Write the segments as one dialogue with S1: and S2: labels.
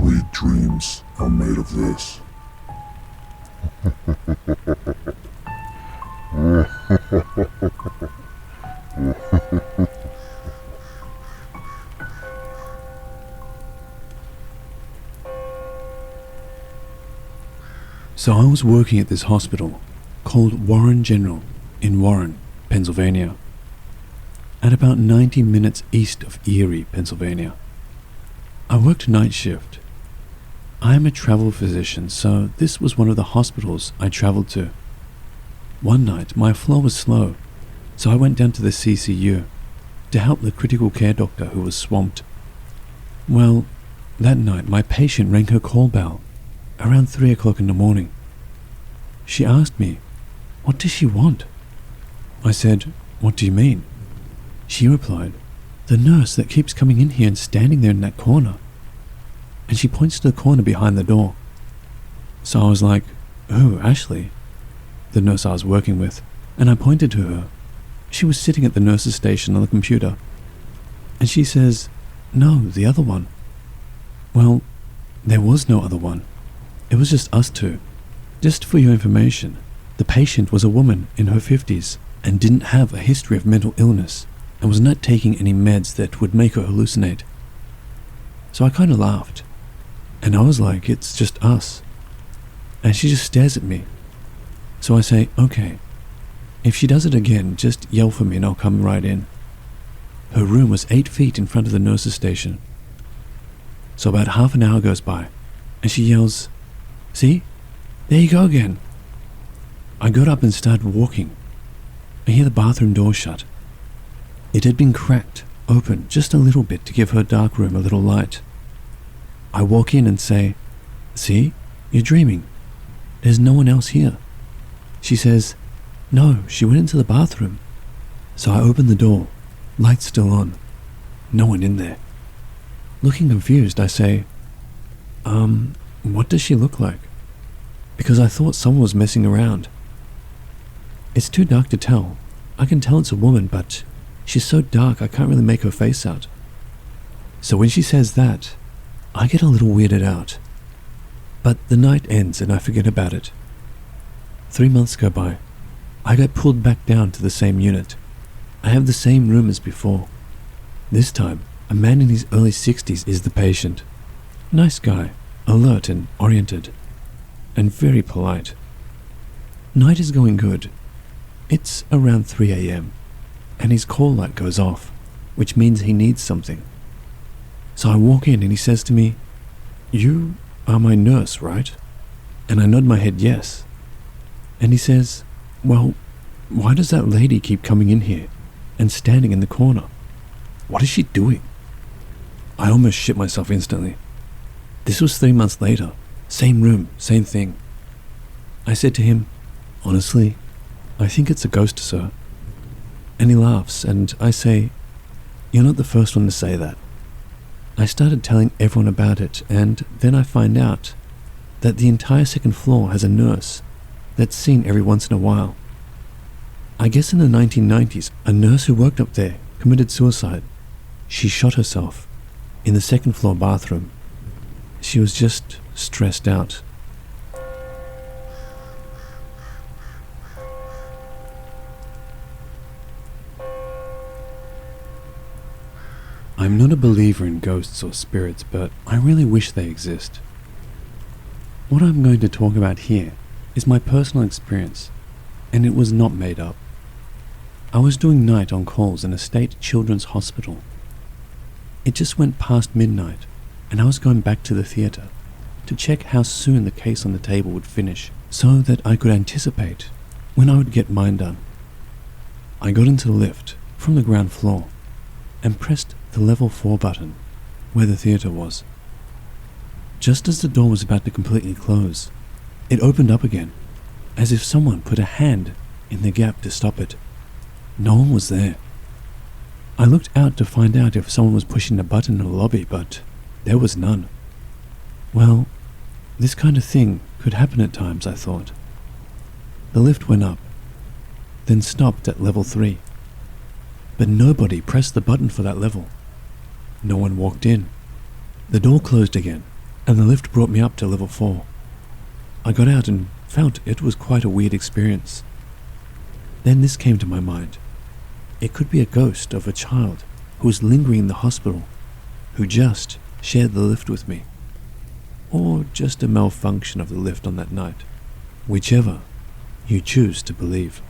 S1: sweet dreams are made of this.
S2: So I was working at this hospital called Warren General in Warren, Pennsylvania, at about 90 minutes east of Erie, Pennsylvania. I worked night shift. I am a travel physician, so this was one of the hospitals I traveled to. One night, my flow was slow, so I went down to the CCU to help the critical care doctor who was swamped. Well, that night my patient rang her call bell around 3 o'clock in the morning. She asked me, "What does she want?" I said, "What do you mean?" She replied, "The nurse that keeps coming in here and standing there in that corner." And she points to the corner behind the door. So I was like, "Who, Ashley?" The nurse I was working with, and I pointed to her. She was sitting at the nurse's station on the computer. And she says, "No, the other one." Well, there was no other one. It was just us two. Just for your information, the patient was a woman in her 50s and didn't have a history of mental illness and was not taking any meds that would make her hallucinate. So I kind of laughed. And I was like, "It's just us." And she just stares at me. So I say, "Okay, if she does it again, just yell for me and I'll come right in." Her room was 8 feet in front of the nurse's station. So about half an hour goes by, and she yells, "See? There you go again." I got up and started walking. I hear the bathroom door shut. It had been cracked open just a little bit to give her dark room a little light. I walk in and say, "See? You're dreaming. There's no one else here." She says, "No, she went into the bathroom." So I open the door, lights still on, no one in there. Looking confused, I say, "What does she look like?" Because I thought someone was messing around. It's too dark to tell. I can tell it's a woman, but she's so dark I can't really make her face out. So when she says that, I get a little weirded out. But the night ends and I forget about it. 3 months go by. I get pulled back down to the same unit. I have the same room as before. This time, a man in his early 60s is the patient. Nice guy, alert and oriented, and very polite. Night is going good. It's around 3 a.m. and his call light goes off, which means he needs something. So I walk in and he says to me, "You are my nurse, right?" And I nod my head yes. And he says, "Well, why does that lady keep coming in here and standing in the corner? What is she doing?" I almost shit myself instantly. This was 3 months later. Same room, same thing. I said to him, "Honestly, I think it's a ghost, sir." And he laughs, and I say, "You're not the first one to say that." I started telling everyone about it, and then I find out that the entire second floor has a nurse that's seen every once in a while. I guess in the 1990s, a nurse who worked up there committed suicide. She shot herself in the second floor bathroom. She was just stressed out. I'm not a believer in ghosts or spirits, but I really wish they exist. What I'm going to talk about here is my personal experience, and it was not made up. I was doing night on calls in a state children's hospital. It just went past midnight, and I was going back to the theatre to check how soon the case on the table would finish so that I could anticipate when I would get mine done. I got into the lift from the ground floor and pressed the level 4 button where the theatre was. Just as the door was about to completely close, it opened up again, as if someone put a hand in the gap to stop it. No one was there. I looked out to find out if someone was pushing the button in the lobby, but there was none. Well, this kind of thing could happen at times, I thought. The lift went up, then stopped at level 3. But nobody pressed the button for that level. No one walked in. The door closed again, and the lift brought me up to level 4. I got out and felt it was quite a weird experience. Then this came to my mind. It could be a ghost of a child who was lingering in the hospital, who just shared the lift with me. Or just a malfunction of the lift on that night. Whichever you choose to believe.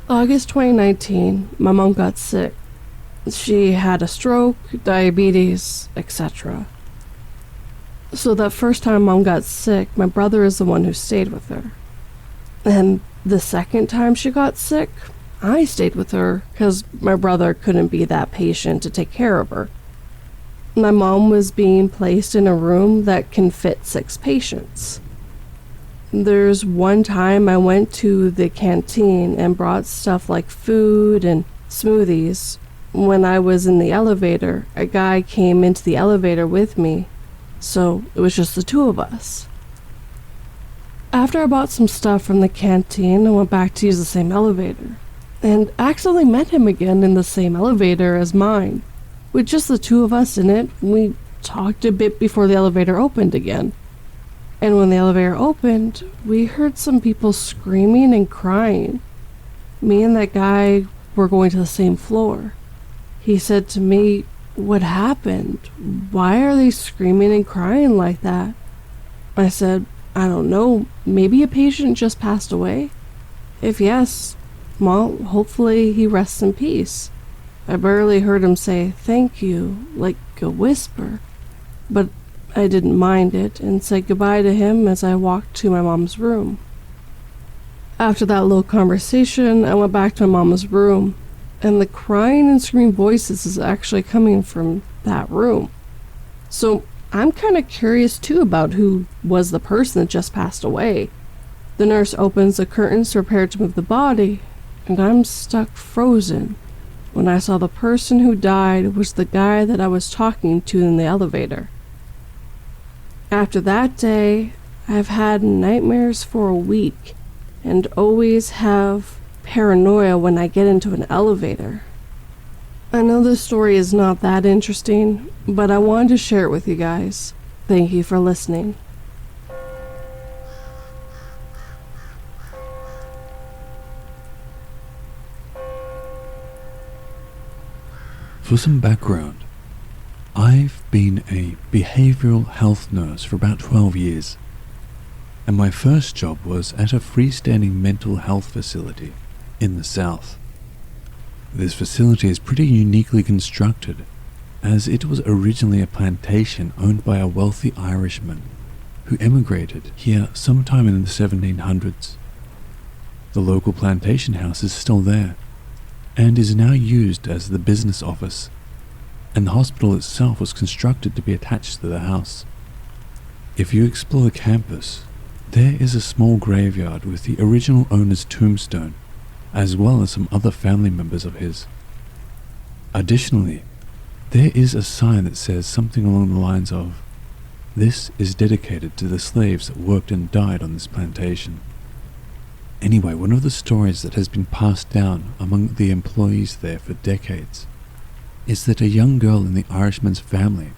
S3: August 2019, my mom got sick. She had a stroke, diabetes, etc. So that first time mom got sick, my brother is the one who stayed with her. And the second time she got sick, I stayed with her because my brother couldn't be that patient to take care of her. My mom was being placed in a room that can fit 6 patients. There's one time I went to the canteen and brought stuff like food and smoothies. When I was in the elevator, a guy came into the elevator with me, so it was just the 2 of us. After I bought some stuff from the canteen, I went back to use the same elevator, and accidentally met him again in the same elevator as mine. With just the 2 of us in it, we talked a bit before the elevator opened again. And when the elevator opened, we heard some people screaming and crying. Me and that guy were going to the same floor. He said to me, "What happened? Why are they screaming and crying like that?" I said, "I don't know, maybe a patient just passed away? If yes, well, hopefully he rests in peace." I barely heard him say "thank you," like a whisper, but I didn't mind it and said goodbye to him as I walked to my mom's room. After that little conversation, I went back to my mom's room, and the crying and screaming voices is actually coming from that room. So I'm kind of curious too about who was the person that just passed away. The nurse opens the curtains to prepare to move the body, and I'm stuck frozen when I saw the person who died was the guy that I was talking to in the elevator. After that day, I've had nightmares for a week and always have paranoia when I get into an elevator. I know this story is not that interesting, but I wanted to share it with you guys. Thank you for listening.
S2: For some background, I've been a behavioral health nurse for about 12 years, and my first job was at a freestanding mental health facility in the south. This facility is pretty uniquely constructed, as it was originally a plantation owned by a wealthy Irishman who emigrated here sometime in the 1700s. The local plantation house is still there, and is now used as the business office, and the hospital itself was constructed to be attached to the house. If you explore the campus, there is a small graveyard with the original owner's tombstone, as well as some other family members of his. Additionally, there is a sign that says something along the lines of, "This is dedicated to the slaves that worked and died on this plantation." Anyway, one of the stories that has been passed down among the employees there for decades is that a young girl in the Irishman's family,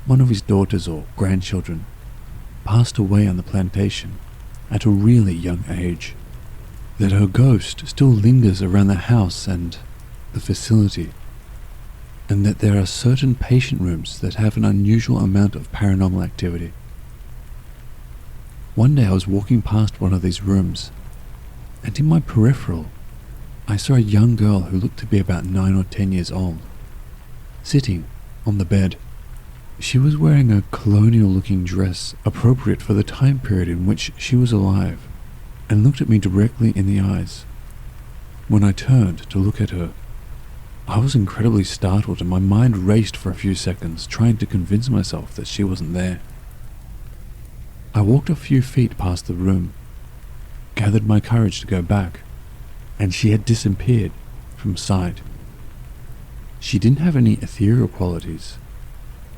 S2: one of his daughters or grandchildren, passed away on the plantation at a really young age, that her ghost still lingers around the house and the facility, and that there are certain patient rooms that have an unusual amount of paranormal activity. One day I was walking past one of these rooms, and in my peripheral, I saw a young girl who looked to be about 9 or 10 years old, sitting on the bed. She was wearing a colonial-looking dress appropriate for the time period in which she was alive, and looked at me directly in the eyes. When I turned to look at her, I was incredibly startled and my mind raced for a few seconds, trying to convince myself that she wasn't there. I walked a few feet past the room, gathered my courage to go back, and she had disappeared from sight. She didn't have any ethereal qualities,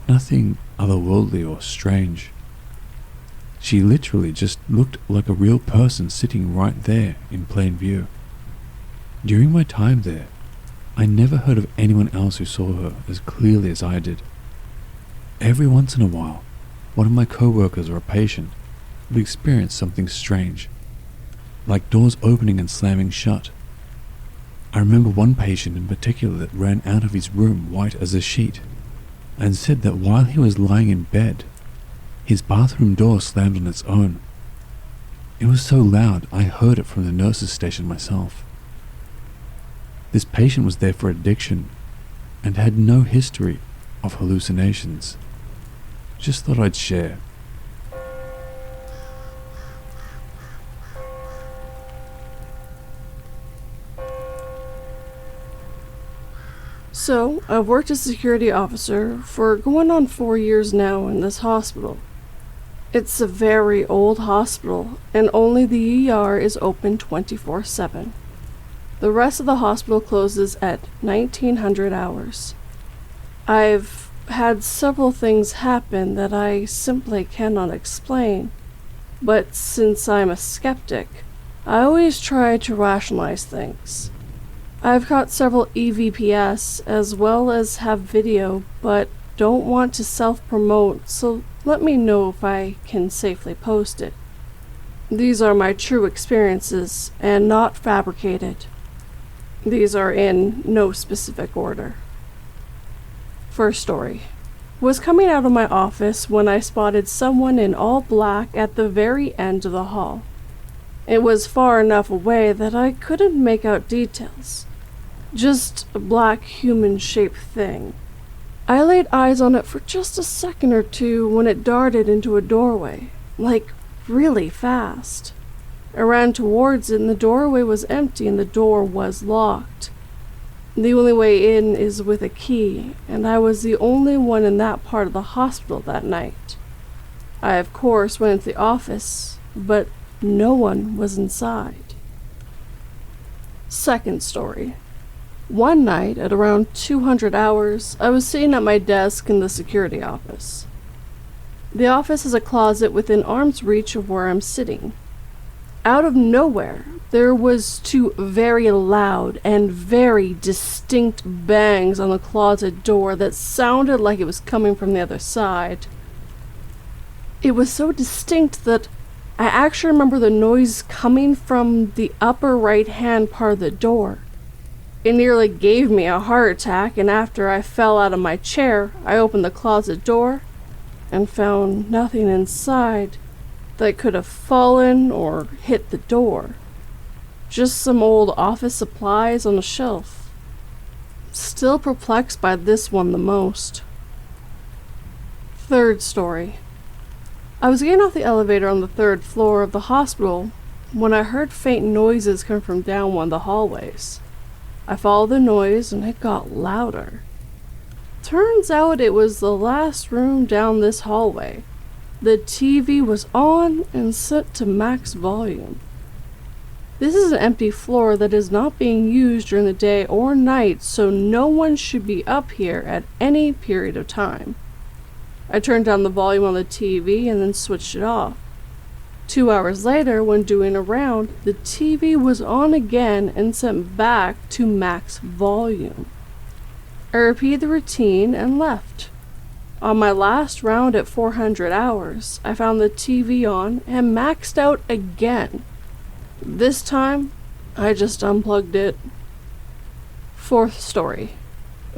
S2: nothing otherworldly or strange. She literally just looked like a real person sitting right there in plain view. During my time there, I never heard of anyone else who saw her as clearly as I did. Every once in a while, one of my co-workers or a patient would experience something strange, like doors opening and slamming shut. I remember one patient in particular that ran out of his room white as a sheet, and said that while he was lying in bed, his bathroom door slammed on its own. It was so loud I heard it from the nurse's station myself. This patient was there for addiction and had no history of hallucinations. Just thought I'd share.
S3: So, I've worked as a security officer for going on 4 years now in this hospital. It's a very old hospital, and only the ER is open 24/7. The rest of the hospital closes at 1900 hours. I've had several things happen that I simply cannot explain, but since I'm a skeptic, I always try to rationalize things. I've got several EVPs as well as have video, but don't want to self-promote, so let me know if I can safely post it. These are my true experiences and not fabricated. These are in no specific order. First story. Was coming out of my office when I spotted someone in all black at the very end of the hall. It was far enough away that I couldn't make out details. Just a black human-shaped thing. I laid eyes on it for just a second or two when it darted into a doorway, like really fast. I ran towards it and the doorway was empty and the door was locked. The only way in is with a key, and I was the only one in that part of the hospital that night. I of course went into the office, but no one was inside. Second story. One night, at around 200 hours, I was sitting at my desk in the security office. The office has a closet within arm's reach of where I'm sitting. Out of nowhere, there was two very loud and very distinct bangs on the closet door that sounded like it was coming from the other side. It was so distinct that I actually remember the noise coming from the upper right-hand part of the door. It nearly gave me a heart attack, and after I fell out of my chair, I opened the closet door and found nothing inside that could have fallen or hit the door. Just some old office supplies on a shelf. Still perplexed by this one the most. Third story. I was getting off the elevator on the 3rd floor of the hospital when I heard faint noises come from down one of the hallways. I followed the noise and it got louder. Turns out it was the last room down this hallway. The TV was on and set to max volume. This is an empty floor that is not being used during the day or night, so no one should be up here at any period of time. I turned down the volume on the TV and then switched it off. 2 hours later, when doing a round, the TV was on again and sent back to max volume. I repeated the routine and left. On my last round at 400 hours, I found the TV on and maxed out again. This time, I just unplugged it. Fourth story.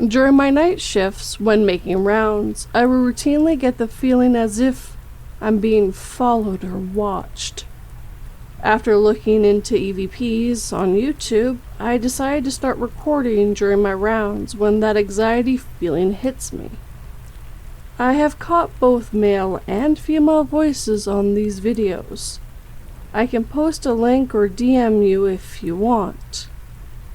S3: During my night shifts, when making rounds, I would routinely get the feeling as if I'm being followed or watched. After looking into EVPs on YouTube, I decided to start recording during my rounds when that anxiety feeling hits me. I have caught both male and female voices on these videos. I can post a link or DM you if you want.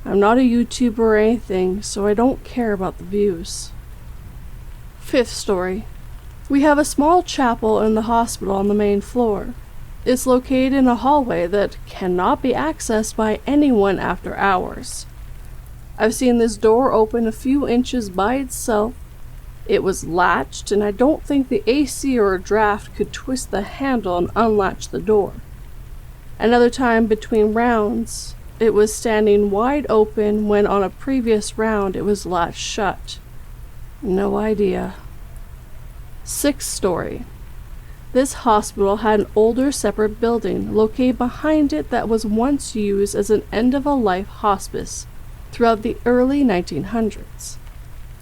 S3: I'm not a YouTuber or anything, so I don't care about the views. Fifth story. We have a small chapel in the hospital on the main floor. It's located in a hallway that cannot be accessed by anyone after hours. I've seen this door open a few inches by itself. It was latched, and I don't think the AC or a draft could twist the handle and unlatch the door. Another time between rounds, it was standing wide open when on a previous round it was latched shut. No idea. 6th story. This hospital had an older separate building located behind it that was once used as an end-of-a-life hospice throughout the early 1900s.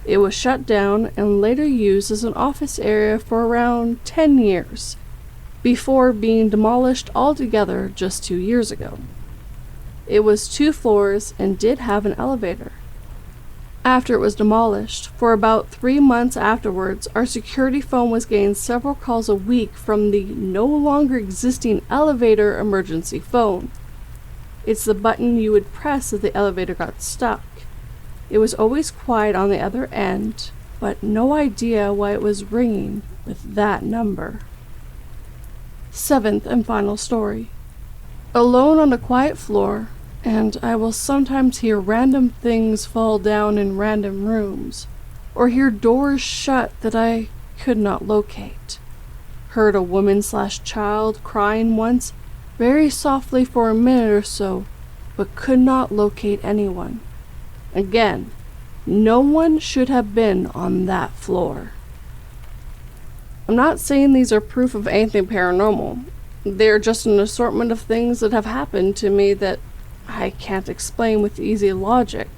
S3: It was shut down and later used as an office area for around 10 years, before being demolished altogether just 2 years ago. It was 2 floors and did have an elevator. After it was demolished, for about 3 months afterwards, our security phone was getting several calls a week from the no longer existing elevator emergency phone. It's the button you would press if the elevator got stuck. It was always quiet on the other end, but no idea why it was ringing with that number. 7th and final story. Alone on a quiet floor, and I will sometimes hear random things fall down in random rooms, or hear doors shut that I could not locate. Heard a woman/child crying once, very softly for a minute or so, but could not locate anyone. Again, no one should have been on that floor. I'm not saying these are proof of anything paranormal. They're just an assortment of things that have happened to me that I can't explain with easy logic.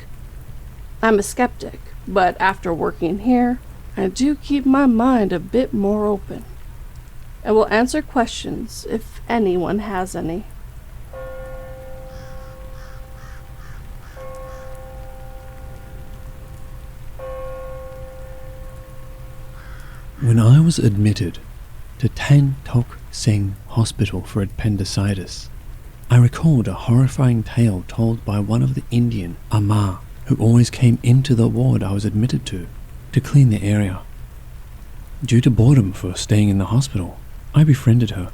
S3: I'm a skeptic, but after working here, I do keep my mind a bit more open. I will answer questions if anyone has any.
S2: When I was admitted to Tan Tok Seng Hospital for appendicitis, I recalled a horrifying tale told by one of the Indian Amma who always came into the ward I was admitted to clean the area. Due to boredom for staying in the hospital, I befriended her,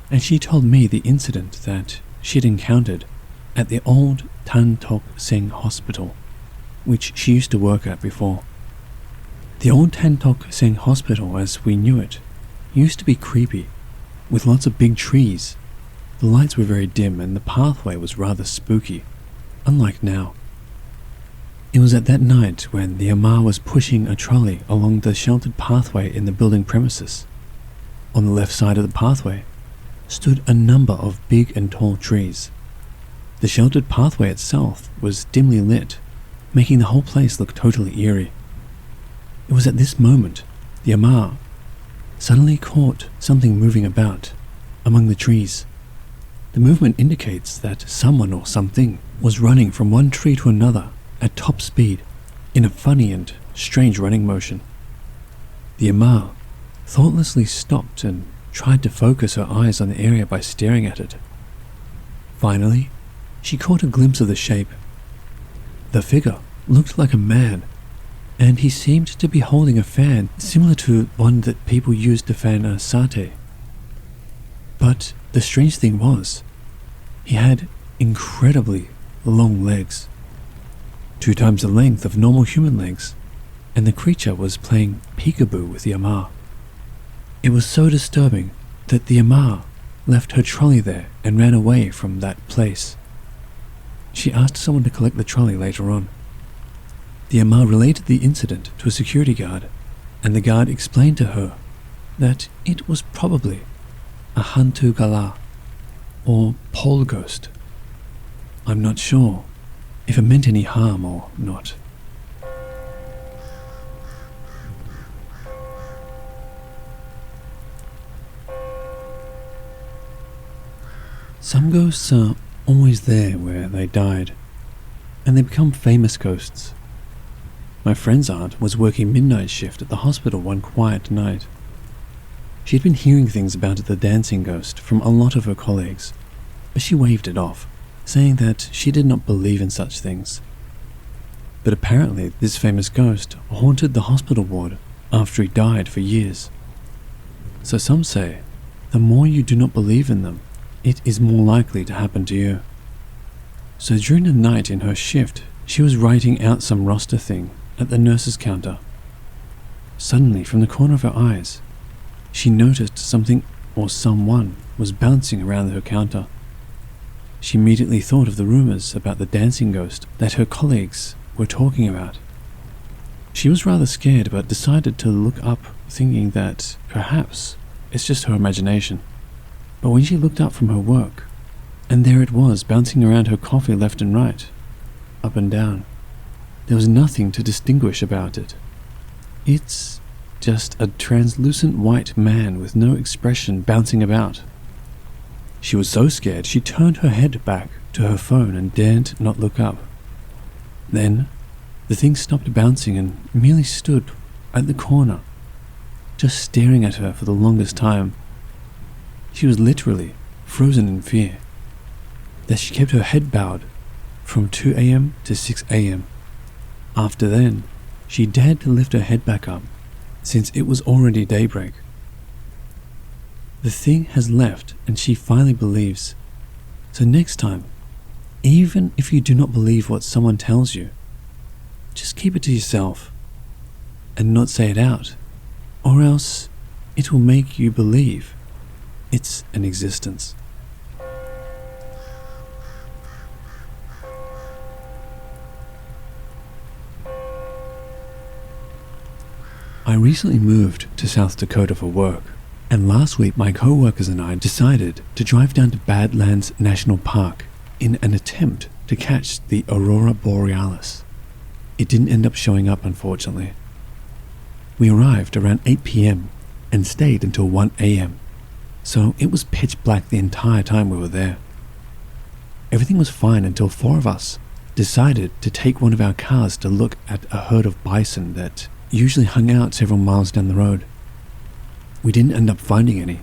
S2: and she told me the incident that she'd encountered at the old Tan Tok Seng Hospital, which she used to work at before. The old Tan Tok Seng Hospital, as we knew it, used to be creepy, with lots of big trees. The lights were very dim and the pathway was rather spooky, unlike now. It was at that night when the Amma was pushing a trolley along the sheltered pathway in the building premises. On the left side of the pathway stood a number of big and tall trees. The sheltered pathway itself was dimly lit, making the whole place look totally eerie. It was at this moment the Amma suddenly caught something moving about among the trees. The movement indicates that someone or something was running from one tree to another at top speed in a funny and strange running motion. The Amma thoughtlessly stopped and tried to focus her eyes on the area by staring at it. Finally, she caught a glimpse of the shape. The figure looked like a man, and he seemed to be holding a fan similar to one that people use to fan a satay. But the strange thing was, he had incredibly long legs, 2 times the length of normal human legs, and the creature was playing peekaboo with the Amma. It was so disturbing that the Amma left her trolley there and ran away from that place. She asked someone to collect the trolley later on. The Amma related the incident to a security guard, and the guard explained to her that it was probably a hantu gala, or pole ghost. I'm not sure if it meant any harm or not. Some ghosts are always there where they died, and they become famous ghosts. My friend's aunt was working midnight shift at the hospital one quiet night. She'd been hearing things about the dancing ghost from a lot of her colleagues, but she waved it off, saying that she did not believe in such things. But apparently this famous ghost haunted the hospital ward after he died for years. So some say, the more you do not believe in them, it is more likely to happen to you. So during the night in her shift, she was writing out some roster thing at the nurse's counter. Suddenly, from the corner of her eyes, she noticed something or someone was bouncing around her counter. she immediately thought of the rumors about the dancing ghost that her colleagues were talking about. She was rather scared but decided to look up, thinking that perhaps it's just her imagination. But when she looked up from her work, and there it was bouncing around her coffee left and right, up and down, there was nothing to distinguish about it. It's just a translucent white man with no expression bouncing about. She was so scared she turned her head back to her phone and dared not look up. Then, the thing stopped bouncing and merely stood at the corner, just staring at her for the longest time. She was literally frozen in fear, that she kept her head bowed from 2 a.m. to 6 a.m. After then, she dared to lift her head back up, since it was already daybreak. The thing has left and she finally believes. So next time, even if you do not believe what someone tells you, just keep it to yourself and not say it out, or else it will make you believe it's an existence. I recently moved to South Dakota for work, and last week my co-workers and I decided to drive down to Badlands National Park in an attempt to catch the Aurora Borealis. It didn't end up showing up, unfortunately. We arrived around 8 p.m. and stayed until 1 a.m., so it was pitch black the entire time we were there. Everything was fine until 4 of us decided to take one of our cars to look at a herd of bison that usually hung out several miles down the road. We didn't end up finding any,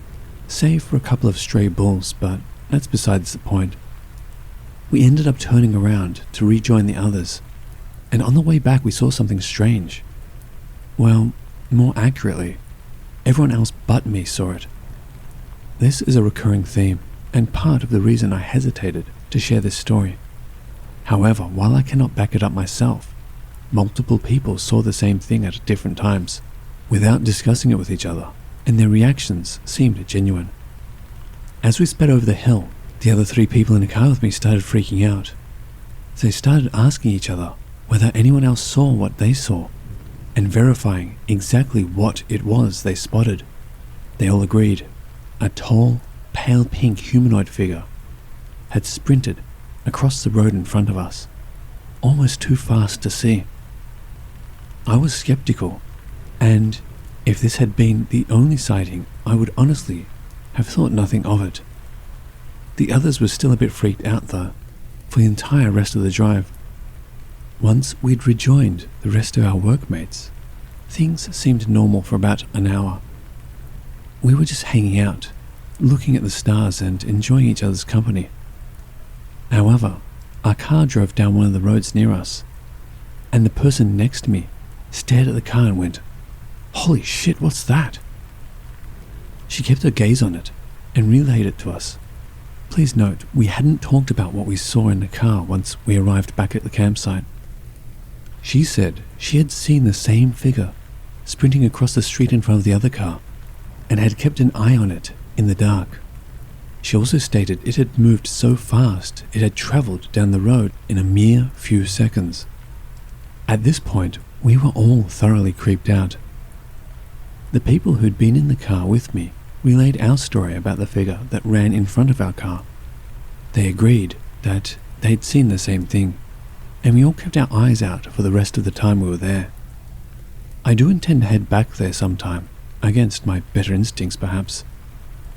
S2: save for a couple of stray bulls, but that's besides the point. We ended up turning around to rejoin the others, and on the way back we saw something strange. Well, more accurately, everyone else but me saw it. This is a recurring theme, and part of the reason I hesitated to share this story. However, while I cannot back it up myself, multiple people saw the same thing at different times, without discussing it with each other, and their reactions seemed genuine. As we sped over the hill, the other 3 people in the car with me started freaking out. They started asking each other whether anyone else saw what they saw, and verifying exactly what it was they spotted. They all agreed. A tall, pale pink humanoid figure had sprinted across the road in front of us, almost too fast to see. I was skeptical, and if this had been the only sighting, I would honestly have thought nothing of it. The others were still a bit freaked out though, for the entire rest of the drive. Once we'd rejoined the rest of our workmates, things seemed normal for about an hour. We were just hanging out, looking at the stars and enjoying each other's company. However, our car drove down one of the roads near us, and the person next to me stared at the car and went, "Holy shit, what's that?" She kept her gaze on it and relayed it to us. Please note, we hadn't talked about what we saw in the car once we arrived back at the campsite. She said she had seen the same figure sprinting across the street in front of the other car and had kept an eye on it in the dark. She also stated it had moved so fast it had travelled down the road in a mere few seconds. At this point, we were all thoroughly creeped out. The people who'd been in the car with me relayed our story about the figure that ran in front of our car. They agreed that they'd seen the same thing, and we all kept our eyes out for the rest of the time we were there. I do intend to head back there sometime, against my better instincts perhaps,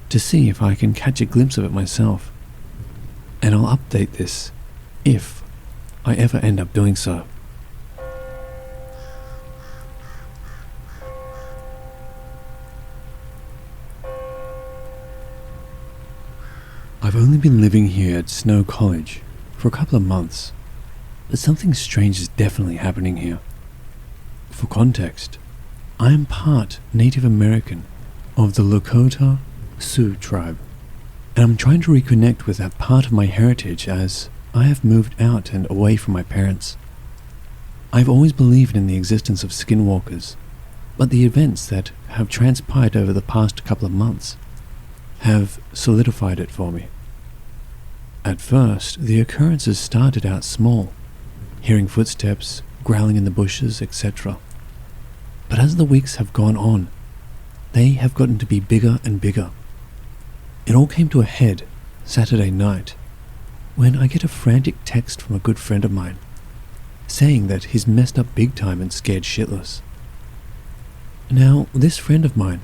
S2: to see if I can catch a glimpse of it myself. And I'll update this, if I ever end up doing so. I've only been living here at Snow College for a couple of months, but something strange is definitely happening here. For context, I am part Native American of the Lakota Sioux tribe, and I'm trying to reconnect with that part of my heritage as I have moved out and away from my parents. I've always believed in the existence of Skinwalkers, but the events that have transpired over the past couple of months have solidified it for me. At first, the occurrences started out small, hearing footsteps, growling in the bushes, etc. But as the weeks have gone on, they have gotten to be bigger and bigger. It all came to a head Saturday night, when I get a frantic text from a good friend of mine, saying that he's messed up big time and scared shitless. Now, this friend of mine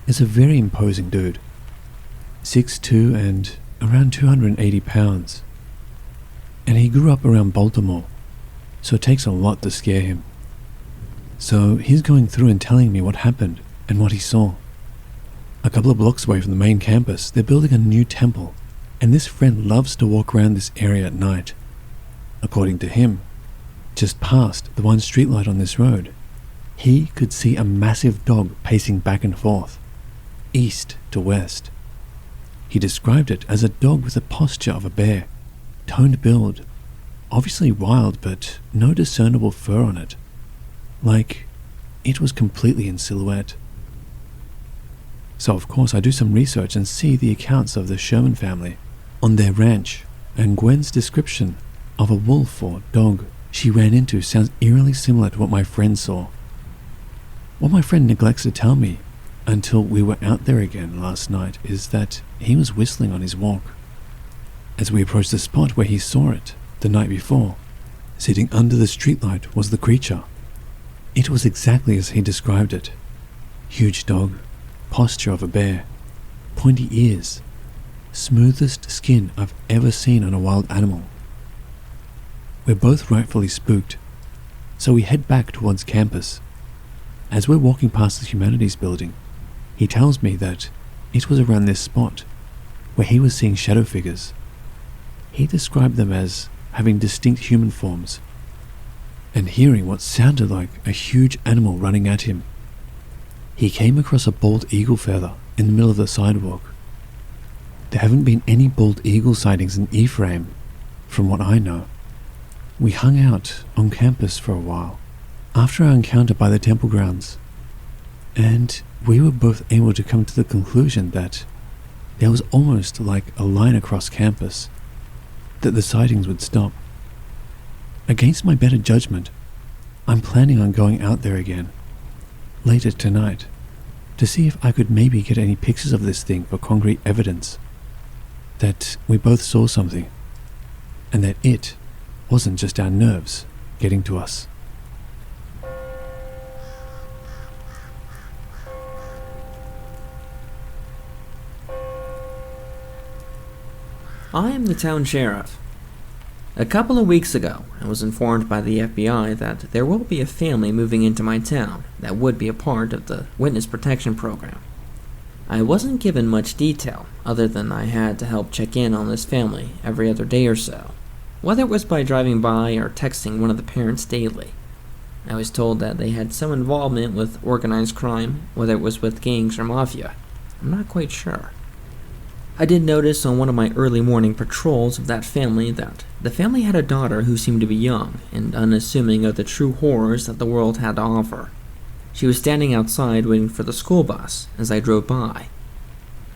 S2: is a very imposing dude, 6'2" and around 280 pounds, and he grew up around Baltimore, so it takes a lot to scare him. So he's going through and telling me what happened and what he saw. A couple of blocks away from the main campus, they're building a new temple, and this friend loves to walk around this area at night. According to him, just past the one streetlight on this road, he could see a massive dog pacing back and forth, east to west. He described it as a dog with the posture of a bear, toned build, obviously wild but no discernible fur on it, like it was completely in silhouette. So of course I do some research and see the accounts of the Sherman family on their ranch, and Gwen's description of a wolf or dog she ran into sounds eerily similar to what my friend saw. What my friend neglects to tell me until we were out there again last night is that he was whistling on his walk. As we approached the spot where he saw it the night before, sitting under the streetlight was the creature. It was exactly as he described it. Huge dog, posture of a bear, pointy ears, smoothest skin I've ever seen on a wild animal. We're both rightfully spooked, so we head back towards campus. As we're walking past the humanities building, he tells me that it was around this spot where he was seeing shadow figures. He described them as having distinct human forms and hearing what sounded like a huge animal running at him. He came across a bald eagle feather in the middle of the sidewalk. There haven't been any bald eagle sightings in Ephraim, from what I know. We hung out on campus for a while after our encounter by the temple grounds, and we were both able to come to the conclusion that there was almost like a line across campus, that the sightings would stop. Against my better judgment, I'm planning on going out there again, later tonight, to see if I could maybe get any pictures of this thing for concrete evidence that we both saw something, and that it wasn't just our nerves getting to us.
S4: I am the town sheriff. A couple of weeks ago, I was informed by the FBI that there will be a family moving into my town that would be a part of the witness protection program. I wasn't given much detail, other than I had to help check in on this family every other day or so, whether it was by driving by or texting one of the parents daily. I was told that they had some involvement with organized crime, whether it was with gangs or mafia. I'm not quite sure. I did notice on one of my early morning patrols of that family that the family had a daughter who seemed to be young and unassuming of the true horrors that the world had to offer. She was standing outside waiting for the school bus as I drove by.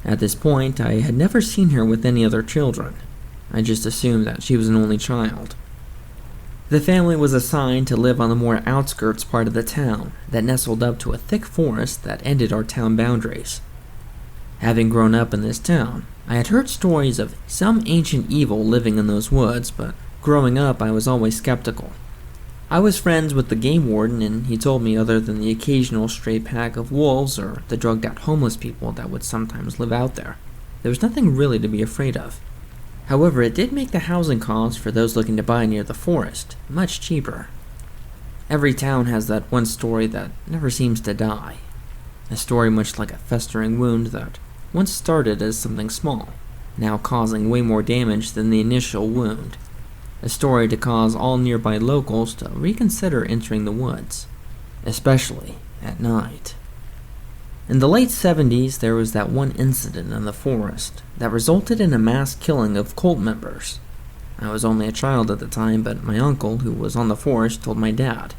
S4: At this point, I had never seen her with any other children. I just assumed that she was an only child. The family was assigned to live on the more outskirts part of the town that nestled up to a thick forest that ended our town boundaries. Having grown up in this town, I had heard stories of some ancient evil living in those woods, but growing up I was always skeptical. I was friends with the game warden, and he told me other than the occasional stray pack of wolves or the drugged out homeless people that would sometimes live out there was nothing really to be afraid of. However, it did make the housing costs for those looking to buy near the forest much cheaper. Every town has that one story that never seems to die. A story much like a festering wound that once started as something small, now causing way more damage than the initial wound. A story to cause all nearby locals to reconsider entering the woods, especially at night. In the late 70s, there was that one incident in the forest that resulted in a mass killing of cult members. I was only a child at the time, but my uncle, who was on the force, told my dad.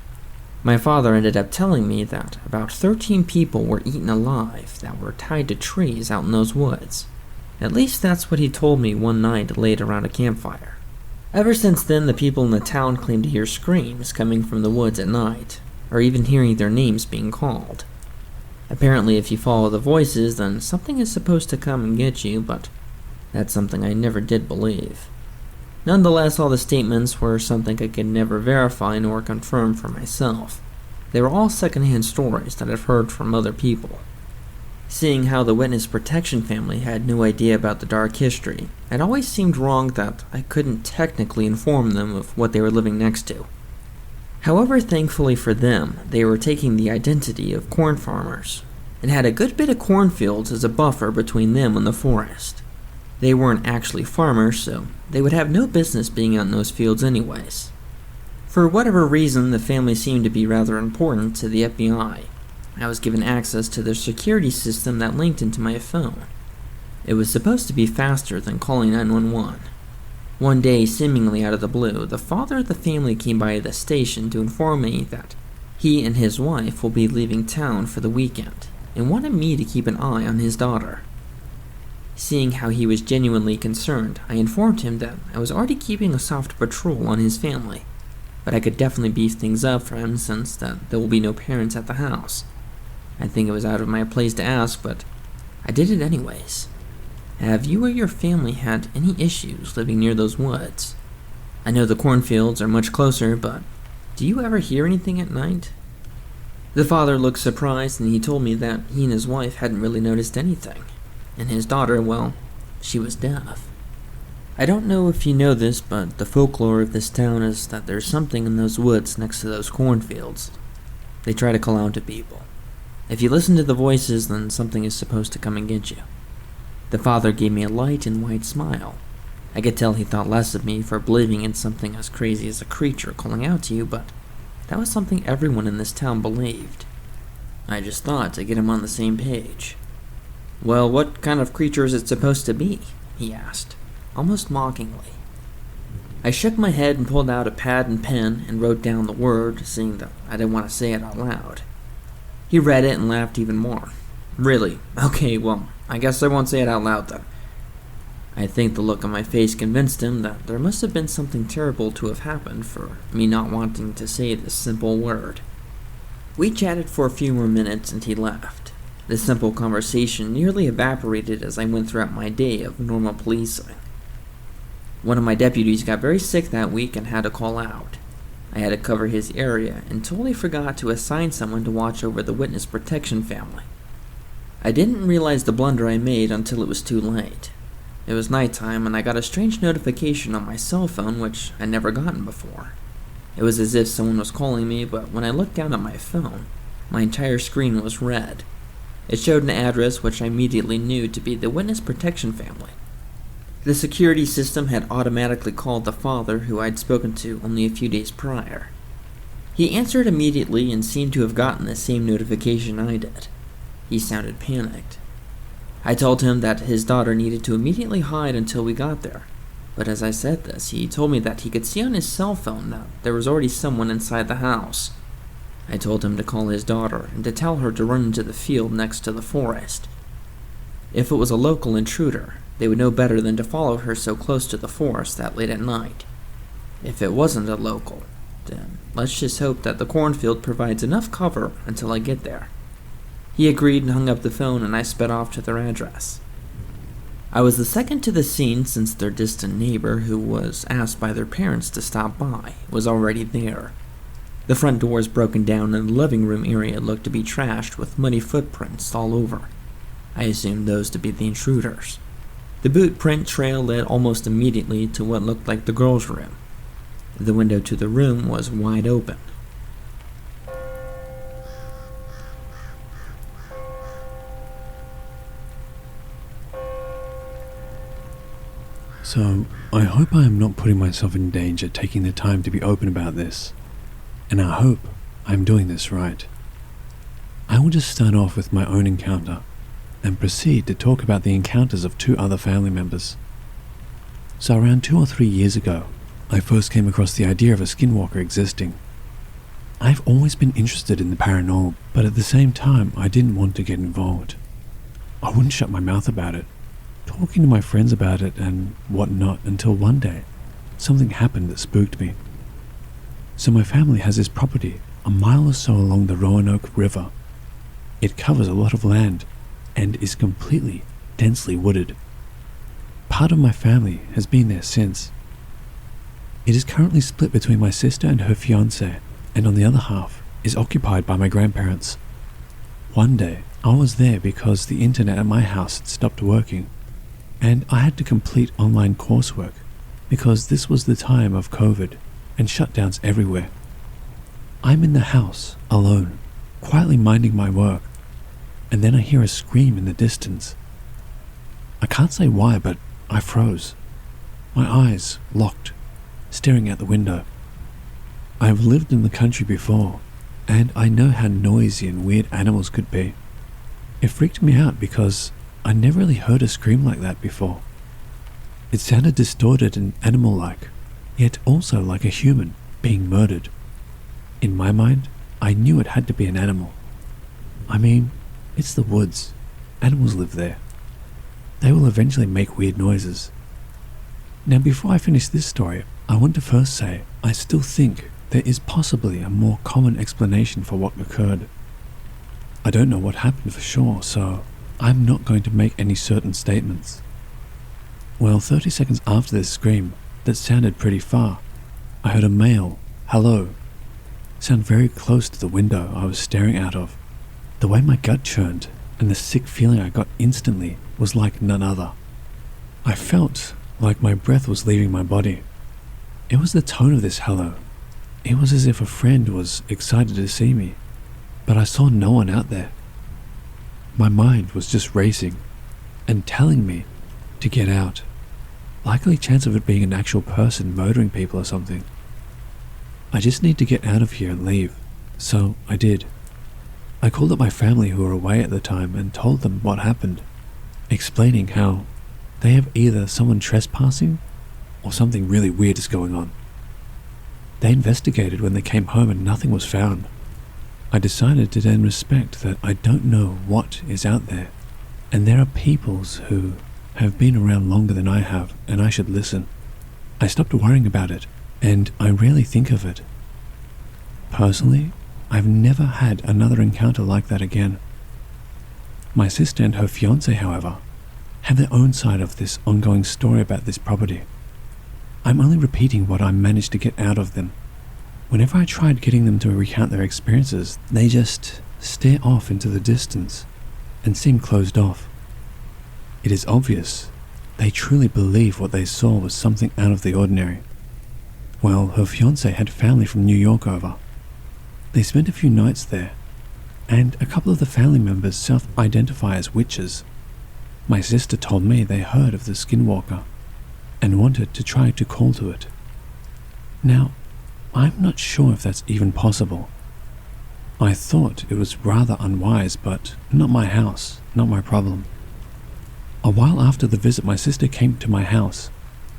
S4: My father ended up telling me that about 13 people were eaten alive that were tied to trees out in those woods. At least that's what he told me one night late around a campfire. Ever since then, the people in the town claim to hear screams coming from the woods at night, or even hearing their names being called. Apparently, if you follow the voices, then something is supposed to come and get you, but that's something I never did believe. Nonetheless, all the statements were something I could never verify nor confirm for myself. They were all secondhand stories that I've heard from other people. Seeing how the witness protection family had no idea about the dark history, it always seemed wrong that I couldn't technically inform them of what they were living next to. However, thankfully for them, they were taking the identity of corn farmers, and had a good bit of cornfields as a buffer between them and the forest. They weren't actually farmers, so they would have no business being out in those fields anyways. For whatever reason, the family seemed to be rather important to the FBI. I was given access to their security system that linked into my phone. It was supposed to be faster than calling 911. One day, seemingly out of the blue, the father of the family came by the station to inform me that he and his wife will be leaving town for the weekend, and wanted me to keep an eye on his daughter. Seeing how he was genuinely concerned, I informed him that I was already keeping a soft patrol on his family, but I could definitely beef things up for him since that there will be no parents at the house. I think it was out of my place to ask, but I did it anyways. Have you or your family had any issues living near those woods? I know the cornfields are much closer, but do you ever hear anything at night? The father looked surprised, and he told me that he and his wife hadn't really noticed anything. And his daughter, well, she was deaf. I don't know if you know this, but the folklore of this town is that there's something in those woods next to those cornfields. They try to call out to people. If you listen to the voices, then something is supposed to come and get you. The father gave me a light and wide smile. I could tell he thought less of me for believing in something as crazy as a creature calling out to you, but that was something everyone in this town believed. I just thought to get him on the same page. Well, what kind of creature is it supposed to be? He asked, almost mockingly. I shook my head and pulled out a pad and pen and wrote down the word, seeing that I didn't want to say it out loud. He read it and laughed even more. Really? Okay, well, I guess I won't say it out loud then. I think the look on my face convinced him that there must have been something terrible to have happened for me not wanting to say this simple word. We chatted for a few more minutes and he left. This simple conversation nearly evaporated as I went throughout my day of normal policing. One of my deputies got very sick that week and had to call out. I had to cover his area and totally forgot to assign someone to watch over the witness protection family. I didn't realize the blunder I made until it was too late. It was nighttime and I got a strange notification on my cell phone which I'd never gotten before. It was as if someone was calling me, but when I looked down at my phone, my entire screen was red. It showed an address which I immediately knew to be the witness protection family. The security system had automatically called the father who I'd spoken to only a few days prior. He answered immediately and seemed to have gotten the same notification I did. He sounded panicked. I told him that his daughter needed to immediately hide until we got there, but as I said this, he told me that he could see on his cell phone that there was already someone inside the house. I told him to call his daughter and to tell her to run into the field next to the forest. If it was a local intruder, they would know better than to follow her so close to the forest that late at night. If it wasn't a local, then let's just hope that the cornfield provides enough cover until I get there. He agreed and hung up the phone and I sped off to their address. I was the second to the scene since their distant neighbor, who was asked by their parents to stop by, was already there. The front door was broken down and the living room area looked to be trashed with muddy footprints all over. I assumed those to be the intruders. The boot print trail led almost immediately to what looked like the girls' room. The window to the room was wide open.
S2: So, I hope I am not putting myself in danger taking the time to be open about this. And I hope I am doing this right. I will just start off with my own encounter and proceed to talk about the encounters of two other family members. So around 2 or 3 years ago, I first came across the idea of a skinwalker existing. I've always been interested in the paranormal, but at the same time I didn't want to get involved. I wouldn't shut my mouth about it. talking to my friends about it and whatnot until one day, something happened that spooked me. So my family has this property a mile or so along the Roanoke River. It covers a lot of land and is completely densely wooded. Part of my family has been there since. It is currently split between my sister and her fiancé, and on the other half is occupied by my grandparents. One day, I was there because the internet at my house had stopped working, and I had to complete online coursework because this was the time of COVID and shutdowns everywhere. I'm in the house, alone, quietly minding my work, and then I hear a scream in the distance. I can't say why, but I froze. My eyes locked, staring out the window. I've lived in the country before, and I know how noisy and weird animals could be. It freaked me out because I never really heard a scream like that before. It sounded distorted and animal-like, yet also like a human being murdered. In my mind, I knew it had to be an animal. I mean, it's the woods. Animals live there. They will eventually make weird noises. Now, before I finish this story, I want to first say I still think there is possibly a more common explanation for what occurred. I don't know what happened for sure, so I'm not going to make any certain statements. Well, 30 seconds after this scream, that sounded pretty far, I heard a male "hello" sound very close to the window I was staring out of. The way my gut churned and the sick feeling I got instantly was like none other. I felt like my breath was leaving my body. It was the tone of this hello. It was as if a friend was excited to see me, but I saw no one out there. My mind was just racing and telling me to get out. Likely chance of it being an actual person murdering people or something. I just need to get out of here and leave, so I did. I called up my family who were away at the time and told them what happened, explaining how they have either someone trespassing or something really weird is going on. They investigated when they came home and nothing was found. I decided to then respect that I don't know what is out there, and there are peoples who have been around longer than I have, and I should listen. I stopped worrying about it, and I rarely think of it. Personally, I've never had another encounter like that again. My sister and her fiancé, however, have their own side of this ongoing story about this property. I'm only repeating what I managed to get out of them. Whenever I tried getting them to recount their experiences, they just stare off into the distance and seem closed off. It is obvious they truly believe what they saw was something out of the ordinary. Well, her fiancé had family from New York over. They spent a few nights there, and a couple of the family members self-identify as witches. My sister told me they heard of the Skinwalker and wanted to try to call to it. Now, I'm not sure if that's even possible. I thought it was rather unwise, but not my house, not my problem. A while after the visit, my sister came to my house,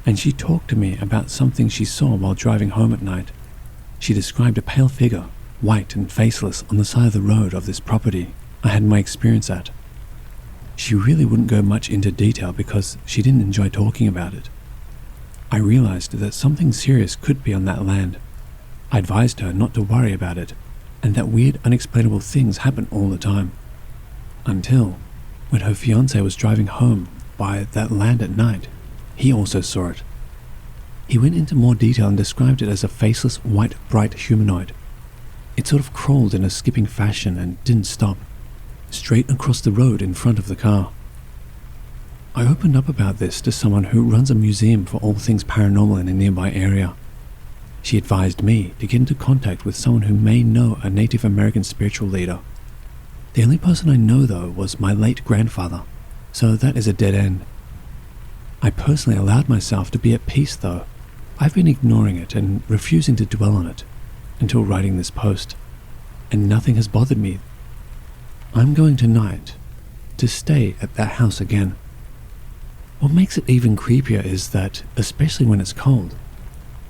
S2: and she talked to me about something she saw while driving home at night. She described a pale figure, white and faceless, on the side of the road of this property I had my experience at. She really wouldn't go much into detail because she didn't enjoy talking about it. I realized that something serious could be on that land. I advised her not to worry about it, and that weird, unexplainable things happen all the time. Until, when her fiancé was driving home by that land at night, he also saw it. He went into more detail and described it as a faceless, white, bright humanoid. It sort of crawled in a skipping fashion and didn't stop, straight across the road in front of the car. I opened up about this to someone who runs a museum for all things paranormal in a nearby area. She advised me to get into contact with someone who may know a Native American spiritual leader. The only person I know, though, was my late grandfather, so that is a dead end. I personally allowed myself to be at peace, though. I've been ignoring it and refusing to dwell on it until writing this post, and nothing has bothered me. I'm going tonight to stay at that house again. What makes it even creepier is that, especially when it's cold,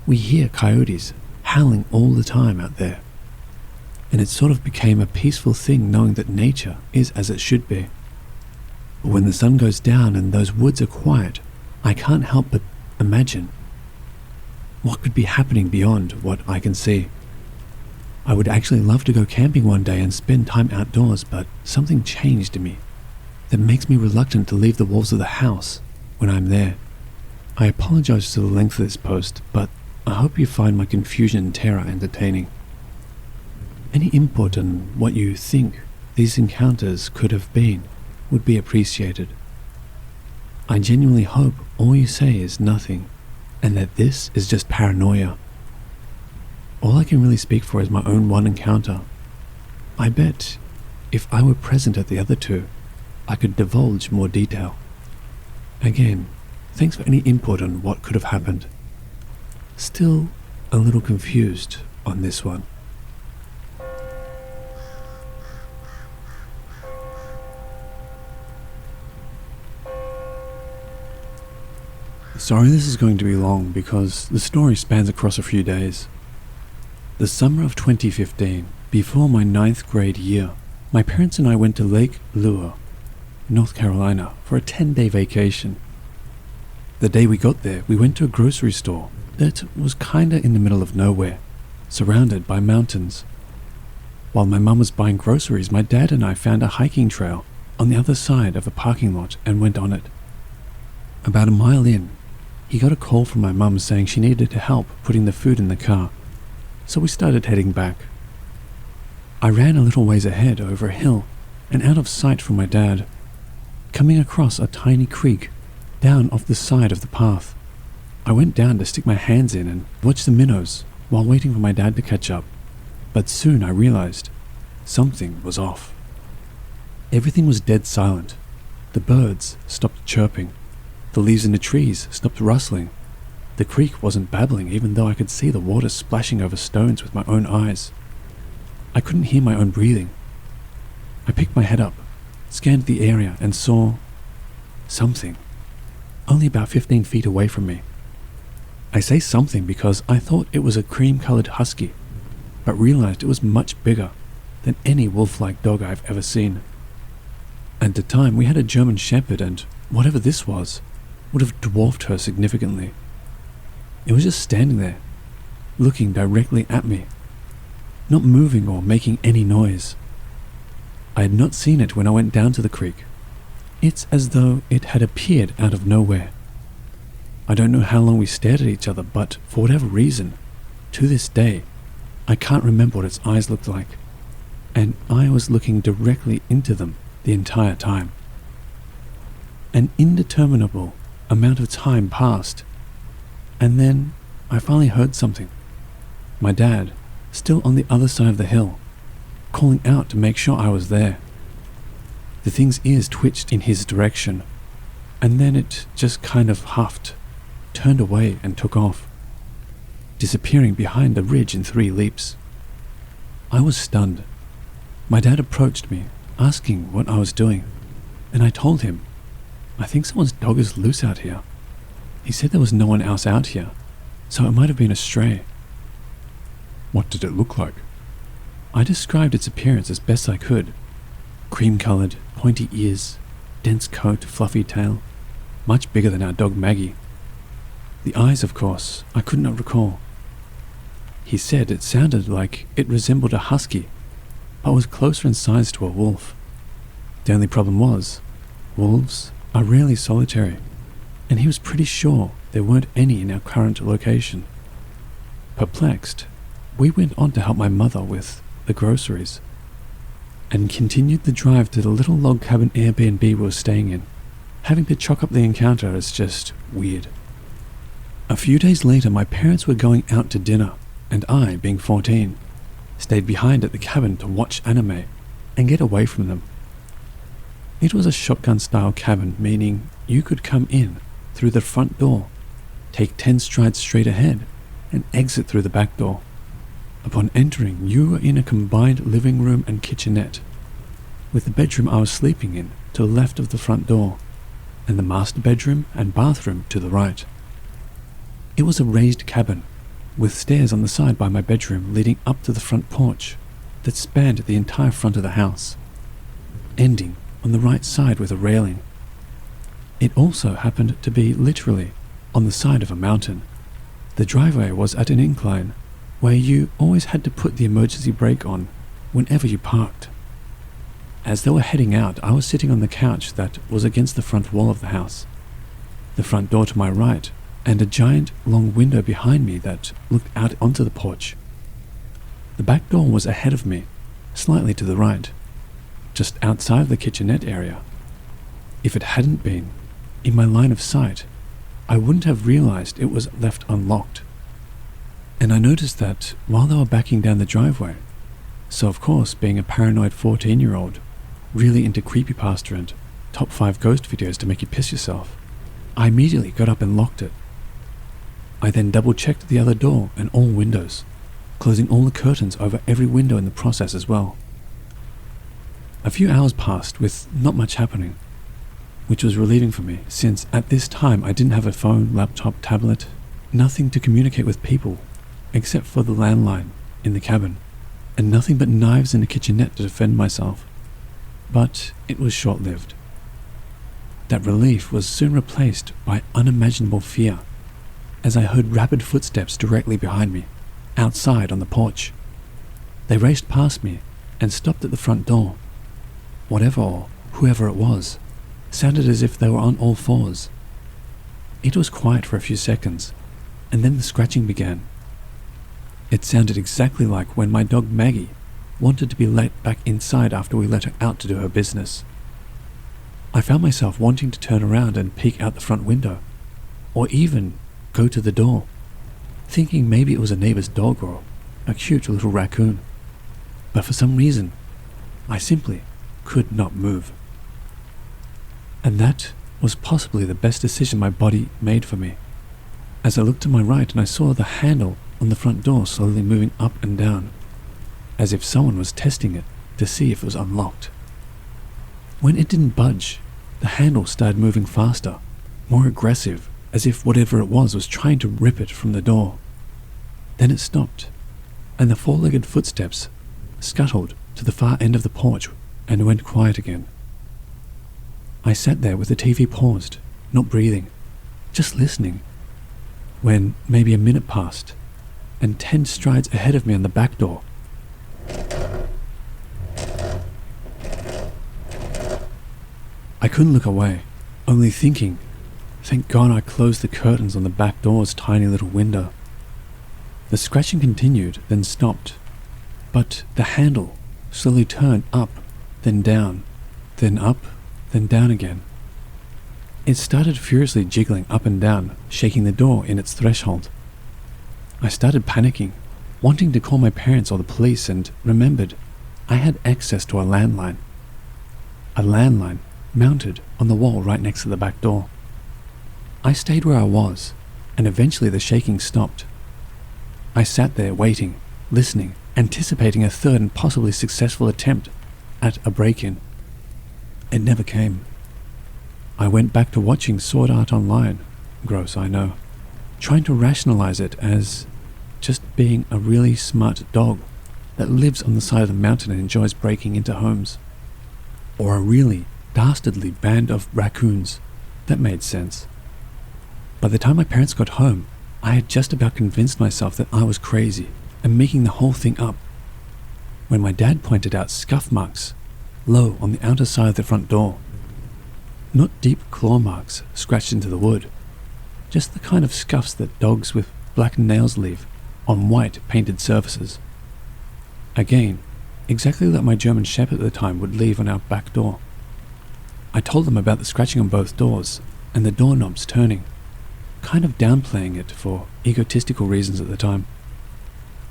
S2: we hear coyotes howling all the time out there, and it sort of became a peaceful thing knowing that nature is as it should be. But when the sun goes down and those woods are quiet, I can't help but imagine what could be happening beyond what I can see. I would actually love to go camping one day and spend time outdoors, but something changed in me that makes me reluctant to leave the walls of the house when I'm there. I apologize for the length of this post, but I hope you find my confusion and terror entertaining. Any input on what you think these encounters could have been would be appreciated. I genuinely hope all you say is nothing, and that this is just paranoia. All I can really speak for is my own one encounter. I bet if I were present at the other two, I could divulge more detail. Again, thanks for any input on what could have happened. Still a little confused on this one. Sorry this is going to be long because the story spans across a few days. The summer of 2015, before my 9th grade year, my parents and I went to Lake Lure, North Carolina, for a 10-day vacation. The day we got there, we went to a grocery store that was kinda in the middle of nowhere, surrounded by mountains. While my mum was buying groceries, my dad and I found a hiking trail on the other side of a parking lot and went on it. About a mile in, he got a call from my mum saying she needed help putting the food in the car, so we started heading back. I ran a little ways ahead over a hill and out of sight from my dad, coming across a tiny creek down off the side of the path. I went down to stick my hands in and watch the minnows while waiting for my dad to catch up, but soon I realized something was off. Everything was dead silent. The birds stopped chirping. The leaves in the trees stopped rustling. The creek wasn't babbling even though I could see the water splashing over stones with my own eyes. I couldn't hear my own breathing. I picked my head up, scanned the area and saw something, only about 15 feet away from me. I say something because I thought it was a cream-colored husky, but realized it was much bigger than any wolf-like dog I've ever seen. At the time, we had a German Shepherd, and whatever this was would have dwarfed her significantly. It was just standing there, looking directly at me, not moving or making any noise. I had not seen it when I went down to the creek. It's as though it had appeared out of nowhere. I don't know how long we stared at each other, but for whatever reason, to this day, I can't remember what its eyes looked like, and I was looking directly into them the entire time. An indeterminable amount of time passed, and then I finally heard something. My dad, still on the other side of the hill, calling out to make sure I was there. The thing's ears twitched in his direction, and then it just kind of huffed, turned away and took off, disappearing behind a ridge in 3 leaps. I was stunned. My dad approached me, asking what I was doing, and I told him, I think someone's dog is loose out here. He said there was no one else out here, so it might have been a stray.
S1: What did it look like?
S2: I described its appearance as best I could. Cream-colored, pointy ears, dense coat, fluffy tail, much bigger than our dog Maggie. The eyes, of course, I could not recall. He said it sounded like it resembled a husky, but was closer in size to a wolf. The only problem was, wolves are rarely solitary, and he was pretty sure there weren't any in our current location. Perplexed, we went on to help my mother with the groceries, and continued the drive to the little log cabin Airbnb we were staying in, having to chalk up the encounter as just weird. A few days later, my parents were going out to dinner, and I, being 14, stayed behind at the cabin to watch anime and get away from them. It was a shotgun-style cabin, meaning you could come in through the front door, take 10 strides straight ahead, and exit through the back door. Upon entering, you were in a combined living room and kitchenette, with the bedroom I was sleeping in to the left of the front door, and the master bedroom and bathroom to the right. It was a raised cabin, with stairs on the side by my bedroom leading up to the front porch that spanned the entire front of the house, ending on the right side with a railing It also happened to be literally on the side of a mountain. The driveway was at an incline where you always had to put the emergency brake on whenever you parked. As they were heading out, I was sitting on the couch that was against the front wall of the house, the front door to my right, and a giant long window behind me that looked out onto the porch. The back door was ahead of me, slightly to the right, just outside of the kitchenette area. If it hadn't been in my line of sight, I wouldn't have realized it was left unlocked. And I noticed that while they were backing down the driveway, so of course, being a paranoid 14-year-old, really into creepypasta and top 5 ghost videos to make you piss yourself, I immediately got up and locked it. I then double-checked the other door and all windows, closing all the curtains over every window in the process as well. A few hours passed with not much happening, which was relieving for me, since at this time I didn't have a phone, laptop, tablet, nothing to communicate with people, except for the landline in the cabin, and nothing but knives in the kitchenette to defend myself. But it was short-lived. That relief was soon replaced by unimaginable fear, as I heard rapid footsteps directly behind me, outside on the porch. They raced past me and stopped at the front door. Whatever or whoever it was sounded as if they were on all fours. It was quiet for a few seconds, and then the scratching began. It sounded exactly like when my dog Maggie wanted to be let back inside after we let her out to do her business. I found myself wanting to turn around and peek out the front window, or even go to the door, thinking maybe it was a neighbor's dog or a cute little raccoon. But for some reason, I simply could not move. And that was possibly the best decision my body made for me, as I looked to my right and I saw the handle on the front door slowly moving up and down, as if someone was testing it to see if it was unlocked. When it didn't budge, the handle started moving faster, more aggressive, as if whatever it was trying to rip it from the door. Then it stopped, and the four-legged footsteps scuttled to the far end of the porch and went quiet again. I sat there with the TV paused, not breathing, just listening, when maybe a minute passed, and 10 strides ahead of me on the back door. I couldn't look away, only thinking, thank God I closed the curtains on the back door's tiny little window. The scratching continued, then stopped, but the handle slowly turned up, then down, then up, then down again. It started furiously jiggling up and down, shaking the door in its threshold. I started panicking, wanting to call my parents or the police, and remembered I had access to a landline. A landline mounted on the wall right next to the back door. I stayed where I was, and eventually the shaking stopped. I sat there waiting, listening, anticipating a third and possibly successful attempt at a break-in. It never came. I went back to watching Sword Art Online, gross I know, trying to rationalize it as just being a really smart dog that lives on the side of the mountain and enjoys breaking into homes. Or a really dastardly band of raccoons. That made sense. By the time my parents got home, I had just about convinced myself that I was crazy and making the whole thing up, when my dad pointed out scuff marks low on the outer side of the front door. Not deep claw marks scratched into the wood, just the kind of scuffs that dogs with black nails leave on white painted surfaces. Again, exactly like my German Shepherd at the time would leave on our back door. I told them about the scratching on both doors and the doorknobs turning, kind of downplaying it for egotistical reasons at the time.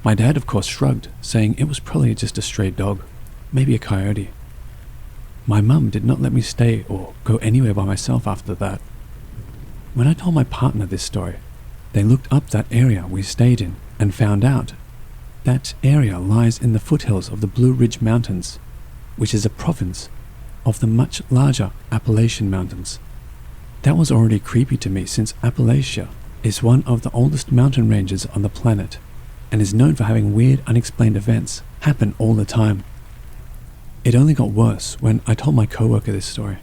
S2: My dad of course shrugged, saying it was probably just a stray dog, maybe a coyote. My mum did not let me stay or go anywhere by myself after that. When I told my partner this story, they looked up that area we stayed in and found out that area lies in the foothills of the Blue Ridge Mountains, which is a province of the much larger Appalachian Mountains. That was already creepy to me, since Appalachia is one of the oldest mountain ranges on the planet and is known for having weird, unexplained events happen all the time. It only got worse when I told my coworker this story.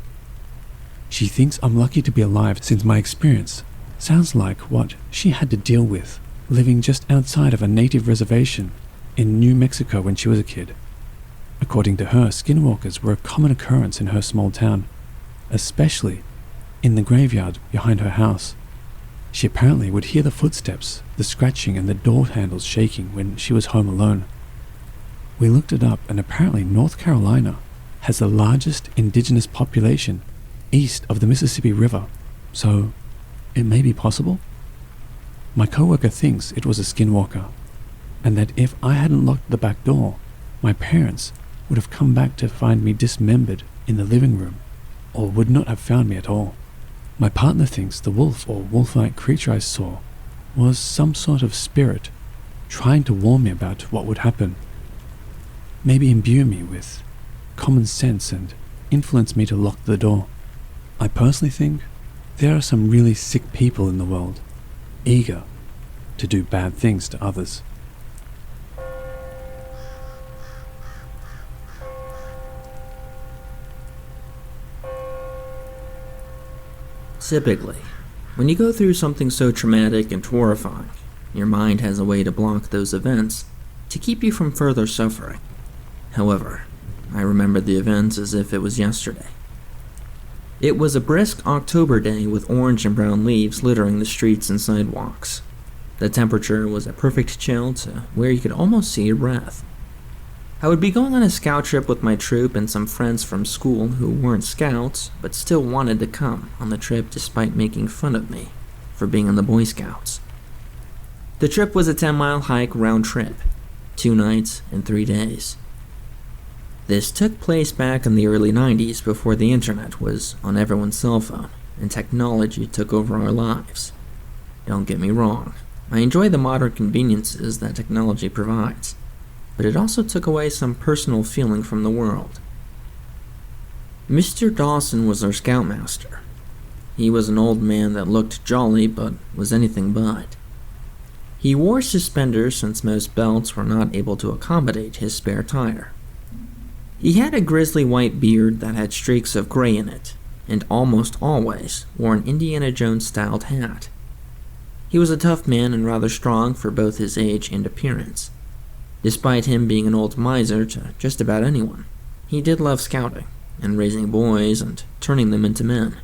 S2: She thinks I'm lucky to be alive since my experience sounds like what she had to deal with living just outside of a native reservation in New Mexico when she was a kid. According to her, skinwalkers were a common occurrence in her small town, especially in the graveyard behind her house. She apparently would hear the footsteps, the scratching and the door handles shaking when she was home alone. We looked it up, and apparently North Carolina has the largest indigenous population east of the Mississippi River, so it may be possible. My coworker thinks it was a skinwalker, and that if I hadn't locked the back door, my parents would have come back to find me dismembered in the living room, or would not have found me at all. My partner thinks the wolf or wolf-like creature I saw was some sort of spirit trying to warn me about what would happen. Maybe imbue me with common sense and influence me to lock the door. I personally think there are some really sick people in the world, eager to do bad things to others.
S4: Typically, when you go through something so traumatic and horrifying, your mind has a way to block those events to keep you from further suffering. However, I remember the events as if it was yesterday. It was a brisk October day with orange and brown leaves littering the streets and sidewalks. The temperature was a perfect chill to where you could almost see your breath. I would be going on a scout trip with my troop and some friends from school who weren't scouts but still wanted to come on the trip despite making fun of me for being in the Boy Scouts. The trip was a 10-mile hike round trip, 2 nights and 3 days. This took place back in the early 90s before the internet was on everyone's cell phone and technology took over our lives. Don't get me wrong, I enjoy the modern conveniences that technology provides, but it also took away some personal feeling from the world. Mr. Dawson was our scoutmaster. He was an old man that looked jolly but was anything but. He wore suspenders since most belts were not able to accommodate his spare tire. He had a grizzly white beard that had streaks of gray in it, and almost always wore an Indiana Jones-styled hat. He was a tough man and rather strong for both his age and appearance. Despite him being an old miser to just about anyone, he did love scouting and raising boys and turning them into men.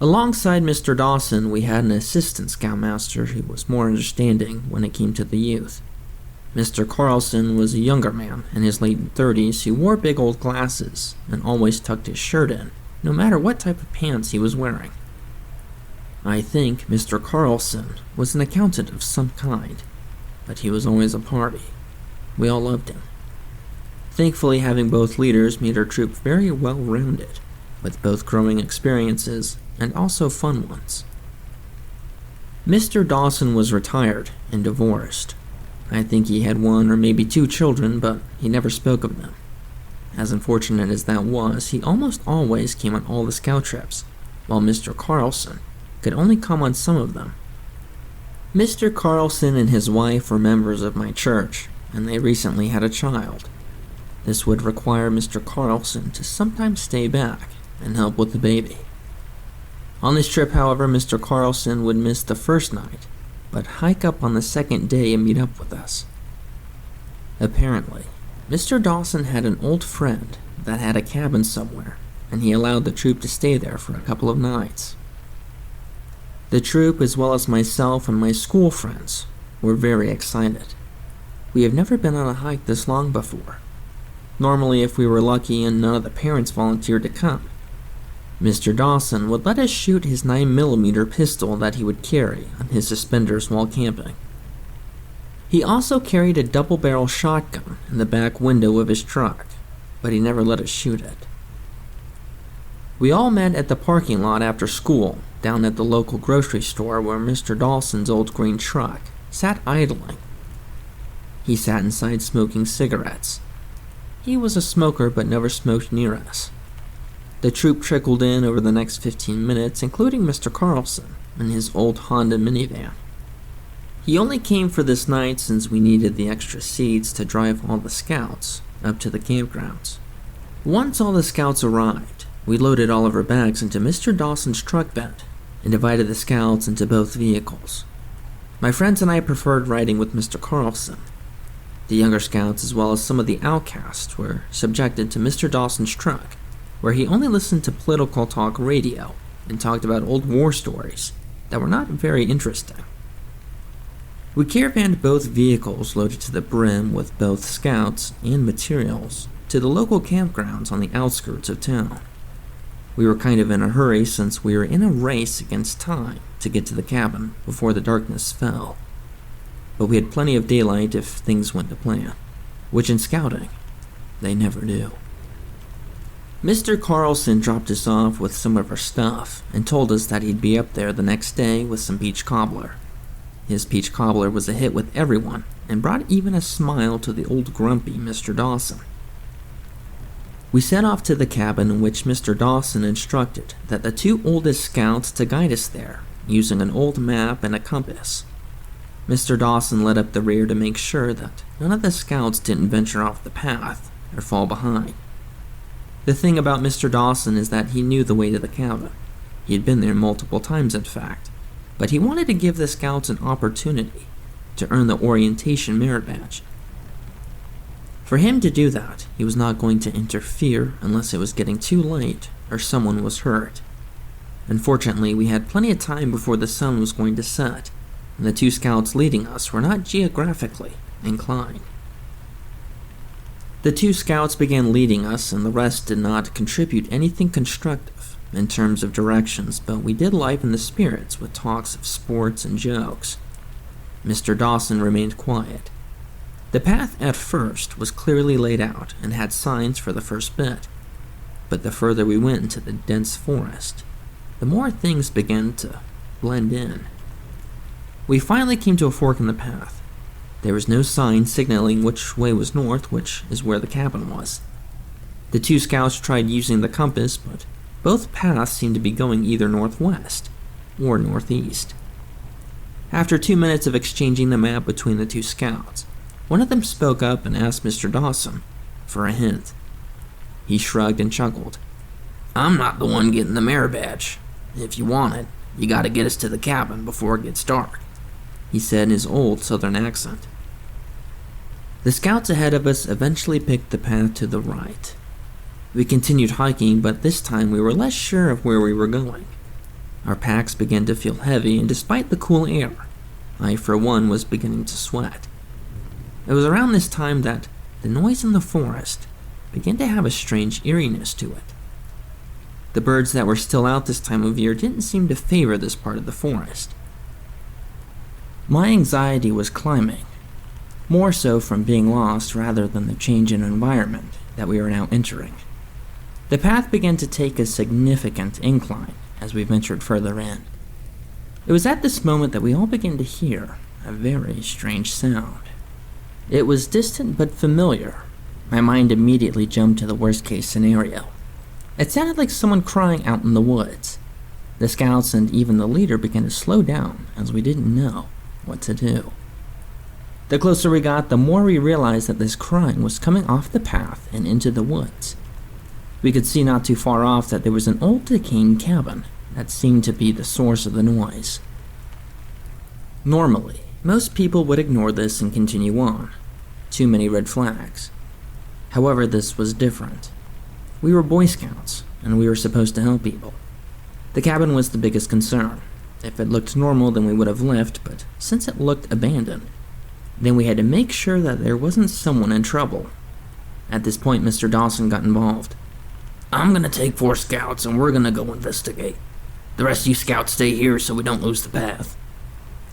S4: Alongside Mr. Dawson, we had an assistant scoutmaster who was more understanding when it came to the youth. Mr. Carlson was a younger man in his late 30s who wore big old glasses and always tucked his shirt in, no matter what type of pants he was wearing. I think Mr. Carlson was an accountant of some kind, but he was always a party. We all loved him. Thankfully, having both leaders made our troop very well-rounded, with both growing experiences and also fun ones. Mr. Dawson was retired and divorced. I think he had 1 or maybe 2 children, but he never spoke of them. As unfortunate as that was, he almost always came on all the scout trips, while Mr. Carlson could only come on some of them. Mr. Carlson and his wife were members of my church, and they recently had a child. This would require Mr. Carlson to sometimes stay back and help with the baby. On this trip, however, Mr. Carlson would miss the first night, but hike up on the second day and meet up with us. Apparently, Mr. Dawson had an old friend that had a cabin somewhere, and he allowed the troop to stay there for a couple of nights. The troop, as well as myself and my school friends, were very excited. We have never been on a hike this long before. Normally, if we were lucky and none of the parents volunteered to come, Mr. Dawson would let us shoot his 9mm pistol that he would carry on his suspenders while camping. He also carried a double-barrel shotgun in the back window of his truck, but he never let us shoot it. We all met at the parking lot after school, down at the local grocery store where Mr. Dawson's old green truck sat idling. He sat inside smoking cigarettes. He was a smoker but never smoked near us. The troop trickled in over the next 15 minutes, including Mr. Carlson in his old Honda minivan. He only came for this night since we needed the extra seats to drive all the scouts up to the campgrounds. Once all the scouts arrived, We loaded all of our bags into Mr. Dawson's truck bed and divided the scouts into both vehicles. My friends and I preferred riding with Mr. Carlson. The younger scouts, as well as some of the outcasts, were subjected to Mr. Dawson's truck, where he only listened to political talk radio and talked about old war stories that were not very interesting. We caravanned both vehicles loaded to the brim with both scouts and materials to the local campgrounds on the outskirts of town. We were kind of in a hurry since we were in a race against time to get to the cabin before the darkness fell. But we had plenty of daylight if things went to plan, which in scouting, they never do. Mr. Carlson dropped us off with some of our stuff and told us that he'd be up there the next day with some peach cobbler. His peach cobbler was a hit with everyone and brought even a smile to the old grumpy Mr. Dawson. We set off to the cabin in which Mr. Dawson instructed that the two oldest scouts to guide us there using an old map and a compass. Mr. Dawson led up the rear to make sure that none of the scouts didn't venture off the path or fall behind. The thing about Mr. Dawson is that he knew the way to the cabin. He had been there multiple times, in fact, but he wanted to give the scouts an opportunity to earn the orientation merit badge. For him to do that, he was not going to interfere unless it was getting too late or someone was hurt. Unfortunately, we had plenty of time before the sun was going to set, and the two scouts leading us were not geographically inclined. The two scouts began leading us, and the rest did not contribute anything constructive in terms of directions, but we did liven the spirits with talks of sports and jokes. Mr. Dawson remained quiet. The path at first was clearly laid out and had signs for the first bit, but the further we went into the dense forest, the more things began to blend in. We finally came to a fork in the path. There was no sign signaling which way was north, which is where the cabin was. The two scouts tried using the compass, but both paths seemed to be going either northwest or northeast. After 2 minutes of exchanging the map between the two scouts, one of them spoke up and asked Mr. Dawson for a hint. He shrugged and chuckled. "I'm not the one getting the merit badge. If you want it, you gotta get us to the cabin before it gets dark," he said in his old southern accent. The scouts ahead of us eventually picked the path to the right. We continued hiking, but this time we were less sure of where we were going. Our packs began to feel heavy, and despite the cool air, I for one was beginning to sweat. It was around this time that the noise in the forest began to have a strange eeriness to it. The birds that were still out this time of year didn't seem to favor this part of the forest. My anxiety was climbing, more so from being lost rather than the change in environment that we were now entering. The path began to take a significant incline as we ventured further in. It was at this moment that we all began to hear a very strange sound. It was distant but familiar. My mind immediately jumped to the worst-case scenario. It sounded like someone crying out in the woods. The scouts and even the leader began to slow down as we didn't know what to do. The closer we got, the more we realized that this crying was coming off the path and into the woods. We could see not too far off that there was an old decaying cabin that seemed to be the source of the noise. Normally, most people would ignore this and continue on. Too many red flags. However, this was different. We were Boy Scouts, and we were supposed to help people. The cabin was the biggest concern. If it looked normal, then we would have left, but since it looked abandoned, then we had to make sure that there wasn't someone in trouble. At this point, Mr. Dawson got involved. "I'm gonna take 4 scouts and we're gonna go investigate. The rest of you scouts stay here so we don't lose the path."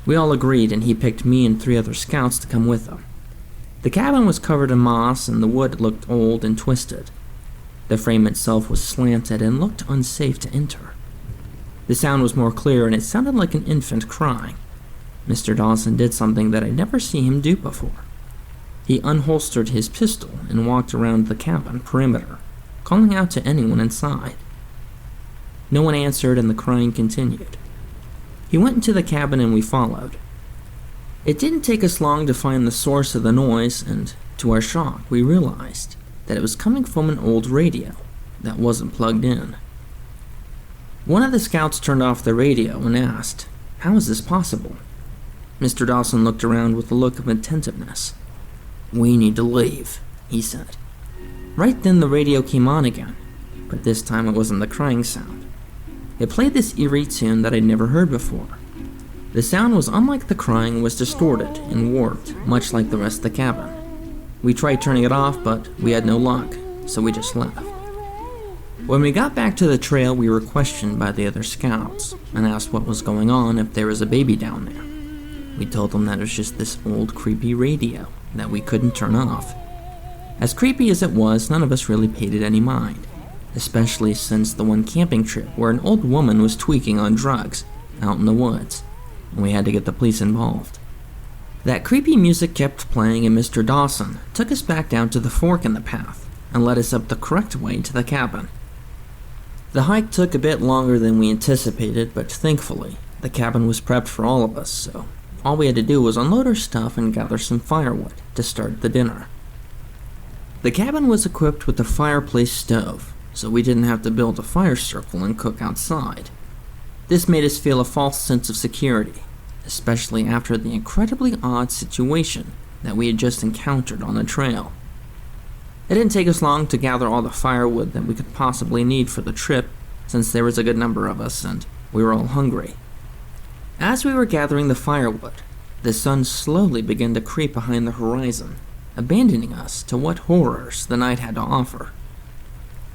S4: We all agreed, and he picked me and 3 other scouts to come with him. The cabin was covered in moss and the wood looked old and twisted. The frame itself was slanted and looked unsafe to enter. The sound was more clear and it sounded like an infant crying. Mr. Dawson did something that I'd never seen him do before. He unholstered his pistol and walked around the cabin perimeter, calling out to anyone inside. No one answered and the crying continued. He went into the cabin and we followed. It didn't take us long to find the source of the noise, and to our shock, we realized that it was coming from an old radio that wasn't plugged in. One of the scouts turned off the radio and asked, "How is this possible?" Mr. Dawson looked around with a look of attentiveness. "We need to leave," he said. Right then the radio came on again, but this time it wasn't the crying sound. It played this eerie tune that I'd never heard before. The sound was unlike the crying, was distorted and warped, much like the rest of the cabin. We tried turning it off, but we had no luck, so we just left. When we got back to the trail, we were questioned by the other scouts and asked what was going on, if there was a baby down there. We told them that it was just this old creepy radio that we couldn't turn off. As creepy as it was, none of us really paid it any mind, especially since the one camping trip where an old woman was tweaking on drugs out in the woods, and we had to get the police involved. That creepy music kept playing, and Mr. Dawson took us back down to the fork in the path and led us up the correct way to the cabin. The hike took a bit longer than we anticipated, but thankfully, the cabin was prepped for all of us, so all we had to do was unload our stuff and gather some firewood to start the dinner. The cabin was equipped with a fireplace stove, so we didn't have to build a fire circle and cook outside. This made us feel a false sense of security, especially after the incredibly odd situation that we had just encountered on the trail. It didn't take us long to gather all the firewood that we could possibly need for the trip, since there was a good number of us and we were all hungry. As we were gathering the firewood, the sun slowly began to creep behind the horizon, abandoning us to what horrors the night had to offer.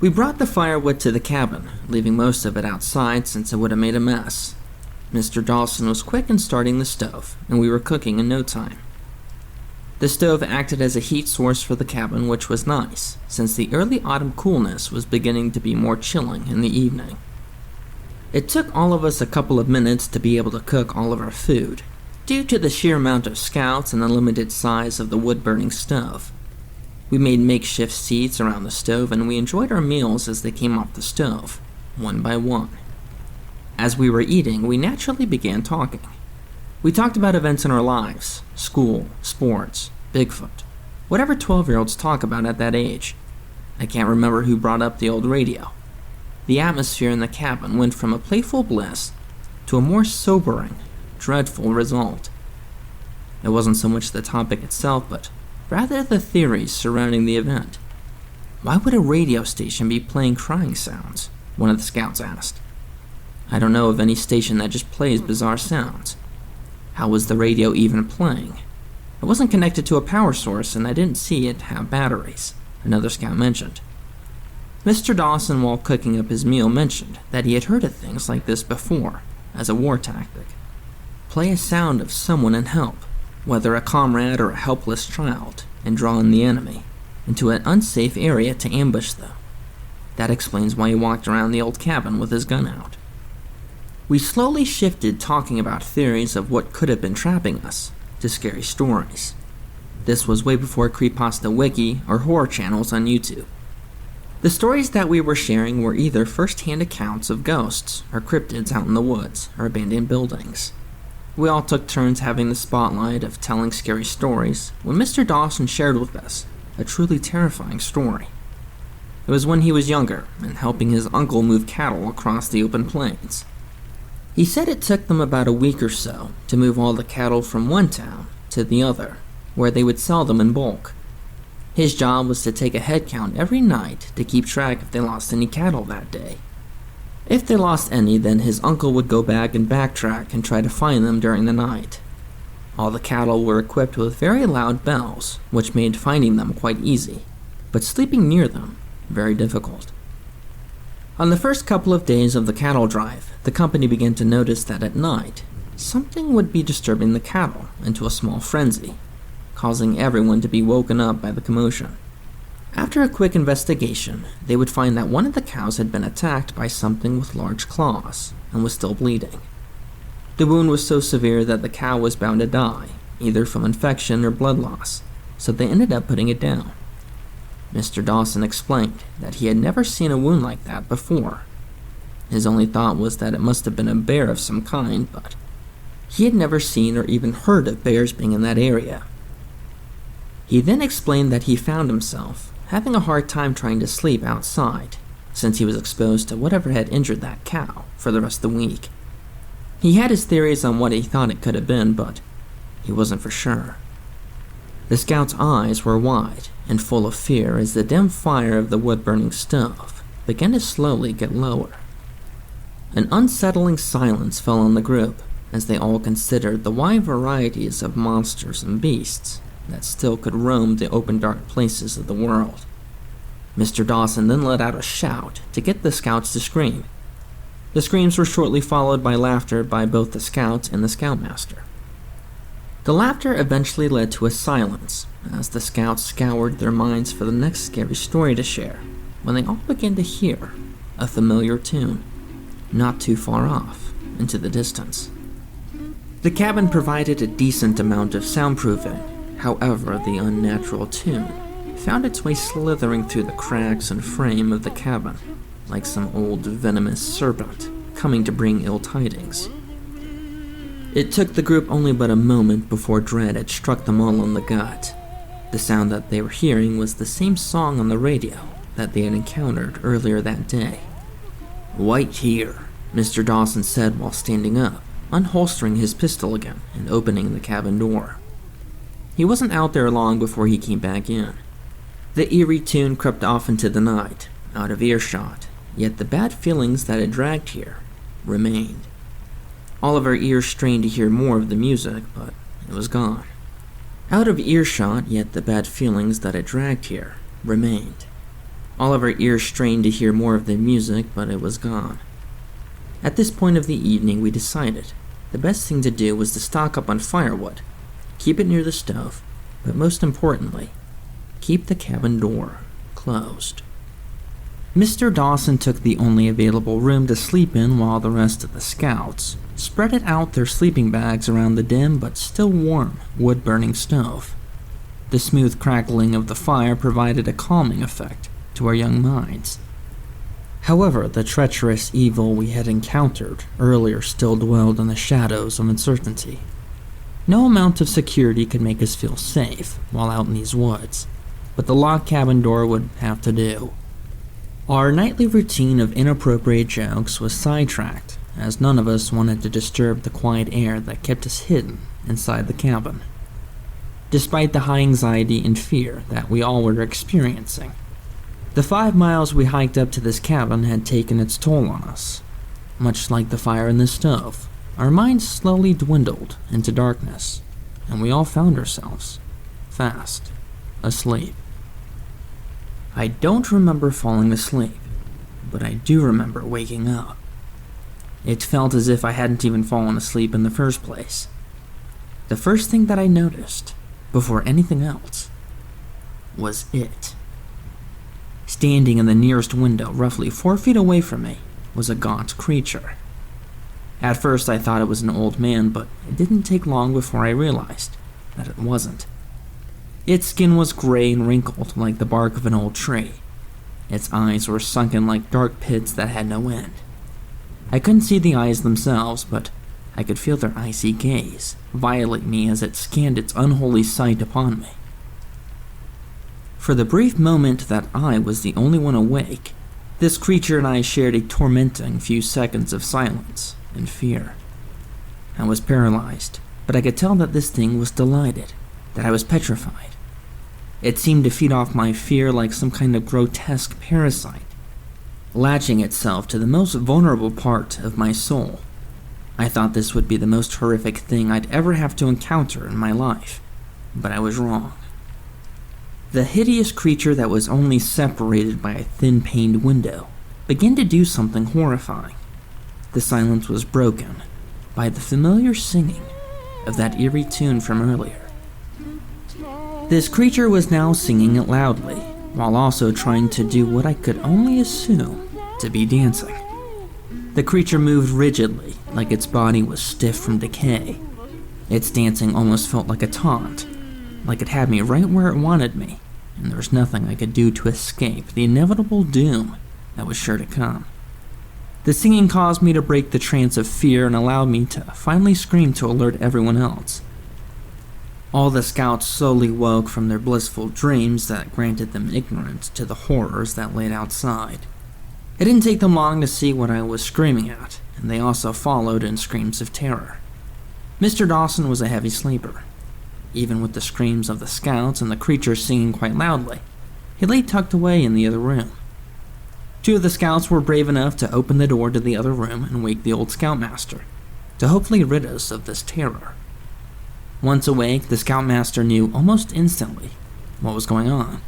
S4: We brought the firewood to the cabin, leaving most of it outside since it would have made a mess. Mr. Dawson was quick in starting the stove, and we were cooking in no time. The stove acted as a heat source for the cabin, which was nice, since the early autumn coolness was beginning to be more chilling in the evening. It took all of us a couple of minutes to be able to cook all of our food, due to the sheer amount of scouts and the limited size of the wood-burning stove. We made makeshift seats around the stove, and we enjoyed our meals as they came off the stove, one by one. As we were eating, we naturally began talking. We talked about events in our lives, school, sports, Bigfoot, whatever 12-year-olds talk about at that age. I can't remember who brought up the old radio. The atmosphere in the cabin went from a playful bliss to a more sobering, dreadful result. It wasn't so much the topic itself, but rather the theories surrounding the event. "Why would a radio station be playing crying sounds?" one of the scouts asked. "I don't know of any station that just plays bizarre sounds. How was the radio even playing? It wasn't connected to a power source, and I didn't see it have batteries," another scout mentioned. Mr. Dawson, while cooking up his meal, mentioned that he had heard of things like this before, as a war tactic. Play a sound of someone in help, whether a comrade or a helpless child, and draw in the enemy into an unsafe area to ambush them. That explains why he walked around the old cabin with his gun out. We slowly shifted talking about theories of what could have been trapping us to scary stories. This was way before Creepypasta Wiki or horror channels on YouTube. The stories that we were sharing were either first-hand accounts of ghosts or cryptids out in the woods or abandoned buildings. We all took turns having the spotlight of telling scary stories when Mr. Dawson shared with us a truly terrifying story. It was when he was younger and helping his uncle move cattle across the open plains. He said it took them about a week or so to move all the cattle from one town to the other, where they would sell them in bulk. His job was to take a head count every night to keep track if they lost any cattle that day. If they lost any, then his uncle would go back and backtrack and try to find them during the night. All the cattle were equipped with very loud bells, which made finding them quite easy, but sleeping near them very difficult. On the first couple of days of the cattle drive, the company began to notice that at night, something would be disturbing the cattle into a small frenzy, causing everyone to be woken up by the commotion. After a quick investigation, they would find that one of the cows had been attacked by something with large claws and was still bleeding. The wound was so severe that the cow was bound to die, either from infection or blood loss, so they ended up putting it down. Mr. Dawson explained that he had never seen a wound like that before. His only thought was that it must have been a bear of some kind, but he had never seen or even heard of bears being in that area. He then explained that he found himself having a hard time trying to sleep outside, since he was exposed to whatever had injured that cow for the rest of the week. He had his theories on what he thought it could have been, but he wasn't for sure. The scout's eyes were wide and full of fear as the dim fire of the wood-burning stove began to slowly get lower. An unsettling silence fell on the group as they all considered the wide varieties of monsters and beasts that still could roam the open dark places of the world. Mr. Dawson then let out a shout to get the scouts to scream. The screams were shortly followed by laughter by both the scouts and the scoutmaster. The laughter eventually led to a silence as the scouts scoured their minds for the next scary story to share when they all began to hear a familiar tune, not too far off into the distance. The cabin provided a decent amount of soundproofing, however, the unnatural tune found its way slithering through the cracks and frame of the cabin like some old venomous serpent coming to bring ill tidings. It took the group only but a moment before dread had struck them all in the gut. The sound that they were hearing was the same song on the radio that they had encountered earlier that day. "Wait here," Mr. Dawson said while standing up, unholstering his pistol again and opening the cabin door. He wasn't out there long before he came back in. The eerie tune crept off into the night, out of earshot, yet the bad feelings that had dragged here remained. All of our ears strained to hear more of the music, but it was gone. Out of earshot, yet the bad feelings that had dragged here remained. All of our ears strained to hear more of the music, but it was gone. At this point of the evening, we decided the best thing to do was to stock up on firewood, keep it near the stove, but most importantly, keep the cabin door closed. Mr. Dawson took the only available room to sleep in while the rest of the scouts spread out their sleeping bags around the dim but still warm wood-burning stove. The smooth crackling of the fire provided a calming effect to our young minds. However, the treacherous evil we had encountered earlier still dwelled in the shadows of uncertainty. No amount of security could make us feel safe while out in these woods, but the locked cabin door would have to do. Our nightly routine of inappropriate jokes was sidetracked, as none of us wanted to disturb the quiet air that kept us hidden inside the cabin. Despite the high anxiety and fear that we all were experiencing, the 5 miles we hiked up to this cabin had taken its toll on us. Much like the fire in the stove, our minds slowly dwindled into darkness, and we all found ourselves fast asleep. I don't remember falling asleep, but I do remember waking up. It felt as if I hadn't even fallen asleep in the first place. The first thing that I noticed, before anything else, was it. Standing in the nearest window, roughly 4 feet away from me, was a gaunt creature. At first I thought it was an old man, but it didn't take long before I realized that it wasn't. Its skin was gray and wrinkled like the bark of an old tree. Its eyes were sunken like dark pits that had no end. I couldn't see the eyes themselves, but I could feel their icy gaze violate me as it scanned its unholy sight upon me. For the brief moment that I was the only one awake, this creature and I shared a tormenting few seconds of silence and fear. I was paralyzed, but I could tell that this thing was delighted, that I was petrified. It seemed to feed off my fear like some kind of grotesque parasite, latching itself to the most vulnerable part of my soul. I thought this would be the most horrific thing I'd ever have to encounter in my life, but I was wrong. The hideous creature that was only separated by a thin-paned window began to do something horrifying. The silence was broken by the familiar singing of that eerie tune from earlier. This creature was now singing it loudly, while also trying to do what I could only assume to be dancing. The creature moved rigidly, like its body was stiff from decay. Its dancing almost felt like a taunt, like it had me right where it wanted me, and there was nothing I could do to escape the inevitable doom that was sure to come. The singing caused me to break the trance of fear and allowed me to finally scream to alert everyone else. All the scouts slowly woke from their blissful dreams that granted them ignorance to the horrors that laid outside. It didn't take them long to see what I was screaming at, and they also followed in screams of terror. Mr. Dawson was a heavy sleeper. Even with the screams of the scouts and the creatures singing quite loudly, he lay tucked away in the other room. 2 of the scouts were brave enough to open the door to the other room and wake the old scoutmaster, to hopefully rid us of this terror. Once awake, the scoutmaster knew almost instantly what was going on.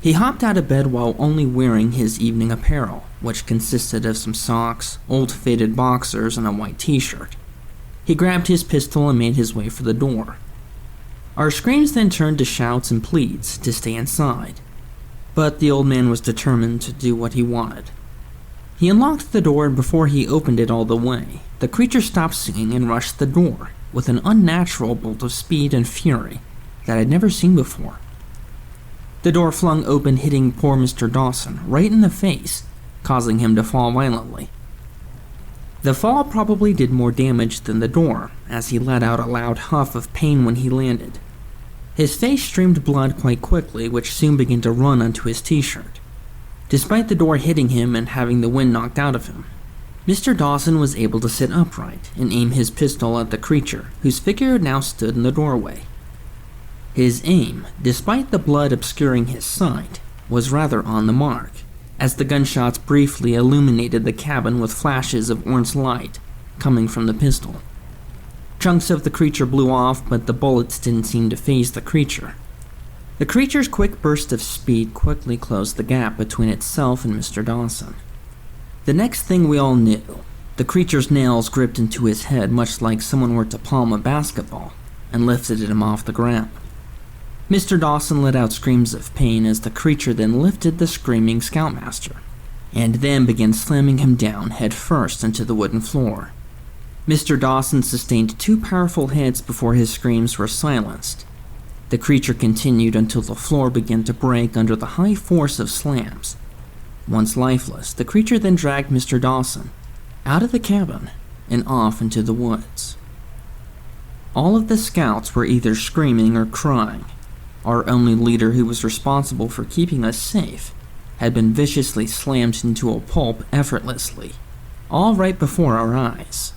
S4: He hopped out of bed while only wearing his evening apparel, which consisted of some socks, old faded boxers, and a white t-shirt. He grabbed his pistol and made his way for the door. Our screams then turned to shouts and pleads to stay inside, but the old man was determined to do what he wanted. He unlocked the door, and before he opened it all the way, the creature stopped singing and rushed the door with an unnatural bolt of speed and fury that I'd never seen before. The door flung open, hitting poor Mr. Dawson right in the face, causing him to fall violently. The fall probably did more damage than the door, as he let out a loud huff of pain when he landed. His face streamed blood quite quickly, which soon began to run onto his t-shirt. Despite the door hitting him and having the wind knocked out of him, Mr. Dawson was able to sit upright and aim his pistol at the creature, whose figure now stood in the doorway. His aim, despite the blood obscuring his sight, was rather on the mark, as the gunshots briefly illuminated the cabin with flashes of orange light coming from the pistol. Chunks of the creature blew off, but the bullets didn't seem to faze the creature. The creature's quick burst of speed quickly closed the gap between itself and Mr. Dawson. The next thing we all knew, the creature's nails gripped into his head much like someone were to palm a basketball and lifted him off the ground. Mr. Dawson let out screams of pain as the creature then lifted the screaming scoutmaster, and then began slamming him down head first into the wooden floor. Mr. Dawson sustained 2 powerful hits before his screams were silenced. The creature continued until the floor began to break under the high force of slams. Once lifeless, the creature then dragged Mr. Dawson out of the cabin and off into the woods. All of the scouts were either screaming or crying. Our only leader, who was responsible for keeping us safe, had been viciously slammed into a pulp effortlessly, all right before our eyes.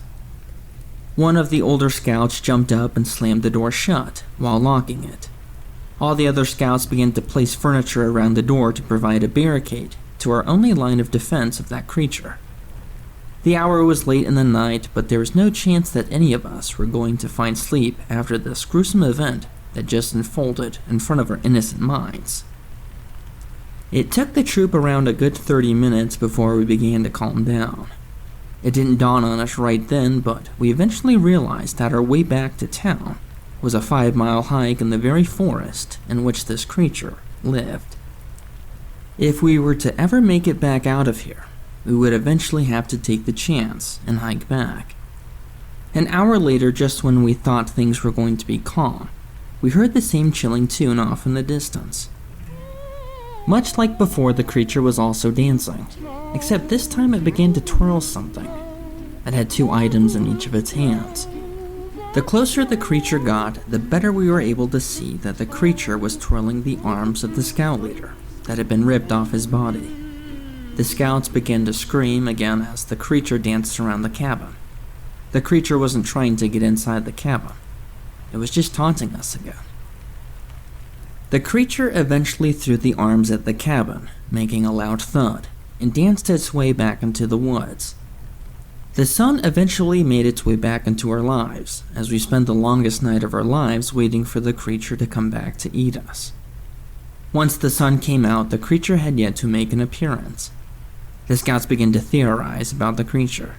S4: One of the older scouts jumped up and slammed the door shut while locking it. All the other scouts began to place furniture around the door to provide a barricade to our only line of defense of that creature. The hour was late in the night, but there was no chance that any of us were going to find sleep after this gruesome event that just unfolded in front of our innocent minds. It took the troop around a good 30 minutes before we began to calm down. It didn't dawn on us right then, but we eventually realized that our way back to town was a 5-mile hike in the very forest in which this creature lived. If we were to ever make it back out of here, we would eventually have to take the chance and hike back. An hour later, just when we thought things were going to be calm, we heard the same chilling tune off in the distance. Much like before, the creature was also dancing, except this time it began to twirl something. It had 2 items in each of its hands. The closer the creature got, the better we were able to see that the creature was twirling the arms of the scout leader that had been ripped off his body. The scouts began to scream again as the creature danced around the cabin. The creature wasn't trying to get inside the cabin. It was just taunting us again. The creature eventually threw the arms at the cabin, making a loud thud, and danced its way back into the woods. The sun eventually made its way back into our lives, as we spent the longest night of our lives waiting for the creature to come back to eat us. Once the sun came out, the creature had yet to make an appearance. The scouts began to theorize about the creature.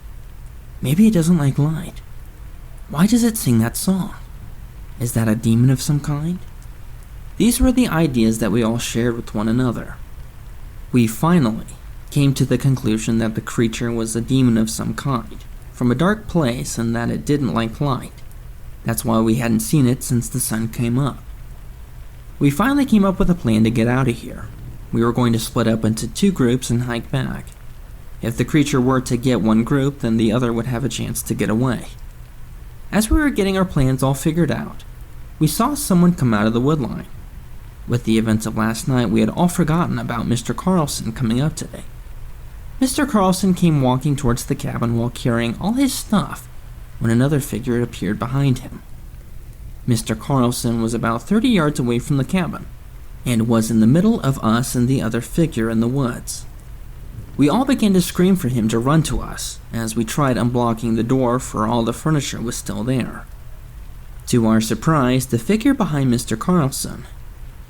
S4: Maybe it doesn't like light. Why does it sing that song? Is that a demon of some kind? These were the ideas that we all shared with one another. We finally came to the conclusion that the creature was a demon of some kind, from a dark place, and that it didn't like light. That's why we hadn't seen it since the sun came up. We finally came up with a plan to get out of here. We were going to split up into 2 groups and hike back. If the creature were to get one group, then the other would have a chance to get away. As we were getting our plans all figured out, we saw someone come out of the woodline. With the events of last night, we had all forgotten about Mr. Carlson coming up today. Mr. Carlson came walking towards the cabin while carrying all his stuff when another figure appeared behind him. Mr. Carlson was about 30 yards away from the cabin and was in the middle of us and the other figure in the woods. We all began to scream for him to run to us as we tried unblocking the door, for all the furniture was still there. To our surprise, the figure behind Mr. Carlson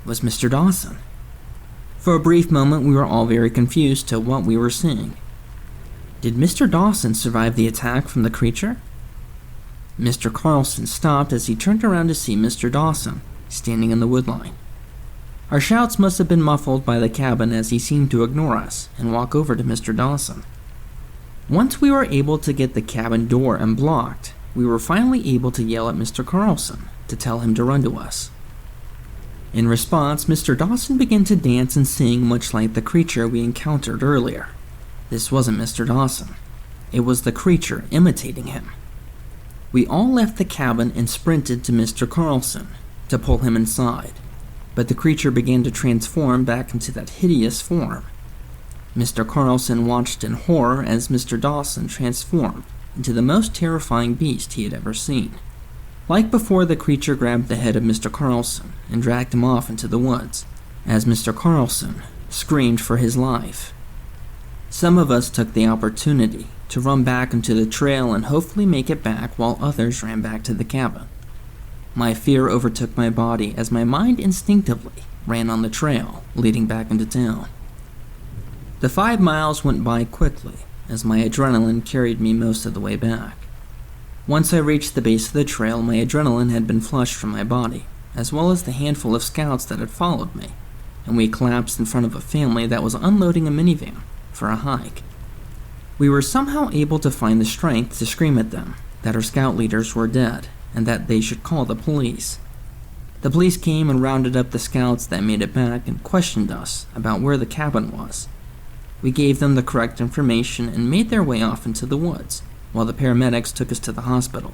S4: was Mr. Dawson. For a brief moment, we were all very confused to what we were seeing. Did Mr. Dawson survive the attack from the creature? Mr. Carlson stopped as he turned around to see Mr. Dawson standing in the woodline. Our shouts must have been muffled by the cabin as he seemed to ignore us and walk over to Mr. Dawson. Once we were able to get the cabin door unblocked, we were finally able to yell at Mr. Carlson to tell him to run to us. In response, Mr. Dawson began to dance and sing much like the creature we encountered earlier. This wasn't Mr. Dawson. It was the creature imitating him. We all left the cabin and sprinted to Mr. Carlson to pull him inside, but the creature began to transform back into that hideous form. Mr. Carlson watched in horror as Mr. Dawson transformed into the most terrifying beast he had ever seen. Like before, the creature grabbed the head of Mr. Carlson and dragged him off into the woods, as Mr. Carlson screamed for his life. Some of us took the opportunity to run back into the trail and hopefully make it back, while others ran back to the cabin. My fear overtook my body as my mind instinctively ran on the trail leading back into town. The 5 miles went by quickly as my adrenaline carried me most of the way back. Once I reached the base of the trail, my adrenaline had been flushed from my body, as well as the handful of scouts that had followed me, and we collapsed in front of a family that was unloading a minivan for a hike. We were somehow able to find the strength to scream at them that our scout leaders were dead and that they should call the police. The police came and rounded up the scouts that made it back and questioned us about where the cabin was. We gave them the correct information and made their way off into the woods, while the paramedics took us to the hospital.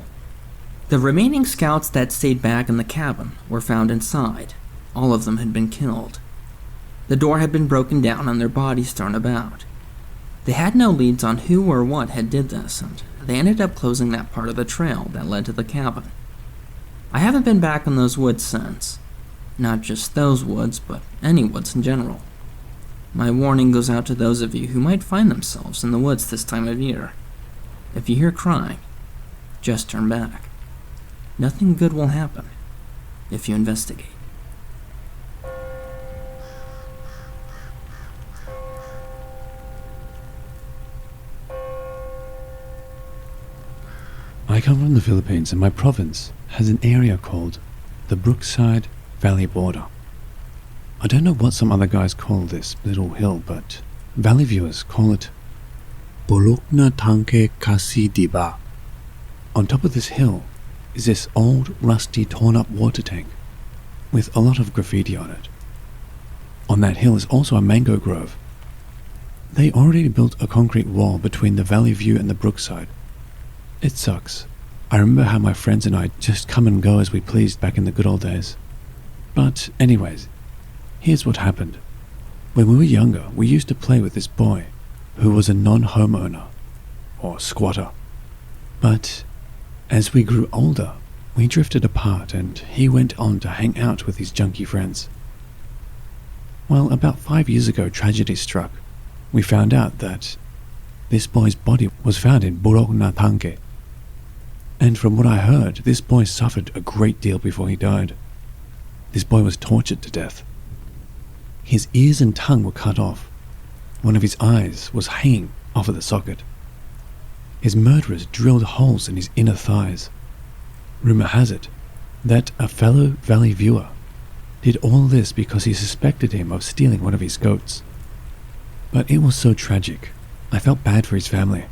S4: The remaining scouts that stayed back in the cabin were found inside. All of them had been killed. The door had been broken down and their bodies thrown about. They had no leads on who or what had did this, and they ended up closing that part of the trail that led to the cabin. I haven't been back in those woods since. Not just those woods, but any woods in general. My warning goes out to those of you who might find themselves in the woods this time of year. If you hear crying, just turn back. Nothing good will happen if you investigate.
S2: I come from the Philippines, and my province has an area called the Brookside Valley Border. I don't know what some other guys call this little hill, but valley viewers call it Bulok na Tangke Kasi Diba. On top of this hill is this old, rusty, torn-up water tank with a lot of graffiti on it. On that hill is also a mango grove. They already built a concrete wall between the valley view and the Brookside. It sucks. I remember how my friends and I just come and go as we pleased back in the good old days. But anyways, here's what happened. When we were younger, we used to play with this boy who was a non-homeowner, or squatter. But as we grew older, we drifted apart and he went on to hang out with his junkie friends. Well, about 5 years ago, tragedy struck. We found out that this boy's body was found in Bulok na Tangke. And from what I heard, this boy suffered a great deal before he died. This boy was tortured to death. His ears and tongue were cut off. One of his eyes was hanging off of the socket. His murderers drilled holes in his inner thighs. Rumor has it that a fellow valley viewer did all this because he suspected him of stealing one of his goats. But it was so tragic. I felt bad for his family.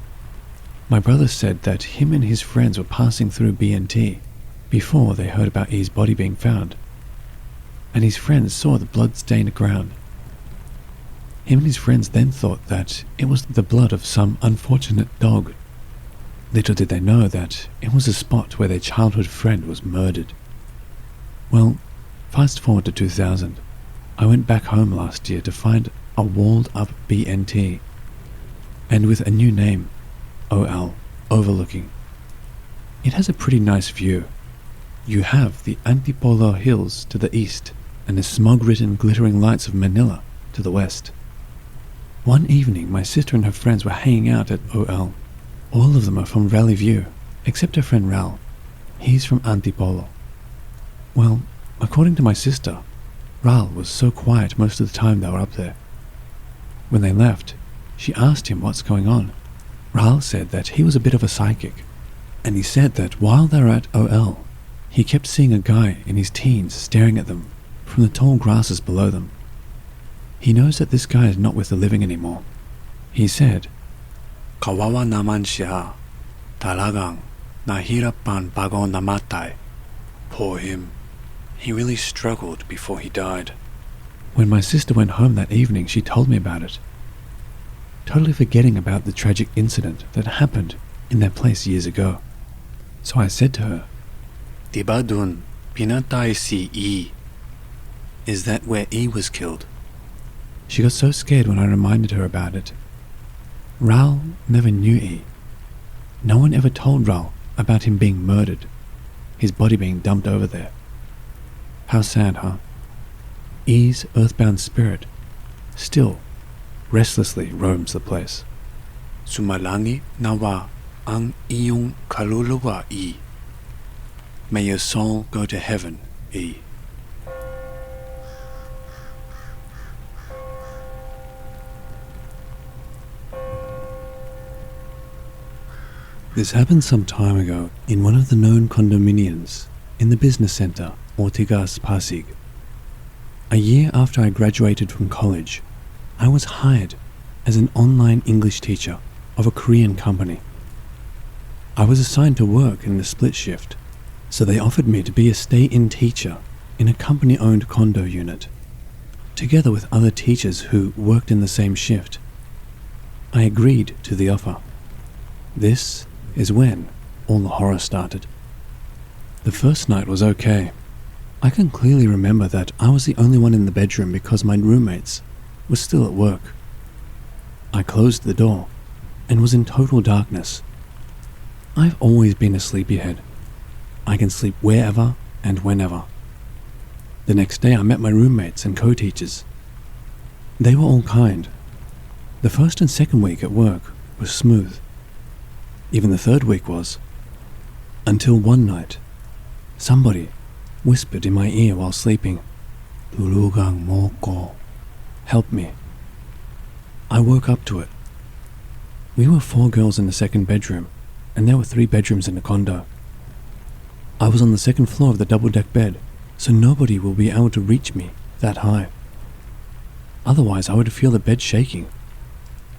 S2: My brother said that him and his friends were passing through BNT before they heard about his body being found, and his friends saw the blood-stained ground. Him and his friends then thought that it was the blood of some unfortunate dog. Little did they know that it was a spot where their childhood friend was murdered. Well, fast forward to 2000. I went back home last year to find a walled-up BNT. and with a new name, OL, overlooking. It has a pretty nice view. You have the Antipolo Hills to the east and the smog-ridden glittering lights of Manila to the west. One evening, my sister and her friends were hanging out at OL. All of them are from Valley View, except her friend Ral. He's from Antipolo. Well, according to my sister, Ral was so quiet most of the time they were up there. When they left, she asked him what's going on. Ral said that he was a bit of a psychic, and he said that while they were at OL, he kept seeing a guy in his teens staring at them from the tall grasses below them. He knows that this guy is not with the living anymore. He said, "Kawawa naman siya. Talagang nahirapan bago namatay. Poor him. He really struggled before he died." When my sister went home that evening, she told me about it, totally forgetting about the tragic incident that happened in their place years ago. So I said to her, "Diba dun pinatay si E? Is that where E was killed?" She got so scared when I reminded her about it. Ral never knew E. No one ever told Ral about him being murdered, his body being dumped over there. How sad, huh? E's earthbound spirit still restlessly roams the place. Sumalangi nawa ang iyong kaluluwa, E. May your soul go to heaven, E. This happened some time ago in one of the known condominiums in the business center, Ortigas, Pasig. A year after I graduated from college, I was hired as an online English teacher of a Korean company. I was assigned to work in the split shift, so they offered me to be a stay-in teacher in a company-owned condo unit, together with other teachers who worked in the same shift. I agreed to the offer. This is when all the horror started. The first night was okay. I can clearly remember that I was the only one in the bedroom because my roommates were still at work. I closed the door and was in total darkness. I've always been a sleepyhead. I can sleep wherever and whenever. The next day I met my roommates and co-teachers. They were all kind. The first and second week at work was smooth. Even the third week was. Until one night, somebody whispered in my ear while sleeping, "Tulugang mo ko. Help me." I woke up to it. We were 4 girls in the second bedroom, and there were 3 bedrooms in the condo. I was on the second floor of the double-deck bed, so nobody will be able to reach me that high. Otherwise, I would feel the bed shaking.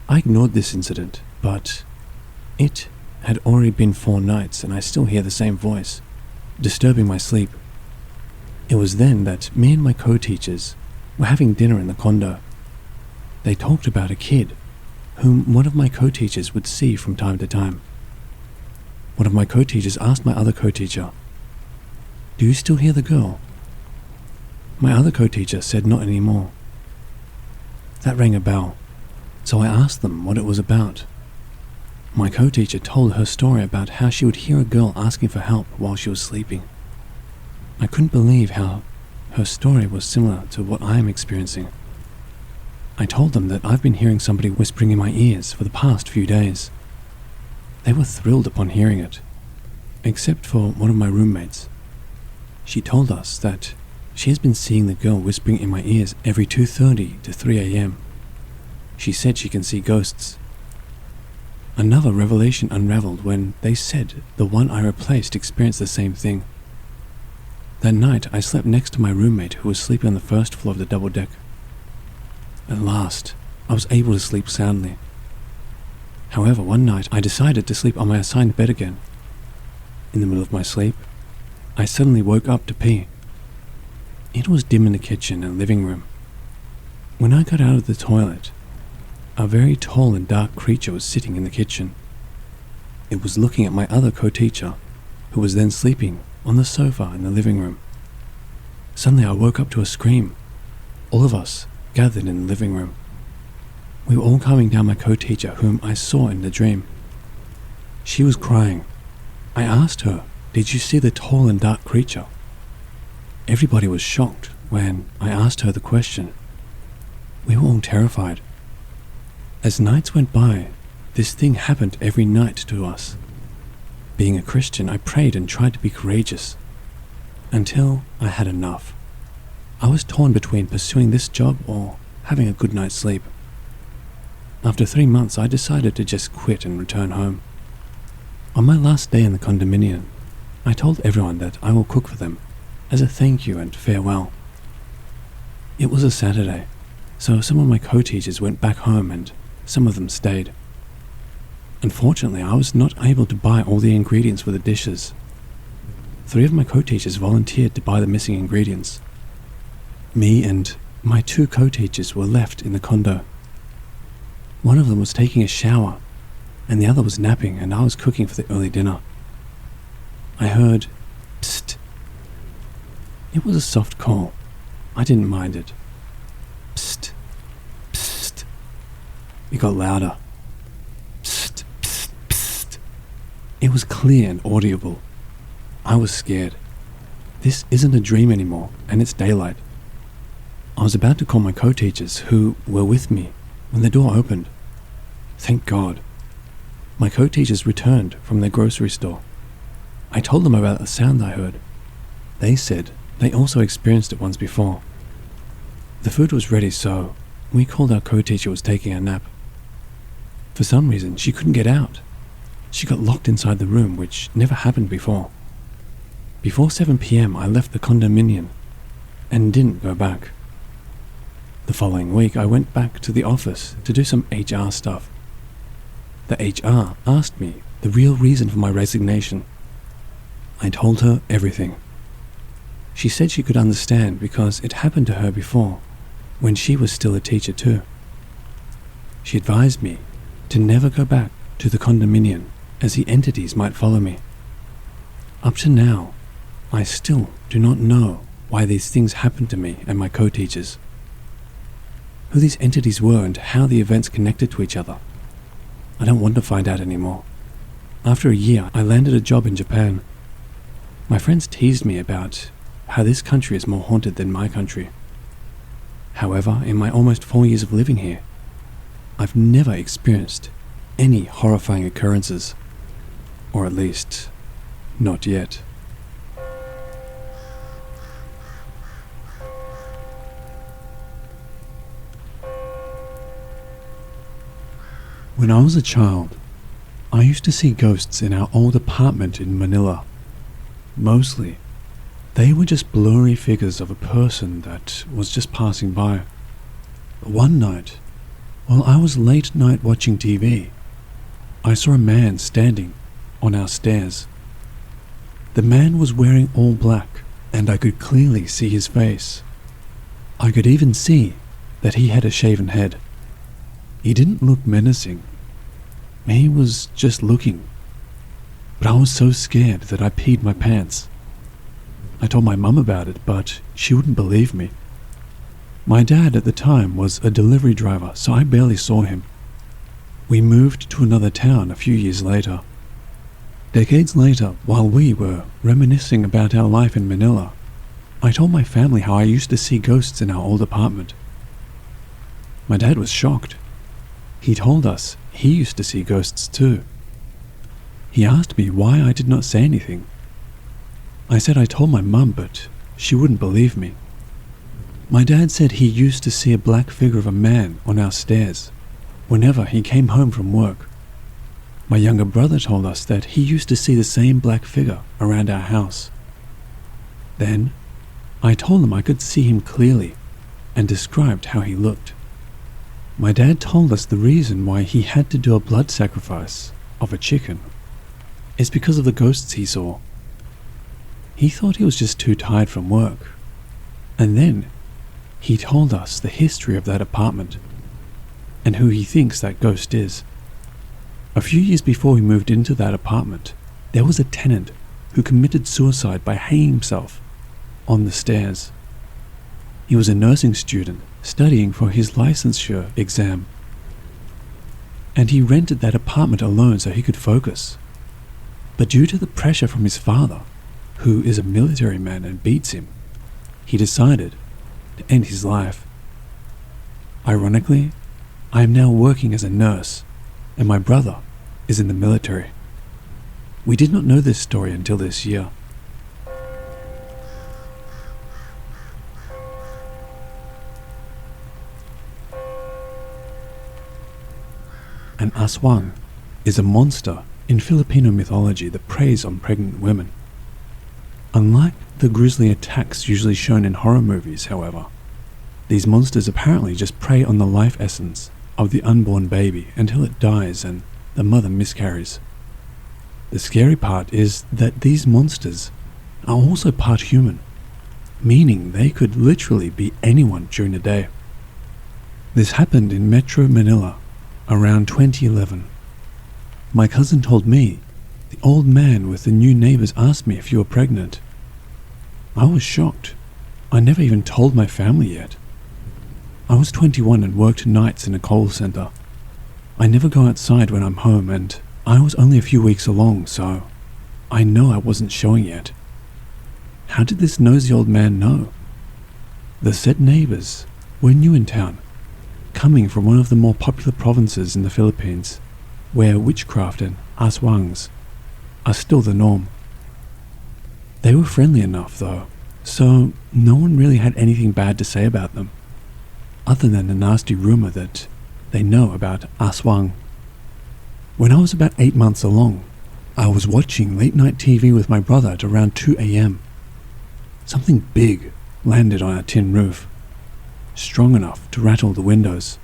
S2: I ignored this incident, but it had already been 4 nights and I still hear the same voice, disturbing my sleep. It was then that me and my co-teachers were having dinner in the condo. They talked about a kid whom one of my co-teachers would see from time to time. One of my co-teachers asked my other co-teacher, "Do you still hear the girl?" My other co-teacher said not anymore. That rang a bell, so I asked them what it was about. My co-teacher told her story about how she would hear a girl asking for help while she was sleeping. I couldn't believe how her story was similar to what I am experiencing. I told them that I've been hearing somebody whispering in my ears for the past few days. They were thrilled upon hearing it, except for one of my roommates. She told us that she has been seeing the girl whispering in my ears every 2:30 to 3 a.m. She said she can see ghosts. Another revelation unraveled when they said the one I replaced experienced the same thing. That night, I slept next to my roommate who was sleeping on the first floor of the double deck. At last, I was able to sleep soundly. However, one night I decided to sleep on my assigned bed again. In the middle of my sleep, I suddenly woke up to pee. It was dim in the kitchen and living room. When I got out of the toilet, a very tall and dark creature was sitting in the kitchen. It was looking at my other co-teacher, who was then sleeping on the sofa in the living room. Suddenly I woke up to a scream. All of us gathered in the living room. We were all coming down my co-teacher, whom I saw in the dream. She was crying. I asked her, "Did you see the tall and dark creature?" Everybody was shocked when I asked her the question. We were all terrified. As nights went by, this thing happened every night to us. Being a Christian, I prayed and tried to be courageous, until I had enough. I was torn between pursuing this job or having a good night's sleep. After 3 months, I decided to just quit and return home. On my last day in the condominium, I told everyone that I will cook for them as a thank you and farewell. It was a Saturday, so some of my co-teachers went back home and some of them stayed. Unfortunately, I was not able to buy all the ingredients for the dishes. 3 of my co-teachers volunteered to buy the missing ingredients. Me and my 2 co-teachers were left in the condo. One of them was taking a shower, and the other was napping, and I was cooking for the early dinner. I heard, "Psst." It was a soft call. I didn't mind it. Psst, psst. It got louder. Psst, psst, psst. It was clear and audible. I was scared. This isn't a dream anymore, and it's daylight. I was about to call my co-teachers, who were with me, when the door opened. Thank God. My co-teachers returned from their grocery store. I told them about the sound I heard. They said they also experienced it once before. The food was ready, so we called our co-teacher who was taking a nap. For some reason, she couldn't get out. She got locked inside the room, which never happened before. Before 7 p.m., I left the condominium and didn't go back. The following week, I went back to the office to do some HR stuff. The HR asked me the real reason for my resignation. I told her everything. She said she could understand because it happened to her before, when she was still a teacher too. She advised me to never go back to the condominium as the entities might follow me. Up to now, I still do not know why these things happened to me and my co-teachers. Who these entities were and how the events connected to each other. I don't want to find out anymore. After a year, I landed a job in Japan. My friends teased me about how this country is more haunted than my country. However, in my almost 4 years of living here, I've never experienced any horrifying occurrences. Or at least, not yet. When I was a child, I used to see ghosts in our old apartment in Manila. Mostly, they were just blurry figures of a person that was just passing by. But one night, while I was late night watching TV, I saw a man standing on our stairs. The man was wearing all black, and I could clearly see his face. I could even see that he had a shaven head. He didn't look menacing. He was just looking. But I was so scared that I peed my pants. I told my mum about it, but she wouldn't believe me. My dad at the time was a delivery driver, so I barely saw him. We moved to another town a few years later. Decades later, while we were reminiscing about our life in Manila, I told my family how I used to see ghosts in our old apartment. My dad was shocked. He told us he used to see ghosts too. He asked me why I did not say anything. I said I told my mum, but she wouldn't believe me. My dad said he used to see a black figure of a man on our stairs whenever he came home from work. My younger brother told us that he used to see the same black figure around our house. Then, I told him I could see him clearly and described how he looked. My dad told us the reason why he had to do a blood sacrifice of a chicken is because of the ghosts he saw. He thought he was just too tired from work. And then, he told us the history of that apartment and who he thinks that ghost is. A few years before we moved into that apartment, there was a tenant who committed suicide by hanging himself on the stairs. He was a nursing student studying for his licensure exam. and he rented that apartment alone so he could focus. But due to the pressure from his father, who is a military man and beats him, he decided to end his life. Ironically, I am now working as a nurse, and my brother is in the military. We did not know this story until this year. An aswang is a monster in Filipino mythology that preys on pregnant women. Unlike the grisly attacks usually shown in horror movies, however, these monsters apparently just prey on the life essence of the unborn baby until it dies and the mother miscarries. The scary part is that these monsters are also part human, meaning they could literally be anyone during the day. This happened in Metro Manila around 2011. My cousin told me the old man with the new neighbors asked me if you were pregnant. I was shocked. I never even told my family yet. I was 21 and worked nights in a call center. I never go outside when I'm home, and I was only a few weeks along, so I know I wasn't showing yet. How did this nosy old man know? The said neighbors were new in town, coming from one of the more popular provinces in the Philippines, where witchcraft and aswangs are still the norm. They were friendly enough though, so no one really had anything bad to say about them, other than the nasty rumor that they know about aswang. When I was about 8 months along, I was watching late night TV with my brother at around 2 a.m. Something big landed on our tin roof, strong enough to rattle the windows.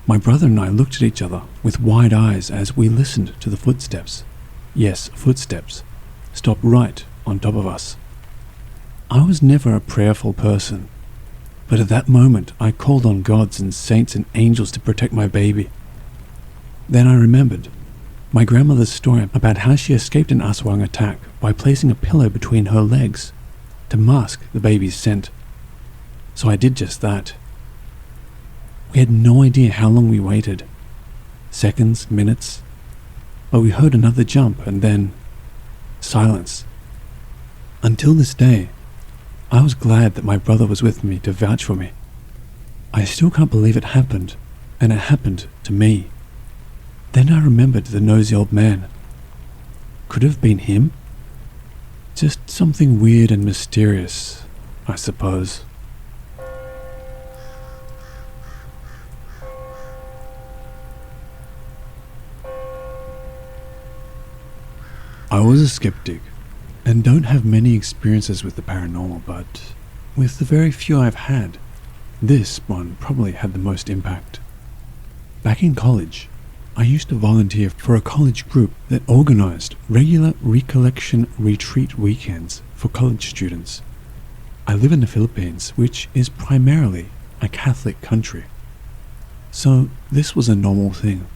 S2: My brother and I looked at each other with wide eyes as we listened to the footsteps. Yes, footsteps. Stop right on top of us. I was never a prayerful person, but at that moment I called on gods and saints and angels to protect my baby. Then I remembered my grandmother's story about how she escaped an aswang attack by placing a pillow between her legs to mask the baby's scent. So I did just that. We had no idea how long we waited. Seconds, minutes. But we heard another jump and then silence. Until this day, I was glad that my brother was with me to vouch for me. I still can't believe it happened, and it happened to me. Then I remembered the nosy old man. Could it have been him? Just something weird and mysterious, I suppose. I was a skeptic and don't have many experiences with the paranormal, but with the very few I've had, this one probably had the most impact. Back in college, I used to volunteer for a college group that organized regular recollection retreat weekends for college students. I live in the Philippines, which is primarily a Catholic country, so this was a normal thing.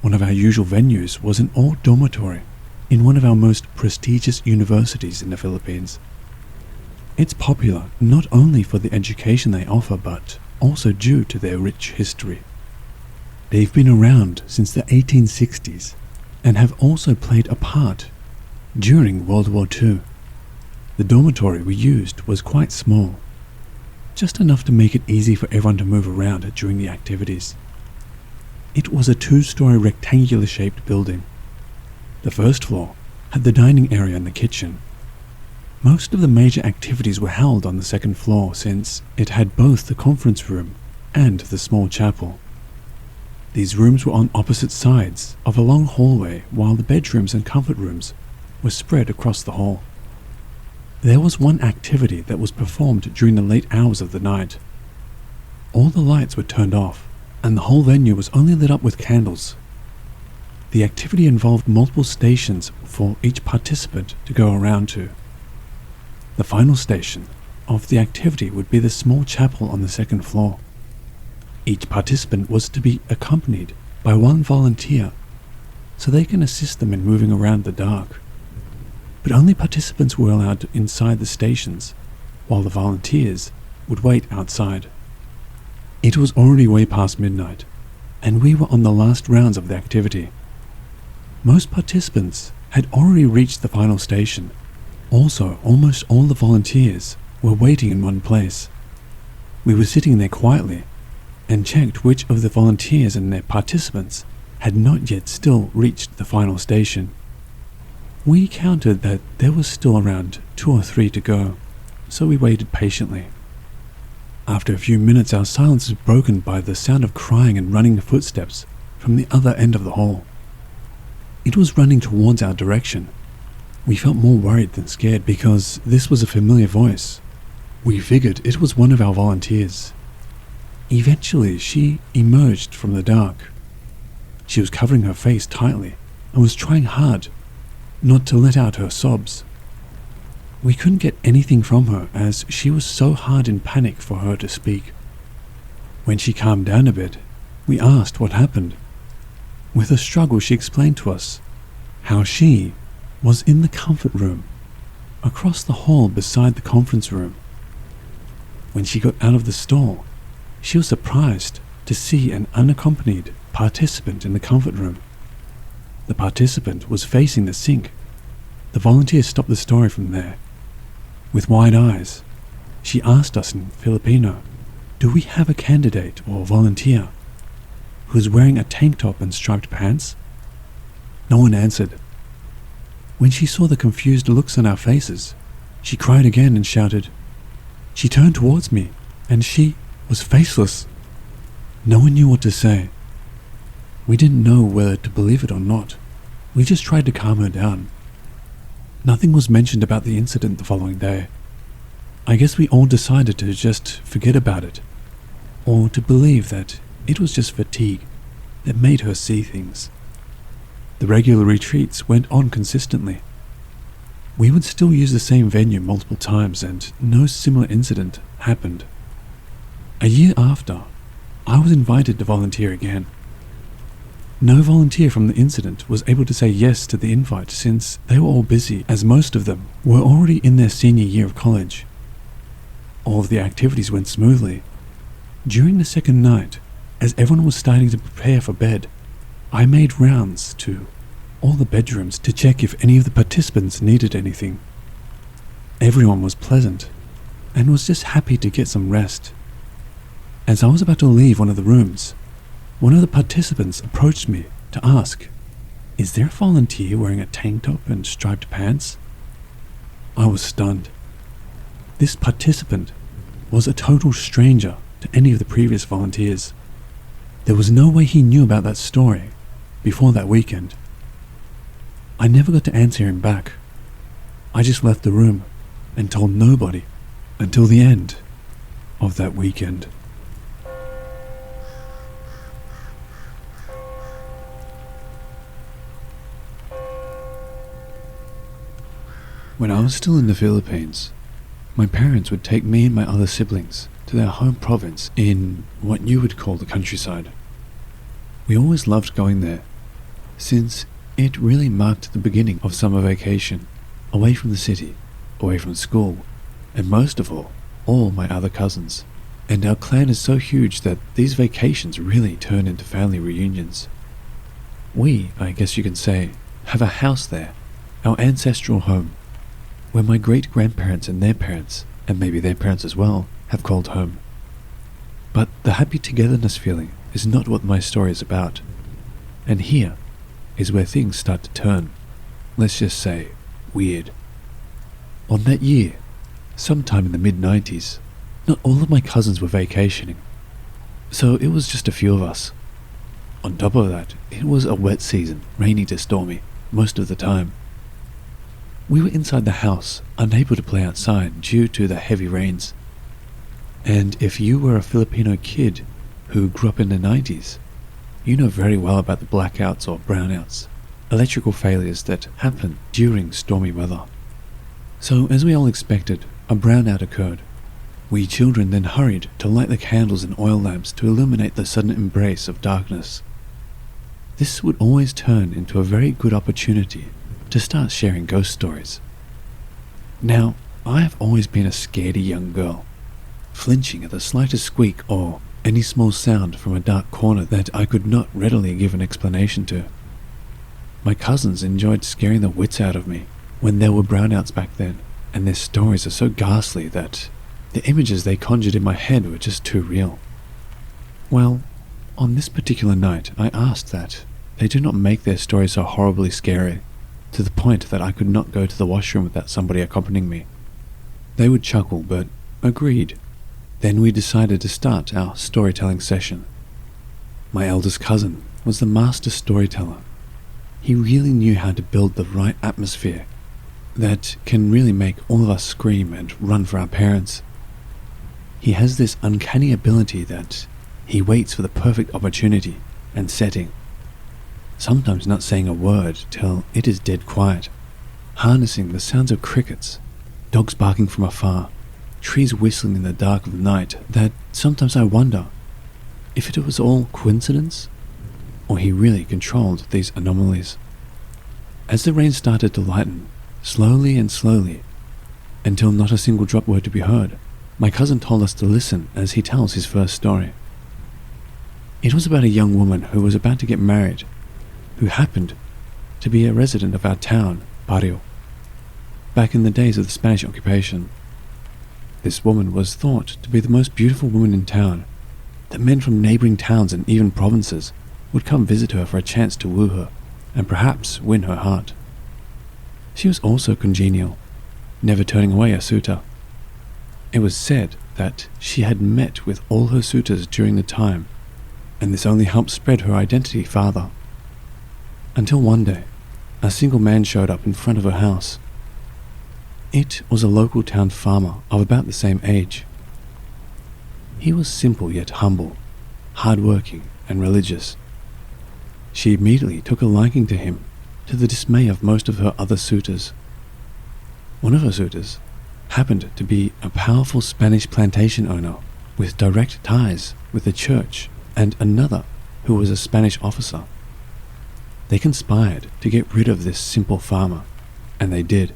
S2: One of our usual venues was an old dormitory in one of our most prestigious universities in the Philippines. It's popular not only for the education they offer, but also due to their rich history. They've been around since the 1860s and have also played a part during World War II. The dormitory we used was quite small, just enough to make it easy for everyone to move around during the activities. It was a 2-story rectangular-shaped building. The first floor had the dining area and the kitchen. Most of the major activities were held on the second floor since it had both the conference room and the small chapel. These rooms were on opposite sides of a long hallway, while the bedrooms and comfort rooms were spread across the hall. There was one activity that was performed during the late hours of the night. All the lights were turned off, and the whole venue was only lit up with candles. The activity involved multiple stations for each participant to go around to. The final station of the activity would be the small chapel on the second floor. Each participant was to be accompanied by one volunteer so they can assist them in moving around the dark. But only participants were allowed inside the stations, while the volunteers would wait outside. It was already way past midnight, and we were on the last rounds of the activity. Most participants had already reached the final station. Also, almost all the volunteers were waiting in one place. We were sitting there quietly and checked which of the volunteers and their participants had not yet still reached the final station. We counted that there was still around 2 or 3 to go, so we waited patiently. After a few minutes, our silence was broken by the sound of crying and running footsteps from the other end of the hall. It was running towards our direction. We felt more worried than scared because this was a familiar voice. We figured it was one of our volunteers. Eventually, she emerged from the dark. She was covering her face tightly and was trying hard not to let out her sobs. We couldn't get anything from her as she was so hard in panic for her to speak. When she calmed down a bit, we asked what happened. With a struggle, she explained to us how she was in the comfort room across the hall beside the conference room. When she got out of the stall, she was surprised to see an unaccompanied participant in the comfort room. The participant was facing the sink. The volunteer stopped the story from there. With wide eyes, she asked us in Filipino, "Do we have a candidate or volunteer who is wearing a tank top and striped pants?" No one answered. When she saw the confused looks on our faces, she cried again and shouted. She turned towards me, and she was faceless. No one knew what to say. We didn't know whether to believe it or not. We just tried to calm her down. Nothing was mentioned about the incident the following day. I guess we all decided to just forget about it, or to believe that it was just fatigue that made her see things. The regular retreats went on consistently. We would still use the same venue multiple times, and no similar incident happened. A year after, I was invited to volunteer again. No volunteer from the incident was able to say yes to the invite since they were all busy, as most of them were already in their senior year of college. All of the activities went smoothly. During the second night, as everyone was starting to prepare for bed, I made rounds to all the bedrooms to check if any of the participants needed anything. Everyone was pleasant and was just happy to get some rest. As I was about to leave one of the rooms, one of the participants approached me to ask, "Is there a volunteer wearing a tank top and striped pants?" I was stunned. This participant was a total stranger to any of the previous volunteers. There was no way he knew about that story before that weekend. I never got to answer him back. I just left the room and told nobody until the end of that weekend. When I was still in the Philippines, my parents would take me and my other siblings to their home province in what you would call the countryside. We always loved going there, since it really marked the beginning of summer vacation, away from the city, away from school, and most of all my other cousins. And our clan is so huge that these vacations really turn into family reunions. We, I guess you can say, have a house there, our ancestral home, where my great-grandparents and their parents, and maybe their parents as well, have called home. But the happy togetherness feeling is not what my story is about. And here is where things start to turn, let's just say, weird. On that year, sometime in the mid-90s, not all of my cousins were vacationing, so it was just a few of us. On top of that, it was a wet season, rainy to stormy, most of the time. We were inside the house, unable to play outside due to the heavy rains. And if you were a Filipino kid who grew up in the 90s, you know very well about the blackouts or brownouts, electrical failures that happen during stormy weather. So as we all expected, a brownout occurred. We children then hurried to light the candles and oil lamps to illuminate the sudden embrace of darkness. This would always turn into a very good opportunity to start sharing ghost stories. Now, I have always been a scaredy young girl, flinching at the slightest squeak or any small sound from a dark corner that I could not readily give an explanation to. My cousins enjoyed scaring the wits out of me when there were brownouts back then, and their stories are so ghastly that the images they conjured in my head were just too real. Well, on this particular night, I asked that they do not make their stories so horribly scary, to the point that I could not go to the washroom without somebody accompanying me. They would chuckle, but agreed. Then we decided to start our storytelling session. My eldest cousin was the master storyteller. He really knew how to build the right atmosphere that can really make all of us scream and run for our parents. He has this uncanny ability that he waits for the perfect opportunity and setting, sometimes not saying a word till it is dead quiet, harnessing the sounds of crickets, dogs barking from afar, trees whistling in the dark of the night, that sometimes I wonder if it was all coincidence or he really controlled these anomalies. As the rain started to lighten, slowly and slowly, until not a single drop were to be heard, my cousin told us to listen as he tells his first story. It was about a young woman who was about to get married, who happened to be a resident of our town, Barrio, back in the days of the Spanish occupation. This woman was thought to be the most beautiful woman in town, that men from neighboring towns and even provinces would come visit her for a chance to woo her and perhaps win her heart. She was also congenial, never turning away a suitor. It was said that she had met with all her suitors during the time, and this only helped spread her identity farther. Until one day, a single man showed up in front of her house. It was a local town farmer of about the same age. He was simple yet humble, hard-working and religious. She immediately took a liking to him, to the dismay of most of her other suitors. One of her suitors happened to be a powerful Spanish plantation owner with direct ties with the church, and another who was a Spanish officer. They conspired to get rid of this simple farmer, and they did.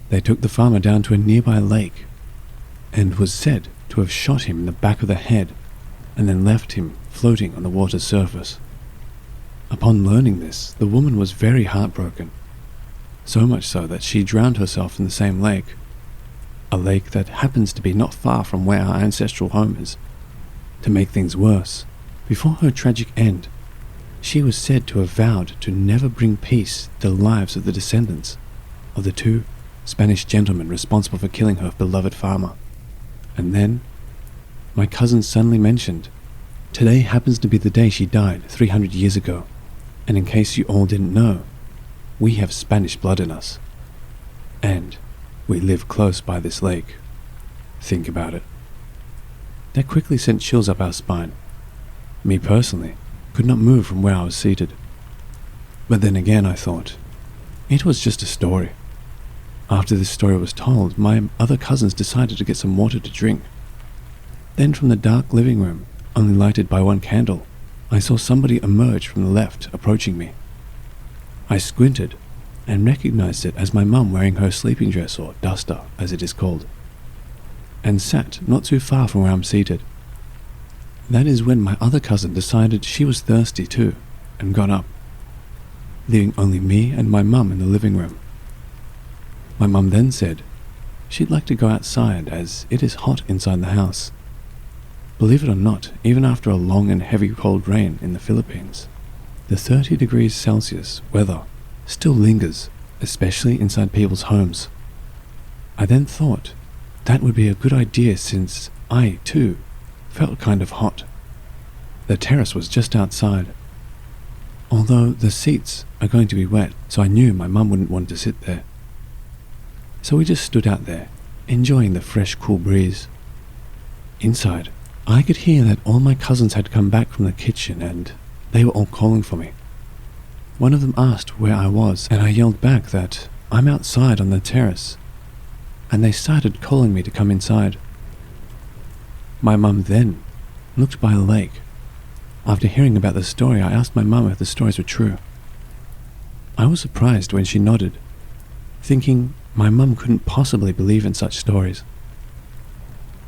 S2: They took the farmer down to a nearby lake, and was said to have shot him in the back of the head, and then left him floating on the water's surface. Upon learning this, the woman was very heartbroken, so much so that she drowned herself in the same lake, a lake that happens to be not far from where our ancestral home is. To make things worse, before her tragic end, she was said to have vowed to never bring peace to the lives of the descendants of the two Spanish gentlemen responsible for killing her beloved farmer. And then, my cousin suddenly mentioned, today happens to be the day she died 300 years ago, and in case you all didn't know, we have Spanish blood in us. And we live close by this lake. Think about it. That quickly sent chills up our spine. Me personally could not move from where I was seated. But then again I thought, it was just a story. After this story was told, my other cousins decided to get some water to drink. Then from the dark living room, only lighted by one candle, I saw somebody emerge from the left, approaching me. I squinted and recognized it as my mum wearing her sleeping dress, or duster as it is called, and sat not too far from where I'm seated. That is when my other cousin decided she was thirsty too, and got up, leaving only me and my mum in the living room. My mum then said she'd like to go outside as it is hot inside the house. Believe it or not, even after a long and heavy cold rain in the Philippines, the 30 degrees Celsius weather still lingers, especially inside people's homes. I then thought that would be a good idea since I, too, felt kind of hot. The terrace was just outside, although the seats are going to be wet, so I knew my mum wouldn't want to sit there. So we just stood out there, enjoying the fresh, cool breeze. Inside, I could hear that all my cousins had come back from the kitchen and they were all calling for me. One of them asked where I was, and I yelled back that I'm outside on the terrace, and they started calling me to come inside. My mum then looked by a lake. After hearing about the story, I asked my mum if the stories were true. I was surprised when she nodded, thinking my mum couldn't possibly believe in such stories.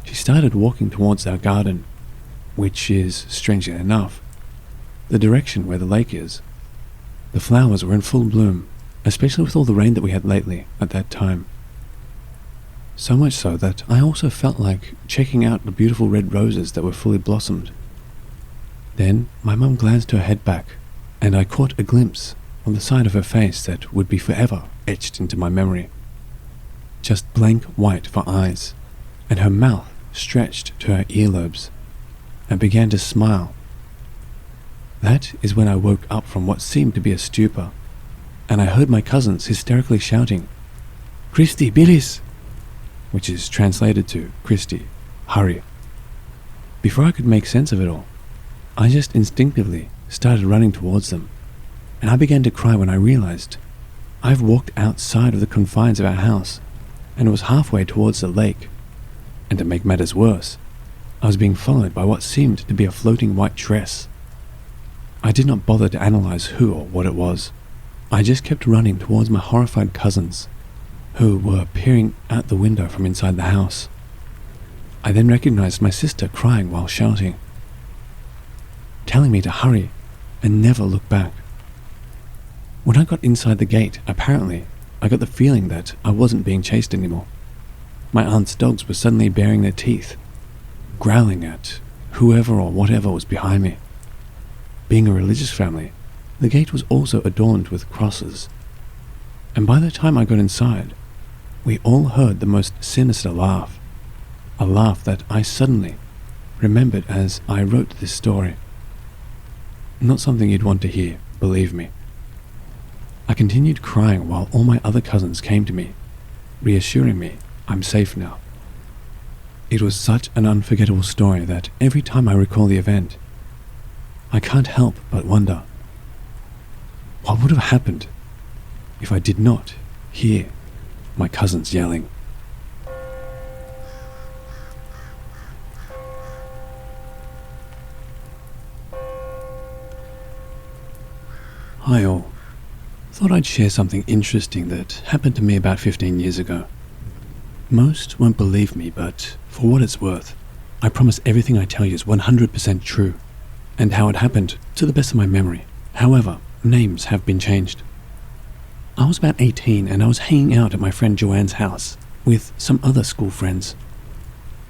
S2: She started walking towards our garden, which is, strangely enough, the direction where the lake is. The flowers were in full bloom, especially with all the rain that we had lately at that time. So much so that I also felt like checking out the beautiful red roses that were fully blossomed. Then my mum glanced her head back, and I caught a glimpse on the side of her face that would be forever etched into my memory. Just blank white for eyes, and her mouth stretched to her earlobes, and began to smile. That is when I woke up from what seemed to be a stupor, and I heard my cousins hysterically shouting, "Christy, Billis!" which is translated to, "Christy, hurry." Before I could make sense of it all, I just instinctively started running towards them, and I began to cry when I realized I've walked outside of the confines of our house and was halfway towards the lake, and to make matters worse, I was being followed by what seemed to be a floating white dress. I did not bother to analyze who or what it was. I just kept running towards my horrified cousins, who were peering out the window from inside the house. I then recognized my sister crying while shouting, telling me to hurry and never look back. When I got inside the gate, apparently, I got the feeling that I wasn't being chased anymore. My aunt's dogs were suddenly baring their teeth, growling at whoever or whatever was behind me. Being a religious family, the gate was also adorned with crosses, and by the time I got inside, we all heard the most sinister laugh, a laugh that I suddenly remembered as I wrote this story. Not something you'd want to hear, believe me. I continued crying while all my other cousins came to me, reassuring me I'm safe now. It was such an unforgettable story that every time I recall the event, I can't help but wonder, what would have happened if I did not hear my cousins yelling? Hi all. Thought I'd share something interesting that happened to me about 15 years ago. Most won't believe me, but for what it's worth, I promise everything I tell you is 100% true, and how it happened to the best of my memory. However, names have been changed. I was about 18 and I was hanging out at my friend Joanne's house with some other school friends.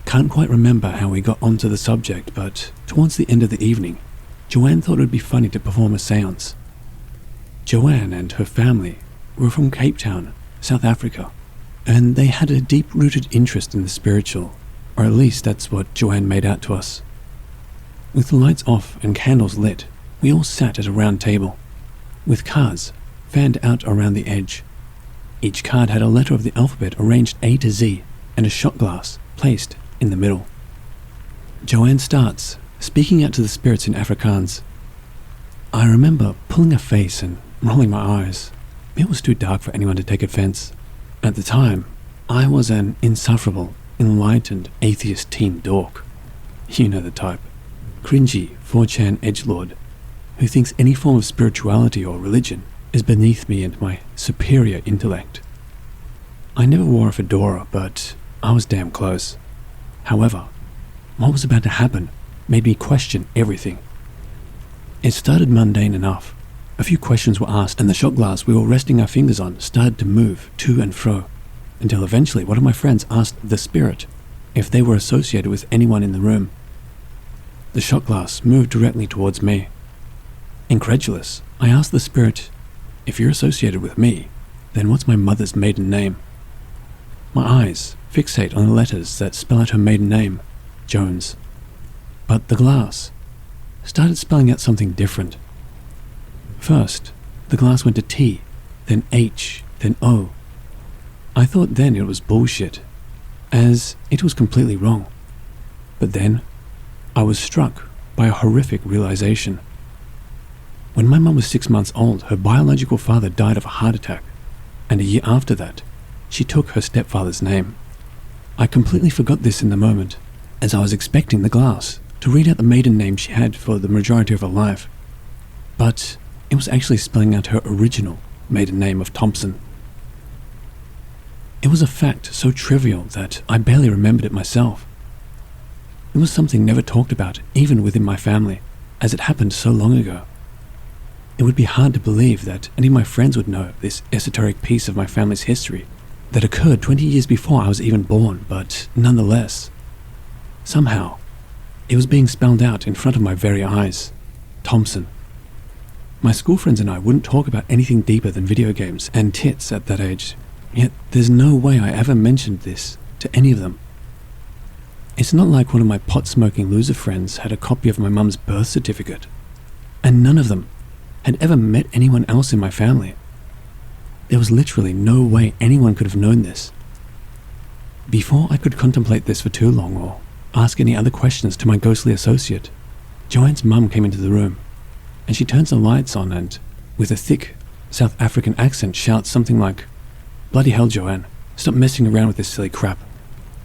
S2: Can't quite remember how we got onto the subject, but towards the end of the evening, Joanne thought it would be funny to perform a seance. Joanne and her family were from Cape Town, South Africa, and they had a deep-rooted interest in the spiritual, or at least that's what Joanne made out to us. With the lights off and candles lit, we all sat at a round table, with cards fanned out around the edge. Each card had a letter of the alphabet arranged A to Z, and a shot glass placed in the middle. Joanne starts, speaking out to the spirits in Afrikaans. I remember pulling a face and rolling my eyes. It was too dark for anyone to take offense. At the time, I was an insufferable, enlightened, atheist teen dork. You know the type. Cringy, 4chan edgelord, who thinks any form of spirituality or religion is beneath me and my superior intellect. I never wore a fedora, but I was damn close. However, what was about to happen made me question everything. It started mundane enough. A few questions were asked, and the shot glass we were resting our fingers on started to move to and fro, until eventually one of my friends asked the spirit if they were associated with anyone in the room. The shot glass moved directly towards me. Incredulous, I asked the spirit, if you're associated with me, then what's my mother's maiden name? My eyes fixate on the letters that spell out her maiden name, Jones. But the glass started spelling out something different. First, the glass went to T, then H, then O. I thought then it was bullshit, as it was completely wrong. But then, I was struck by a horrific realization. When my mum was 6 months old, her biological father died of a heart attack, and a year after that, she took her stepfather's name. I completely forgot this in the moment, as I was expecting the glass to read out the maiden name she had for the majority of her life. But it was actually spelling out her original maiden name of Thompson. It was a fact so trivial that I barely remembered it myself. It was something never talked about, even within my family, as it happened so long ago. It would be hard to believe that any of my friends would know this esoteric piece of my family's history that occurred 20 years before I was even born, but nonetheless, somehow, it was being spelled out in front of my very eyes. Thompson. My school friends and I wouldn't talk about anything deeper than video games and tits at that age, yet there's no way I ever mentioned this to any of them. It's not like one of my pot-smoking loser friends had a copy of my mum's birth certificate, and none of them had ever met anyone else in my family. There was literally no way anyone could have known this. Before I could contemplate this for too long or ask any other questions to my ghostly associate, Joanne's mum came into the room, and she turns the lights on and, with a thick South African accent, shouts something like, "Bloody hell, Joanne, stop messing around with this silly crap,"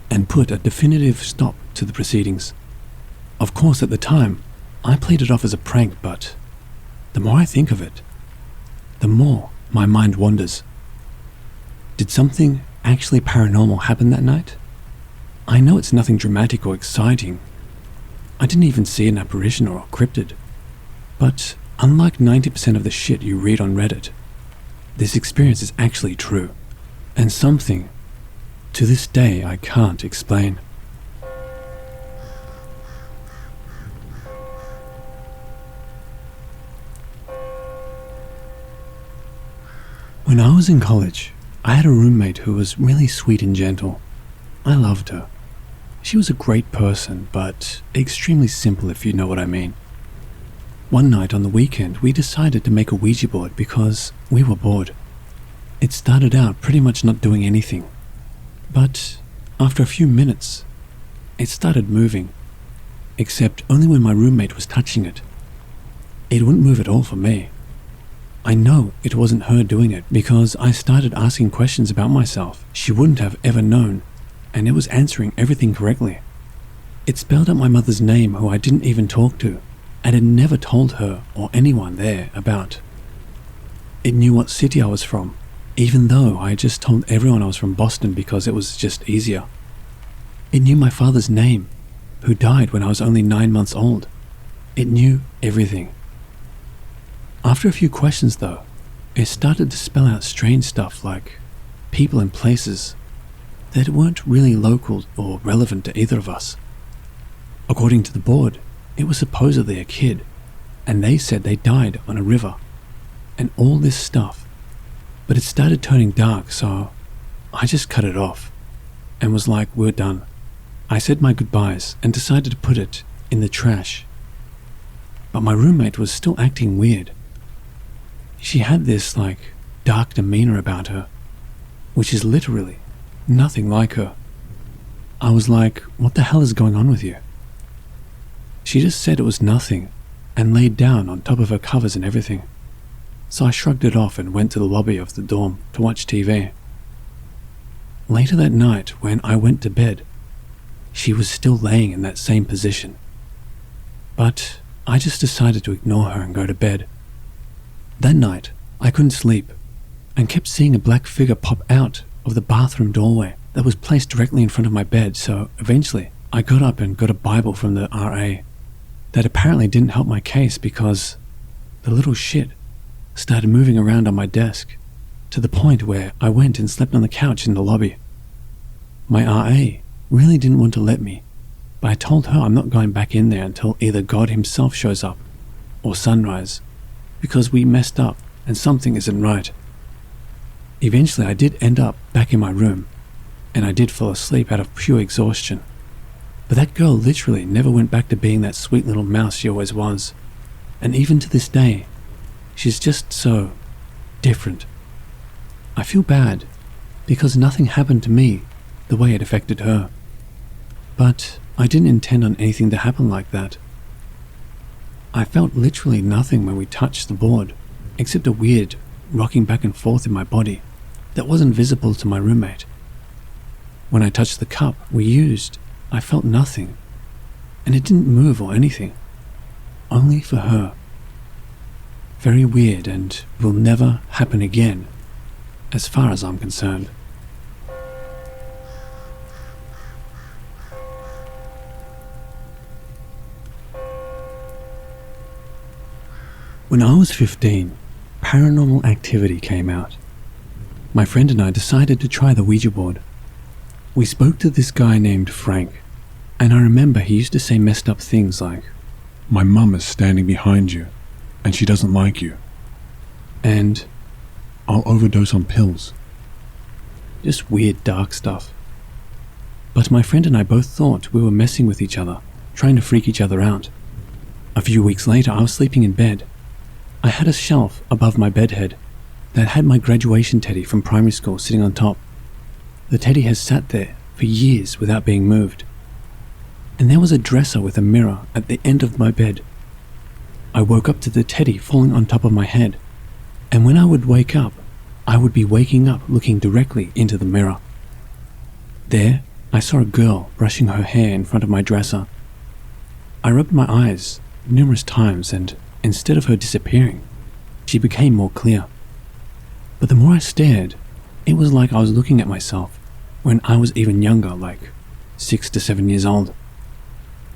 S2: and put a definitive stop to the proceedings. Of course, at the time, I played it off as a prank, but the more I think of it, the more my mind wanders. Did something actually paranormal happen that night? I know it's nothing dramatic or exciting. I didn't even see an apparition or a cryptid. But unlike 90% of the shit you read on Reddit, this experience is actually true, and something, to this day, I can't explain. When I was in college, I had a roommate who was really sweet and gentle. I loved her. She was a great person, but extremely simple, if you know what I mean. One night on the weekend, we decided to make a Ouija board because we were bored. It started out pretty much not doing anything, but after a few minutes, it started moving, except only when my roommate was touching it. It wouldn't move at all for me. I know it wasn't her doing it because I started asking questions about myself she wouldn't have ever known, and it was answering everything correctly. It spelled out my mother's name, who I didn't even talk to, and had never told her or anyone there about. It knew what city I was from, even though I had just told everyone I was from Boston because it was just easier. It knew my father's name, who died when I was only 9 months old. It knew everything. After a few questions though, it started to spell out strange stuff like people and places that weren't really local or relevant to either of us. According to the board, it was supposedly a kid, and they said they died on a river, and all this stuff. But it started turning dark, so I just cut it off, and was like, we're done. I said my goodbyes and decided to put it in the trash. But my roommate was still acting weird. She had this, dark demeanor about her, which is literally nothing like her. I was like, what the hell is going on with you? She just said it was nothing and laid down on top of her covers and everything. So I shrugged it off and went to the lobby of the dorm to watch TV. Later that night, when I went to bed, she was still laying in that same position. But I just decided to ignore her and go to bed. That night, I couldn't sleep and kept seeing a black figure pop out of the bathroom doorway that was placed directly in front of my bed, so eventually I got up and got a Bible from the RA. That apparently didn't help my case because the little shit started moving around on my desk to the point where I went and slept on the couch in the lobby. My RA really didn't want to let me, but I told her I'm not going back in there until either God himself shows up or sunrise, because we messed up and something isn't right. Eventually I did end up back in my room, and I did fall asleep out of pure exhaustion. But that girl literally never went back to being that sweet little mouse she always was. And even to this day, she's just so different. I feel bad because nothing happened to me the way it affected her. But I didn't intend on anything to happen like that. I felt literally nothing when we touched the board, except a weird rocking back and forth in my body that wasn't visible to my roommate. When I touched the cup we used, I felt nothing, and it didn't move or anything, only for her. Very weird and will never happen again, as far as I'm concerned. When I was 15, Paranormal Activity came out. My friend and I decided to try the Ouija board. We spoke to this guy named Frank, and I remember he used to say messed up things like,
S1: My mum is standing behind you, and she doesn't like you.
S2: and
S1: I'll overdose on pills.
S2: just weird dark stuff. But my friend and I both thought we were messing with each other, trying to freak each other out. A few weeks later, I was sleeping in bed. I had a shelf above my bedhead that had my graduation teddy from primary school sitting on top. The teddy has sat there for years without being moved. And there was a dresser with a mirror at the end of my bed. I woke up to the teddy falling on top of my head, and when I would wake up, I would be waking up looking directly into the mirror. There, I saw a girl brushing her hair in front of my dresser. I rubbed my eyes numerous times, and instead of her disappearing, she became more clear. But the more I stared, it was like I was looking at myself when I was even younger, like 6 to 7 years old.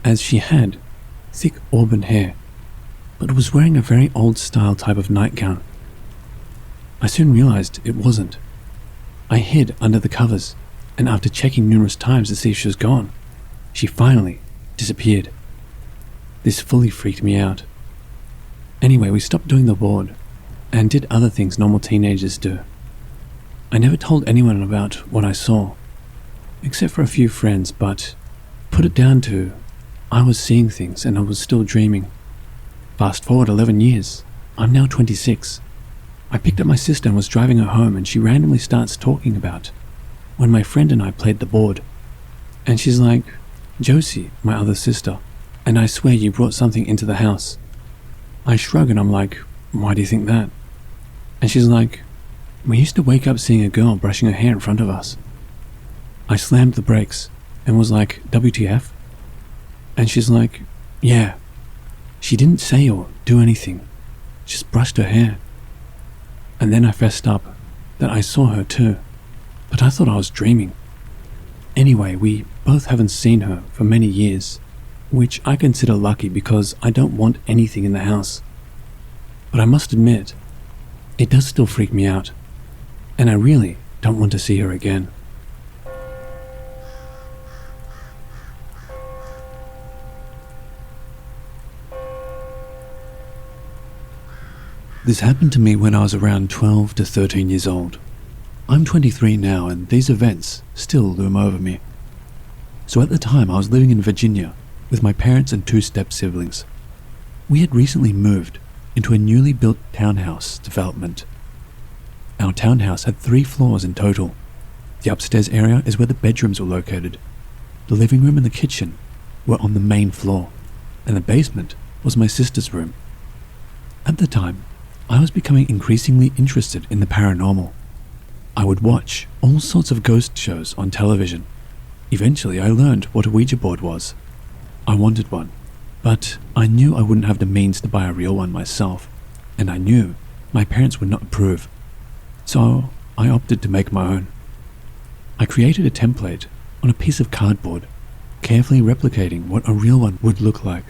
S2: As she had thick auburn hair, but was wearing a very old-style type of nightgown. I soon realized it wasn't. I hid under the covers, and after checking numerous times to see if she was gone, she finally disappeared. This fully freaked me out. Anyway, we stopped doing the board, and did other things normal teenagers do. I never told anyone about what I saw, except for a few friends, but put it down to I was seeing things and I was still dreaming. Fast forward 11 years, I'm now 26. I picked up my sister and was driving her home, and she randomly starts talking about when my friend and I played the board. And she's like, Josie, my other sister, and I swear you brought something into the house. I shrug and I'm like, why do you think that? And she's like, we used to wake up seeing a girl brushing her hair in front of us. I slammed the brakes and was like, WTF? And she's like, yeah. She didn't say or do anything, just brushed her hair. And then I fessed up that I saw her too, but I thought I was dreaming. Anyway, we both haven't seen her for many years, which I consider lucky because I don't want anything in the house. But I must admit, it does still freak me out, and I really don't want to see her again. This happened to me when I was around 12 to 13 years old. I'm 23 now, and these events still loom over me. So at the time, I was living in Virginia with my parents and 2 step-siblings. We had recently moved into a newly built townhouse development. Our townhouse had 3 floors in total. The upstairs area is where the bedrooms were located. The living room and the kitchen were on the main floor, and the basement was my sister's room. At the time, I was becoming increasingly interested in the paranormal. I would watch all sorts of ghost shows on television. Eventually, I learned what a Ouija board was. I wanted one, but I knew I wouldn't have the means to buy a real one myself, and I knew my parents would not approve. So I opted to make my own. I created a template on a piece of cardboard, carefully replicating what a real one would look like.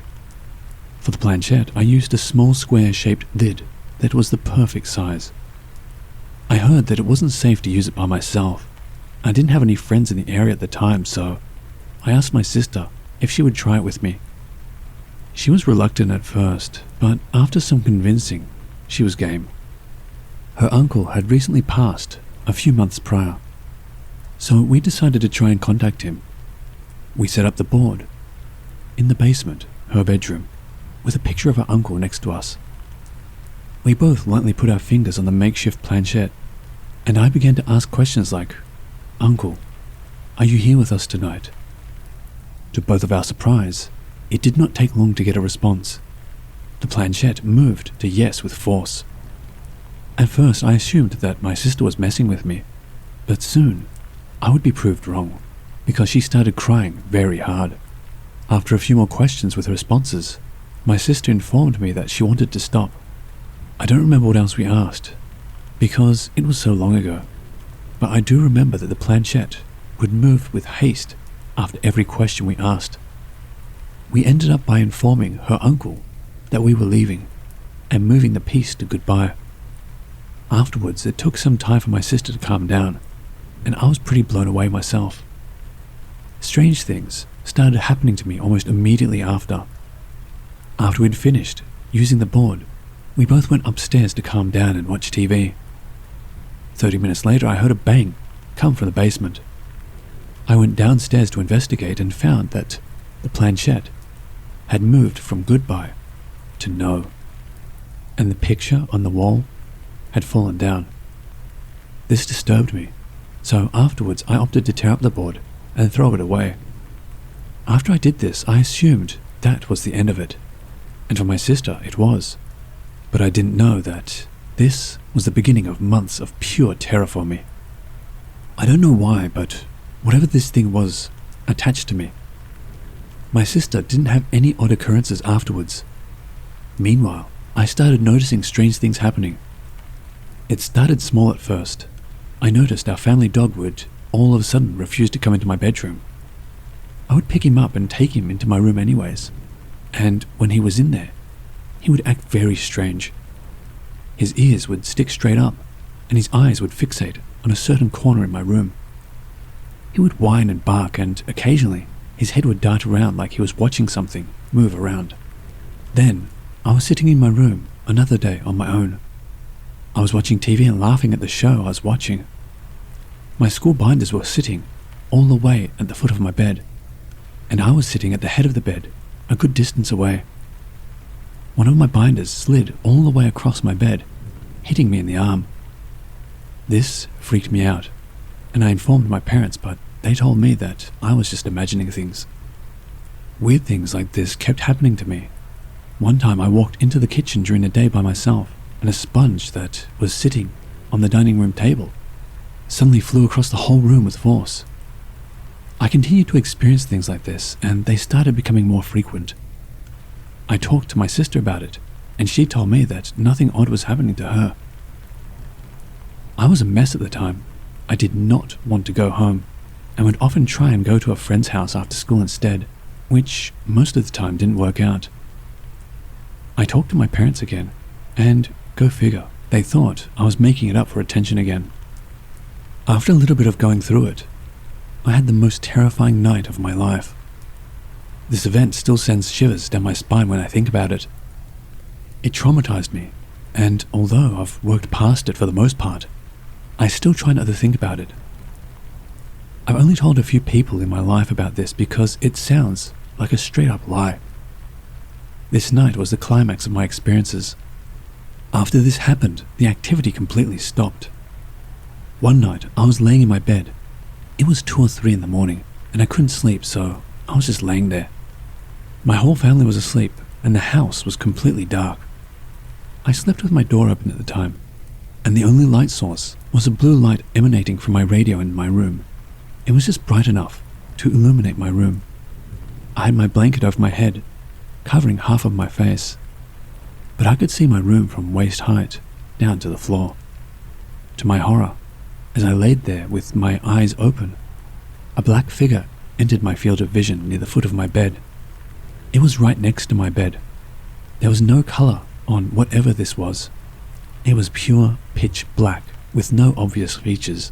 S2: For the planchette, I used a small square-shaped lid that was the perfect size. I heard that it wasn't safe to use it by myself. I didn't have any friends in the area at the time, so I asked my sister if she would try it with me. She was reluctant at first, but after some convincing, she was game. Her uncle had recently passed a few months prior, so we decided to try and contact him. We set up the board in the basement, her bedroom, with a picture of her uncle next to us. We both lightly put our fingers on the makeshift planchette, and I began to ask questions like, Uncle, are you here with us tonight? To both of our surprise, it did not take long to get a response. The planchette moved to yes with force. At first, I assumed that my sister was messing with me, but soon I would be proved wrong, because she started crying very hard. After a few more questions with responses, my sister informed me that she wanted to stop. I don't remember what else we asked, because it was so long ago, but I do remember that the planchette would move with haste after every question we asked. We ended up by informing her uncle that we were leaving, and moving the piece to goodbye. Afterwards, it took some time for my sister to calm down, and I was pretty blown away myself. Strange things started happening to me almost immediately after. After we'd finished using the board, we both went upstairs to calm down and watch TV. 30 minutes later, I heard a bang come from the basement. I went downstairs to investigate and found that the planchette had moved from goodbye to no, and the picture on the wall had fallen down. This disturbed me, so afterwards I opted to tear up the board and throw it away. After I did this, I assumed that was the end of it, and for my sister it was, but I didn't know that this was the beginning of months of pure terror for me. I don't know why, but whatever this thing was attached to me. My sister didn't have any odd occurrences afterwards. Meanwhile, I started noticing strange things happening. It started small at first. I noticed our family dog would all of a sudden refuse to come into my bedroom. I would pick him up and take him into my room anyways, and when he was in there, he would act very strange. His ears would stick straight up, and his eyes would fixate on a certain corner in my room. He would whine and bark, and occasionally his head would dart around like he was watching something move around. Then, I was sitting in my room another day on my own. I was watching TV and laughing at the show I was watching. My school binders were sitting all the way at the foot of my bed, and I was sitting at the head of the bed, a good distance away. One of my binders slid all the way across my bed, hitting me in the arm. This freaked me out, and I informed my parents, but they told me that I was just imagining things. Weird things like this kept happening to me. One time I walked into the kitchen during the day by myself, and a sponge that was sitting on the dining room table suddenly flew across the whole room with force. I continued to experience things like this, and they started becoming more frequent. I talked to my sister about it, and she told me that nothing odd was happening to her. I was a mess at the time. I did not want to go home, and would often try and go to a friend's house after school instead, which most of the time didn't work out. I talked to my parents again, and go figure, they thought I was making it up for attention again. After a little bit of going through it, I had the most terrifying night of my life. This event still sends shivers down my spine when I think about it. It traumatized me, and although I've worked past it for the most part, I still try not to think about it. I've only told a few people in my life about this because it sounds like a straight-up lie. This night was the climax of my experiences. After this happened, the activity completely stopped. One night, I was laying in my bed. It was 2 or 3 in the morning, and I couldn't sleep, so I was just laying there. My whole family was asleep, and the house was completely dark. I slept with my door open at the time, and the only light source was a blue light emanating from my radio in my room. It was just bright enough to illuminate my room. I had my blanket over my head, covering half of my face, but I could see my room from waist height down to the floor. To my horror, as I laid there with my eyes open, a black figure entered my field of vision near the foot of my bed. It was right next to my bed. There was no color on whatever this was. It was pure pitch black with no obvious features.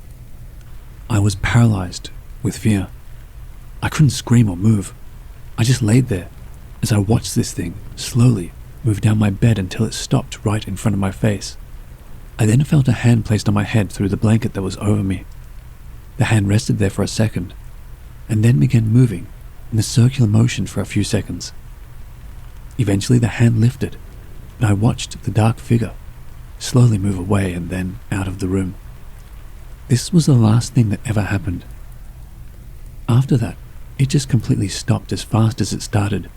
S2: I was paralyzed with fear. I couldn't scream or move. I just laid there as I watched this thing slowly move down my bed until it stopped right in front of my face. I then felt a hand placed on my head through the blanket that was over me. The hand rested there for a second, and then began moving in a circular motion for a few seconds. Eventually the hand lifted, and I watched the dark figure slowly move away and then out of the room. This was the last thing that ever happened. After that, it just completely stopped as fast as it started.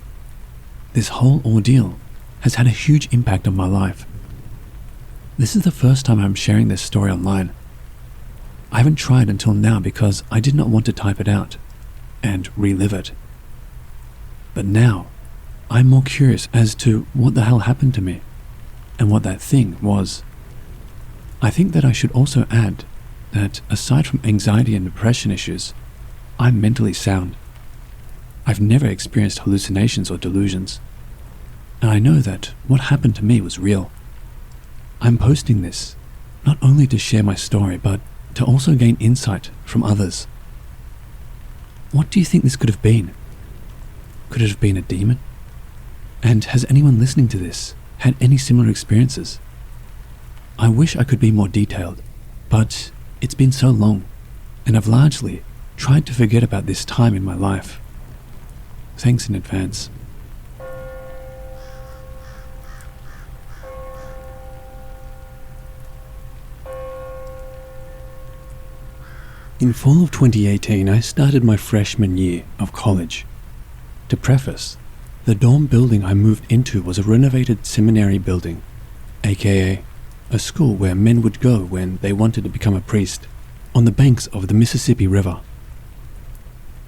S2: This whole ordeal has had a huge impact on my life. This is the first time I'm sharing this story online. I haven't tried until now because I did not want to type it out and relive it. But now, I'm more curious as to what the hell happened to me and what that thing was. I think that I should also add that aside from anxiety and depression issues, I'm mentally sound. I've never experienced hallucinations or delusions. and I know that what happened to me was real. I'm posting this not only to share my story, but to also gain insight from others. What do you think this could have been? Could it have been a demon? And has anyone listening to this had any similar experiences? I wish I could be more detailed, but it's been so long, and I've largely tried to forget about this time in my life. Thanks in advance. In fall of 2018, I started my freshman year of college. To preface, the dorm building I moved into was a renovated seminary building, aka a school where men would go when they wanted to become a priest, on the banks of the Mississippi River.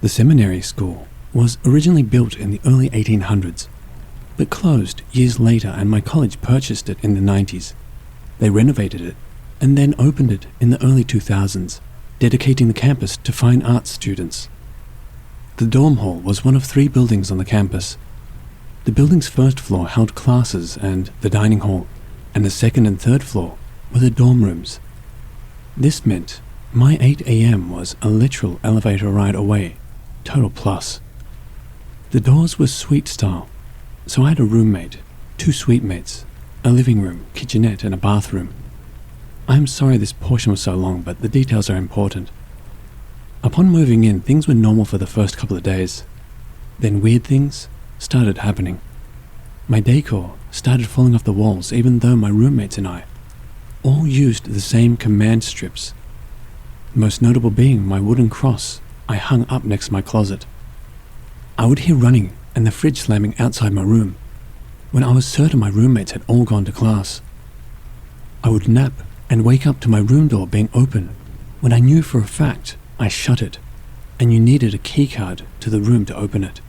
S2: The seminary school was originally built in the early 1800s, but closed years later, and my college purchased it in the 90s. They renovated it and then opened it in the early 2000s, dedicating the campus to fine arts students. The dorm hall was one of 3 buildings on the campus. The building's first floor held classes and the dining hall, and the second and third floor were the dorm rooms. This meant my 8 a.m. was a literal elevator ride away, total plus. The doors were suite style, so I had a roommate, 2 suite mates, a living room, kitchenette, and a bathroom. I'm sorry this portion was so long, but the details are important. Upon moving in, things were normal for the first couple of days. Then weird things started happening. My decor started falling off the walls, even though my roommates and I all used the same command strips. The most notable being my wooden cross I hung up next to my closet. I would hear running and the fridge slamming outside my room when I was certain my roommates had all gone to class. I would nap and wake up to my room door being open when I knew for a fact I shut it, and you needed a key card to the room to open it.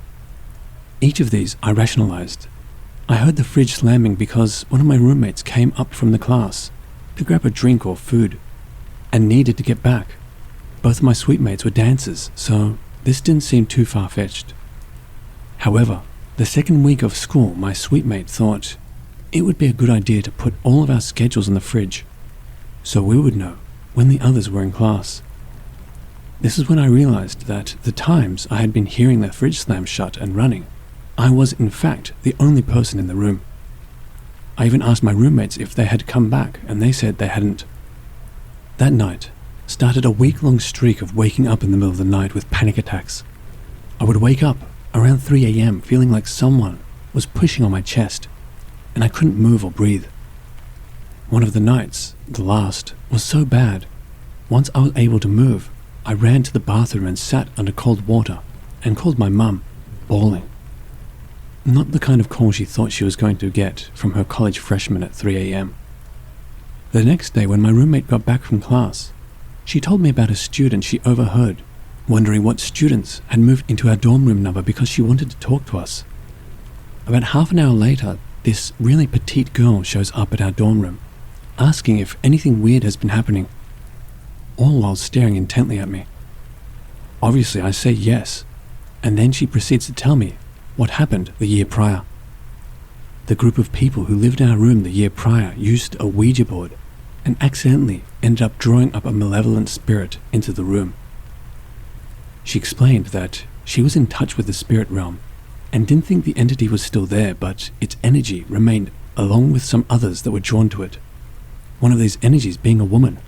S2: Each of these I rationalized. I heard the fridge slamming because one of my roommates came up from the class to grab a drink or food and needed to get back. Both of my suite mates were dancers, so this didn't seem too far-fetched. However, the second week of school, my suite mate thought it would be a good idea to put all of our schedules in the fridge, so we would know when the others were in class. This is when I realized that the times I had been hearing the fridge slam shut and running, I was in fact the only person in the room. I even asked my roommates if they had come back, and they said they hadn't. That night started a week-long streak of waking up in the middle of the night with panic attacks. I would wake up around 3 a.m. feeling like someone was pushing on my chest, and I couldn't move or breathe. One of the nights, the last, was so bad, once I was able to move, I ran to the bathroom and sat under cold water and called my mum, bawling. Not the kind of call she thought she was going to get from her college freshman at 3 a.m. The next day, when my roommate got back from class, she told me about a student she overheard, wondering what students had moved into our dorm room number because she wanted to talk to us. About half an hour later, this really petite girl shows up at our dorm room, asking if anything weird has been happening, all while staring intently at me. Obviously, I say yes, and then she proceeds to tell me what happened the year prior. The group of people who lived in our room the year prior used a Ouija board and accidentally ended up drawing up a malevolent spirit into the room. She explained that she was in touch with the spirit realm and didn't think the entity was still there, but its energy remained along with some others that were drawn to it, one of these energies being a woman.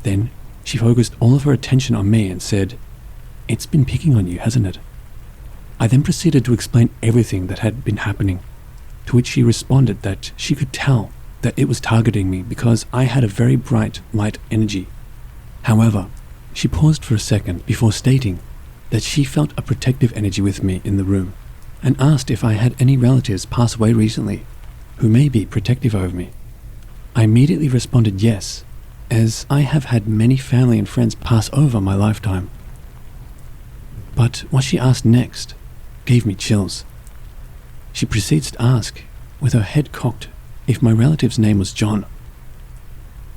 S2: Then she focused all of her attention on me and said, "It's been picking on you, hasn't it?" I then proceeded to explain everything that had been happening, to which she responded that she could tell that it was targeting me because I had a very bright light energy. However, she paused for a second before stating that she felt a protective energy with me in the room and asked if I had any relatives pass away recently who may be protective over me. I immediately responded yes, as I have had many family and friends pass over my lifetime. But what she asked next gave me chills. She proceeds to ask, with her head cocked, if my relative's name was John.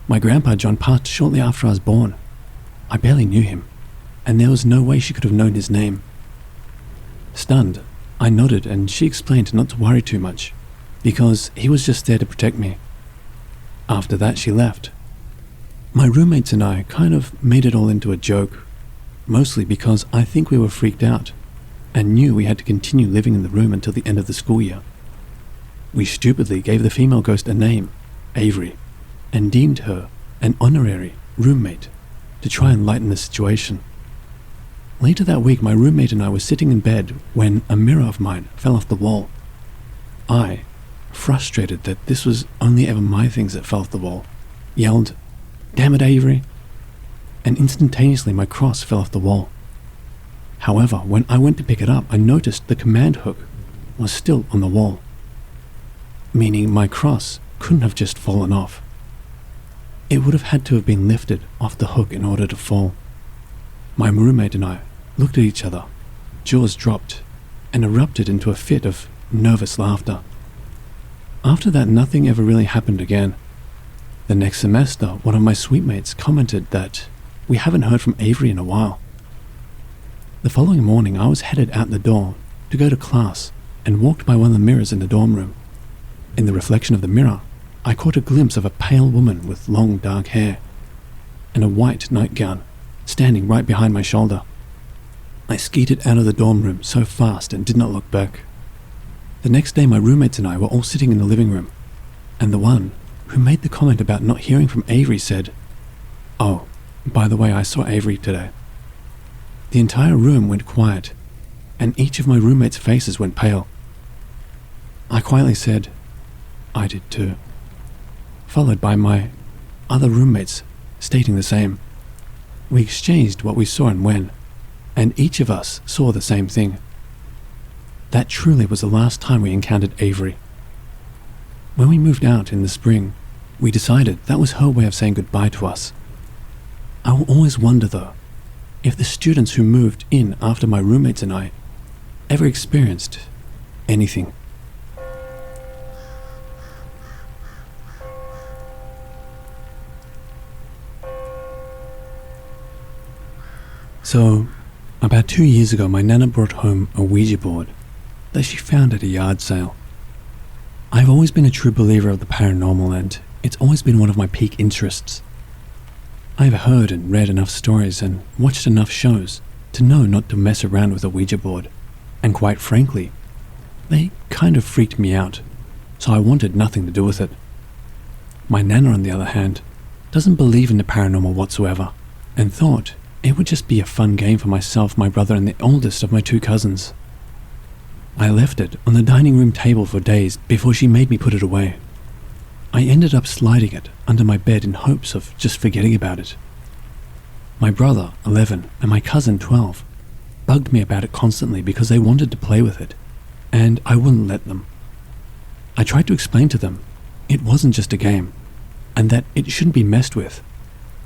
S2: My grandpa John passed shortly after I was born. I barely knew him, and there was no way she could have known his name. Stunned, I nodded and she explained not to worry too much, because he was just there to protect me. After that, she left. My roommates and I kind of made it all into a joke, mostly because I think we were freaked out and knew we had to continue living in the room until the end of the school year. We stupidly gave the female ghost a name, Avery, and deemed her an honorary roommate to try and lighten the situation. Later that week, my roommate and I were sitting in bed when a mirror of mine fell off the wall. I, frustrated that this was only ever my things that fell off the wall, yelled, "Damn it, Avery!" And instantaneously my cross fell off the wall. However, when I went to pick it up, I noticed the command hook was still on the wall, meaning my cross couldn't have just fallen off. It would have had to have been lifted off the hook in order to fall. My roommate and I looked at each other, jaws dropped, and erupted into a fit of nervous laughter. After that, nothing ever really happened again. The next semester, one of my suite mates commented that we haven't heard from Avery in a while. The following morning, I was headed out the door to go to class and walked by one of the mirrors in the dorm room. In the reflection of the mirror, I caught a glimpse of a pale woman with long dark hair and a white nightgown standing right behind my shoulder. I skeeted out of the dorm room so fast and did not look back. The next day, my roommates and I were all sitting in the living room, and the one who made the comment about not hearing from Avery said, "Oh, by the way, I saw Avery today." The entire room went quiet, and each of my roommates' faces went pale. I quietly said, "I did too," followed by my other roommates stating the same. We exchanged what we saw and when, and each of us saw the same thing. That truly was the last time we encountered Avery. When we moved out in the spring, we decided that was her way of saying goodbye to us. I will always wonder, though, if the students who moved in after my roommates and I ever experienced anything. So, about 2 years ago, my nana brought home a Ouija board that she found at a yard sale. I've always been a true believer of the paranormal, and it's always been one of my peak interests. I've heard and read enough stories and watched enough shows to know not to mess around with a Ouija board, and quite frankly, they kind of freaked me out, so I wanted nothing to do with it. My nana, on the other hand, doesn't believe in the paranormal whatsoever, and thought it would just be a fun game for myself, my brother, and the oldest of my 2 cousins. I left it on the dining room table for days before she made me put it away. I ended up sliding it under my bed in hopes of just forgetting about it. My brother, 11, and my cousin, 12, bugged me about it constantly because they wanted to play with it, and I wouldn't let them. I tried to explain to them it wasn't just a game, and that it shouldn't be messed with,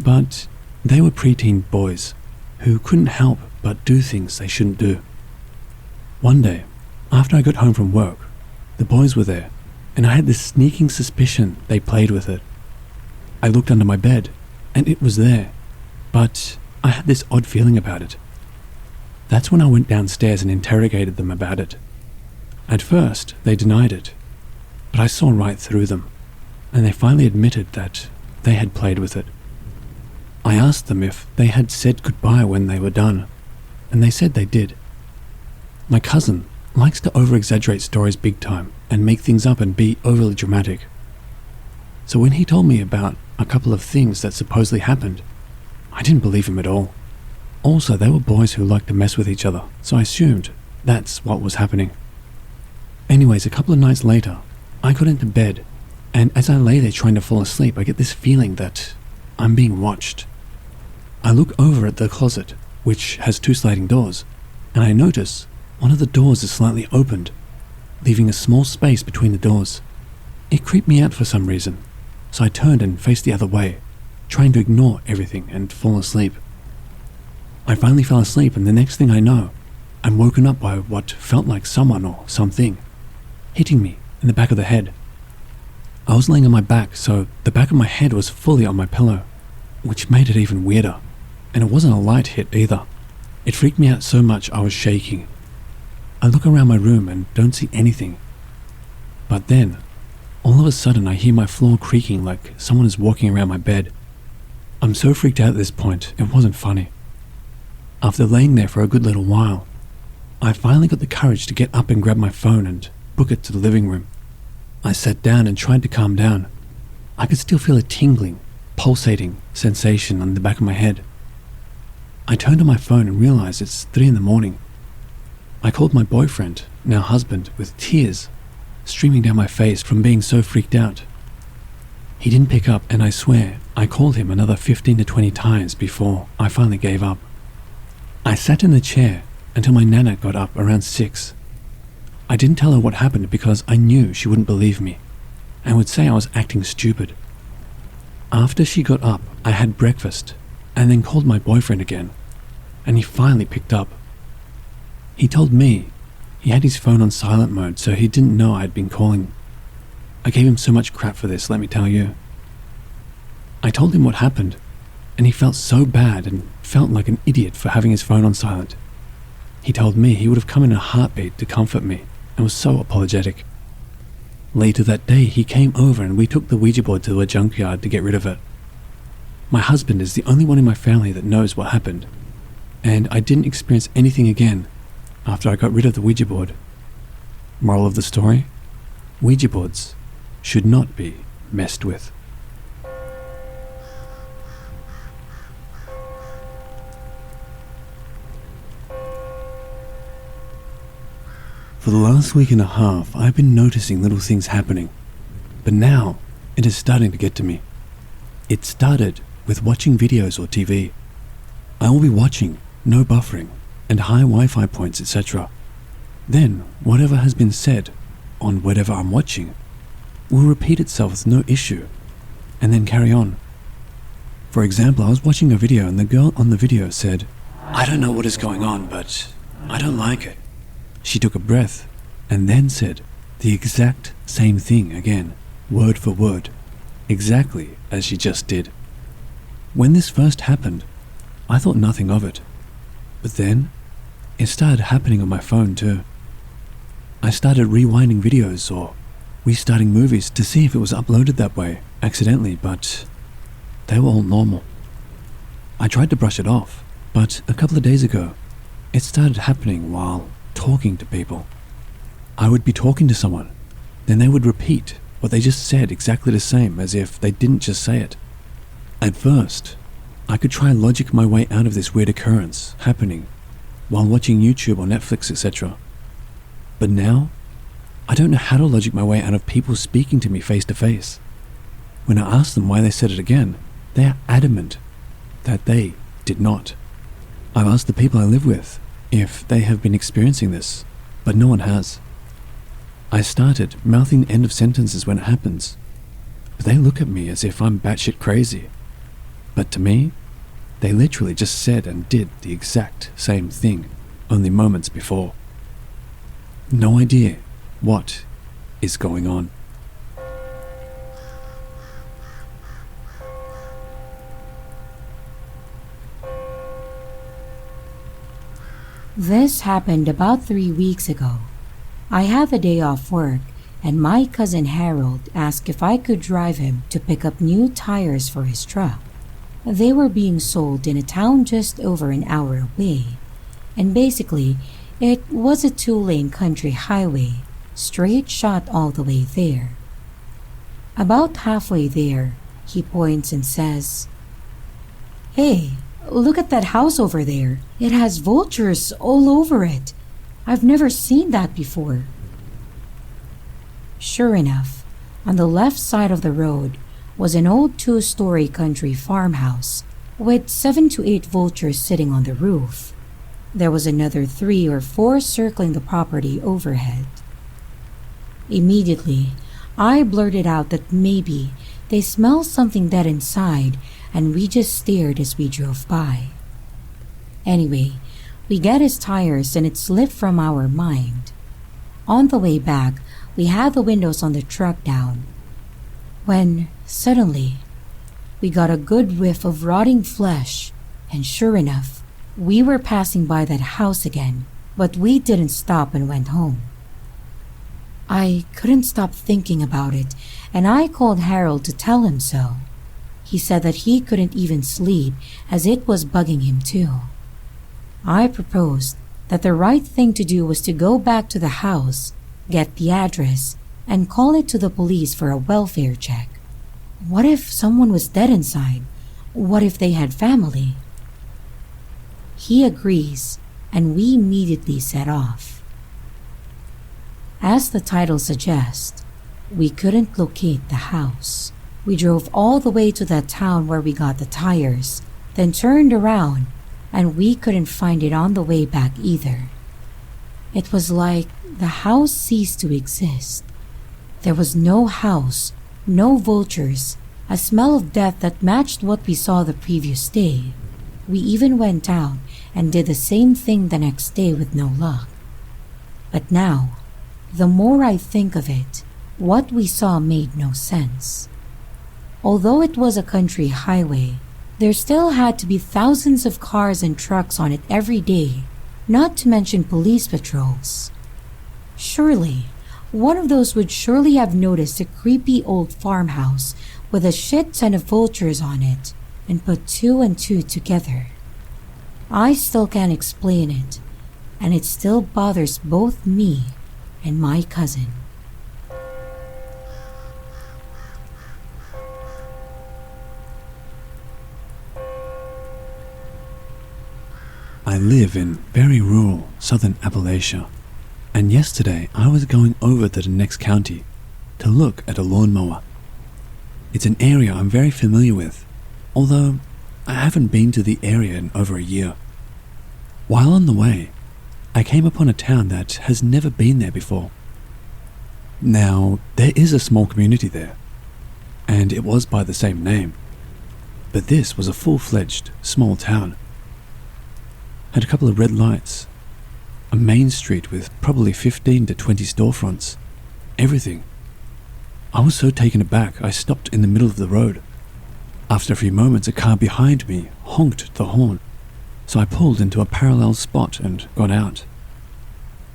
S2: but they were preteen boys who couldn't help but do things they shouldn't do. One day, after I got home from work, the boys were there, and I had this sneaking suspicion they played with it. I looked under my bed, and it was there, but I had this odd feeling about it. That's when I went downstairs and interrogated them about it. At first, they denied it, but I saw right through them, and they finally admitted that they had played with it. I asked them if they had said goodbye when they were done, and they said they did. My cousin likes to over-exaggerate stories big time and make things up and be overly dramatic. So when he told me about a couple of things that supposedly happened, I didn't believe him at all. Also, they were boys who liked to mess with each other, so I assumed that's what was happening. Anyways, a couple of nights later, I got into bed, and as I lay there trying to fall asleep, I get this feeling that I'm being watched. I look over at the closet, which has 2 sliding doors, and I notice one of the doors is slightly opened, leaving a small space between the doors. It creeped me out for some reason, so I turned and faced the other way, trying to ignore everything and fall asleep. I finally fell asleep, and the next thing I know, I'm woken up by what felt like someone or something hitting me in the back of the head. I was laying on my back, so the back of my head was fully on my pillow, which made it even weirder, and it wasn't a light hit either. It freaked me out so much I was shaking. I look around my room and don't see anything. But then, all of a sudden I hear my floor creaking like someone is walking around my bed. I'm so freaked out at this point, it wasn't funny. After laying there for a good little while, I finally got the courage to get up and grab my phone and book it to the living room. I sat down and tried to calm down. I could still feel a tingling, pulsating sensation on the back of my head. I turned on my phone and realized it's 3 a.m. I called my boyfriend, now husband, with tears streaming down my face from being so freaked out. He didn't pick up, and I swear I called him another 15 to 20 times before I finally gave up. I sat in the chair until my nana got up around 6. I didn't tell her what happened because I knew she wouldn't believe me and would say I was acting stupid. After she got up, I had breakfast and then called my boyfriend again, and he finally picked up. He told me he had his phone on silent mode, so he didn't know I had been calling. I gave him so much crap for this, let me tell you. I told him what happened, and he felt so bad and felt like an idiot for having his phone on silent. He told me he would have come in a heartbeat to comfort me and was so apologetic. Later that day, he came over and we took the Ouija board to a junkyard to get rid of it. My husband is the only one in my family that knows what happened, and I didn't experience anything again after I got rid of the Ouija board. Moral of the story? Ouija boards should not be messed with. For the last week and a half, I've been noticing little things happening, but now it is starting to get to me. It started with watching videos or TV. I will be watching, no buffering, and high Wi-Fi points, etc. Then, whatever has been said on whatever I'm watching will repeat itself with no issue, and then carry on. For example, I was watching a video and the girl on the video said, "I don't know what is going on, but I don't like it." She took a breath and then said the exact same thing again, word for word, exactly as she just did. When this first happened, I thought nothing of it, but then it started happening on my phone too. I started rewinding videos or restarting movies to see if it was uploaded that way accidentally, but they were all normal. I tried to brush it off, but a couple of days ago, it started happening while talking to people. I would be talking to someone, then they would repeat what they just said exactly the same as if they didn't just say it. At first, I could try and logic my way out of this weird occurrence happening while watching YouTube or Netflix, etc. But now, I don't know how to logic my way out of people speaking to me face to face. When I ask them why they said it again, they are adamant that they did not. I've asked the people I live with if they have been experiencing this, but no one has. I started mouthing the end of sentences when it happens, but they look at me as if I'm batshit crazy. But to me, they literally just said and did the exact same thing, only moments before. No idea what is going on.
S5: This happened about 3 weeks ago. I had the day off work, and my cousin Harold asked if I could drive him to pick up new tires for his truck. They were being sold in a town just over an hour away, and basically, it was a 2-lane country highway, straight shot all the way there. About halfway there, he points and says, "Hey, look at that house over there. It has vultures all over it. I've never seen that before." Sure enough, on the left side of the road was an old 2-story country farmhouse with 7 to 8 vultures sitting on the roof. There was another 3 or 4 circling the property overhead. Immediately, I blurted out that maybe they smelled something dead inside, and we just stared as we drove by. Anyway, we got his tires and it slipped from our mind. On the way back, we had the windows on the truck down, when suddenly we got a good whiff of rotting flesh, and sure enough, we were passing by that house again, but we didn't stop and went home. I couldn't stop thinking about it, and I called Harold to tell him so. He said that he couldn't even sleep as it was bugging him too. I proposed that the right thing to do was to go back to the house, get the address, and call it to the police for a welfare check. What if someone was dead inside? What if they had family? He agrees, and we immediately set off. As the title suggests, we couldn't locate the house. We drove all the way to that town where we got the tires, then turned around, and we couldn't find it on the way back either. It was like the house ceased to exist. There was no house, no vultures, a smell of death that matched what we saw the previous day. We even went out and did the same thing the next day with no luck. But now, the more I think of it, what we saw made no sense. Although it was a country highway, there still had to be thousands of cars and trucks on it every day, not to mention police patrols. Surely, one of those would surely have noticed a creepy old farmhouse with a shit ton of vultures on it and put two and two together. I still can't explain it, and it still bothers both me and my cousin.
S2: I live in very rural southern Appalachia, and yesterday I was going over to the next county to look at a lawnmower. It's an area I'm very familiar with, although I haven't been to the area in over a year. While on the way, I came upon a town that has never been there before. Now, there is a small community there, and it was by the same name, but this was a full-fledged small town. Had a couple of red lights, a main street with probably 15 to 20 storefronts, everything. I was so taken aback I stopped in the middle of the road. After a few moments, a car behind me honked the horn, so I pulled into a parallel spot and got out.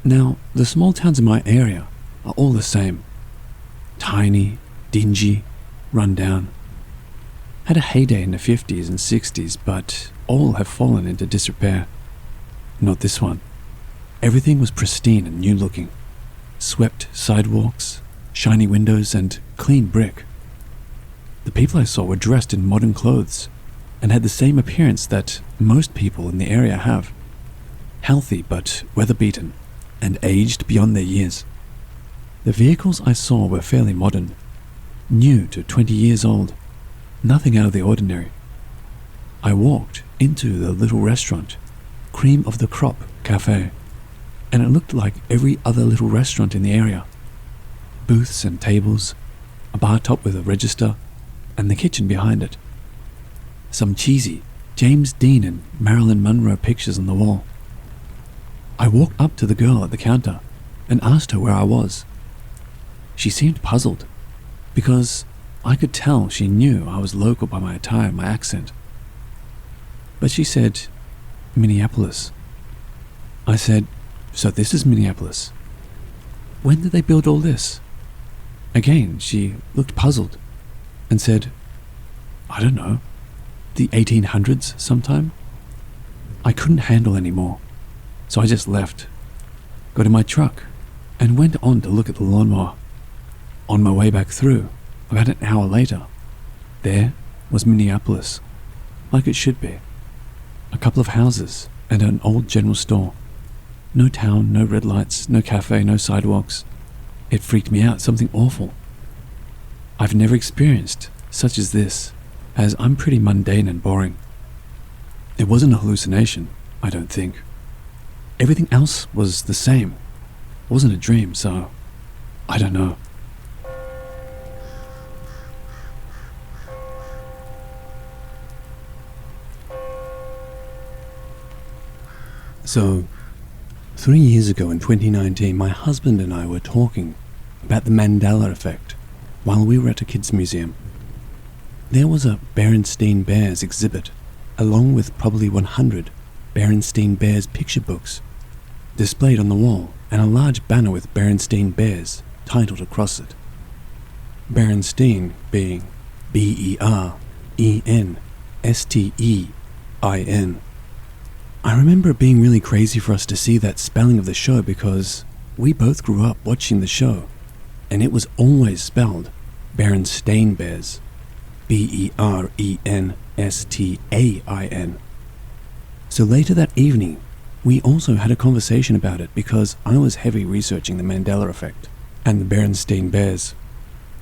S2: Now, the small towns in my area are all the same. Tiny, dingy, run down. Had a heyday in the 50s and 60s, but all have fallen into disrepair. Not this one. Everything was pristine and new looking. Swept sidewalks, shiny windows, and clean brick. The people I saw were dressed in modern clothes and had the same appearance that most people in the area have. Healthy but weather-beaten and aged beyond their years. The vehicles I saw were fairly modern, new to 20 years old, nothing out of the ordinary. I walked into the little restaurant, Cream of the Crop Cafe, and it looked like every other little restaurant in the area. Booths and tables, a bar top with a register, and the kitchen behind it. Some cheesy James Dean and Marilyn Monroe pictures on the wall. I walked up to the girl at the counter and asked her where I was. She seemed puzzled, because I could tell she knew I was local by my attire and my accent. But she said, Minneapolis. I said, so this is Minneapolis. When did they build all this? Again, she looked puzzled and said, I don't know, the 1800s sometime? I couldn't handle any more, so I just left, got in my truck, and went on to look at the lawnmower. On my way back through, about an hour later, there was Minneapolis, like it should be. A couple of houses and an old general store. No town, no red lights, no cafe, no sidewalks. It freaked me out, something awful. I've never experienced such as this, as I'm pretty mundane and boring. It wasn't a hallucination, I don't think. Everything else was the same. It wasn't a dream, so I don't know. So, 3 years ago in 2019, my husband and I were talking about the Mandela effect while we were at a kids' museum. There was a Berenstein Bears exhibit, along with probably 100 Berenstein Bears picture books. displayed on the wall and a large banner with Berenstain Bears titled across it. Berenstain being Berenstein. I remember it being really crazy for us to see that spelling of the show because we both grew up watching the show, and it was always spelled Berenstain Bears, Berenstein. So later that evening, we also had a conversation about it because I was heavy researching the Mandela effect and the Berenstain Bears.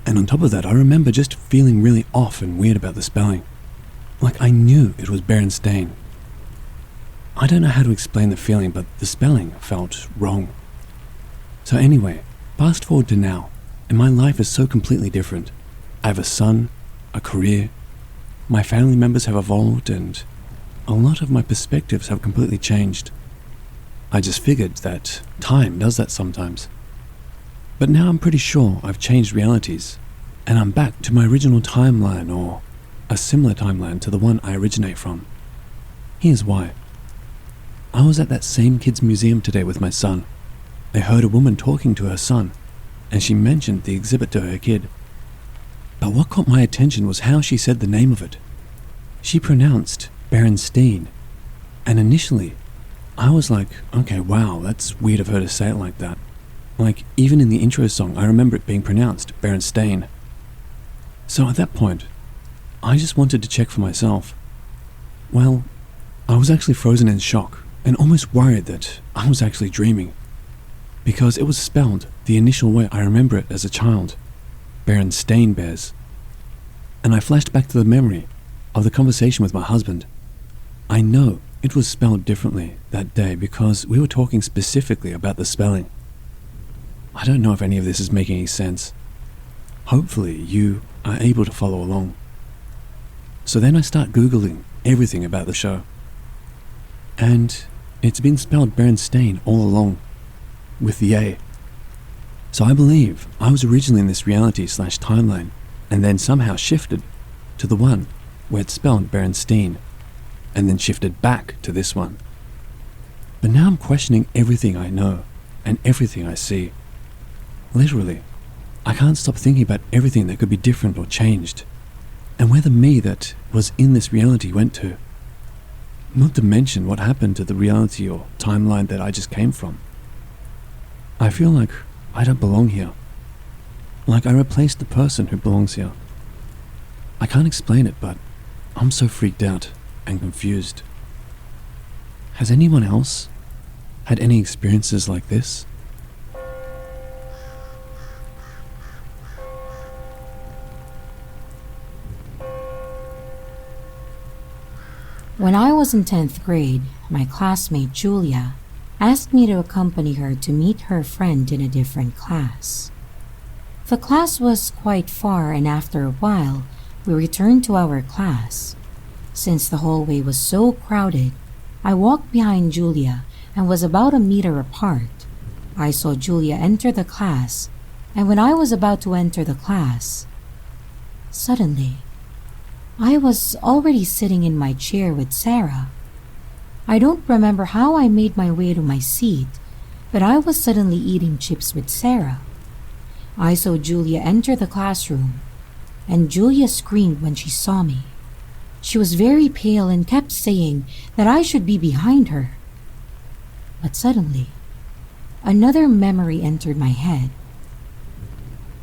S2: And on top of that, I remember just feeling really off and weird about the spelling. Like I knew it was Berenstain. I don't know how to explain the feeling, but the spelling felt wrong. So anyway, fast forward to now, and my life is so completely different. I have a son, a career, my family members have evolved, and a lot of my perspectives have completely changed. I just figured that time does that sometimes. But now I'm pretty sure I've changed realities, and I'm back to my original timeline, or a similar timeline to the one I originate from. Here's why. I was at that same kids' museum today with my son. I heard a woman talking to her son, and she mentioned the exhibit to her kid. But what caught my attention was how she said the name of it. She pronounced Berenstain, and initially, I was like, okay, wow, that's weird of her to say it like that. Like, even in the intro song, I remember it being pronounced Berenstain. So at that point, I just wanted to check for myself. Well, I was actually frozen in shock and almost worried that I was actually dreaming, because it was spelled the initial way I remember it as a child, Berenstain Bears. And I flashed back to the memory of the conversation with my husband. I know it was spelled differently that day because we were talking specifically about the spelling. I don't know if any of this is making any sense. Hopefully you are able to follow along. So then I start Googling everything about the show. And it's been spelled Berenstain all along, with the A. So I believe I was originally in this reality/timeline, and then somehow shifted to the one where it's spelled Berenstain, and then shifted back to this one. But now I'm questioning everything I know, and everything I see. Literally, I can't stop thinking about everything that could be different or changed, and where the me that was in this reality went to. Not to mention what happened to the reality or timeline that I just came from. I feel like I don't belong here. Like I replaced the person who belongs here. I can't explain it, but I'm so freaked out and confused. Has anyone else had any experiences like this?
S5: When I was in 10th grade, my classmate Julia asked me to accompany her to meet her friend in a different class. The class was quite far, and after a while, we returned to our class. Since the hallway was so crowded, I walked behind Julia and was about a meter apart. I saw Julia enter the class, and when I was about to enter the class, suddenly, I was already sitting in my chair with Sarah. I don't remember how I made my way to my seat, but I was suddenly eating chips with Sarah. I saw Julia enter the classroom, and Julia screamed when she saw me. She was very pale and kept saying that I should be behind her. But suddenly, another memory entered my head.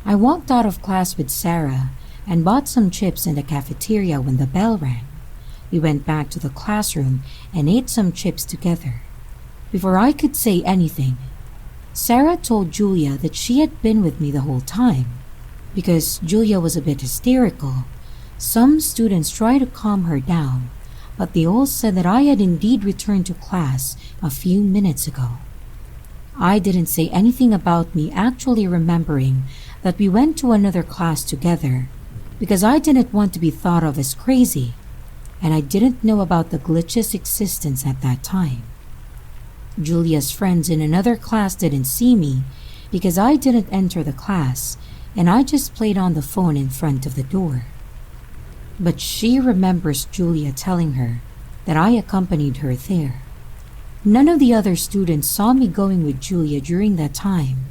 S5: I walked out of class with Sarah and bought some chips in the cafeteria when the bell rang. We went back to the classroom and ate some chips together. Before I could say anything, Sarah told Julia that she had been with me the whole time. Because Julia was a bit hysterical, some students tried to calm her down, but they all said that I had indeed returned to class a few minutes ago. I didn't say anything about me actually remembering that we went to another class together, because I didn't want to be thought of as crazy, and I didn't know about the glitch's existence at that time. Julia's friends in another class didn't see me because I didn't enter the class, and I just played on the phone in front of the door. But she remembers Julia telling her that I accompanied her there. None of the other students saw me going with Julia during that time.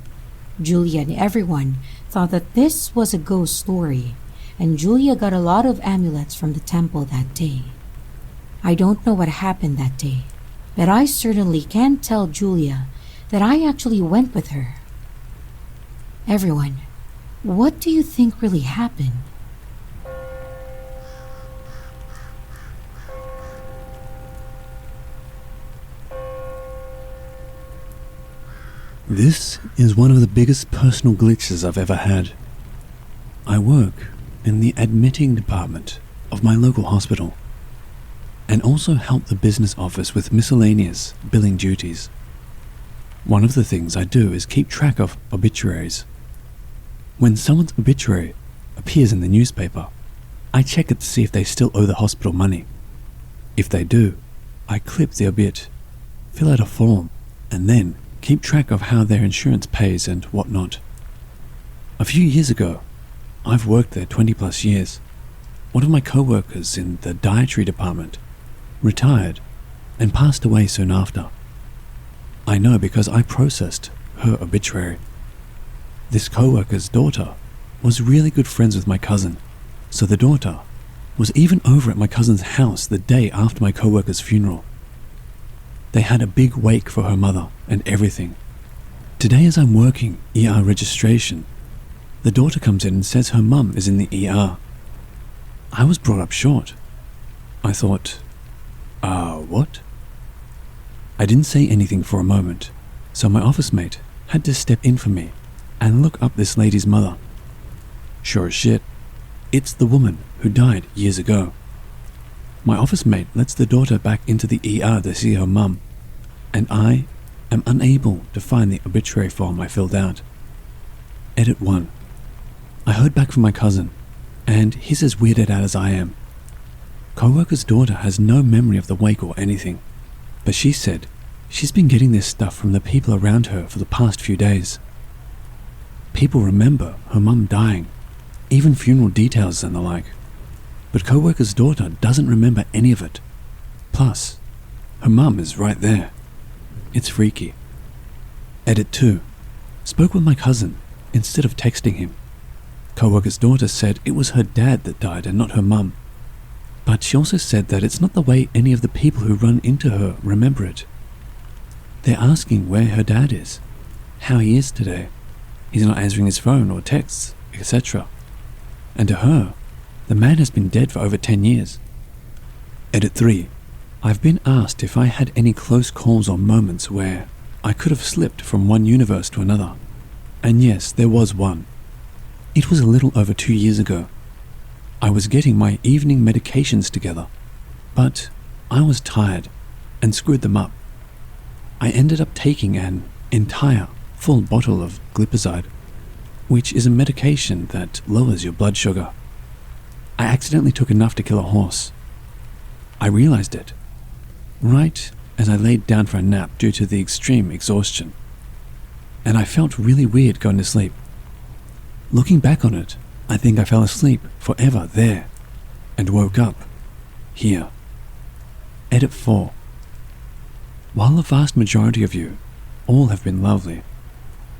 S5: Julia and everyone thought that this was a ghost story, and Julia got a lot of amulets from the temple that day. I don't know what happened that day, but I certainly can tell Julia that I actually went with her. Everyone, what do you think really happened?
S2: This is one of the biggest personal glitches I've ever had. I work in the admitting department of my local hospital and also help the business office with miscellaneous billing duties. One of the things I do is keep track of obituaries. When someone's obituary appears in the newspaper, I check it to see if they still owe the hospital money. If they do, I clip the obit, fill out a form, and then keep track of how their insurance pays and whatnot. A few years ago, I've worked there 20 plus years. One of my co-workers in the dietary department retired and passed away soon after. I know because I processed her obituary. This co-worker's daughter was really good friends with my cousin, so the daughter was even over at my cousin's house the day after my co-worker's funeral. They had a big wake for her mother and everything. Today as I'm working ER registration, the daughter comes in and says her mum is in the ER. I was brought up short. I thought, what? I didn't say anything for a moment, so my office mate had to step in for me and look up this lady's mother. Sure as shit, it's the woman who died years ago. My office mate lets the daughter back into the ER to see her mum, and I am unable to find the obituary form I filled out. Edit 1. I heard back from my cousin, and he's as weirded out as I am. Co-worker's daughter has no memory of the wake or anything, but she said she's been getting this stuff from the people around her for the past few days. People remember her mum dying, even funeral details and the like, but co-worker's daughter doesn't remember any of it. Plus, her mum is right there. It's freaky. Edit 2. Spoke with my cousin instead of texting him. Co-worker's daughter said it was her dad that died and not her mum. But she also said that it's not the way any of the people who run into her remember it. They're asking where her dad is, how he is today. He's not answering his phone or texts, etc. And to her, the man has been dead for over 10 years. Edit 3. I've been asked if I had any close calls or moments where I could have slipped from one universe to another. And yes, there was one. It was a little over 2 years ago. I was getting my evening medications together, but I was tired and screwed them up. I ended up taking an entire full bottle of glipizide, which is a medication that lowers your blood sugar. I accidentally took enough to kill a horse. I realized it right as I laid down for a nap due to the extreme exhaustion, and I felt really weird going to sleep. Looking back on it, I think I fell asleep forever there and woke up here. Edit 4. While the vast majority of you all have been lovely,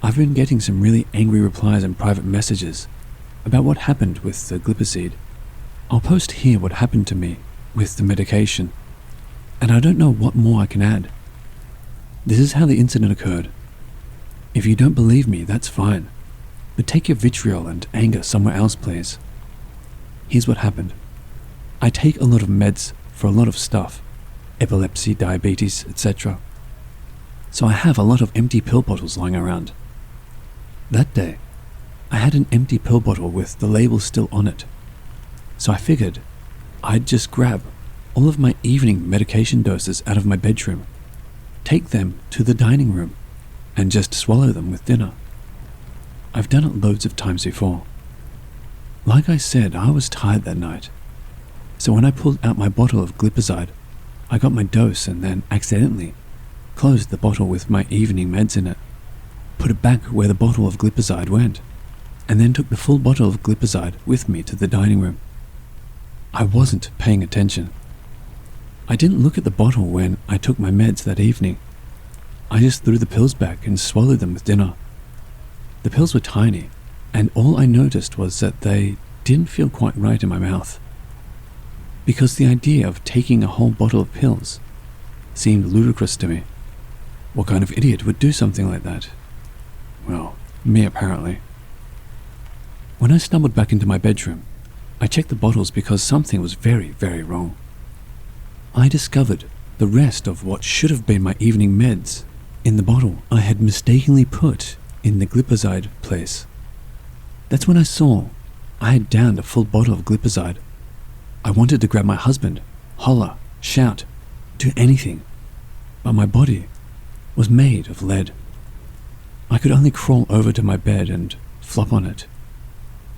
S2: I've been getting some really angry replies and private messages about what happened with the glipizide. I'll post here what happened to me with the medication, and I don't know what more I can add. This is how the incident occurred. If you don't believe me, that's fine, but take your vitriol and anger somewhere else, please. Here's what happened. I take a lot of meds for a lot of stuff, epilepsy, diabetes, etc. So I have a lot of empty pill bottles lying around. That day, I had an empty pill bottle with the label still on it, so I figured I'd just grab all of my evening medication doses out of my bedroom, take them to the dining room, and just swallow them with dinner. I've done it loads of times before. Like I said, I was tired that night, so when I pulled out my bottle of glipizide, I got my dose and then accidentally closed the bottle with my evening meds in it, put it back where the bottle of glipizide went, and then took the full bottle of glipizide with me to the dining room. I wasn't paying attention. I didn't look at the bottle when I took my meds that evening, I just threw the pills back and swallowed them with dinner. The pills were tiny, and all I noticed was that they didn't feel quite right in my mouth. Because the idea of taking a whole bottle of pills seemed ludicrous to me. What kind of idiot would do something like that? Well, me apparently. When I stumbled back into my bedroom, I checked the bottles because something was very, very wrong. I discovered the rest of what should have been my evening meds in the bottle I had mistakenly put in the glipizide place. That's when I saw I had downed a full bottle of glipizide. I wanted to grab my husband, holler, shout, do anything, but my body was made of lead. I could only crawl over to my bed and flop on it,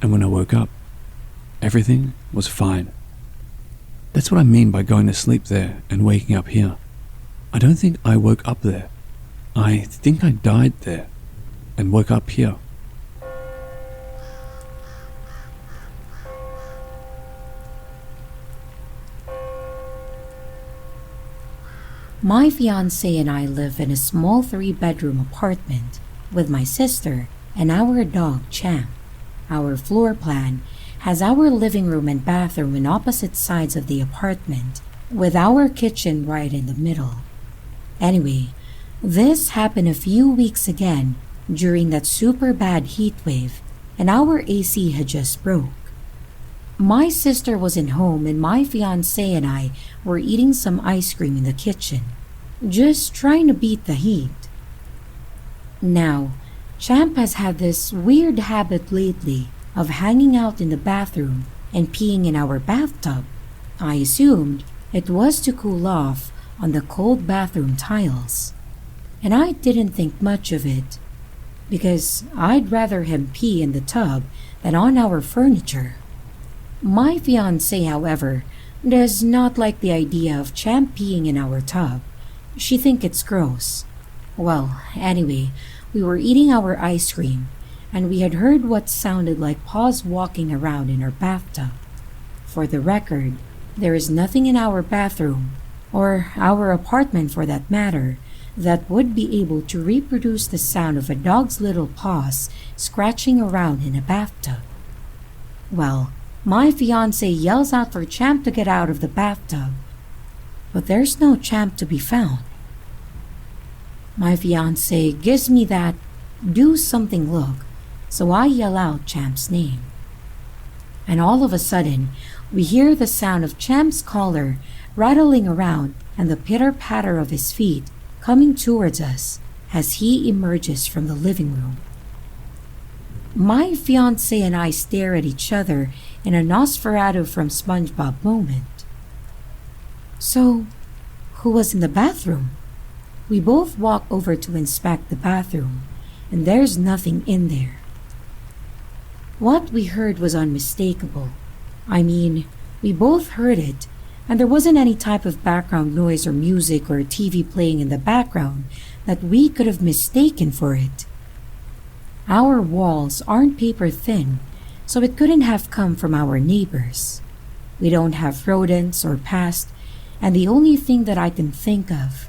S2: and when I woke up, everything was fine. That's what I mean by going to sleep there and waking up here. I don't think I woke up there. I think I died there and woke up here.
S5: My fiance and I live in a small 3-bedroom apartment with my sister and our dog Champ. Our floor plan has our living room and bathroom on opposite sides of the apartment, with our kitchen right in the middle. Anyway, this happened a few weeks again during that super bad heat wave, and our AC had just broke. My sister wasn't home and my fiance and I were eating some ice cream in the kitchen, just trying to beat the heat. Now, Champ has had this weird habit lately of hanging out in the bathroom and peeing in our bathtub. I assumed it was to cool off on the cold bathroom tiles, and I didn't think much of it, because I'd rather him pee in the tub than on our furniture. My fiancée, however, does not like the idea of Champ peeing in our tub. She thinks it's gross. Well, anyway, we were eating our ice cream, and we had heard what sounded like paws walking around in our bathtub. For the record, there is nothing in our bathroom, or our apartment for that matter, that would be able to reproduce the sound of a dog's little paws scratching around in a bathtub. Well, my fiancé yells out for Champ to get out of the bathtub, but there's no Champ to be found. My fiancé gives me that do something look, so I yell out Champ's name. And all of a sudden, we hear the sound of Champ's collar rattling around and the pitter-patter of his feet coming towards us as he emerges from the living room. My fiancé and I stare at each other in a Nosferatu from SpongeBob moment. So, who was in the bathroom? We both walk over to inspect the bathroom, and there's nothing in there. What we heard was unmistakable. I mean, we both heard it, and there wasn't any type of background noise or music or TV playing in the background that we could have mistaken for it. Our walls aren't paper thin, so it couldn't have come from our neighbors. We don't have rodents or pests, and the only thing that I can think of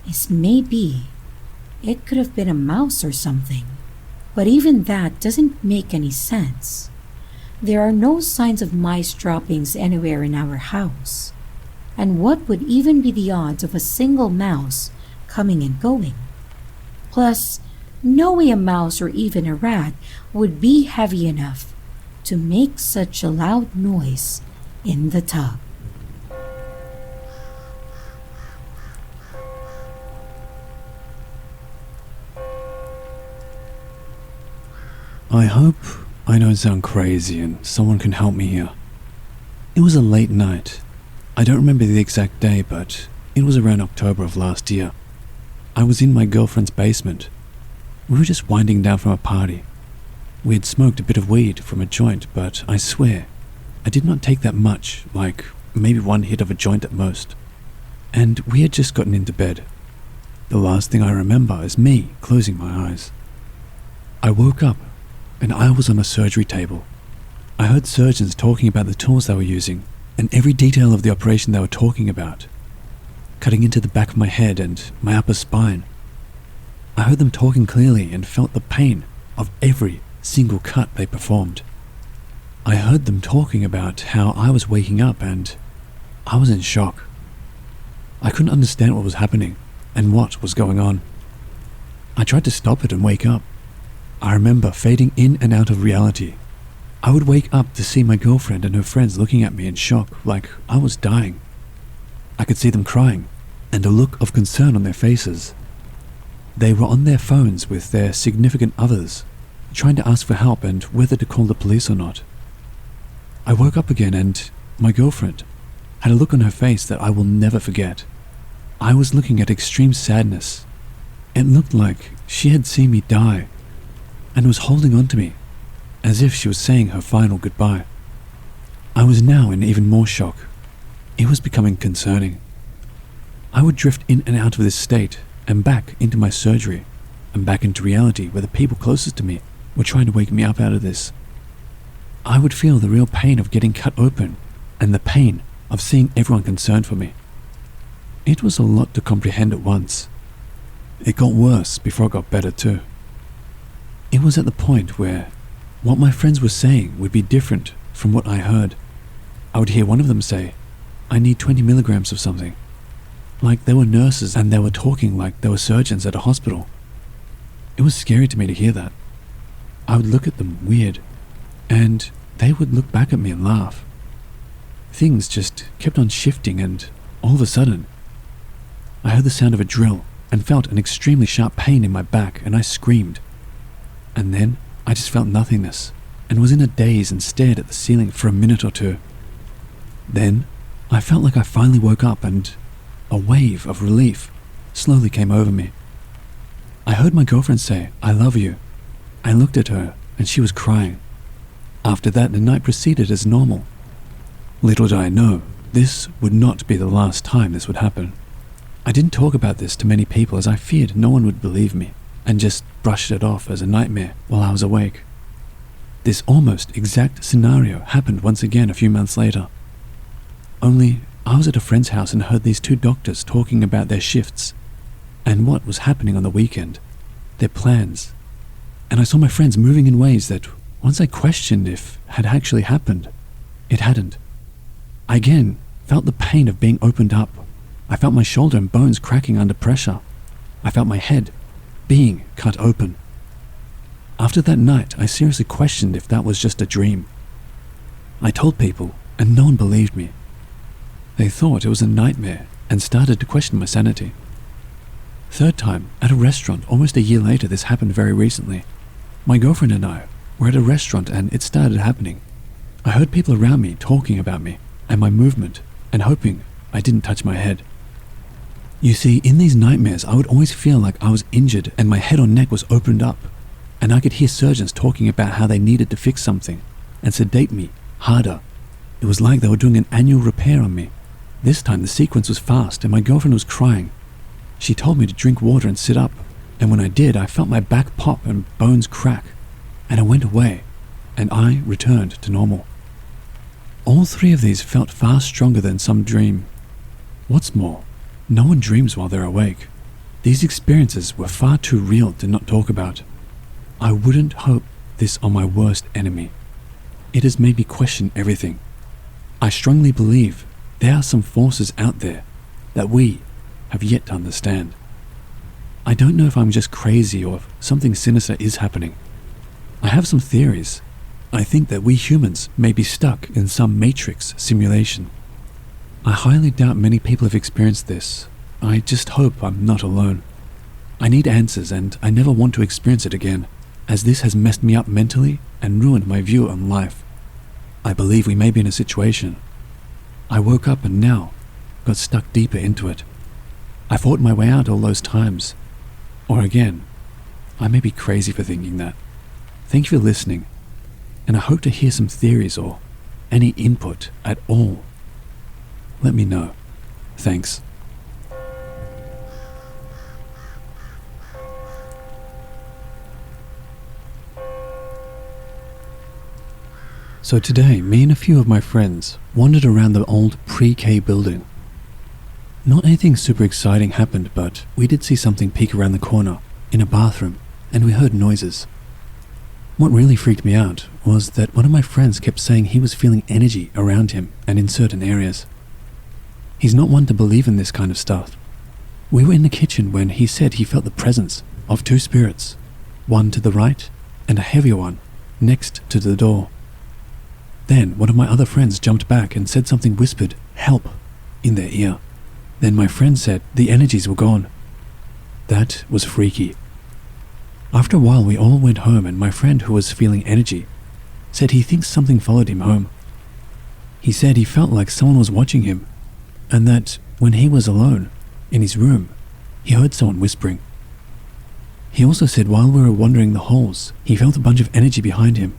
S5: is maybe it could have been a mouse or something. But even that doesn't make any sense. There are no signs of mice droppings anywhere in our house. And what would even be the odds of a single mouse coming and going? Plus, no way a mouse or even a rat would be heavy enough to make such a loud noise in the tub.
S2: I hope I don't sound crazy and someone can help me here. It was a late night. I don't remember the exact day, but it was around October of last year. I was in my girlfriend's basement. We were just winding down from a party. We had smoked a bit of weed from a joint, but I swear, I did not take that much, like maybe one hit of a joint at most. And we had just gotten into bed. The last thing I remember is me closing my eyes. I woke up, and I was on a surgery table. I heard surgeons talking about the tools they were using, and every detail of the operation they were talking about, cutting into the back of my head and my upper spine. I heard them talking clearly and felt the pain of every single cut they performed. I heard them talking about how I was waking up and I was in shock. I couldn't understand what was happening and what was going on. I tried to stop it and wake up. I remember fading in and out of reality. I would wake up to see my girlfriend and her friends looking at me in shock like I was dying. I could see them crying and a look of concern on their faces. They were on their phones with their significant others, trying to ask for help and whether to call the police or not. I woke up again and my girlfriend had a look on her face that I will never forget. I was looking at extreme sadness. It looked like she had seen me die and was holding on to me as if she was saying her final goodbye. I was now in even more shock. It was becoming concerning. I would drift in and out of this state and back into my surgery and back into reality where the people closest to me were trying to wake me up out of this. I would feel the real pain of getting cut open and the pain of seeing everyone concerned for me. It was a lot to comprehend at once. It got worse before it got better too. It was at the point where what my friends were saying would be different from what I heard. I would hear one of them say, "I need 20 milligrams of something." Like they were nurses and they were talking like they were surgeons at a hospital. It was scary to me to hear that. I would look at them weird, and they would look back at me and laugh. Things just kept on shifting, and all of a sudden, I heard the sound of a drill and felt an extremely sharp pain in my back, and I screamed. And then I just felt nothingness and was in a daze and stared at the ceiling for a minute or two. Then I felt like I finally woke up and a wave of relief slowly came over me. I heard my girlfriend say, "I love you." I looked at her and she was crying. After that, the night proceeded as normal. Little did I know, this would not be the last time this would happen. I didn't talk about this to many people as I feared no one would believe me and just brushed it off as a nightmare while I was awake. This almost exact scenario happened once again a few months later. Only I was at a friend's house and heard these two doctors talking about their shifts and what was happening on the weekend, their plans. And I saw my friends moving in ways that, once I questioned if had actually happened, it hadn't. I again felt the pain of being opened up. I felt my shoulder and bones cracking under pressure. I felt my head being cut open. After that night, I seriously questioned if that was just a dream. I told people, and no one believed me. They thought it was a nightmare and started to question my sanity. Third time, at a restaurant almost a year later, this happened very recently. My girlfriend and I were at a restaurant and it started happening. I heard people around me talking about me and my movement and hoping I didn't touch my head. You see, in these nightmares, I would always feel like I was injured and my head or neck was opened up, and I could hear surgeons talking about how they needed to fix something and sedate me harder. It was like they were doing an annual repair on me. This time the sequence was fast and my girlfriend was crying. She told me to drink water and sit up, and when I did, I felt my back pop and bones crack, and I went away, and I returned to normal. All three of these felt far stronger than some dream. What's more, no one dreams while they're awake. These experiences were far too real to not talk about. I wouldn't hope this on my worst enemy. It has made me question everything. I strongly believe there are some forces out there that we have yet to understand. I don't know if I'm just crazy or if something sinister is happening. I have some theories. I think that we humans may be stuck in some matrix simulation. I highly doubt many people have experienced this. I just hope I'm not alone. I need answers and I never want to experience it again, as this has messed me up mentally and ruined my view on life. I believe we may be in a situation. I woke up and now got stuck deeper into it. I fought my way out all those times. Or again, I may be crazy for thinking that. Thank you for listening, and I hope to hear some theories or any input at all. Let me know. Thanks. So today, me and a few of my friends wandered around the old pre-K building. Not anything super exciting happened, but we did see something peek around the corner in a bathroom, and we heard noises. What really freaked me out was that one of my friends kept saying he was feeling energy around him and in certain areas. He's not one to believe in this kind of stuff. We were in the kitchen when he said he felt the presence of 2 spirits, one to the right and a heavier one next to the door. Then one of my other friends jumped back and said something whispered, "Help," in their ear. Then my friend said the energies were gone. That was freaky. After a while we all went home, and my friend, who was feeling energy, said he thinks something followed him home. He said he felt like someone was watching him, and that when he was alone in his room, he heard someone whispering. He also said while we were wandering the halls, he felt a bunch of energy behind him.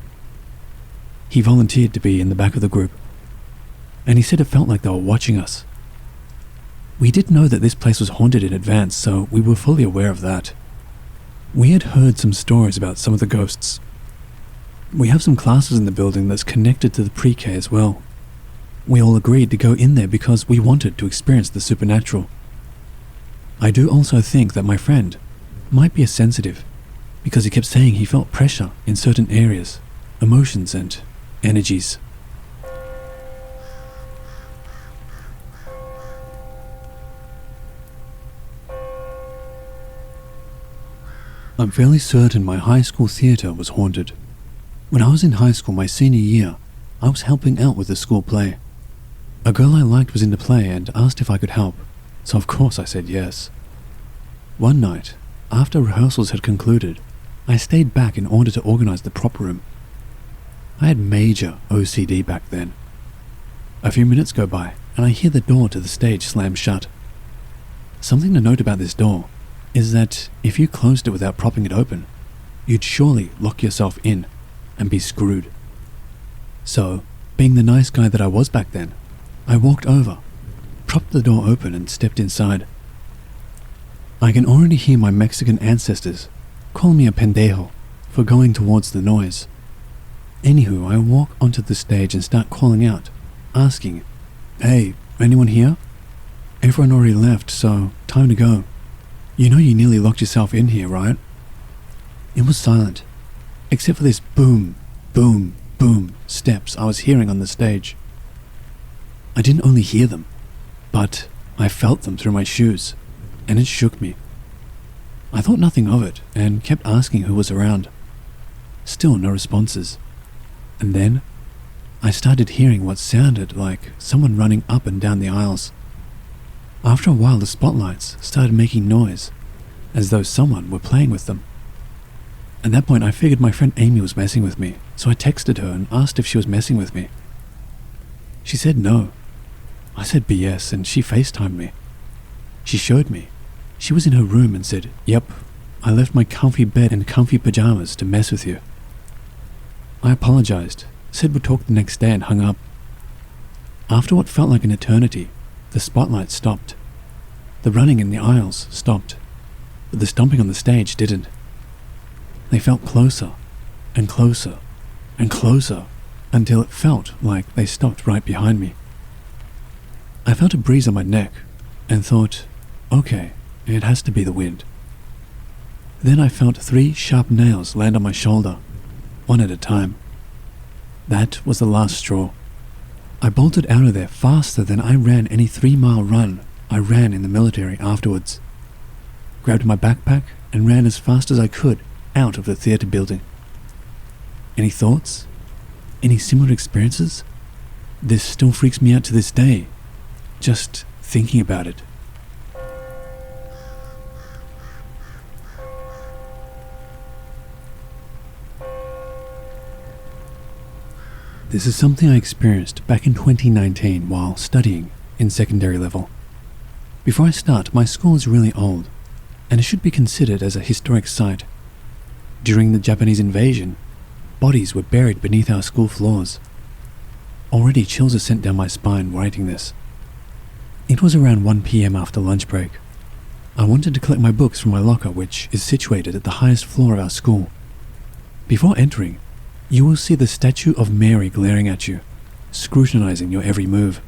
S2: He volunteered to be in the back of the group, and he said it felt like they were watching us. We did know that this place was haunted in advance, so we were fully aware of that. We had heard some stories about some of the ghosts. We have some classes in the building that's connected to the pre-K as well. We all agreed to go in there because we wanted to experience the supernatural. I do also think that my friend might be a sensitive, because he kept saying he felt pressure in certain areas, emotions and energies. I'm fairly certain my high school theatre was haunted. When I was in high school my senior year, I was helping out with the school play. A girl I liked was in the play and asked if I could help, so of course I said yes. One night, after rehearsals had concluded, I stayed back in order to organize the prop room. I had major OCD back then. A few minutes go by and I hear the door to the stage slam shut. Something to note about this door is that if you closed it without propping it open, you'd surely lock yourself in and be screwed. So, being the nice guy that I was back then, I walked over, propped the door open and stepped inside. I can already hear my Mexican ancestors call me a pendejo for going towards the noise. Anywho, I walk onto the stage and start calling out, asking, "Hey, anyone here?" Everyone already left, so time to go. You know you nearly locked yourself in here, right? It was silent, except for this boom, boom, boom steps I was hearing on the stage. I didn't only hear them, but I felt them through my shoes, and it shook me. I thought nothing of it and kept asking who was around. Still no responses. And then I started hearing what sounded like someone running up and down the aisles. After a while the spotlights started making noise, as though someone were playing with them. At that point I figured my friend Amy was messing with me, so I texted her and asked if she was messing with me. She said no. I said BS and she FaceTimed me. She showed me. She was in her room and said, "Yep, I left my comfy bed and comfy pajamas to mess with you." I apologized, said we'd talk the next day and hung up. After what felt like an eternity, the spotlight stopped. The running in the aisles stopped, but the stomping on the stage didn't. They felt closer and closer and closer until it felt like they stopped right behind me. I felt a breeze on my neck and thought, okay, it has to be the wind. Then I felt 3 sharp nails land on my shoulder, one at a time. That was the last straw. I bolted out of there faster than I ran any 3-mile run I ran in the military afterwards. Grabbed my backpack and ran as fast as I could out of the theatre building. Any thoughts? Any similar experiences? This still freaks me out to this day, just thinking about it. This is something I experienced back in 2019 while studying in secondary level. Before I start, my school is really old, and it should be considered as a historic site. During the Japanese invasion, bodies were buried beneath our school floors. Already chills are sent down my spine writing this. It was around 1 p.m. after lunch break. I wanted to collect my books from my locker, which is situated at the highest floor of our school. Before entering, you will see the statue of Mary glaring at you, scrutinizing your every move.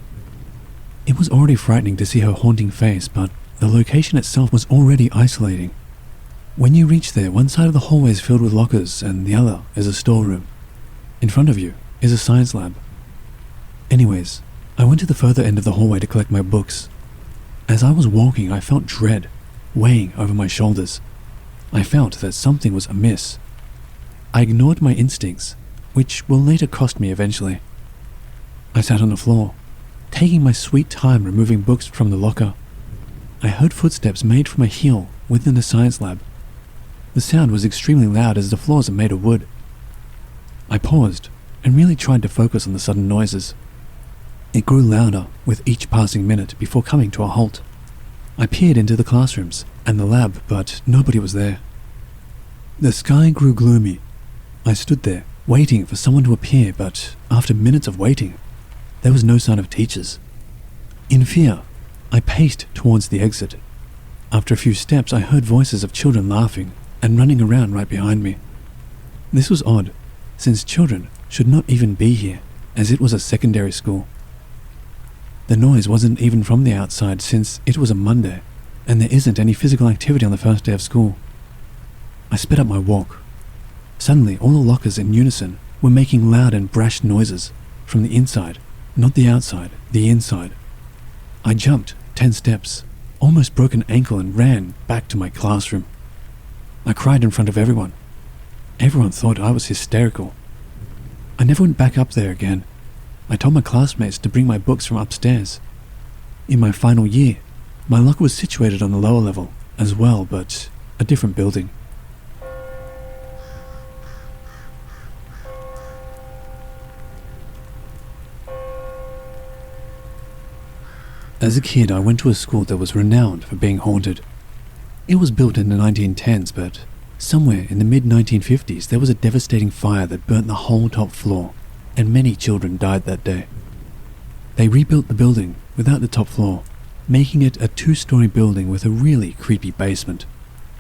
S2: It was already frightening to see her haunting face, but the location itself was already isolating. When you reach there, one side of the hallway is filled with lockers and the other is a storeroom. In front of you is a science lab. Anyways, I went to the further end of the hallway to collect my books. As I was walking, I felt dread weighing over my shoulders. I felt that something was amiss. I ignored my instincts, which will later cost me eventually. I sat on the floor, taking my sweet time removing books from the locker. I heard footsteps made from a heel within the science lab. The sound was extremely loud as the floors are made of wood. I paused and really tried to focus on the sudden noises. It grew louder with each passing minute before coming to a halt. I peered into the classrooms and the lab, but nobody was there. The sky grew gloomy. I stood there, waiting for someone to appear, but after minutes of waiting, there was no sign of teachers. In fear, I paced towards the exit. After a few steps, I heard voices of children laughing and running around right behind me. This was odd, since children should not even be here, as it was a secondary school. The noise wasn't even from the outside, since it was a Monday, and there isn't any physical activity on the first day of school. I sped up my walk. Suddenly, all the lockers in unison were making loud and brash noises, from the inside, not the outside, the inside. I jumped 10 steps, almost broke an ankle and ran back to my classroom. I cried in front of everyone. Everyone thought I was hysterical. I never went back up there again. I told my classmates to bring my books from upstairs. In my final year, my locker was situated on the lower level as well, but a different building. As a kid, I went to a school that was renowned for being haunted. It was built in the 1910s, but somewhere in the mid-1950s there was a devastating fire that burnt the whole top floor, and many children died that day. They rebuilt the building without the top floor, making it a 2-story building with a really creepy basement.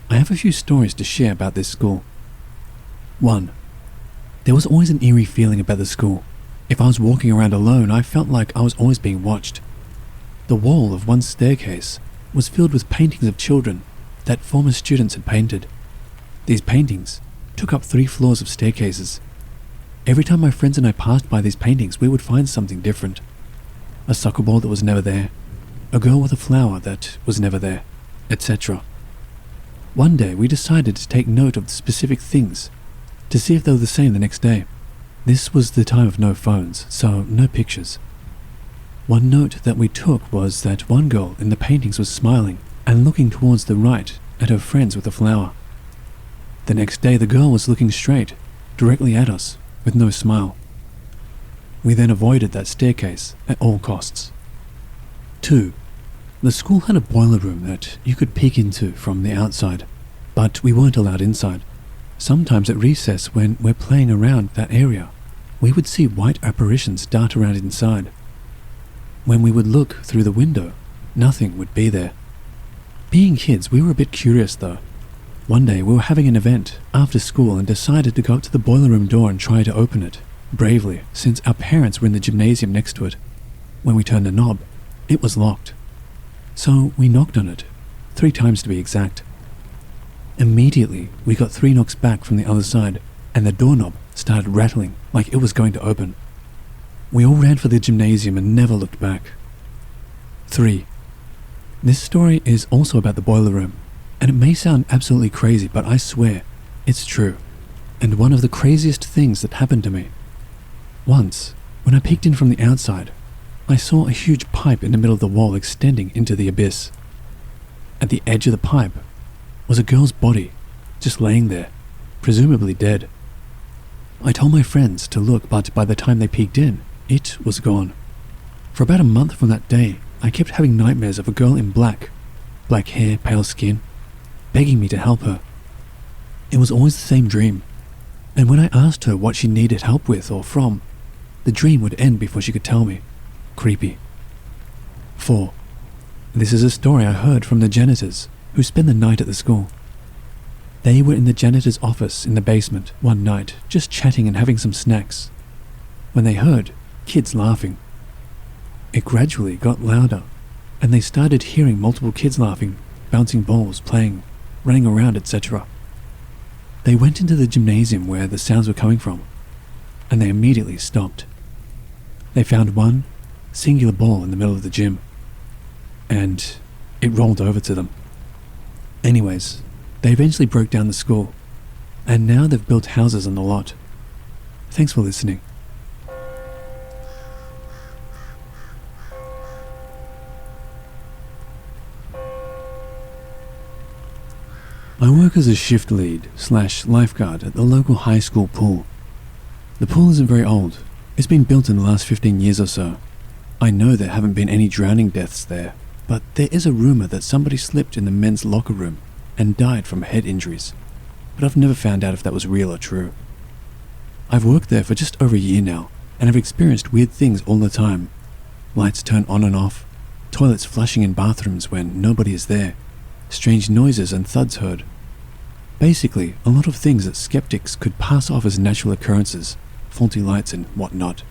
S2: I have a few stories to share about this school. 1. There was always an eerie feeling about the school. If I was walking around alone, I felt like I was always being watched. The wall of one staircase was filled with paintings of children that former students had painted. These paintings took up 3 floors of staircases. Every time my friends and I passed by these paintings, we would find something different. A soccer ball that was never there, a girl with a flower that was never there, etc. One day we decided to take note of the specific things to see if they were the same the next day. This was the time of no phones, so no pictures. One note that we took was that one girl in the paintings was smiling and looking towards the right at her friends with a flower. The next day the girl was looking straight, directly at us, with no smile. We then avoided that staircase at all costs. 2. The school had a boiler room that you could peek into from the outside, but we weren't allowed inside. Sometimes at recess when we're playing around that area, we would see white apparitions dart around inside. When we would look through the window, nothing would be there. Being kids, we were a bit curious though. One day we were having an event after school and decided to go up to the boiler room door and try to open it, bravely, since our parents were in the gymnasium next to it. When we turned the knob, it was locked. So we knocked on it, 3 times to be exact. Immediately, we got 3 knocks back from the other side, and the doorknob started rattling like it was going to open. We all ran for the gymnasium and never looked back. 3. This story is also about the boiler room, and it may sound absolutely crazy, but I swear, it's true, and one of the craziest things that happened to me. Once, when I peeked in from the outside, I saw a huge pipe in the middle of the wall extending into the abyss. At the edge of the pipe was a girl's body, just laying there, presumably dead. I told my friends to look, but by the time they peeked in, it was gone. For about a month from that day, I kept having nightmares of a girl in black hair, pale skin, begging me to help her. It was always the same dream, and when I asked her what she needed help with or from, the dream would end before she could tell me. Creepy. 4. This is a story I heard from the janitors who spend the night at the school. They were in the janitor's office in the basement one night, just chatting and having some snacks, when they heard kids laughing. It gradually got louder, and they started hearing multiple kids laughing, bouncing balls, playing, running around, etc. They went into the gymnasium where the sounds were coming from, and they immediately stopped. They found one singular ball in the middle of the gym, and it rolled over to them. Anyways, they eventually broke down the school, and now they've built houses on the lot. Thanks for listening. I work as a shift lead / lifeguard at the local high school pool. The pool isn't very old. It's been built in the last 15 years or so. I know there haven't been any drowning deaths there, but there is a rumor that somebody slipped in the men's locker room and died from head injuries, but I've never found out if that was real or true. I've worked there for just over a year now, and I've experienced weird things all the time. Lights turn on and off, toilets flushing in bathrooms when nobody is there, strange noises and thuds heard. Basically, a lot of things that skeptics could pass off as natural occurrences, faulty lights and whatnot.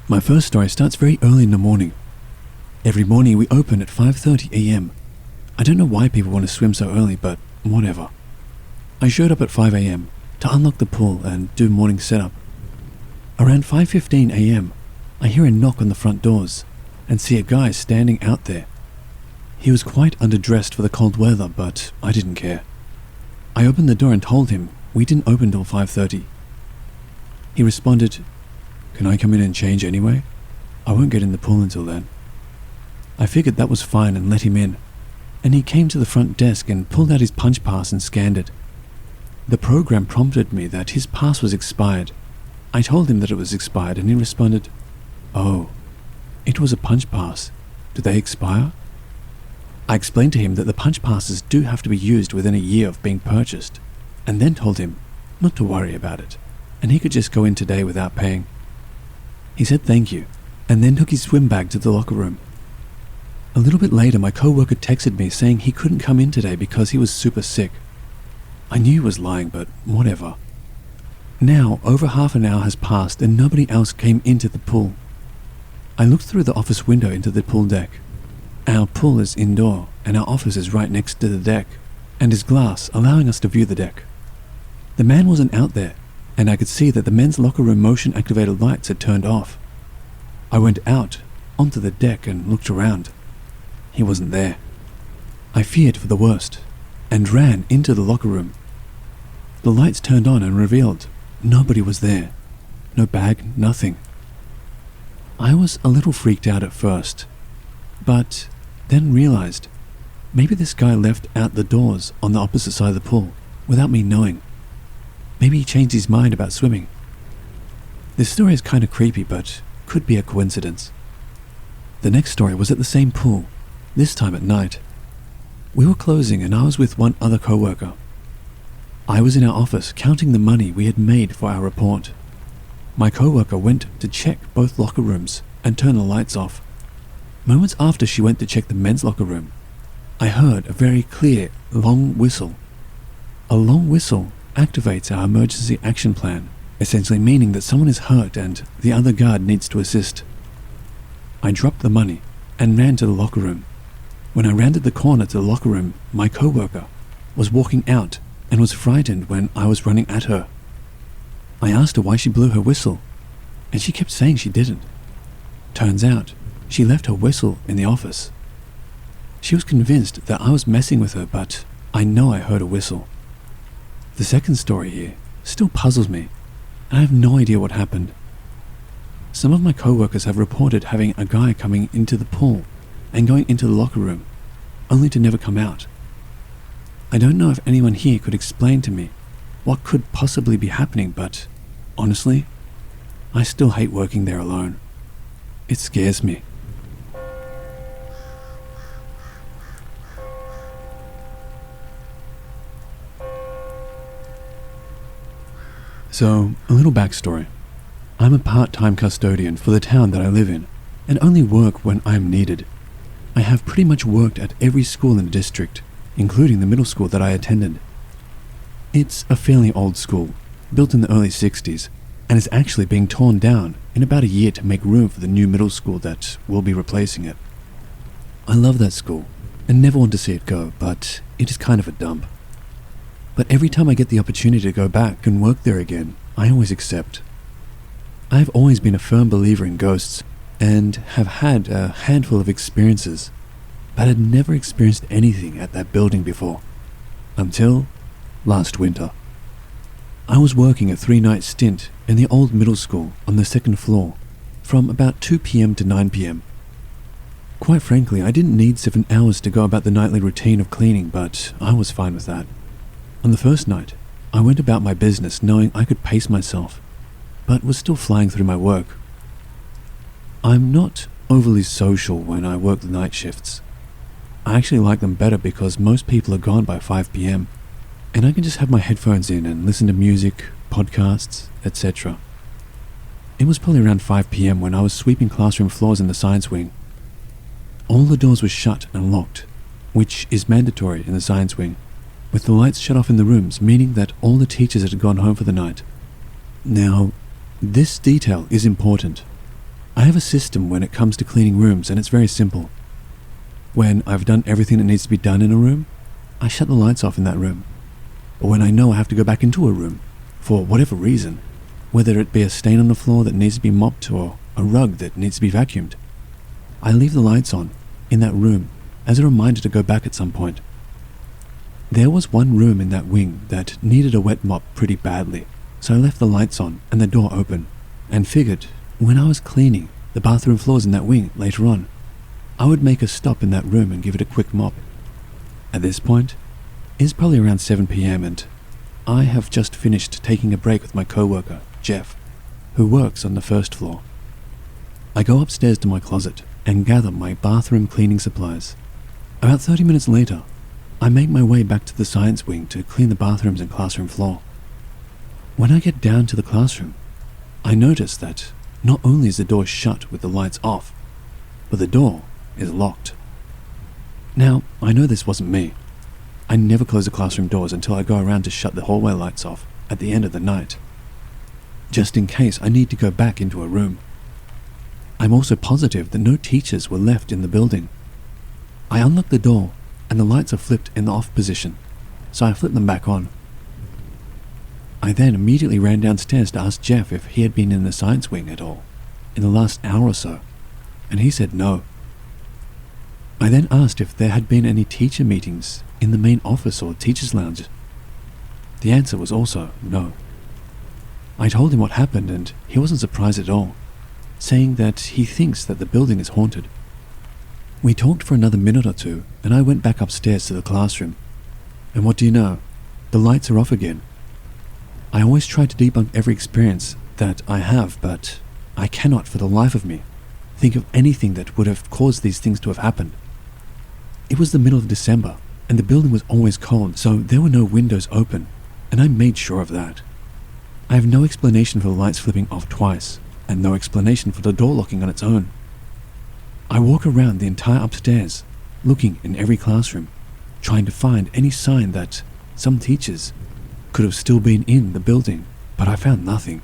S2: My first story starts very early in the morning. Every morning we open at 5:30 a.m. I don't know why people want to swim so early, but whatever. I showed up at 5 a.m. to unlock the pool and do morning setup. Around 5:15 a.m., I hear a knock on the front doors and see a guy standing out there. He was quite underdressed for the cold weather, but I didn't care. I opened the door and told him we didn't open till 5:30. He responded, "Can I come in and change anyway? I won't get in the pool until then." I figured that was fine and let him in, and he came to the front desk and pulled out his punch pass and scanned it. The program prompted me that his pass was expired. I told him that it was expired and he responded, "Oh, it was a punch pass. Do they expire?" I explained to him that the punch passes do have to be used within a year of being purchased, and then told him not to worry about it, and he could just go in today without paying. He said thank you, and then took his swim bag to the locker room. A little bit later, my co-worker texted me saying he couldn't come in today because he was super sick. I knew he was lying, but whatever. Now, over half an hour has passed and nobody else came into the pool. I looked through the office window into the pool deck. Our pool is indoor, and our office is right next to the deck, and is glass, allowing us to view the deck. The man wasn't out there, and I could see that the men's locker room motion-activated lights had turned off. I went out onto the deck and looked around. He wasn't there. I feared for the worst, and ran into the locker room. The lights turned on and revealed nobody was there. No bag, nothing. I was a little freaked out at first, but then realized maybe this guy left out the doors on the opposite side of the pool without me knowing. Maybe he changed his mind about swimming. This story is kind of creepy, but could be a coincidence. The next story was at the same pool, this time at night. We were closing and I was with one other co-worker. I was in our office counting the money we had made for our report. My co-worker went to check both locker rooms and turn the lights off. Moments after she went to check the men's locker room, I heard a very clear, long whistle. A long whistle activates our emergency action plan, essentially meaning that someone is hurt and the other guard needs to assist. I dropped the money and ran to the locker room. When I rounded the corner to the locker room, my co-worker was walking out and was frightened when I was running at her. I asked her why she blew her whistle, and she kept saying she didn't. Turns out, she left her whistle in the office. She was convinced that I was messing with her, but I know I heard a whistle. The second story here still puzzles me, and I have no idea what happened. Some of my co-workers have reported having a guy coming into the pool and going into the locker room, only to never come out. I don't know if anyone here could explain to me what could possibly be happening, but honestly, I still hate working there alone. It scares me. So, a little backstory. I'm a part-time custodian for the town that I live in, and only work when I'm needed. I have pretty much worked at every school in the district, including the middle school that I attended. It's a fairly old school, built in the early 60s, and is actually being torn down in about a year to make room for the new middle school that will be replacing it. I love that school, and never want to see it go, but it is kind of a dump. But every time I get the opportunity to go back and work there again, I always accept. I have always been a firm believer in ghosts and have had a handful of experiences, but had never experienced anything at that building before, until last winter. I was working a 3-night stint in the old middle school on the 2nd floor from about 2 p.m. to 9 p.m. Quite frankly, I didn't need 7 hours to go about the nightly routine of cleaning, but I was fine with that. On the first night, I went about my business knowing I could pace myself, but was still flying through my work. I'm not overly social when I work the night shifts. I actually like them better because most people are gone by 5 p.m, and I can just have my headphones in and listen to music, podcasts, etc. It was probably around 5 p.m. when I was sweeping classroom floors in the science wing. All the doors were shut and locked, which is mandatory in the science wing, with the lights shut off in the rooms, meaning that all the teachers had gone home for the night. Now, this detail is important. I have a system when it comes to cleaning rooms, and it's very simple. When I've done everything that needs to be done in a room, I shut the lights off in that room. But when I know I have to go back into a room, for whatever reason, whether it be a stain on the floor that needs to be mopped or a rug that needs to be vacuumed, I leave the lights on in that room as a reminder to go back at some point. There was one room in that wing that needed a wet mop pretty badly, so I left the lights on and the door open, and figured when I was cleaning the bathroom floors in that wing later on, I would make a stop in that room and give it a quick mop. At this point, it's probably around 7 p.m. and I have just finished taking a break with my co-worker, Jeff, who works on the 1st floor. I go upstairs to my closet and gather my bathroom cleaning supplies. About 30 minutes later, I make my way back to the science wing to clean the bathrooms and classroom floor. When I get down to the classroom, I notice that not only is the door shut with the lights off, but the door is locked. Now, I know this wasn't me. I never close the classroom doors until I go around to shut the hallway lights off at the end of the night, just in case I need to go back into a room. I'm also positive that no teachers were left in the building. I unlock the door and the lights are flipped in the off position, so I flip them back on. I then immediately ran downstairs to ask Jeff if he had been in the science wing at all in the last hour or so, and he said no. I then asked if there had been any teacher meetings in the main office or teacher's lounge. The answer was also no. I told him what happened and he wasn't surprised at all, saying that he thinks that the building is haunted. We talked for another minute or two and I went back upstairs to the classroom. And what do you know? The lights are off again. I always try to debunk every experience that I have, but I cannot for the life of me think of anything that would have caused these things to have happened. It was the middle of December and the building was always cold, so there were no windows open, and I made sure of that. I have no explanation for the lights flipping off twice, and no explanation for the door locking on its own. I walk around the entire upstairs, looking in every classroom, trying to find any sign that some teachers could have still been in the building, but I found nothing.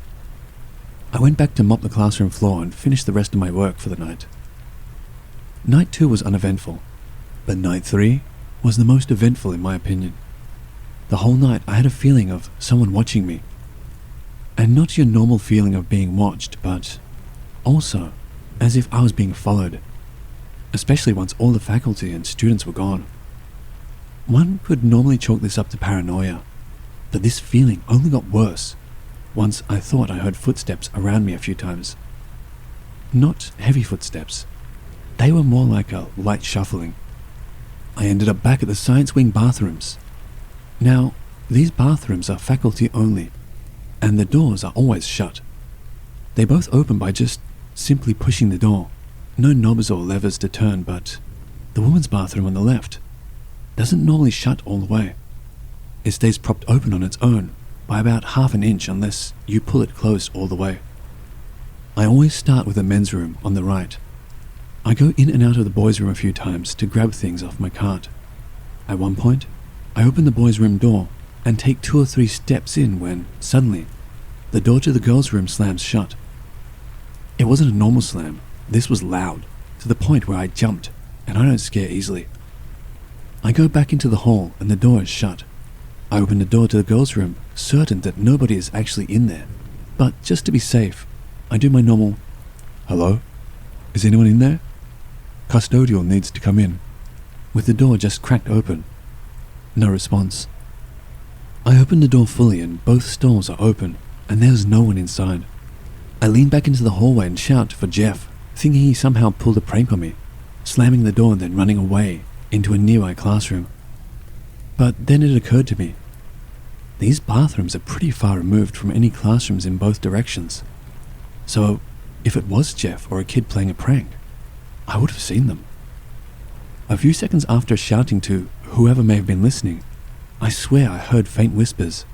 S2: I went back to mop the classroom floor and finished the rest of my work for the night. Night 2 was uneventful, but night 3 was the most eventful in my opinion. The whole night I had a feeling of someone watching me, and not your normal feeling of being watched, but also as if I was being followed, especially once all the faculty and students were gone. One could normally chalk this up to paranoia, but this feeling only got worse once I thought I heard footsteps around me a few times. Not heavy footsteps. They were more like a light shuffling. I ended up back at the science wing bathrooms. Now, these bathrooms are faculty only, and the doors are always shut. They both open by just simply pushing the door. No knobs or levers to turn, but the women's bathroom on the left doesn't normally shut all the way. It stays propped open on its own by about half an inch unless you pull it closed all the way. I always start with the men's room on the right. I go in and out of the boys' room a few times to grab things off my cart. At one point, I open the boys' room door and take 2 or 3 steps in when, suddenly, the door to the girls' room slams shut. It wasn't a normal slam. This was loud, to the point where I jumped, and I don't scare easily. I go back into the hall and the door is shut. I open the door to the girls' room, certain that nobody is actually in there. But just to be safe, I do my normal, "Hello? Is anyone in there? Custodial needs to come in," with the door just cracked open. No response. I open the door fully and both stalls are open, and there's no one inside. I lean back into the hallway and shout for Jeff, thinking he somehow pulled a prank on me, slamming the door and then running away into a nearby classroom. But then it occurred to me, these bathrooms are pretty far removed from any classrooms in both directions. So if it was Jeff or a kid playing a prank, I would have seen them. A few seconds after shouting to whoever may have been listening, I swear I heard faint whispers.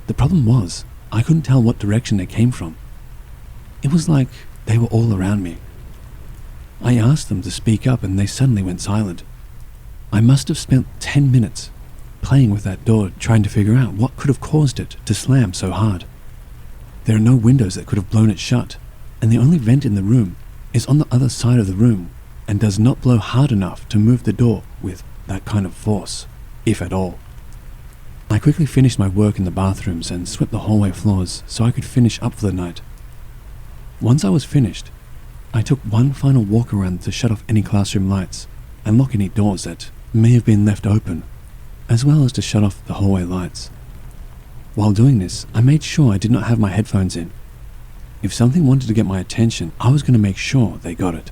S2: The problem was, I couldn't tell what direction they came from. It was like they were all around me. I asked them to speak up and they suddenly went silent. I must have spent 10 minutes playing with that door, trying to figure out what could have caused it to slam so hard. There are no windows that could have blown it shut, and the only vent in the room is on the other side of the room and does not blow hard enough to move the door with that kind of force, if at all. I quickly finished my work in the bathrooms and swept the hallway floors so I could finish up for the night. Once I was finished, I took one final walk around to shut off any classroom lights and lock any doors that may have been left open, as well as to shut off the hallway lights. While doing this, I made sure I did not have my headphones in. If something wanted to get my attention, I was going to make sure they got it.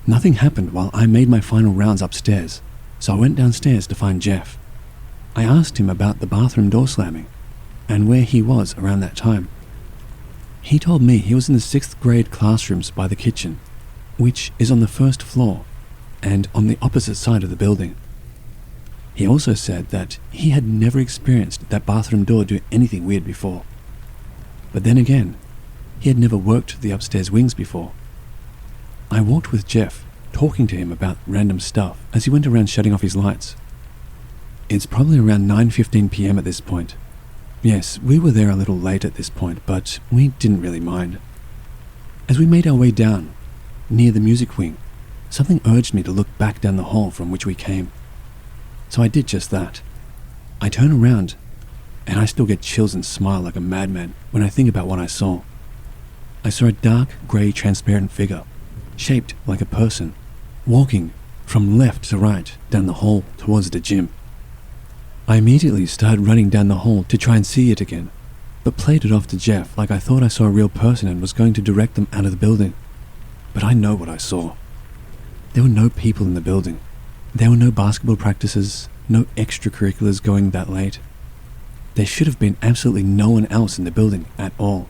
S2: Nothing happened while I made my final rounds upstairs, so I went downstairs to find Jeff. I asked him about the bathroom door slamming and where he was around that time. He told me he was in the 6th grade classrooms by the kitchen, which is on the 1st floor and on the opposite side of the building. He also said that he had never experienced that bathroom door do anything weird before. But then again, he had never worked the upstairs wings before. I walked with Jeff, talking to him about random stuff as he went around shutting off his lights. It's probably around 9:15 p.m. at this point. Yes, we were there a little late at this point, but we didn't really mind. As we made our way down, near the music wing, something urged me to look back down the hall from which we came. So I did just that. I turn around, and I still get chills and smile like a madman when I think about what I saw. I saw a dark, grey, transparent figure, shaped like a person, walking from left to right down the hall towards the gym. I immediately started running down the hall to try and see it again, but played it off to Jeff like I thought I saw a real person and was going to direct them out of the building. But I know what I saw. There were no people in the building. There were no basketball practices, no extracurriculars going that late. There should have been absolutely no one else in the building at all.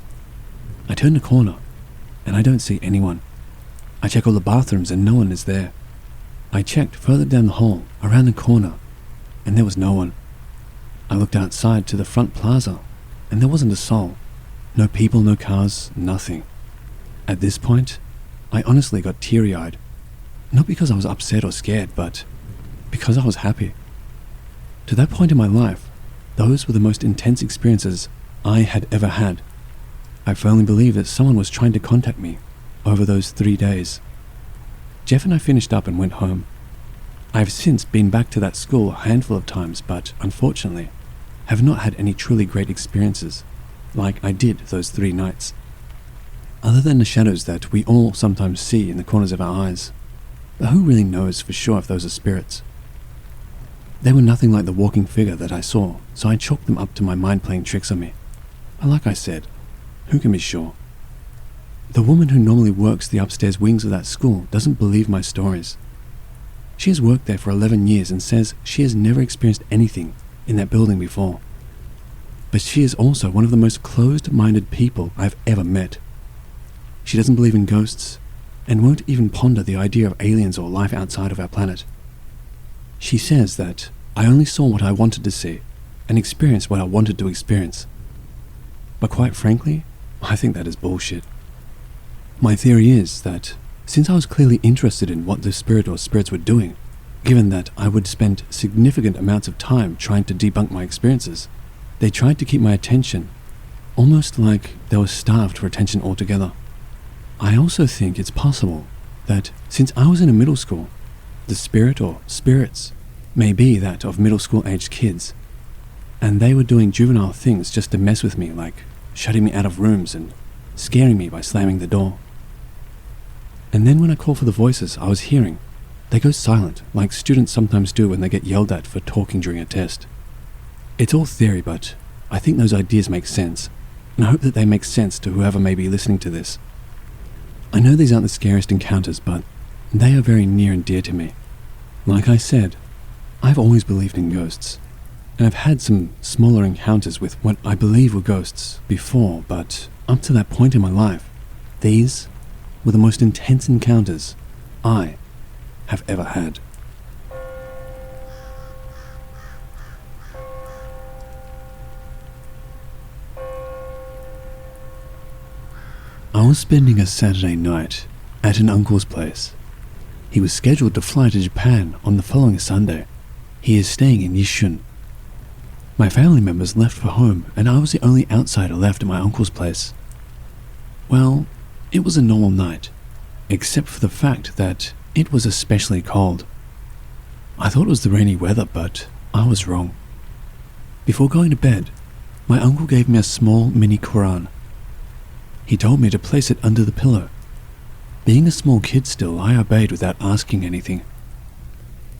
S2: I turn the corner, and I don't see anyone. I check all the bathrooms and no one is there. I checked further down the hall, around the corner, and there was no one. I looked outside to the front plaza, and there wasn't a soul. No people, no cars, nothing. At this point, I honestly got teary-eyed. Not because I was upset or scared, but because I was happy. To that point in my life, those were the most intense experiences I had ever had. I firmly believe that someone was trying to contact me over those 3 days. Jeff and I finished up and went home. I have since been back to that school a handful of times, but unfortunately, have not had any truly great experiences like I did those 3 nights. Other than the shadows that we all sometimes see in the corners of our eyes. But who really knows for sure if those are spirits? They were nothing like the walking figure that I saw, so I chalked them up to my mind playing tricks on me. But like I said, who can be sure? The woman who normally works the upstairs wings of that school doesn't believe my stories. She has worked there for 11 years and says she has never experienced anything in that building before. But she is also one of the most closed-minded people I've ever met. She doesn't believe in ghosts, and won't even ponder the idea of aliens or life outside of our planet. She says that I only saw what I wanted to see, and experienced what I wanted to experience. But quite frankly, I think that is bullshit. My theory is that, since I was clearly interested in what the spirit or spirits were doing, given that I would spend significant amounts of time trying to debunk my experiences, they tried to keep my attention, almost like they were starved for attention altogether. I also think it's possible that since I was in a middle school, the spirit or spirits may be that of middle school aged kids, and they were doing juvenile things just to mess with me, like shutting me out of rooms and scaring me by slamming the door. And then when I call for the voices I was hearing, they go silent, like students sometimes do when they get yelled at for talking during a test. It's all theory, but I think those ideas make sense, and I hope that they make sense to whoever may be listening to this. I know these aren't the scariest encounters, but they are very near and dear to me. Like I said, I've always believed in ghosts, and I've had some smaller encounters with what I believe were ghosts before, but up to that point in my life, these were the most intense encounters I have ever had. I was spending a Saturday night at an uncle's place. He was scheduled to fly to Japan on the following Sunday. He is staying in Yishun. My family members left for home, and I was the only outsider left at my uncle's place. Well, it was a normal night, except for the fact that it was especially cold. I thought it was the rainy weather, but I was wrong. Before going to bed, my uncle gave me a small mini Quran. He told me to place it under the pillow. Being a small kid still, I obeyed without asking anything.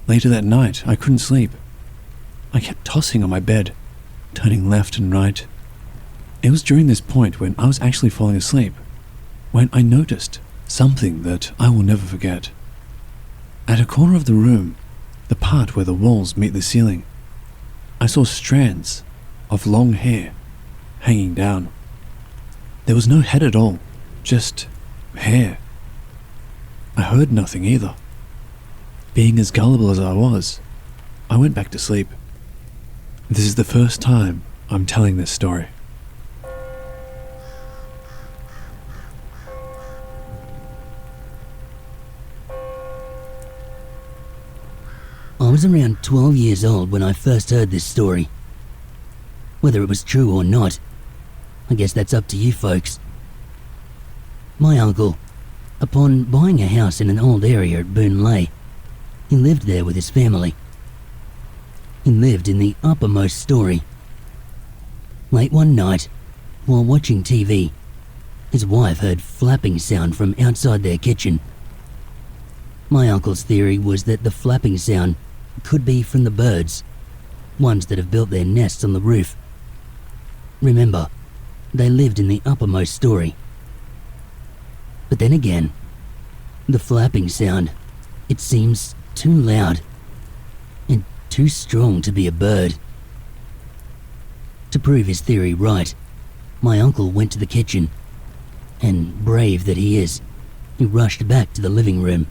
S2: Later that night, I couldn't sleep. I kept tossing on my bed, turning left and right. It was during this point when I was actually falling asleep, when I noticed something that I will never forget. At a corner of the room, the part where the walls meet the ceiling, I saw strands of long hair hanging down. There was no head at all, just hair. I heard nothing either. Being as gullible as I was, I went back to sleep. This is the first time I'm telling this story.
S6: I was around 12 years old when I first heard this story. Whether it was true or not, I guess that's up to you folks. My uncle, upon buying a house in an old area at Boonlay, he lived there with his family. He lived in the uppermost story. Late one night, while watching TV, his wife heard flapping sound from outside their kitchen. My uncle's theory was that the flapping sound could be from the birds, ones that have built their nests on the roof. Remember, they lived in the uppermost story. But then again, the flapping sound, it seems too loud and too strong to be a bird. To prove his theory right, my uncle went to the kitchen, and brave that he is, he rushed back to the living room.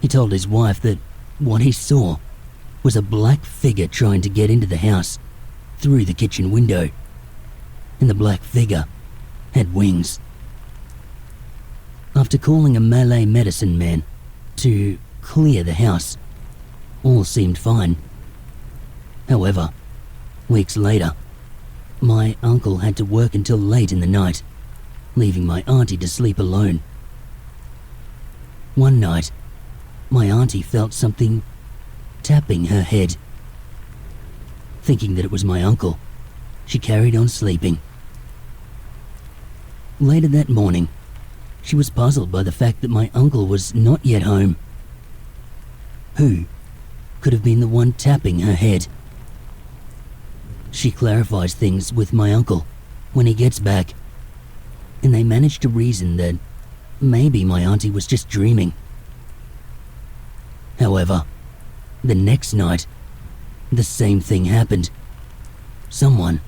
S6: He told his wife that what he saw was a black figure trying to get into the house through the kitchen window, and the black figure had wings. After calling a Malay medicine man to clear the house, all seemed fine. However, weeks later, my uncle had to work until late in the night, leaving my auntie to sleep alone. One night, my auntie felt something tapping her head. Thinking that it was my uncle, she carried on sleeping. Later that morning, she was puzzled by the fact that my uncle was not yet home. Who could have been the one tapping her head? She clarifies things with my uncle when he gets back, and they manage to reason that maybe my auntie was just dreaming. However, the next night, the same thing happened. Someone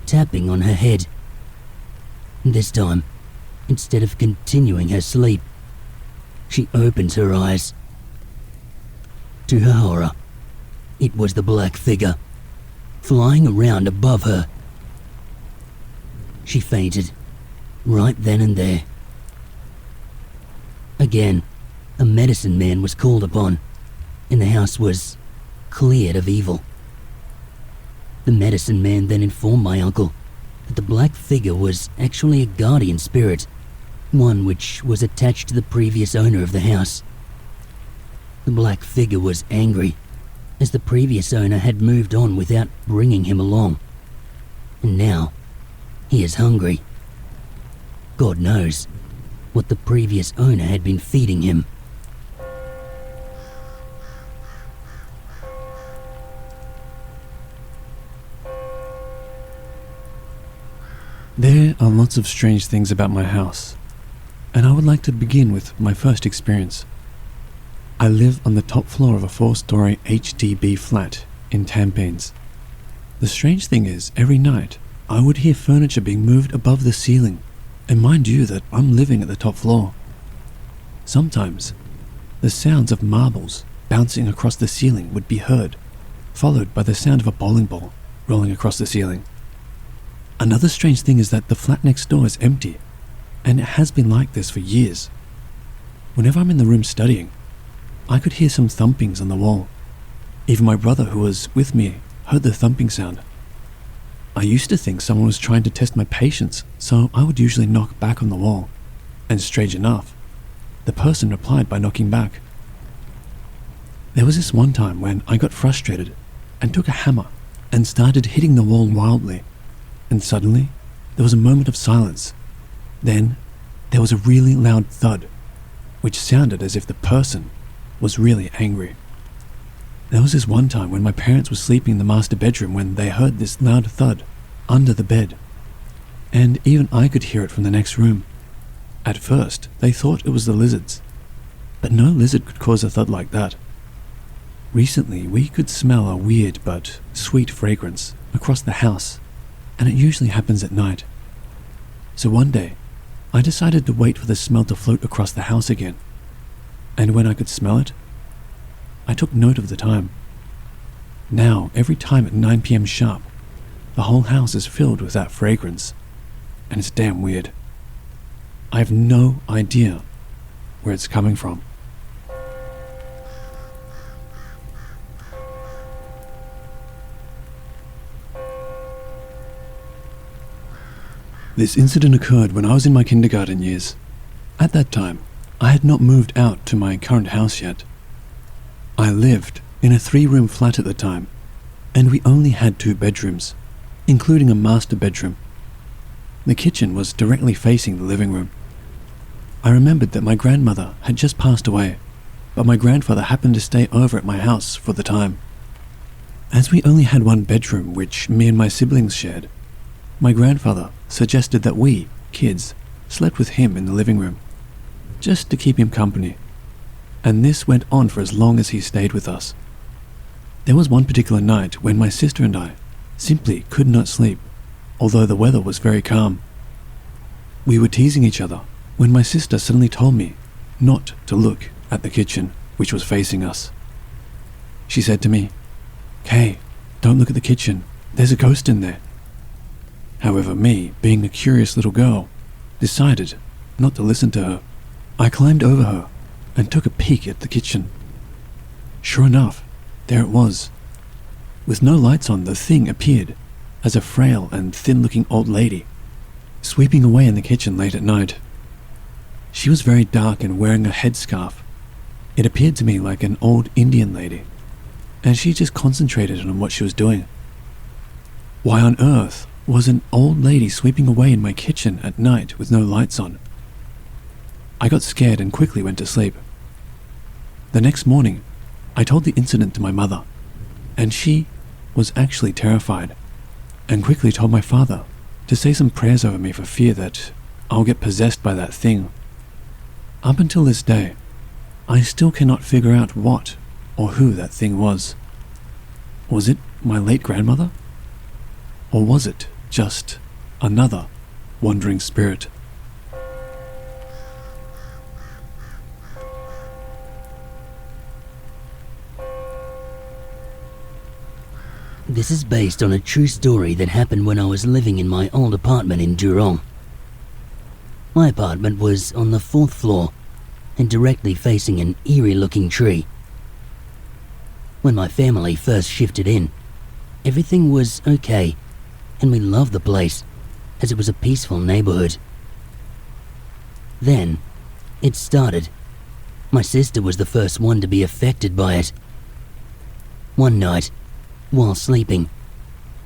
S6: tapping on her head. This time, instead of continuing her sleep, she opens her eyes. To her horror, it was the black figure, flying around above her. She fainted, right then and there. Again, a medicine man was called upon, and the house was cleared of evil. The medicine man then informed my uncle that the black figure was actually a guardian spirit, one which was attached to the previous owner of the house. The black figure was angry, as the previous owner had moved on without bringing him along. And now, he is hungry. God knows what the previous owner had been feeding him.
S2: There are lots of strange things about my house, and I would like to begin with my first experience. I live on the top floor of a 4-story HDB flat in Tampines. The strange thing is, every night I would hear furniture being moved above the ceiling, and mind you that I'm living at the top floor. Sometimes, the sounds of marbles bouncing across the ceiling would be heard, followed by the sound of a bowling ball rolling across the ceiling. Another strange thing is that the flat next door is empty, and it has been like this for years. Whenever I'm in the room studying, I could hear some thumpings on the wall. Even my brother, who was with me, heard the thumping sound. I used to think someone was trying to test my patience, so I would usually knock back on the wall, and strange enough, the person replied by knocking back. There was this one time when I got frustrated and took a hammer and started hitting the wall wildly. And suddenly, there was a moment of silence. Then, there was a really loud thud, which sounded as if the person was really angry. There was this one time when my parents were sleeping in the master bedroom when they heard this loud thud under the bed. And even I could hear it from the next room. At first, they thought it was the lizards, but no lizard could cause a thud like that. Recently, we could smell a weird but sweet fragrance across the house, and it usually happens at night. So one day, I decided to wait for the smell to float across the house again. And when I could smell it, I took note of the time. Now, every time at 9 p.m. sharp, the whole house is filled with that fragrance, and it's damn weird. I have no idea where it's coming from. This incident occurred when I was in my kindergarten years. At that time, I had not moved out to my current house yet. I lived in a 3-room flat at the time, and we only had 2 bedrooms, including a master bedroom. The kitchen was directly facing the living room. I remembered that my grandmother had just passed away, but my grandfather happened to stay over at my house for the time. As we only had 1 bedroom, which me and my siblings shared, my grandfather suggested that we, kids, slept with him in the living room, just to keep him company, and this went on for as long as he stayed with us. There was one particular night when my sister and I simply could not sleep, although the weather was very calm. We were teasing each other when my sister suddenly told me not to look at the kitchen, which was facing us. She said to me, "Kay, don't look at the kitchen, there's a ghost in there." However, me, being a curious little girl, decided not to listen to her. I climbed over her and took a peek at the kitchen. Sure enough, there it was. With no lights on, the thing appeared as a frail and thin-looking old lady, sweeping away in the kitchen late at night. She was very dark and wearing a headscarf. It appeared to me like an old Indian lady, and she just concentrated on what she was doing. Why on earth was an old lady sweeping away in my kitchen at night with no lights on? I got scared and quickly went to sleep. The next morning, I told the incident to my mother, and she was actually terrified, and quickly told my father to say some prayers over me for fear that I'll get possessed by that thing. Up until this day, I still cannot figure out what or who that thing was. Was it my late grandmother? Or was it just another wandering spirit?
S6: This is based on a true story that happened when I was living in my old apartment in Jurong. My apartment was on the 4th floor and directly facing an eerie-looking tree. When my family first shifted in, everything was okay, and we loved the place as it was a peaceful neighborhood. Then, it started. My sister was the first one to be affected by it. One night, while sleeping,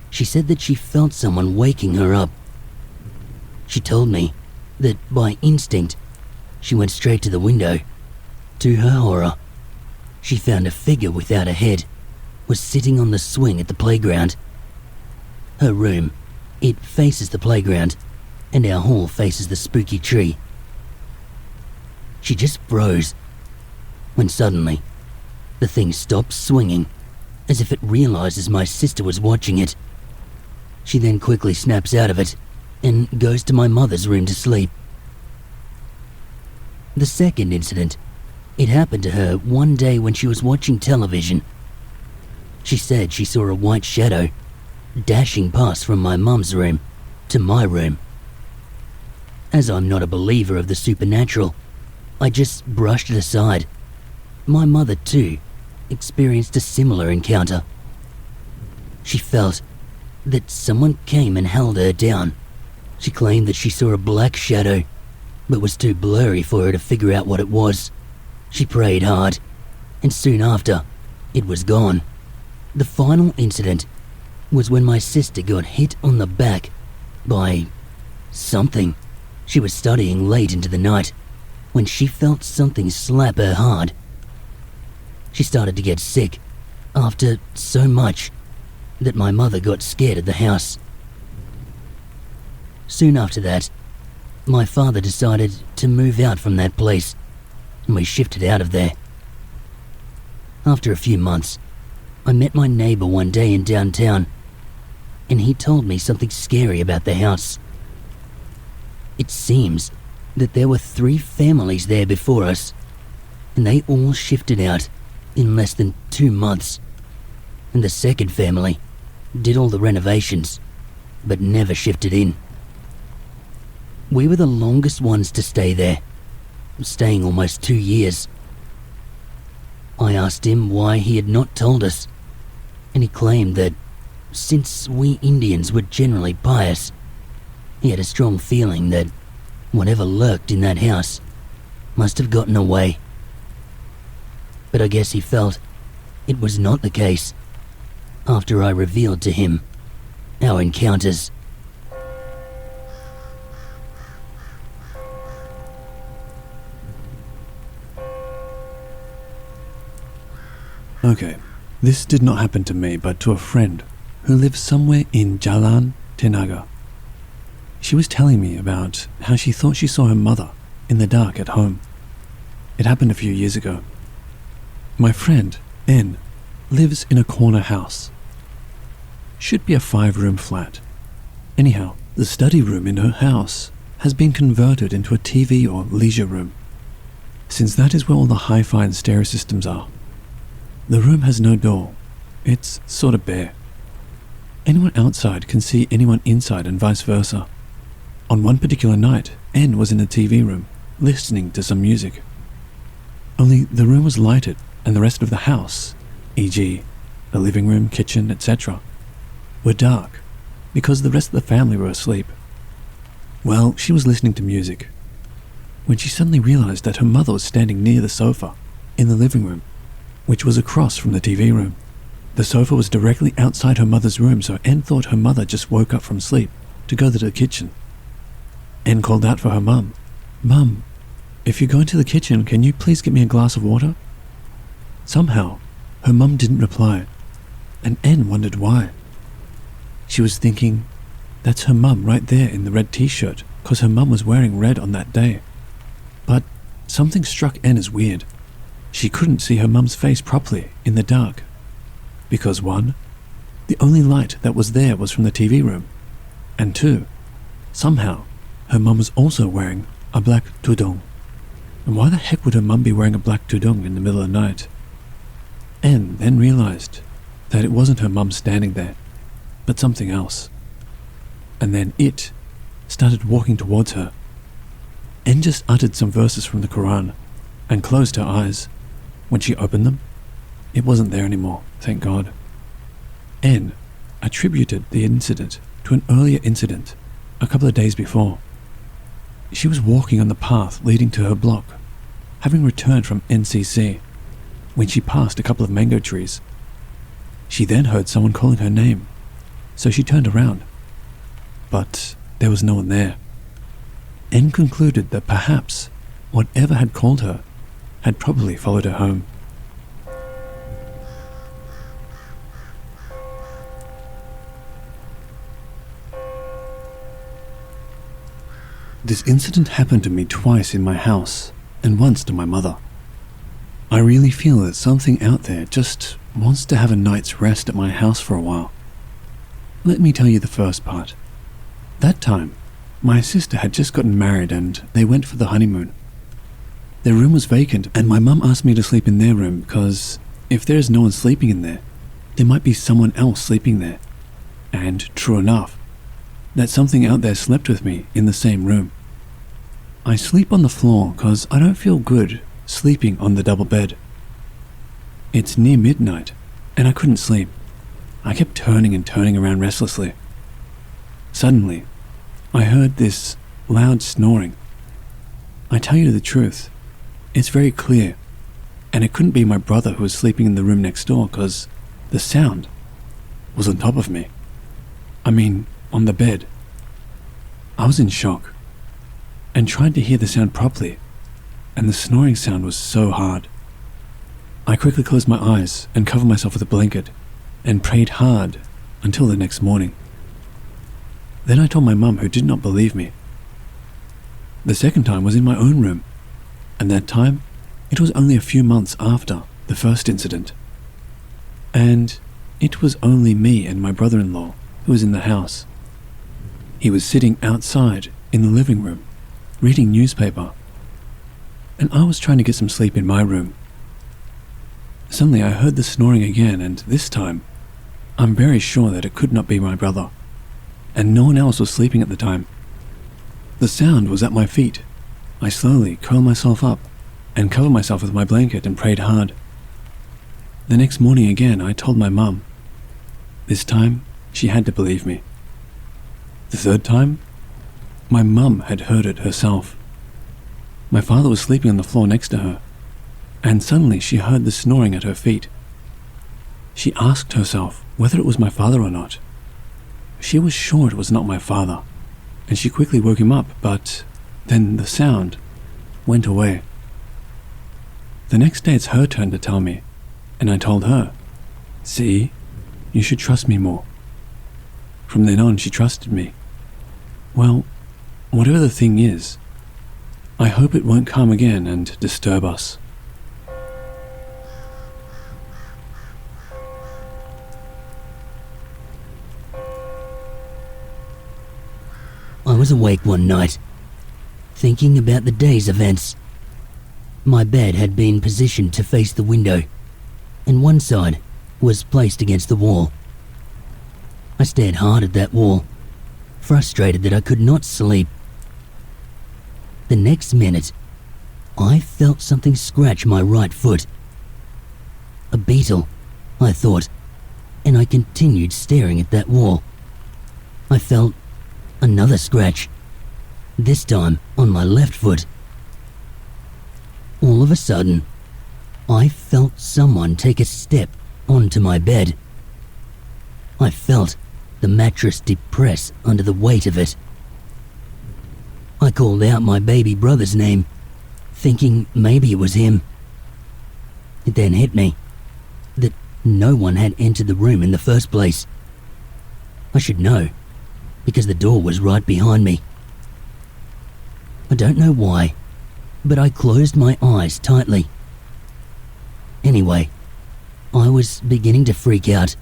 S6: she said that she felt someone waking her up. She told me that by instinct, she went straight to the window. To her horror, she found a figure without a head was sitting on the swing at the playground. Her room, it faces the playground, and our hall faces the spooky tree. She just froze, when suddenly, the thing stopped swinging, as if it realizes my sister was watching it. She then quickly snaps out of it, and goes to my mother's room to sleep. The second incident, it happened to her one day when she was watching television. She said she saw a white shadow dashing past from my mum's room to my room. As I'm not a believer of the supernatural, I just brushed it aside. My mother, too, experienced a similar encounter. She felt that someone came and held her down. She claimed that she saw a black shadow, but was too blurry for her to figure out what it was. She prayed hard, and soon after, it was gone. The final incident was when my sister got hit on the back by something. She was studying late into the night when she felt something slap her hard. She started to get sick after so much that my mother got scared of the house. Soon after that, my father decided to move out from that place, and we shifted out of there. After a few months, I met my neighbor one day in downtown, and he told me something scary about the house. It seems that there were 3 families there before us, and they all shifted out in less than 2 months. And the second family did all the renovations, but never shifted in. We were the longest ones to stay there, staying almost 2 years. I asked him why he had not told us, and he claimed that since we Indians were generally pious, he had a strong feeling that whatever lurked in that house must have gotten away. But I guess he felt it was not the case after I revealed to him our encounters.
S2: Okay, this did not happen to me, but to a friend who lives somewhere in Jalan Tenaga. She was telling me about how she thought she saw her mother in the dark at home. It happened a few years ago. My friend, N, lives in a corner house. Should be a 5-room flat. Anyhow, the study room in her house has been converted into a TV or leisure room, since that is where all the hi-fi and stereo systems are. The room has no door. It's sort of bare. Anyone outside can see anyone inside and vice versa. On one particular night, N was in the TV room, listening to some music. Only the room was lighted and the rest of the house, e.g. the living room, kitchen, etc., were dark because the rest of the family were asleep. Well, she was listening to music when she suddenly realized that her mother was standing near the sofa in the living room, which was across from the TV room. The sofa was directly outside her mother's room, so N thought her mother just woke up from sleep to go to the kitchen. N called out for her mum. "Mum, if you go into the kitchen, can you please get me a glass of water?" Somehow, her mum didn't reply, and N wondered why. She was thinking, that's her mum right there in the red t-shirt, because her mum was wearing red on that day. But something struck N as weird. She couldn't see her mum's face properly in the dark, because 1, the only light that was there was from the TV room, and 2, somehow, her mum was also wearing a black tudung. And why the heck would her mum be wearing a black tudung in the middle of the night? N then realized that it wasn't her mum standing there, but something else. And then it started walking towards her. N just uttered some verses from the Quran and closed her eyes. When she opened them, it wasn't there anymore, thank God. N attributed the incident to an earlier incident a couple of days before. She was walking on the path leading to her block, having returned from NCC, when she passed a couple of mango trees. She then heard someone calling her name, so she turned around. But there was no one there, and concluded that perhaps whatever had called her had probably followed her home. This incident happened to me twice in my house and once to my mother. I really feel that something out there just wants to have a night's rest at my house for a while. Let me tell you the first part. That time, my sister had just gotten married and they went for the honeymoon. Their room was vacant and my mum asked me to sleep in their room because if there is no one sleeping in there, there might be someone else sleeping there. And true enough, that something out there slept with me in the same room. I sleep on the floor because I don't feel good sleeping on the double bed. It's near midnight and I couldn't sleep. I kept turning and turning around restlessly. Suddenly, I heard this loud snoring. I tell you the truth, it's very clear, and it couldn't be my brother who was sleeping in the room next door because the sound was on top of me. I mean, on the bed. I was in shock and tried to hear the sound properly, and the snoring sound was so hard. I quickly closed my eyes and covered myself with a blanket and prayed hard until the next morning. Then I told my mum, who did not believe me. The second time was in my own room, and that time it was only a few months after the first incident. And it was only me and my brother-in-law who was in the house. He was sitting outside in the living room, reading newspaper, and I was trying to get some sleep in my room. Suddenly I heard the snoring again, and this time I'm very sure that it could not be my brother, and no one else was sleeping at the time. The sound was at my feet. I slowly curled myself up and covered myself with my blanket and prayed hard. The next morning again I told my mum. This time she had to believe me. The third time, my mum had heard it herself. My father was sleeping on the floor next to her, and suddenly she heard the snoring at her feet. She asked herself whether it was my father or not. She was sure it was not my father, and she quickly woke him up, but then the sound went away. The next day it's her turn to tell me, and I told her, "See, you should trust me more." From then on she trusted me. Well, whatever the thing is, I hope it won't come again and disturb us.
S6: I was awake one night, thinking about the day's events. My bed had been positioned to face the window, and one side was placed against the wall. I stared hard at that wall, frustrated that I could not sleep. The next minute, I felt something scratch my right foot. A beetle, I thought, and I continued staring at that wall. I felt another scratch, this time on my left foot. All of a sudden, I felt someone take a step onto my bed. I felt the mattress depress under the weight of it. I called out my baby brother's name, thinking maybe it was him. It then hit me that no one had entered the room in the first place. I should know, because the door was right behind me. I don't know why, but I closed my eyes tightly. Anyway, I was beginning to freak out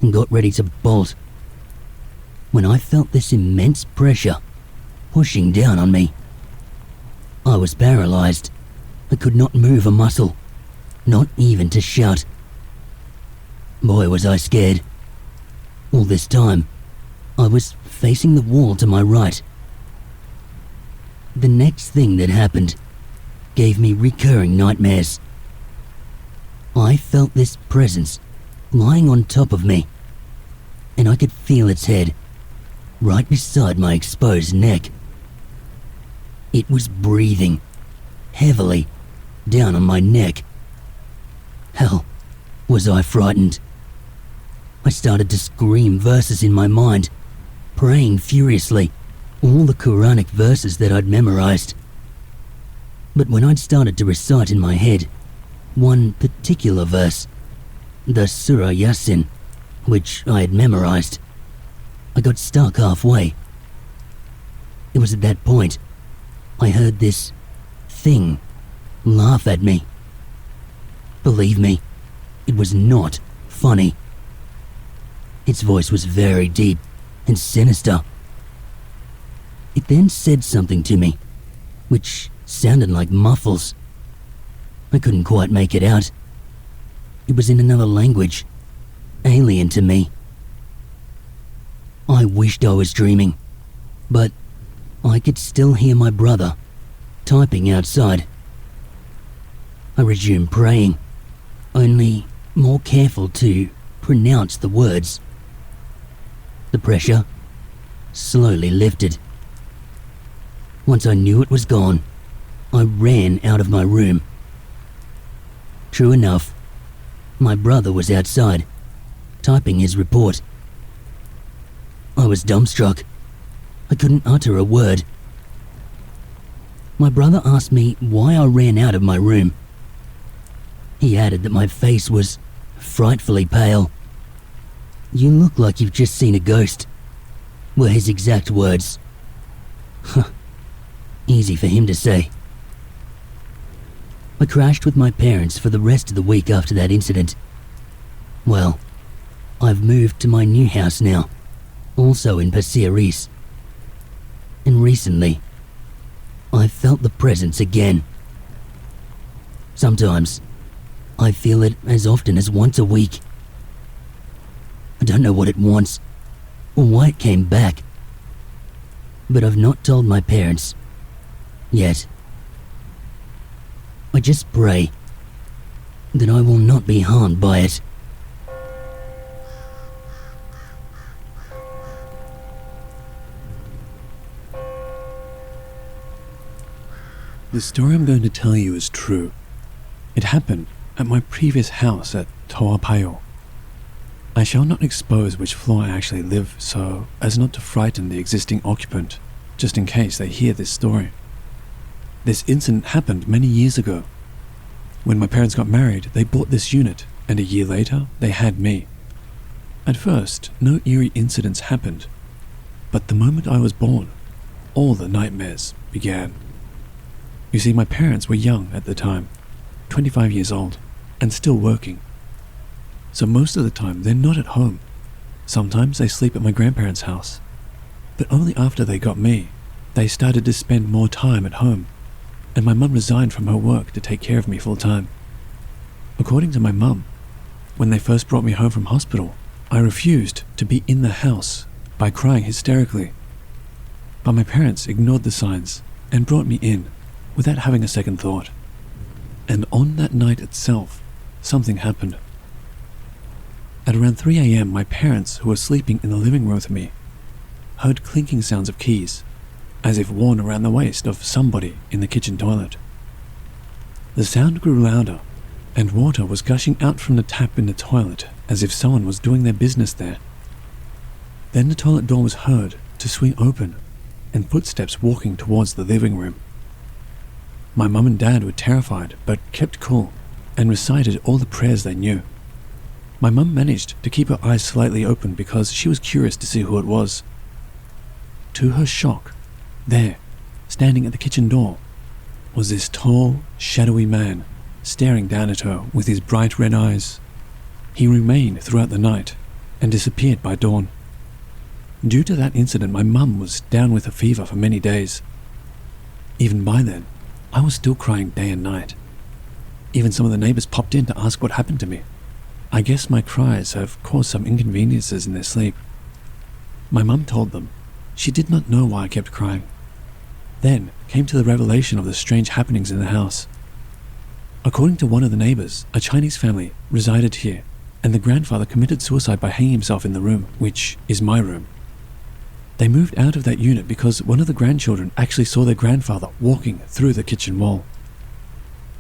S6: and got ready to bolt when I felt this immense pressure pushing down on me. I was paralyzed. I could not move a muscle, not even to shout. Boy, was I scared. All this time, I was facing the wall to my right. The next thing that happened gave me recurring nightmares. I felt this presence lying on top of me, and I could feel its head right beside my exposed neck. It was breathing heavily down on my neck. Hell, was I frightened. I started to scream verses in my mind, praying furiously, all the Quranic verses that I'd memorized. But when I'd started to recite in my head one particular verse, the Surah Yasin, which I had memorized, I got stuck halfway. It was at that point I heard this thing laugh at me. Believe me, it was not funny. Its voice was very deep and sinister. It then said something to me, which sounded like muffles. I couldn't quite make it out. It was in another language, alien to me. I wished I was dreaming, but I could still hear my brother typing outside. I resumed praying, only more careful to pronounce the words. The pressure slowly lifted. Once I knew it was gone, I ran out of my room. True enough, my brother was outside, typing his report. I was dumbstruck. I couldn't utter a word. My brother asked me why I ran out of my room. He added that my face was frightfully pale. "You look like you've just seen a ghost," were his exact words. Easy for him to say. I crashed with my parents for the rest of the week after that incident. Well, I've moved to my new house now, also in Pasir Ris. And recently, I felt the presence again. Sometimes, I feel it as often as once a week. I don't know what it wants, or why it came back. But I've not told my parents yet. I just pray that I will not be harmed by it.
S2: The story I'm going to tell you is true. It happened at my previous house at Intro.Myuu. I shall not expose which floor I actually live so as not to frighten the existing occupant, just in case they hear this story. This incident happened many years ago. When my parents got married, they bought this unit, and a year later, they had me. At first, no eerie incidents happened, but the moment I was born, all the nightmares began. You see, my parents were young at the time, 25 years old, and still working. So most of the time, they're not at home. Sometimes they sleep at my grandparents' house. But only after they got me, they started to spend more time at home, and my mum resigned from her work to take care of me full time. According to my mum, when they first brought me home from hospital, I refused to be in the house by crying hysterically. But my parents ignored the signs and brought me in without having a second thought. And on that night itself, something happened. At around 3 a.m, my parents, who were sleeping in the living room with me, heard clinking sounds of keys, as if worn around the waist of somebody in the kitchen toilet. The sound grew louder, and water was gushing out from the tap in the toilet as if someone was doing their business there. Then the toilet door was heard to swing open, and footsteps walking towards the living room. My mum and dad were terrified, but kept cool, and recited all the prayers they knew. My mum managed to keep her eyes slightly open because she was curious to see who it was. To her shock, there, standing at the kitchen door, was this tall, shadowy man, staring down at her with his bright red eyes. He remained throughout the night, and disappeared by dawn. Due to that incident, my mum was down with a fever for many days. Even by then, I was still crying day and night. Even some of the neighbors popped in to ask what happened to me. I guess my cries have caused some inconveniences in their sleep. My mum told them she did not know why I kept crying. Then came to the revelation of the strange happenings in the house. According to one of the neighbors, a Chinese family resided here, and the grandfather committed suicide by hanging himself in the room, which is my room. They moved out of that unit because one of the grandchildren actually saw their grandfather walking through the kitchen wall.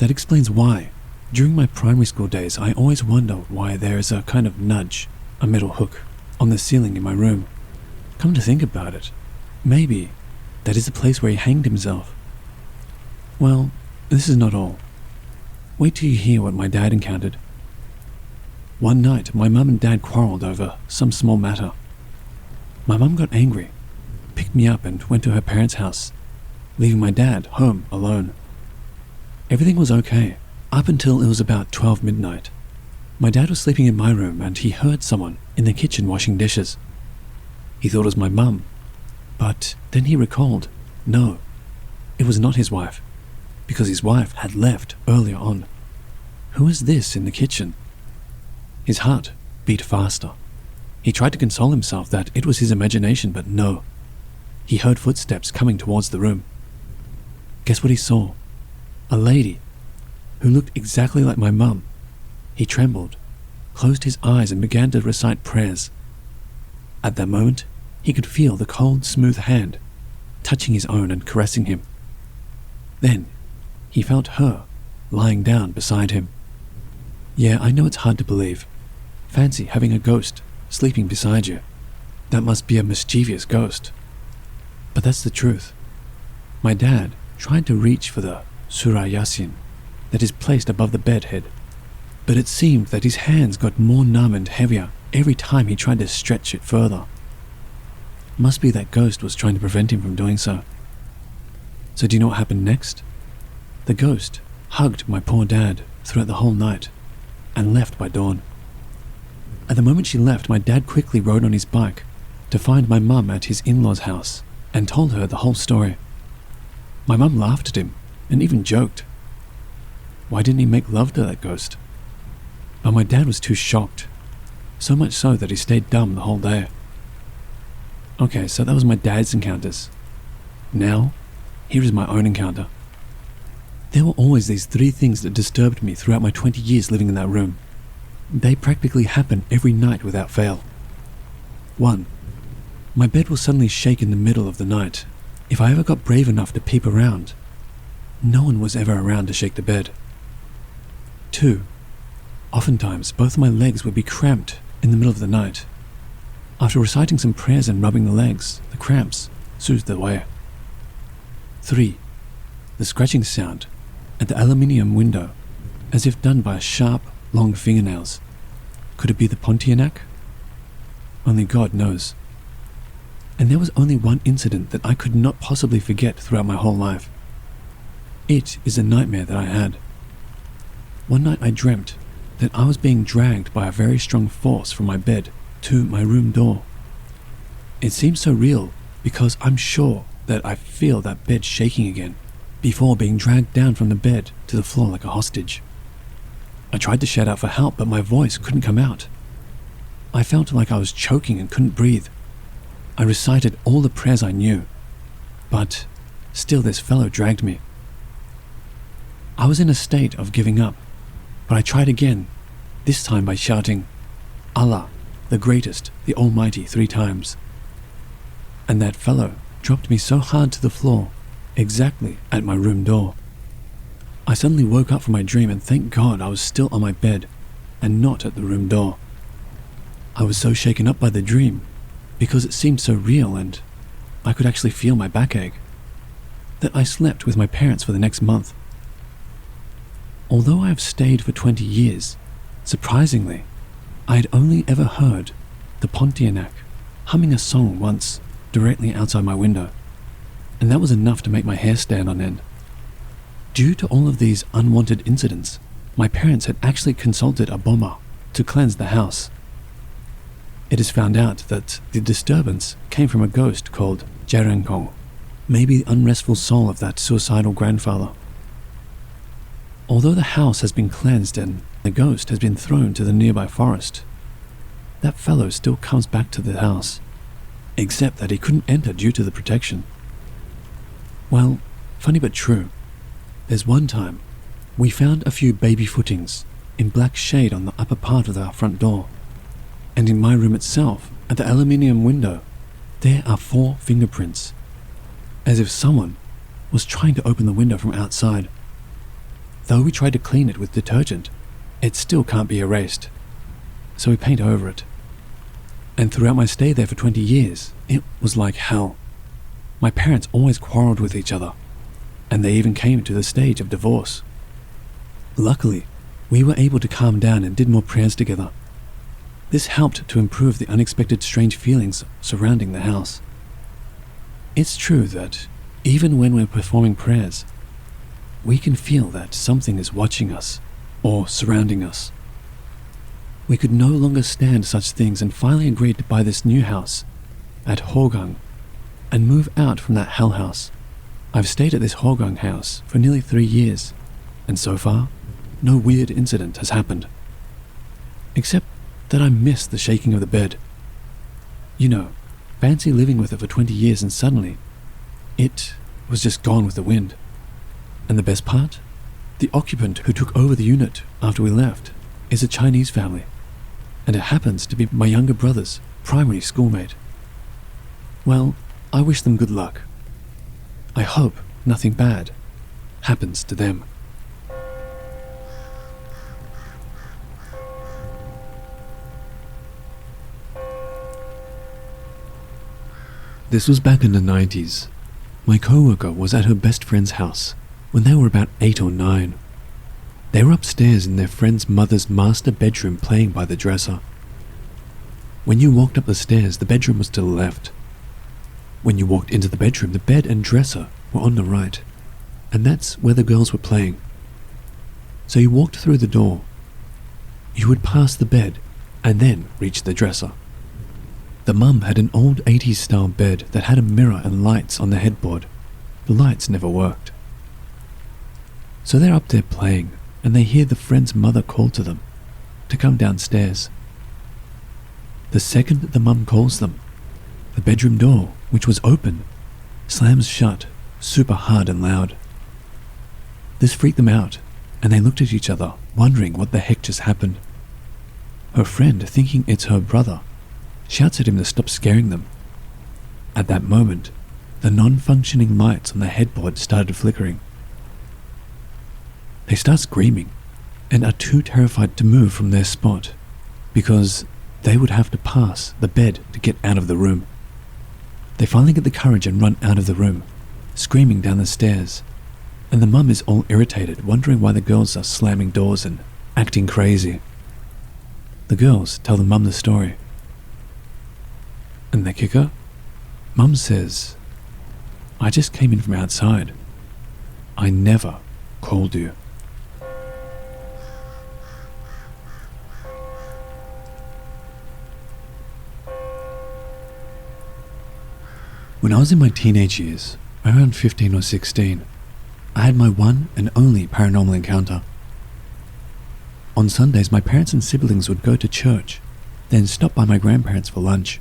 S2: That explains why, during my primary school days, I always wonder why there is a kind of nudge, a metal hook, on the ceiling in my room. Come to think about it, maybe that is the place where he hanged himself. Well, this is not all. Wait till you hear what my dad encountered. One night, my mum and dad quarreled over some small matter. My mum got angry, picked me up and went to her parents' house, leaving my dad home alone. Everything was okay, up until it was about 12 midnight. My dad was sleeping in my room and he heard someone in the kitchen washing dishes. He thought it was my mum, but then he recalled, no, it was not his wife, because his wife had left earlier on. Who is this in the kitchen? His heart beat faster. He tried to console himself that it was his imagination, but no. He heard footsteps coming towards the room. Guess what he saw? A lady who looked exactly like my mum. He trembled, closed his eyes and began to recite prayers. At that moment, he could feel the cold, smooth hand touching his own and caressing him. Then, he felt her lying down beside him. Yeah, I know it's hard to believe. Fancy having a ghost sleeping beside you. That must be a mischievous ghost. But that's the truth. My dad tried to reach for the Surah Yasin that is placed above the bed head, but it seemed that his hands got more numb and heavier every time he tried to stretch it further. Must be that ghost was trying to prevent him from doing so. So do you know what happened next? The ghost hugged my poor dad throughout the whole night and left by dawn. At the moment she left, my dad quickly rode on his bike to find my mum at his in-laws' house and told her the whole story. My mum laughed at him and even joked. Why didn't he make love to that ghost? But my dad was too shocked, so much so that he stayed dumb the whole day. Okay, so that was my dad's encounters. Now, here is my own encounter. There were always these three things that disturbed me throughout my 20 years living in that room. They practically happen every night without fail. 1. My bed will suddenly shake in the middle of the night. If I ever got brave enough to peep around, no one was ever around to shake the bed. 2. Oftentimes, both my legs would be cramped in the middle of the night. After reciting some prayers and rubbing the legs, the cramps soothed away. 3. The scratching sound at the aluminium window, as if done by sharp, long fingernails. Could it be the Pontianak? Only God knows. And there was only one incident that I could not possibly forget throughout my whole life. It is a nightmare that I had. One night I dreamt that I was being dragged by a very strong force from my bed to my room door. It seems so real because I'm sure that I feel that bed shaking again before being dragged down from the bed to the floor like a hostage. I tried to shout out for help, but my voice couldn't come out. I felt like I was choking and couldn't breathe. I recited all the prayers I knew, but still this fellow dragged me. I was in a state of giving up, but I tried again, this time by shouting, Allah, the greatest, the almighty 3 times. And that fellow dropped me so hard to the floor, exactly at my room door. I suddenly woke up from my dream and thank God I was still on my bed and not at the room door. I was so shaken up by the dream because it seemed so real and I could actually feel my backache that I slept with my parents for the next month. Although I have stayed for 20 years, surprisingly, I had only ever heard the Pontianak humming a song once directly outside my window, and that was enough to make my hair stand on end. Due to all of these unwanted incidents, my parents had actually consulted a bomber to cleanse the house. It is found out that the disturbance came from a ghost called Jarenkong, maybe the unrestful soul of that suicidal grandfather. Although the house has been cleansed and the ghost has been thrown to the nearby forest, that fellow still comes back to the house, except that he couldn't enter due to the protection. Well, funny but true, there's one time we found a few baby footings in black shade on the upper part of our front door, and in my room itself, at the aluminium window, there are 4 fingerprints, as if someone was trying to open the window from outside. though we tried to clean it with detergent, it still can't be erased. So we paint over it. And throughout my stay there for 20 years, it was like hell. My parents always quarreled with each other, and they even came to the stage of divorce. Luckily, we were able to calm down and did more prayers together. This helped to improve the unexpected strange feelings surrounding the house. It's true that even when we're performing prayers, we can feel that something is watching us or surrounding us. We could no longer stand such things and finally agreed to buy this new house at Hogang and move out from that hell house. I've stayed at this Hogang house for nearly 3 years, and so far, no weird incident has happened. Except that I miss the shaking of the bed. You know, fancy living with it for 20 years and suddenly, it was just gone with the wind. And the best part? The occupant who took over the unit after we left is a Chinese family, and it happens to be my younger brother's primary schoolmate. Well, I wish them good luck. I hope nothing bad happens to them. This was back in the 90s. My co-worker was at her best friend's house when they were about 8 or 9. They were upstairs in their friend's mother's master bedroom playing by the dresser. When you walked up the stairs, the bedroom was to the left. When you walked into the bedroom, the bed and dresser were on the right, and that's where the girls were playing. So you walked through the door. You would pass the bed and then reach the dresser. The mum had an old 80s style bed that had a mirror and lights on the headboard. The lights never worked. So they're up there playing, and they hear the friend's mother call to them to come downstairs. The second the mum calls them, the bedroom door, which was open, slams shut super hard and loud. This freaked them out, and they looked at each other, wondering what the heck just happened. Her friend, thinking it's her brother, shouts at him to stop scaring them. At that moment, the non-functioning lights on the headboard started flickering. They start screaming and are too terrified to move from their spot because they would have to pass the bed to get out of the room. They finally get the courage and run out of the room, screaming down the stairs, and the mum is all irritated, wondering why the girls are slamming doors and acting crazy. The girls tell the mum the story. And the kicker? Mum says, "I just came in from outside. I never called you." When I was in my teenage years, around 15 or 16, I had my one and only paranormal encounter. On Sundays, my parents and siblings would go to church, then stop by my grandparents for lunch.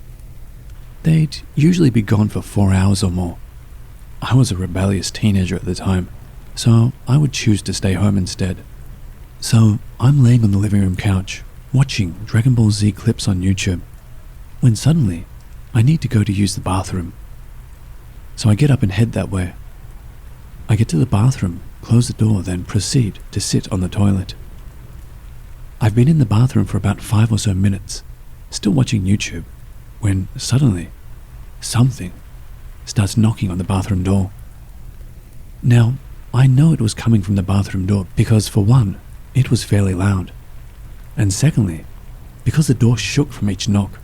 S2: They'd usually be gone for 4 hours or more. I was a rebellious teenager at the time, so I would choose to stay home instead. So I'm laying on the living room couch, watching Dragon Ball Z clips on YouTube, when suddenly I need to go to use the bathroom. So I get up and head that way. I get to the bathroom, close the door, then proceed to sit on the toilet. I've been in the bathroom for about 5 or so minutes, still watching YouTube, when suddenly something starts knocking on the bathroom door. Now, I know it was coming from the bathroom door because, for one, it was fairly loud, and secondly, because the door shook from each knock.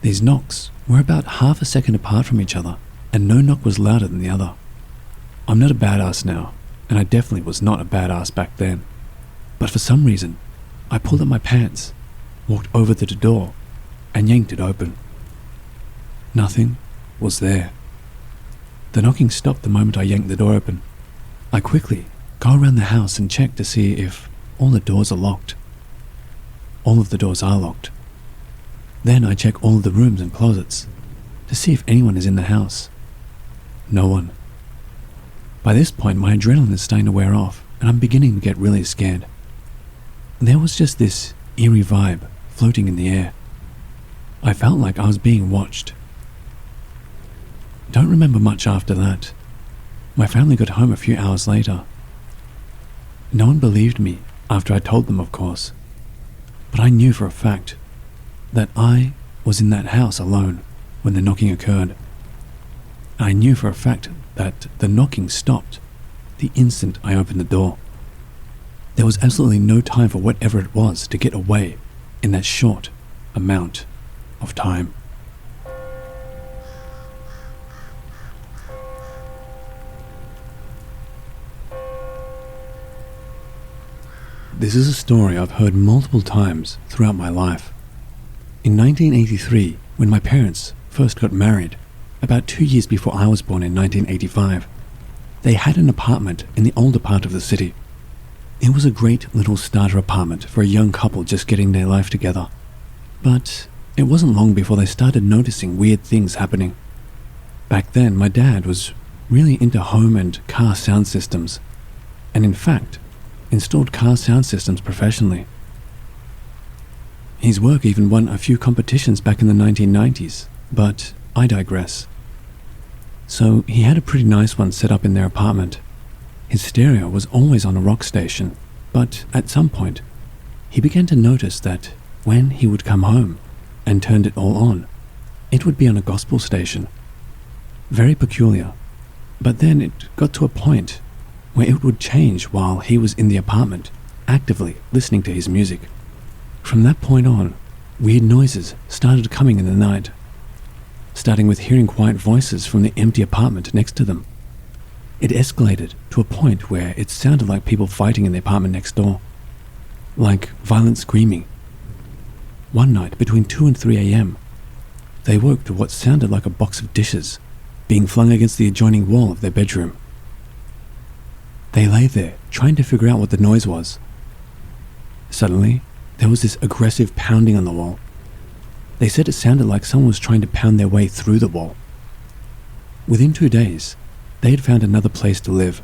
S2: These knocks were about half a second apart from each other, and no knock was louder than the other. I'm not a badass now, and I definitely was not a badass back then, but for some reason, I pulled up my pants, walked over to the door, and yanked it open. Nothing was there. The knocking stopped the moment I yanked the door open. I quickly go around the house and check to see if all the doors are locked. All of the doors are locked. Then I check all of the rooms and closets to see if anyone is in the house. No one. By this point, my adrenaline is starting to wear off, and I'm beginning to get really scared. There was just this eerie vibe floating in the air. I felt like I was being watched. Don't remember much after that. My family got home a few hours later. No one believed me after I told them, of course, but I knew for a fact that I was in that house alone when the knocking occurred. I knew for a fact that the knocking stopped the instant I opened the door. There was absolutely no time for whatever it was to get away in that short amount of time. This is a story I've heard multiple times throughout my life. In 1983, when my parents first got married, about 2 years before I was born in 1985, they had an apartment in the older part of the city. It was a great little starter apartment for a young couple just getting their life together. But it wasn't long before they started noticing weird things happening. Back then, my dad was really into home and car sound systems, and in fact, installed car sound systems professionally. His work even won a few competitions back in the 1990s, but I digress. So he had a pretty nice one set up in their apartment. His stereo was always on a rock station, but at some point, he began to notice that when he would come home and turned it all on, it would be on a gospel station. Very peculiar. But then it got to a point where it would change while he was in the apartment, actively listening to his music. From that point on, weird noises started coming in the night, starting with hearing quiet voices from the empty apartment next to them. It escalated to a point where it sounded like people fighting in the apartment next door, like violent screaming. One night, between 2 and 3 a.m., they woke to what sounded like a box of dishes being flung against the adjoining wall of their bedroom. They lay there, trying to figure out what the noise was. Suddenly, there was this aggressive pounding on the wall. They said it sounded like someone was trying to pound their way through the wall. Within 2 days, they had found another place to live.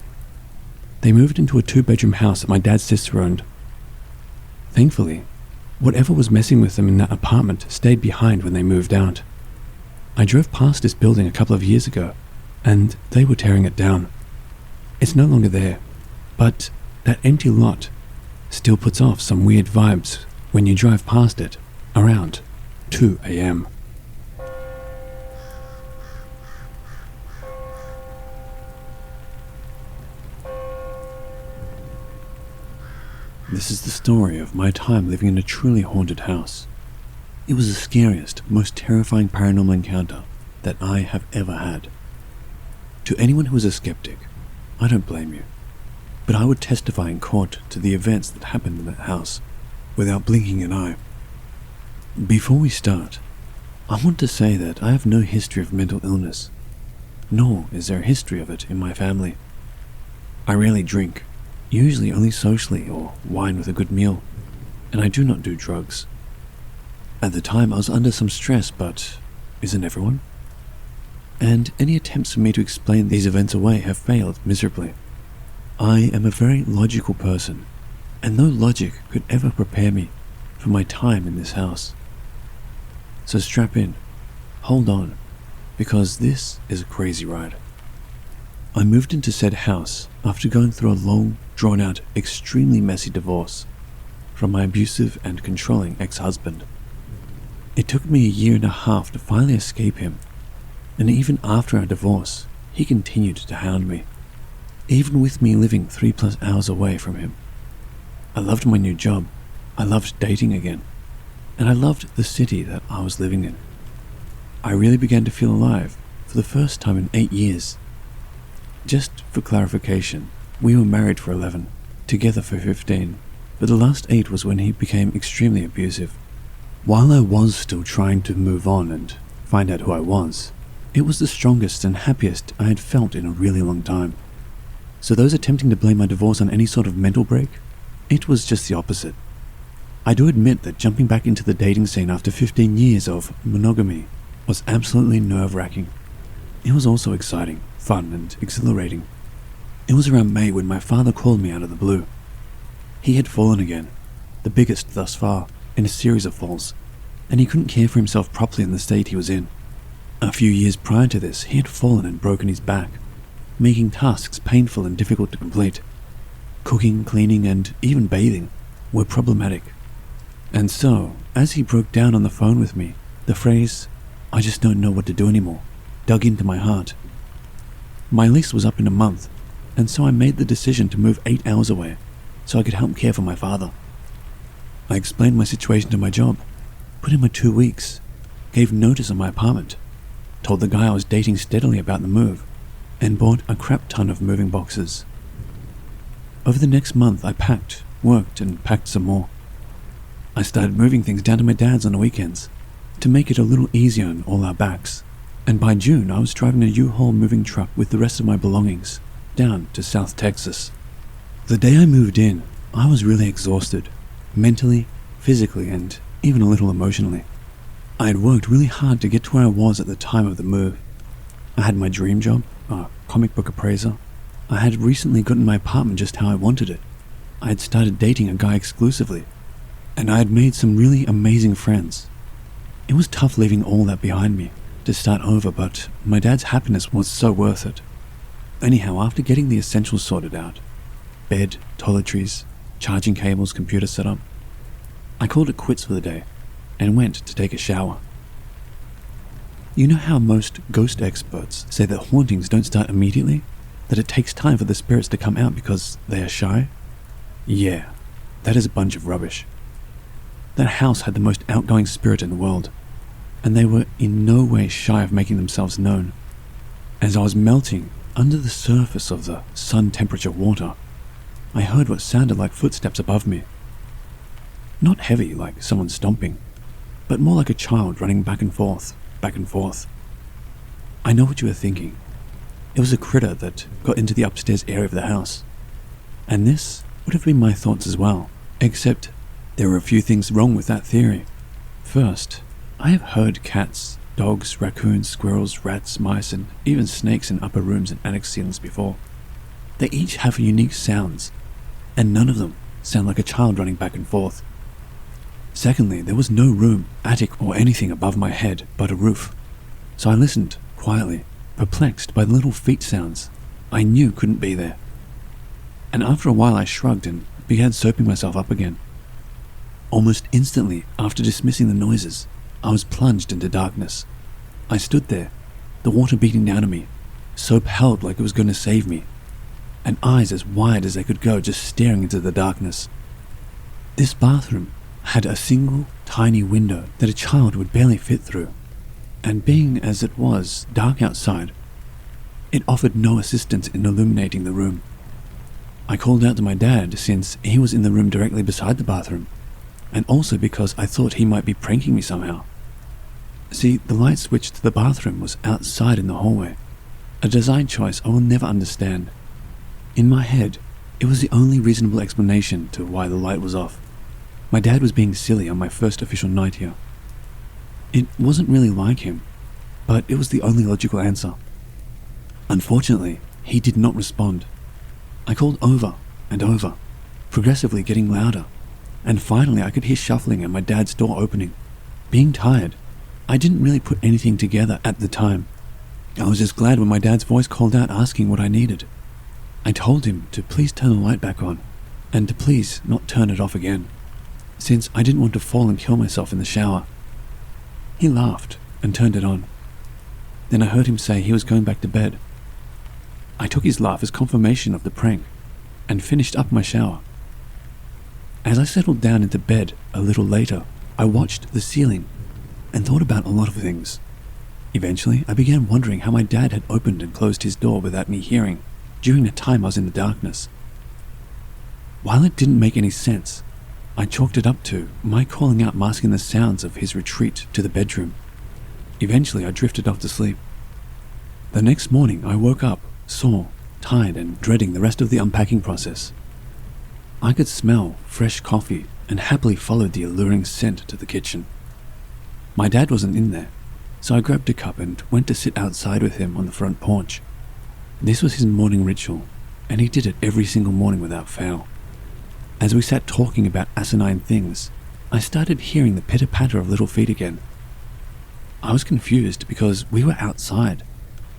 S2: They moved into a 2-bedroom house that my dad's sister owned. Thankfully, whatever was messing with them in that apartment stayed behind when they moved out. I drove past this building a couple of years ago, and they were tearing it down. It's no longer there, but that empty lot still puts off some weird vibes when you drive past it around 2 a.m. This is the story of my time living in a truly haunted house. It was the scariest, most terrifying paranormal encounter that I have ever had. To anyone who is a skeptic, I don't blame you, but I would testify in court to the events that happened in that house without blinking an eye. Before we start, I want to say that I have no history of mental illness, nor is there a history of it in my family. I rarely drink, usually only socially or wine with a good meal, and I do not do drugs. At the time I was under some stress, but isn't everyone? And any attempts for me to explain these events away have failed miserably. I am a very logical person, and no logic could ever prepare me for my time in this house. So strap in, hold on, because this is a crazy ride. I moved into said house after going through a long, drawn-out, extremely messy divorce from my abusive and controlling ex-husband. It took me 1.5 years to finally escape him, and even after our divorce, he continued to hound me, even with me living 3+ hours away from him. I loved my new job, I loved dating again, and I loved the city that I was living in. I really began to feel alive for the first time in 8 years. Just for clarification, we were married for 11, together for 15, but the last 8 was when he became extremely abusive. While I was still trying to move on and find out who I was, it was the strongest and happiest I had felt in a really long time. So those attempting to blame my divorce on any sort of mental break, it was just the opposite. I do admit that jumping back into the dating scene after 15 years of monogamy was absolutely nerve-wracking. It was also exciting, fun, and exhilarating. It was around May when my father called me out of the blue. He had fallen again, the biggest thus far, in a series of falls, and he couldn't care for himself properly in the state he was in. A few years prior to this, he had fallen and broken his back, making tasks painful and difficult to complete. cooking, cleaning, and even bathing were problematic. And so, as he broke down on the phone with me, the phrase, "I just don't know what to do anymore," dug into my heart. My lease was up in a month, and so I made the decision to move 8 hours away so I could help care for my father. I explained my situation to my job, put in my 2 weeks, gave notice on my apartment, told the guy I was dating steadily about the move, and bought a crap ton of moving boxes. Over the next month I packed, worked, and packed some more. I started moving things down to my dad's on the weekends to make it a little easier on all our backs, and by June I was driving a U-Haul moving truck with the rest of my belongings down to South Texas. The day I moved in, I was really exhausted, mentally, physically, and even a little emotionally. I had worked really hard to get to where I was at the time of the move. I had my dream job, a comic book appraiser. I had recently gotten my apartment just how I wanted it. I had started dating a guy exclusively, and I had made some really amazing friends. It was tough leaving all that behind me to start over, but my dad's happiness was so worth it. Anyhow, after getting the essentials sorted out, bed, toiletries, charging cables, computer setup, I called it quits for the day and went to take a shower. You know how most ghost experts say that hauntings don't start immediately? That it takes time for the spirits to come out because they are shy? Yeah, that is a bunch of rubbish. That house had the most outgoing spirit in the world, and they were in no way shy of making themselves known. As I was melting under the surface of the sun temperature water, I heard what sounded like footsteps above me. Not heavy like someone stomping, but more like a child running back and forth, back and forth. I know what you were thinking. It was a critter that got into the upstairs area of the house. And this would have been my thoughts as well, except there were a few things wrong with that theory. First, I have heard cats, dogs, raccoons, squirrels, rats, mice, and even snakes in upper rooms and attic ceilings before. They each have unique sounds, and none of them sound like a child running back and forth. Secondly, there was no room, attic, or anything above my head but a roof, so I listened quietly, perplexed by the little feet sounds I knew couldn't be there. And after a while I shrugged and began soaping myself up again. Almost instantly after dismissing the noises, I was plunged into darkness. I stood there, the water beating down on me, soap held like it was going to save me, and eyes as wide as they could go just staring into the darkness. This bathroom had a single tiny window that a child would barely fit through, and being as it was dark outside, it offered no assistance in illuminating the room. I called out to my dad since he was in the room directly beside the bathroom, and also because I thought he might be pranking me somehow. See, the light switch to the bathroom was outside in the hallway, a design choice I will never understand. In my head, it was the only reasonable explanation to why the light was off. My dad was being silly on my first official night here. It wasn't really like him, but it was the only logical answer. Unfortunately, he did not respond. I called over and over, progressively getting louder, and finally I could hear shuffling and my dad's door opening. Being tired, I didn't really put anything together at the time. I was just glad when my dad's voice called out asking what I needed. I told him to please turn the light back on, and to please not turn it off again, since I didn't want to fall and kill myself in the shower. He laughed and turned it on. Then I heard him say he was going back to bed. I took his laugh as confirmation of the prank, and finished up my shower. As I settled down into bed a little later, I watched the ceiling and thought about a lot of things. Eventually, I began wondering how my dad had opened and closed his door without me hearing during the time I was in the darkness. While it didn't make any sense, I chalked it up to my calling out masking the sounds of his retreat to the bedroom. Eventually, I drifted off to sleep. The next morning, I woke up, sore, tired, and dreading the rest of the unpacking process. I could smell fresh coffee and happily followed the alluring scent to the kitchen. My dad wasn't in there, so I grabbed a cup and went to sit outside with him on the front porch. This was his morning ritual, and he did it every single morning without fail. As we sat talking about asinine things, I started hearing the pitter-patter of little feet again. I was confused because we were outside,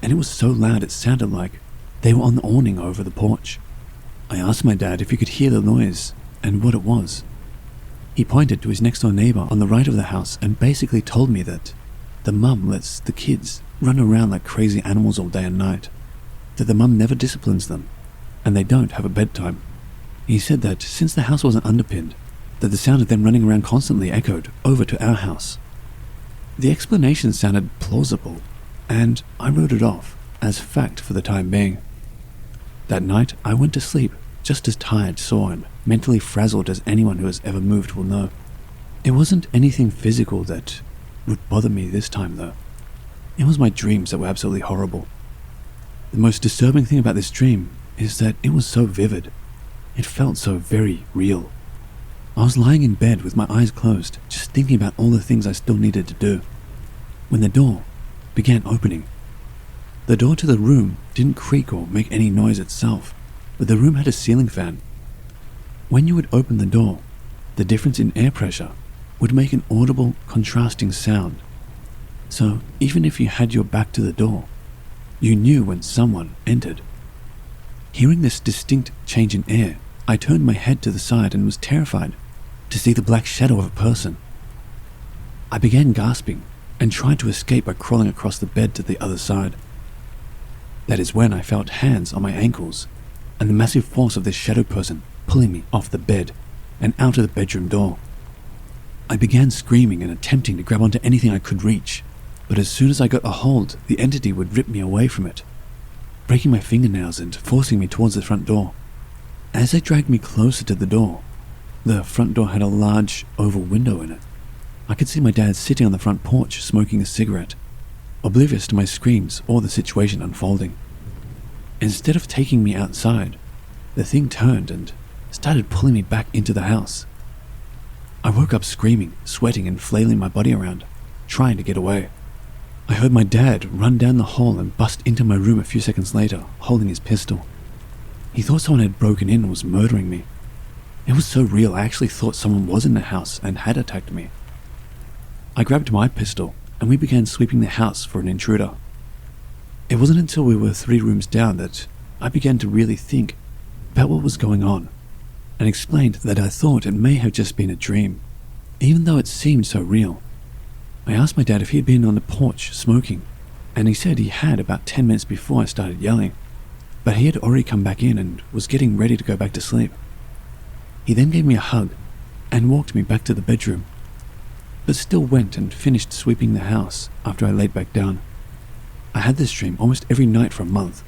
S2: and it was so loud it sounded like they were on the awning over the porch. I asked my dad if he could hear the noise and what it was. He pointed to his next door neighbor on the right of the house and basically told me that the mum lets the kids run around like crazy animals all day and night, that the mum never disciplines them, and they don't have a bedtime. He said that since the house wasn't underpinned, that the sound of them running around constantly echoed over to our house. The explanation sounded plausible, and I wrote it off as fact for the time being. That night, I went to sleep just as tired, sore, and mentally frazzled as anyone who has ever moved will know. It wasn't anything physical that would bother me this time, though. It was my dreams that were absolutely horrible. The most disturbing thing about this dream is that it was so vivid. It felt so very real. I was lying in bed with my eyes closed, just thinking about all the things I still needed to do, when the door began opening. The door to the room didn't creak or make any noise itself, but the room had a ceiling fan. When you would open the door, the difference in air pressure would make an audible, contrasting sound. So even if you had your back to the door, you knew when someone entered. Hearing this distinct change in air, I turned my head to the side and was terrified to see the black shadow of a person. I began gasping and tried to escape by crawling across the bed to the other side. That is when I felt hands on my ankles and the massive force of this shadow person pulling me off the bed and out of the bedroom door. I began screaming and attempting to grab onto anything I could reach, but as soon as I got a hold, the entity would rip me away from it, breaking my fingernails and forcing me towards the front door. As they dragged me closer to the door, the front door had a large oval window in it. I could see my dad sitting on the front porch smoking a cigarette, oblivious to my screams or the situation unfolding. Instead of taking me outside, the thing turned and started pulling me back into the house. I woke up screaming, sweating and flailing my body around, trying to get away. I heard my dad run down the hall and bust into my room a few seconds later, holding his pistol. He thought someone had broken in and was murdering me. It was so real, I actually thought someone was in the house and had attacked me. I grabbed my pistol and we began sweeping the house for an intruder. It wasn't until we were 3 rooms down that I began to really think about what was going on, and explained that I thought it may have just been a dream, even though it seemed so real. I asked my dad if he had been on the porch smoking, and he said he had about 10 minutes before I started yelling, but he had already come back in and was getting ready to go back to sleep. He then gave me a hug and walked me back to the bedroom, but still went and finished sweeping the house after I laid back down. I had this dream almost every night for a month,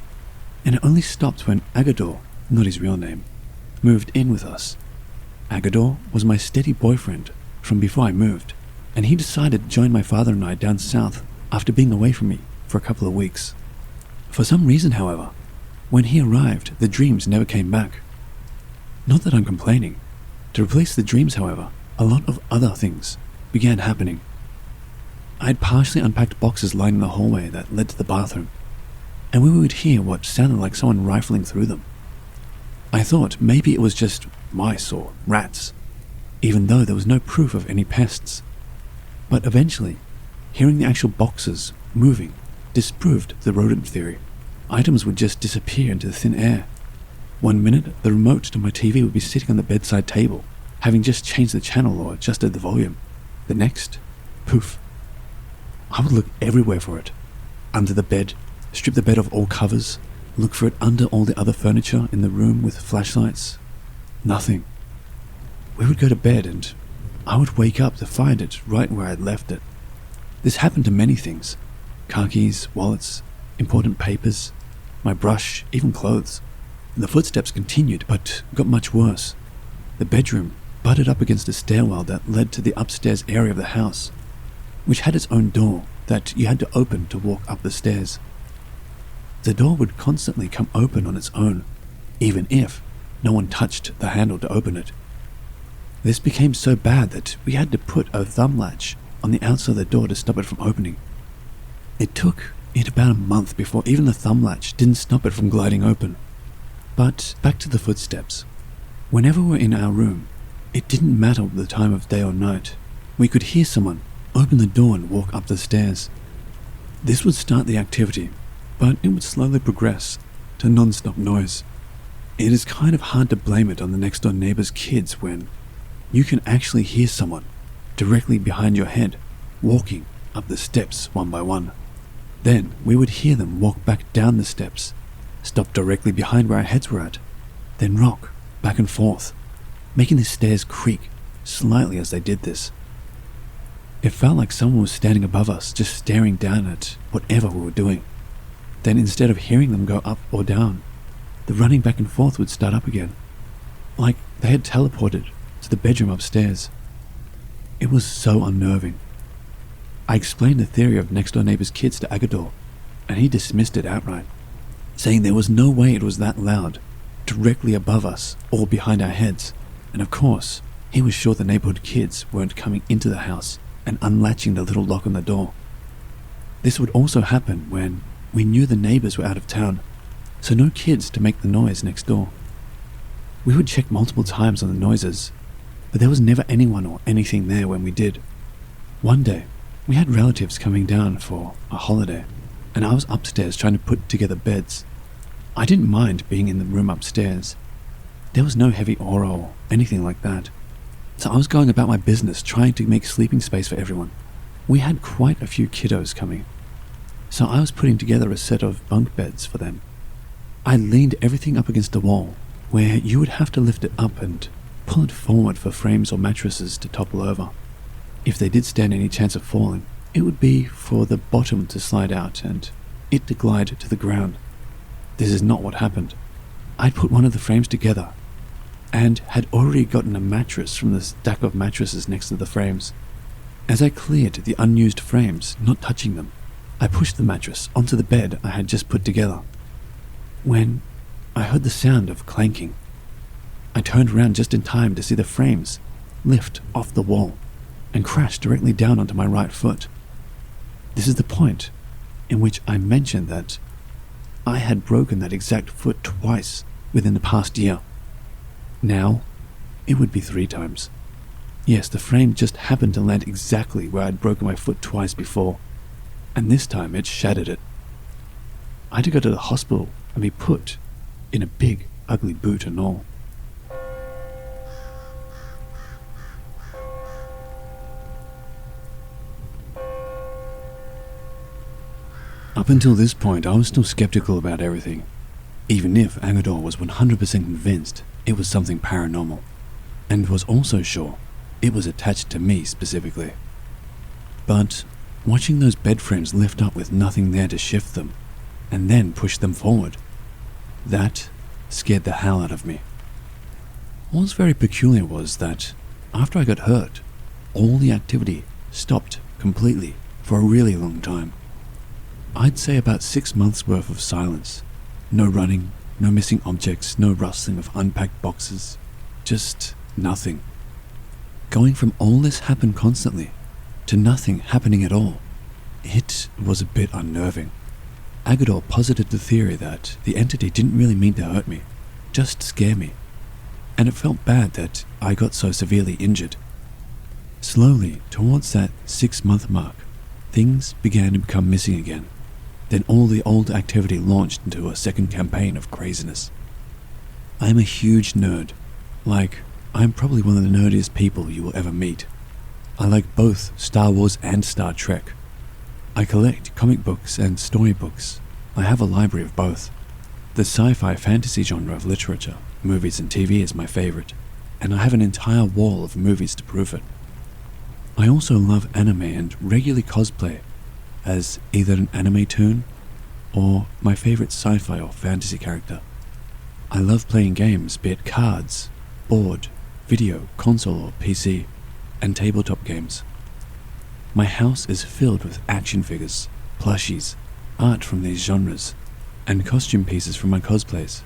S2: and it only stopped when Agador, not his real name, moved in with us. Agador was my steady boyfriend from before I moved, and he decided to join my father and I down south after being away from me for a couple of weeks. For some reason, however, when he arrived, the dreams never came back. Not that I'm complaining. To replace the dreams, however, a lot of other things began happening. I had partially unpacked boxes lying in the hallway that led to the bathroom, and we would hear what sounded like someone rifling through them. I thought maybe it was just mice or rats, even though there was no proof of any pests. But eventually, hearing the actual boxes moving disproved the rodent theory. Items would just disappear into the thin air. One minute, the remote to my TV would be sitting on the bedside table, having just changed the channel or adjusted the volume. The next, poof. I would look everywhere for it. Under the bed, strip the bed of all covers, look for it under all the other furniture in the room with flashlights. Nothing. We would go to bed and I would wake up to find it right where I'd left it. This happened to many things. Car keys, wallets, important papers, my brush, even clothes. The footsteps continued, but got much worse. The bedroom butted up against a stairwell that led to the upstairs area of the house, which had its own door that you had to open to walk up the stairs. The door would constantly come open on its own, even if no one touched the handle to open it. This became so bad that we had to put a thumb latch on the outside of the door to stop it from opening. It took it about a month before even the thumb latch didn't stop it from gliding open. But back to the footsteps. Whenever we were in our room, it didn't matter the time of day or night. We could hear someone open the door and walk up the stairs. This would start the activity, but it would slowly progress to non-stop noise. It is kind of hard to blame it on the next door neighbor's kids when you can actually hear someone directly behind your head walking up the steps one by one. Then we would hear them walk back down the steps, stop directly behind where our heads were at, then rock back and forth, making the stairs creak slightly as they did this. It felt like someone was standing above us, just staring down at whatever we were doing. Then instead of hearing them go up or down, the running back and forth would start up again, like they had teleported to the bedroom upstairs. It was so unnerving. I explained the theory of next door neighbor's kids to Agador, and he dismissed it outright, saying there was no way it was that loud, directly above us or behind our heads, and of course, he was sure the neighborhood kids weren't coming into the house and unlatching the little lock on the door. This would also happen when we knew the neighbors were out of town, so no kids to make the noise next door. We would check multiple times on the noises, but there was never anyone or anything there when we did. One day, we had relatives coming down for a holiday, and I was upstairs trying to put together beds. I didn't mind being in the room upstairs. There was no heavy aura or anything like that, so I was going about my business trying to make sleeping space for everyone. We had quite a few kiddos coming, so I was putting together a set of bunk beds for them. I leaned everything up against a wall, where you would have to lift it up and pull it forward for frames or mattresses to topple over. If they did stand any chance of falling, it would be for the bottom to slide out and it to glide to the ground. This is not what happened. I'd put one of the frames together and had already gotten a mattress from the stack of mattresses next to the frames. As I cleared the unused frames, not touching them, I pushed the mattress onto the bed I had just put together. When I heard the sound of clanking, I turned around just in time to see the frames lift off the wall and crash directly down onto my right foot. This is the point in which I mentioned that I had broken that exact foot twice within the past year. Now, it would be 3 times. Yes, the frame just happened to land exactly where I'd broken my foot twice before, and this time it shattered it. I had to go to the hospital and be put in a big, ugly boot and all. Up until this point, I was still skeptical about everything, even if Agador was 100% convinced it was something paranormal, and was also sure it was attached to me specifically. But watching those bed frames lift up with nothing there to shift them, and then push them forward, that scared the hell out of me. What was very peculiar was that after I got hurt, all the activity stopped completely for a really long time. I'd say about 6 months worth of silence. No running, no missing objects, no rustling of unpacked boxes, just nothing. Going from all this happened constantly to nothing happening at all, it was a bit unnerving. Agador posited the theory that the entity didn't really mean to hurt me, just scare me, and it felt bad that I got so severely injured. Slowly, towards that 6-month mark, things began to become missing again. Then all the old activity launched into a second campaign of craziness. I am a huge nerd. I am probably one of the nerdiest people you will ever meet. I like both Star Wars and Star Trek. I collect comic books and storybooks. I have a library of both. The sci-fi fantasy genre of literature, movies and TV is my favorite, and I have an entire wall of movies to prove it. I also love anime and regularly cosplay as either an anime toon or my favorite sci-fi or fantasy character. I love playing games, be it cards, board, video, console or PC, and tabletop games. My house is filled with action figures, plushies, art from these genres, and costume pieces from my cosplays.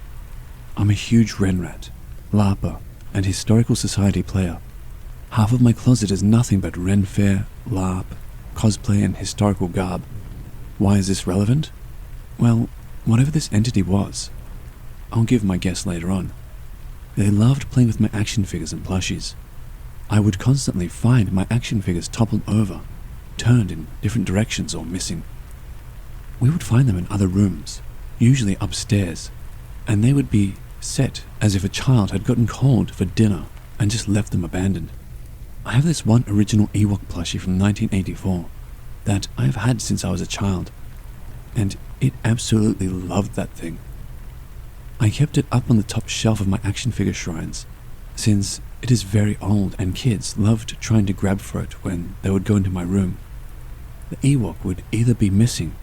S2: I'm a huge Renrat, LARPer, and Historical Society player. Half of my closet is nothing but Ren Fair, LARP, cosplay and historical garb. Why is this relevant? Well, whatever this entity was, I'll give my guess later on. They loved playing with my action figures and plushies. I would constantly find my action figures toppled over, turned in different directions or missing. We would find them in other rooms, usually upstairs, and they would be set as if a child had gotten cold for dinner and just left them abandoned. I have this one original Ewok plushie from 1984 that I have had since I was a child, and it absolutely loved that thing. I kept it up on the top shelf of my action figure shrines, since it is very old and kids loved trying to grab for it when they would go into my room. The Ewok would either be missing,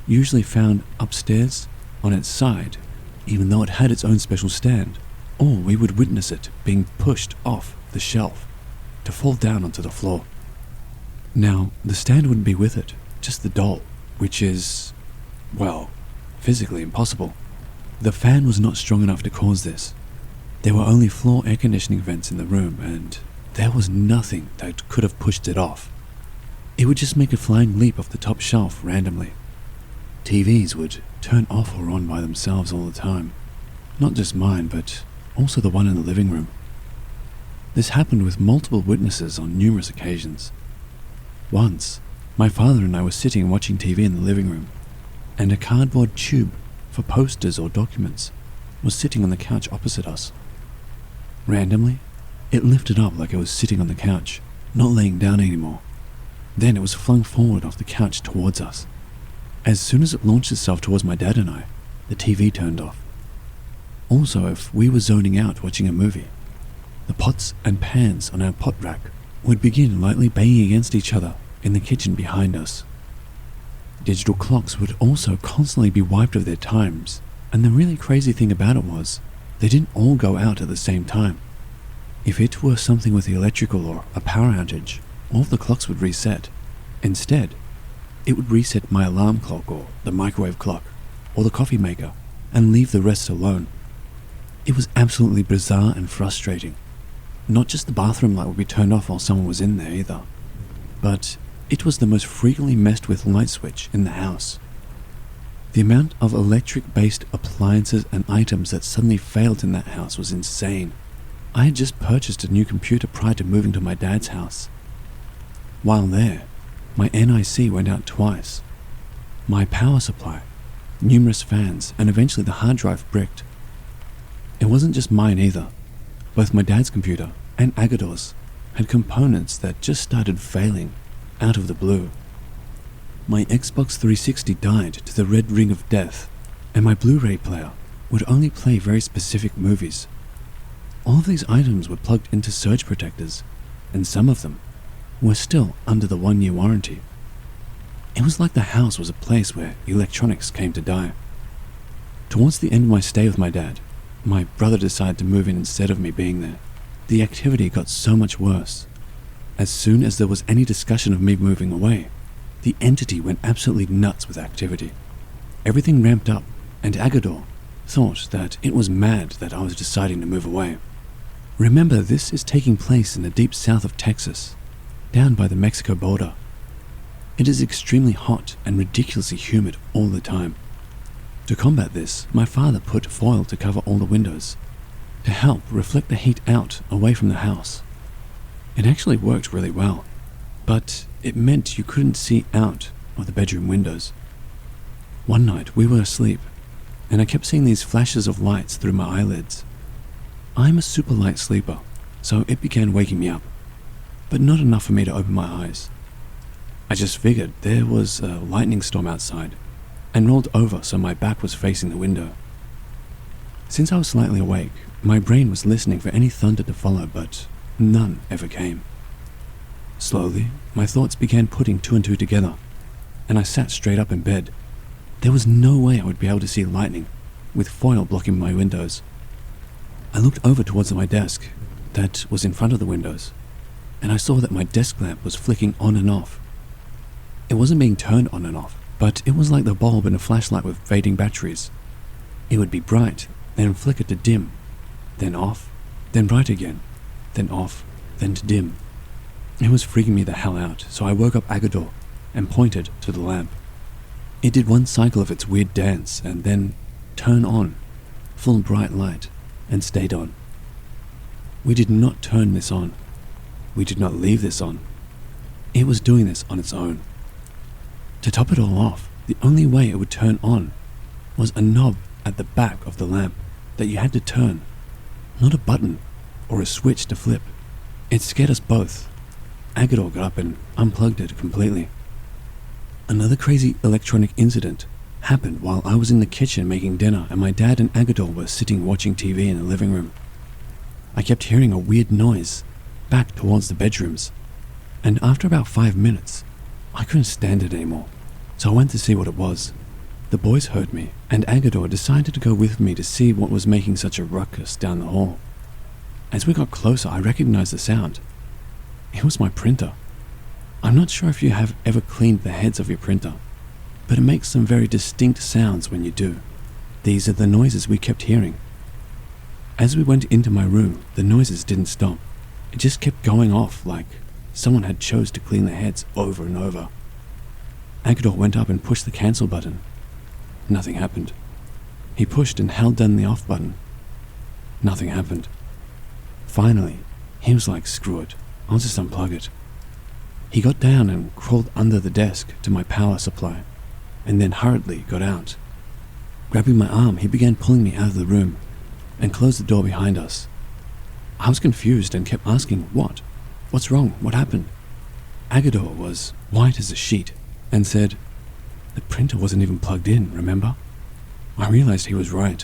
S2: usually found upstairs on its side, even though it had its own special stand, or we would witness it being pushed off the shelf to fall down onto the floor. Now, the stand wouldn't be with it, just the doll, which is, well, physically impossible. The fan was not strong enough to cause this. There were only floor air conditioning vents in the room, and there was nothing that could have pushed it off. It would just make a flying leap off the top shelf randomly. TVs would turn off or on by themselves all the time. Not just mine, but also the one in the living room. This happened with multiple witnesses on numerous occasions. Once, my father and I were sitting watching TV in the living room, and a cardboard tube for posters or documents was sitting on the couch opposite us. Randomly, it lifted up like it was sitting on the couch, not laying down anymore. Then it was flung forward off the couch towards us. As soon as it launched itself towards my dad and I, the TV turned off. Also, if we were zoning out watching a movie, the pots and pans on our pot rack would begin lightly banging against each other in the kitchen behind us. Digital clocks would also constantly be wiped of their times, and the really crazy thing about it was, they didn't all go out at the same time. If it were something with the electrical or a power outage, all of the clocks would reset. Instead, it would reset my alarm clock or the microwave clock or the coffee maker and leave the rest alone. It was absolutely bizarre and frustrating. Not just the bathroom light would be turned off while someone was in there either, but it was the most frequently messed with light switch in the house. The amount of electric-based appliances and items that suddenly failed in that house was insane. I had just purchased a new computer prior to moving to my dad's house. While there, my NIC went out twice. My power supply, numerous fans, and eventually the hard drive bricked. It wasn't just mine either. Both my dad's computer and Agador's had components that just started failing out of the blue. My Xbox 360 died to the red ring of death, and my Blu-ray player would only play very specific movies. All of these items were plugged into surge protectors, and some of them were still under the 1-year warranty. It was like the house was a place where electronics came to die. Towards the end of my stay with my dad, my brother decided to move in instead of me being there. The activity got so much worse. As soon as there was any discussion of me moving away, the entity went absolutely nuts with activity. Everything ramped up, and Agador thought that it was mad that I was deciding to move away. Remember, this is taking place in the deep south of Texas, down by the Mexico border. It is extremely hot and ridiculously humid all the time. To combat this, my father put foil to cover all the windows, to help reflect the heat out away from the house. It actually worked really well, but it meant you couldn't see out of the bedroom windows. One night we were asleep, and I kept seeing these flashes of lights through my eyelids. I'm a super light sleeper, so it began waking me up, but not enough for me to open my eyes. I just figured there was a lightning storm outside, and rolled over so my back was facing the window. Since I was slightly awake, my brain was listening for any thunder to follow, but none ever came. Slowly, my thoughts began putting two and two together, and I sat straight up in bed. There was no way I would be able to see lightning, with foil blocking my windows. I looked over towards my desk, that was in front of the windows, and I saw that my desk lamp was flicking on and off. It wasn't being turned on and off, but it was like the bulb in a flashlight with fading batteries. It would be bright, then flicker to dim, then off, then bright again, then off, then to dim. It was freaking me the hell out, so I woke up Agador and pointed to the lamp. It did one cycle of its weird dance and then turn on, full bright light, and stayed on. We did not turn this on. We did not leave this on. It was doing this on its own. To top it all off, the only way it would turn on was a knob at the back of the lamp. that you had to turn, not a button or a switch to flip. It scared us both. Agador got up and unplugged it completely. Another crazy electronic incident happened while I was in the kitchen making dinner and my dad and Agador were sitting watching TV in the living room. I kept hearing a weird noise back towards the bedrooms, and after about 5 minutes, I couldn't stand it anymore, so I went to see what it was. The boys heard me, and Agador decided to go with me to see what was making such a ruckus down the hall. As we got closer, I recognized the sound. It was my printer. I'm not sure if you have ever cleaned the heads of your printer, but it makes some very distinct sounds when you do. These are the noises we kept hearing. As we went into my room, the noises didn't stop. It just kept going off like someone had chose to clean the heads over and over. Agador went up and pushed the cancel button. Nothing happened. He pushed and held down the off button. Nothing happened. Finally, he was like, screw it, I'll just unplug it. He got down and crawled under the desk to my power supply, and then hurriedly got out. Grabbing my arm, he began pulling me out of the room and closed the door behind us. I was confused and kept asking, what? What's wrong? What happened? Agador was white as a sheet and said, the printer wasn't even plugged in, remember? I realized he was right.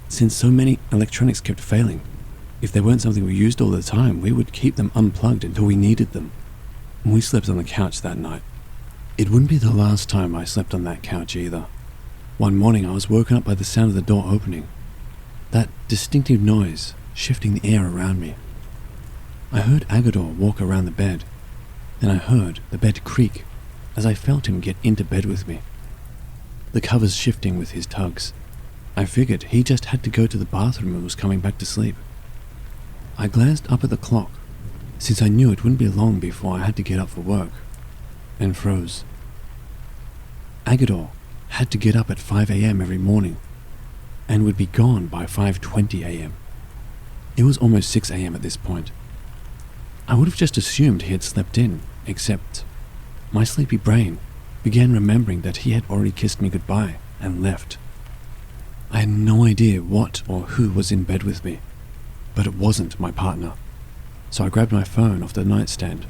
S2: Since so many electronics kept failing, if they weren't something we used all the time, we would keep them unplugged until we needed them. We slept on the couch that night. It wouldn't be the last time I slept on that couch either. One morning I was woken up by the sound of the door opening. That distinctive noise shifting the air around me. I heard Agador walk around the bed. Then I heard the bed creak as I felt him get into bed with me. The covers shifting with his tugs. I figured he just had to go to the bathroom and was coming back to sleep. I glanced up at the clock, since I knew it wouldn't be long before I had to get up for work, and froze. Agador had to get up at 5 a.m. every morning, and would be gone by 5:20 a.m. It was almost 6 a.m. at this point. I would have just assumed he had slept in, except my sleepy brain began remembering that he had already kissed me goodbye and left. I had no idea what or who was in bed with me, but it wasn't my partner. So I grabbed my phone off the nightstand,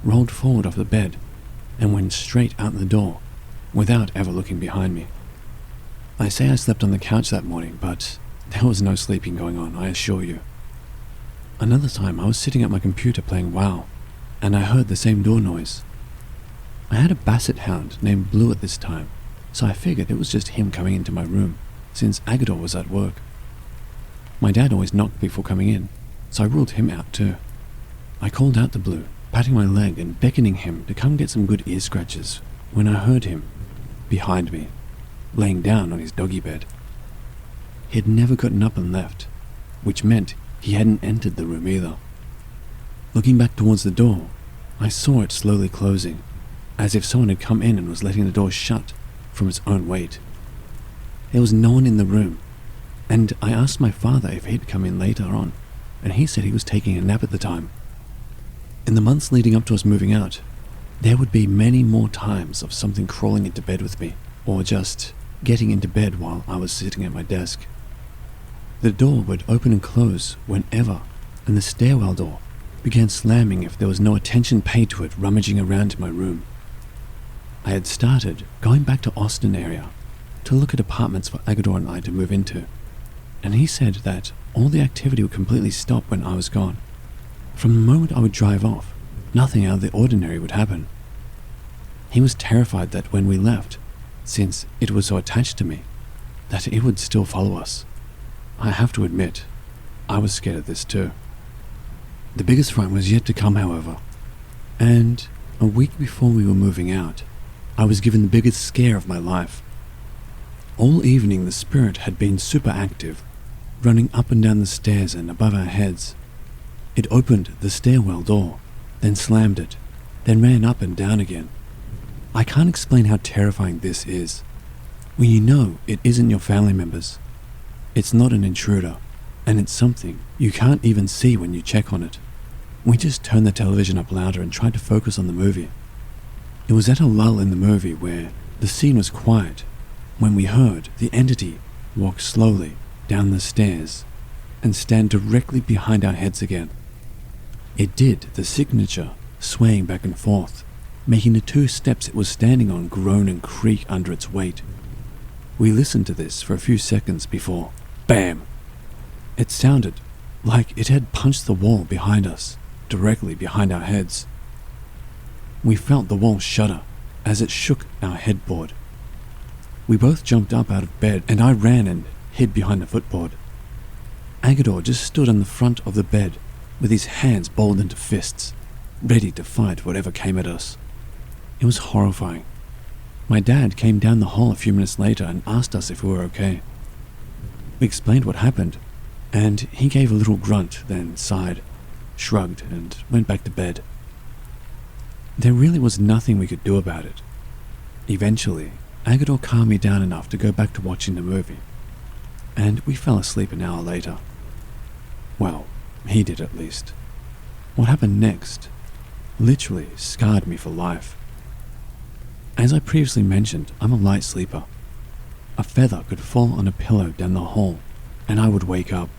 S2: rolled forward off the bed, and went straight out the door without ever looking behind me. I say I slept on the couch that morning, but there was no sleeping going on, I assure you. Another time I was sitting at my computer playing WoW, and I heard the same door noise. I had a basset hound named Blue at this time, so I figured it was just him coming into my room, since Agador was at work. My dad always knocked before coming in, so I ruled him out too. I called out to Blue, patting my leg and beckoning him to come get some good ear scratches, when I heard him, behind me, laying down on his doggy bed. He had never gotten up and left, which meant he hadn't entered the room either. Looking back towards the door, I saw it slowly closing, as if someone had come in and was letting the door shut from its own weight. There was no one in the room, and I asked my father if he'd come in later on, and he said he was taking a nap at the time. In the months leading up to us moving out, there would be many more times of something crawling into bed with me, or just getting into bed while I was sitting at my desk. The door would open and close whenever, and the stairwell door began slamming if there was no attention paid to it rummaging around in my room. I had started going back to Austin area to look at apartments for Agador and I to move into, and he said that all the activity would completely stop when I was gone. From the moment I would drive off, nothing out of the ordinary would happen. He was terrified that when we left, since it was so attached to me, that it would still follow us. I have to admit, I was scared of this too. The biggest fright was yet to come, however, and a week before we were moving out, I was given the biggest scare of my life. All evening the spirit had been super active, running up and down the stairs and above our heads. It opened the stairwell door, then slammed it, then ran up and down again. I can't explain how terrifying this is. When you know it isn't your family members, it's not an intruder, and it's something you can't even see when you check on it. We just turned the television up louder and tried to focus on the movie. It was at a lull in the movie where the scene was quiet when we heard the entity walk slowly down the stairs and stand directly behind our heads again. It did the signature, swaying back and forth, making the 2 steps it was standing on groan and creak under its weight. We listened to this for a few seconds before, BAM! It sounded like it had punched the wall behind us, directly behind our heads. We felt the wall shudder as it shook our headboard. We both jumped up out of bed and I ran and hid behind the footboard. Agador just stood on the front of the bed with his hands balled into fists, ready to fight whatever came at us. It was horrifying. My dad came down the hall a few minutes later and asked us if we were okay. We explained what happened, and he gave a little grunt, then sighed, shrugged, and went back to bed. There really was nothing we could do about it. Eventually, Agador calmed me down enough to go back to watching the movie, and we fell asleep an hour later. Well, he did at least. What happened next literally scarred me for life. As I previously mentioned, I'm a light sleeper. A feather could fall on a pillow down the hall, and I would wake up.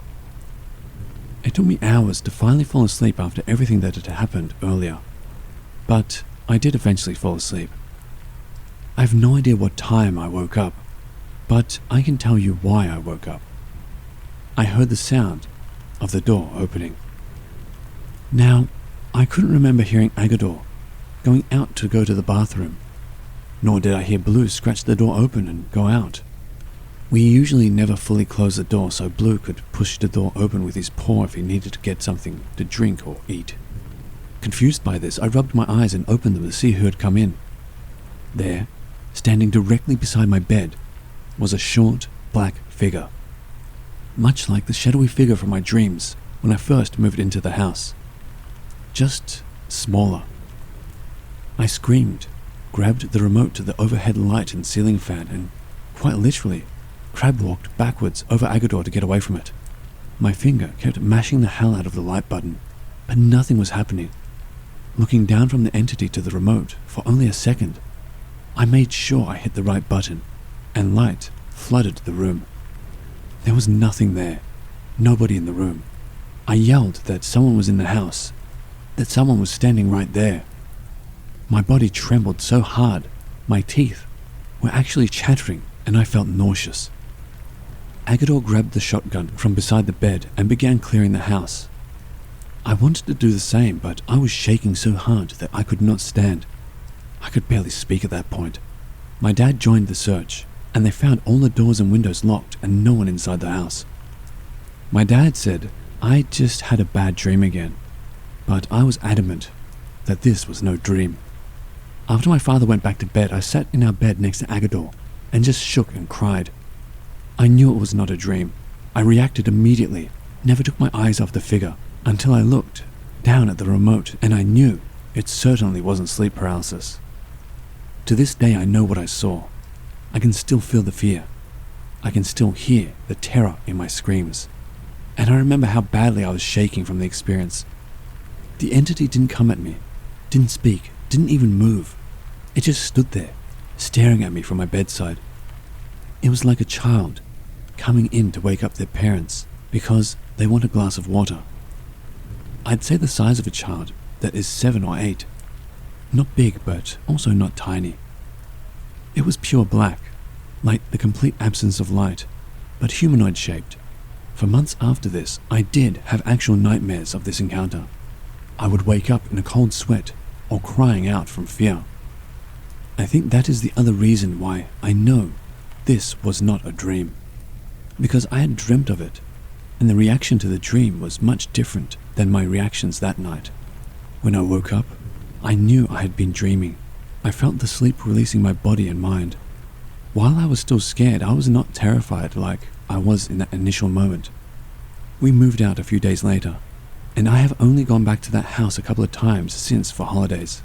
S2: It took me hours to finally fall asleep after everything that had happened earlier, but I did eventually fall asleep. I have no idea what time I woke up, but I can tell you why I woke up. I heard the sound of the door opening. Now, I couldn't remember hearing Agador going out to go to the bathroom, nor did I hear Blue scratch the door open and go out. We usually never fully close the door so Blue could push the door open with his paw if he needed to get something to drink or eat. Confused by this, I rubbed my eyes and opened them to see who had come in. There, standing directly beside my bed, was a short, black figure, much like the shadowy figure from my dreams when I first moved into the house, just smaller. I screamed, grabbed the remote to the overhead light and ceiling fan, and quite literally crab-walked backwards over Agador to get away from it. My finger kept mashing the hell out of the light button, but nothing was happening. Looking down from the entity to the remote for only a second, I made sure I hit the right button, and light flooded the room. There was nothing there, nobody in the room. I yelled that someone was in the house, that someone was standing right there. My body trembled so hard, my teeth were actually chattering, and I felt nauseous. Agador grabbed the shotgun from beside the bed and began clearing the house. I wanted to do the same, but I was shaking so hard that I could not stand. I could barely speak at that point. My dad joined the search, and they found all the doors and windows locked and no one inside the house. My dad said I just had a bad dream again, but I was adamant that this was no dream. After my father went back to bed, I sat in our bed next to Agador and just shook and cried. I knew it was not a dream. I reacted immediately, never took my eyes off the figure until I looked down at the remote, and I knew it certainly wasn't sleep paralysis. To this day I know what I saw. I can still feel the fear. I can still hear the terror in my screams. And I remember how badly I was shaking from the experience. The entity didn't come at me, didn't speak, didn't even move. It just stood there, staring at me from my bedside. It was like a child coming in to wake up their parents because they want a glass of water. I'd say the size of a child that is 7 or 8. Not big, but also not tiny. It was pure black, like the complete absence of light, but humanoid-shaped. For months after this, I did have actual nightmares of this encounter. I would wake up in a cold sweat or crying out from fear. I think that is the other reason why I know this was not a dream, because I had dreamt of it, and the reaction to the dream was much different than my reactions that night. When I woke up, I knew I had been dreaming. I felt the sleep releasing my body and mind. While I was still scared, I was not terrified like I was in that initial moment. We moved out a few days later, and I have only gone back to that house a couple of times since for holidays.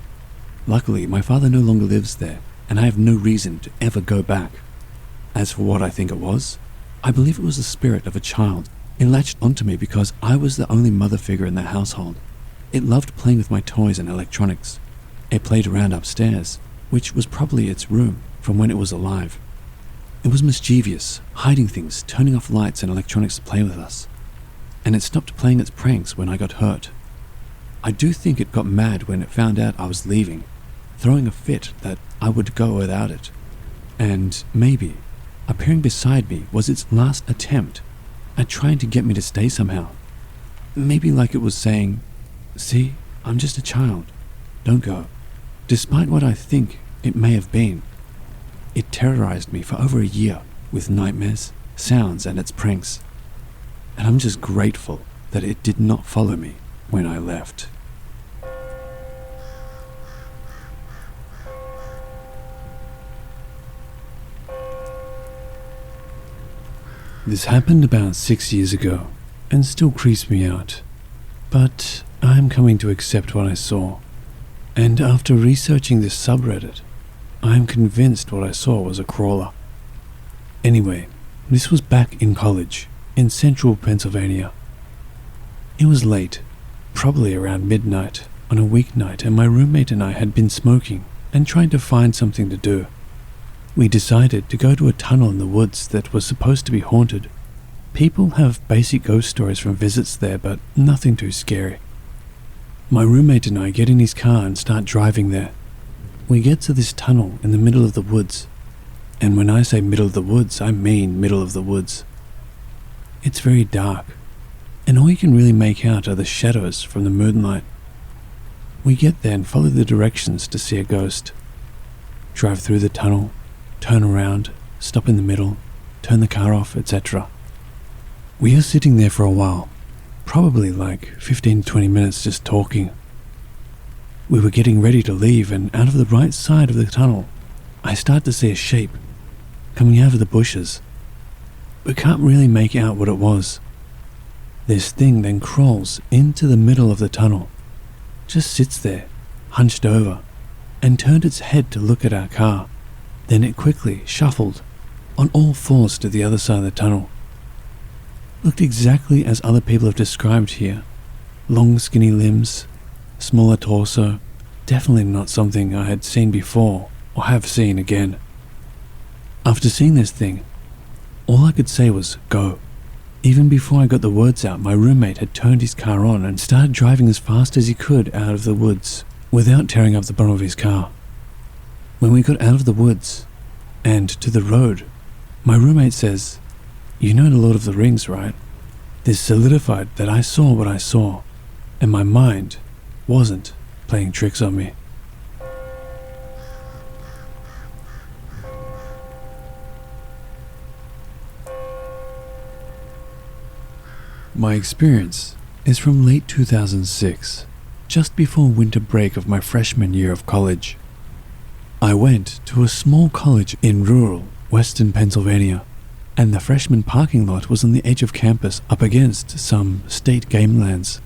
S2: Luckily, my father no longer lives there, and I have no reason to ever go back. As for what I think it was, I believe it was the spirit of a child. It latched onto me because I was the only mother figure in the household. It loved playing with my toys and electronics. It played around upstairs, which was probably its room from when it was alive. It was mischievous, hiding things, turning off lights and electronics to play with us. And it stopped playing its pranks when I got hurt. I do think it got mad when it found out I was leaving, throwing a fit that I would go without it. And maybe, appearing beside me was its last attempt at trying to get me to stay somehow. Maybe like it was saying, "See, I'm just a child. Don't go." Despite what I think it may have been, it terrorized me for over a year with nightmares, sounds, and its pranks. And I'm just grateful that it did not follow me when I left. This happened about 6 years ago and still creeps me out, but I'm coming to accept what I saw. And after researching this subreddit, I'm convinced what I saw was a crawler. Anyway, this was back in college, in central Pennsylvania. It was late, probably around midnight, on a weeknight, and my roommate and I had been smoking and trying to find something to do. We decided to go to a tunnel in the woods that was supposed to be haunted. People have basic ghost stories from visits there, but nothing too scary. My roommate and I get in his car and start driving there. We get to this tunnel in the middle of the woods. And when I say middle of the woods, I mean middle of the woods. It's very dark, and all you can really make out are the shadows from the moonlight. We get there and follow the directions to see a ghost. Drive through the tunnel, turn around, stop in the middle, turn the car off, etc. We are sitting there for a while, probably like 15 to 20 minutes just talking. We were getting ready to leave, and out of the right side of the tunnel, I start to see a shape coming out of the bushes, but can't really make out what it was. This thing then crawls into the middle of the tunnel, just sits there, hunched over, and turned its head to look at our car. Then it quickly shuffled on all fours to the other side of the tunnel. Looked exactly as other people have described here. Long skinny limbs, smaller torso, definitely not something I had seen before or have seen again. After seeing this thing, all I could say was go. Even before I got the words out, my roommate had turned his car on and started driving as fast as he could out of the woods without tearing up the bottom of his car. When we got out of the woods and to the road, my roommate says, "You know the Lord of the Rings, right?" This solidified that I saw what I saw, and my mind wasn't playing tricks on me. My experience is from late 2006, just before winter break of my freshman year of college. I went to a small college in rural western Pennsylvania, and the freshman parking lot was on the edge of campus up against some state game lands.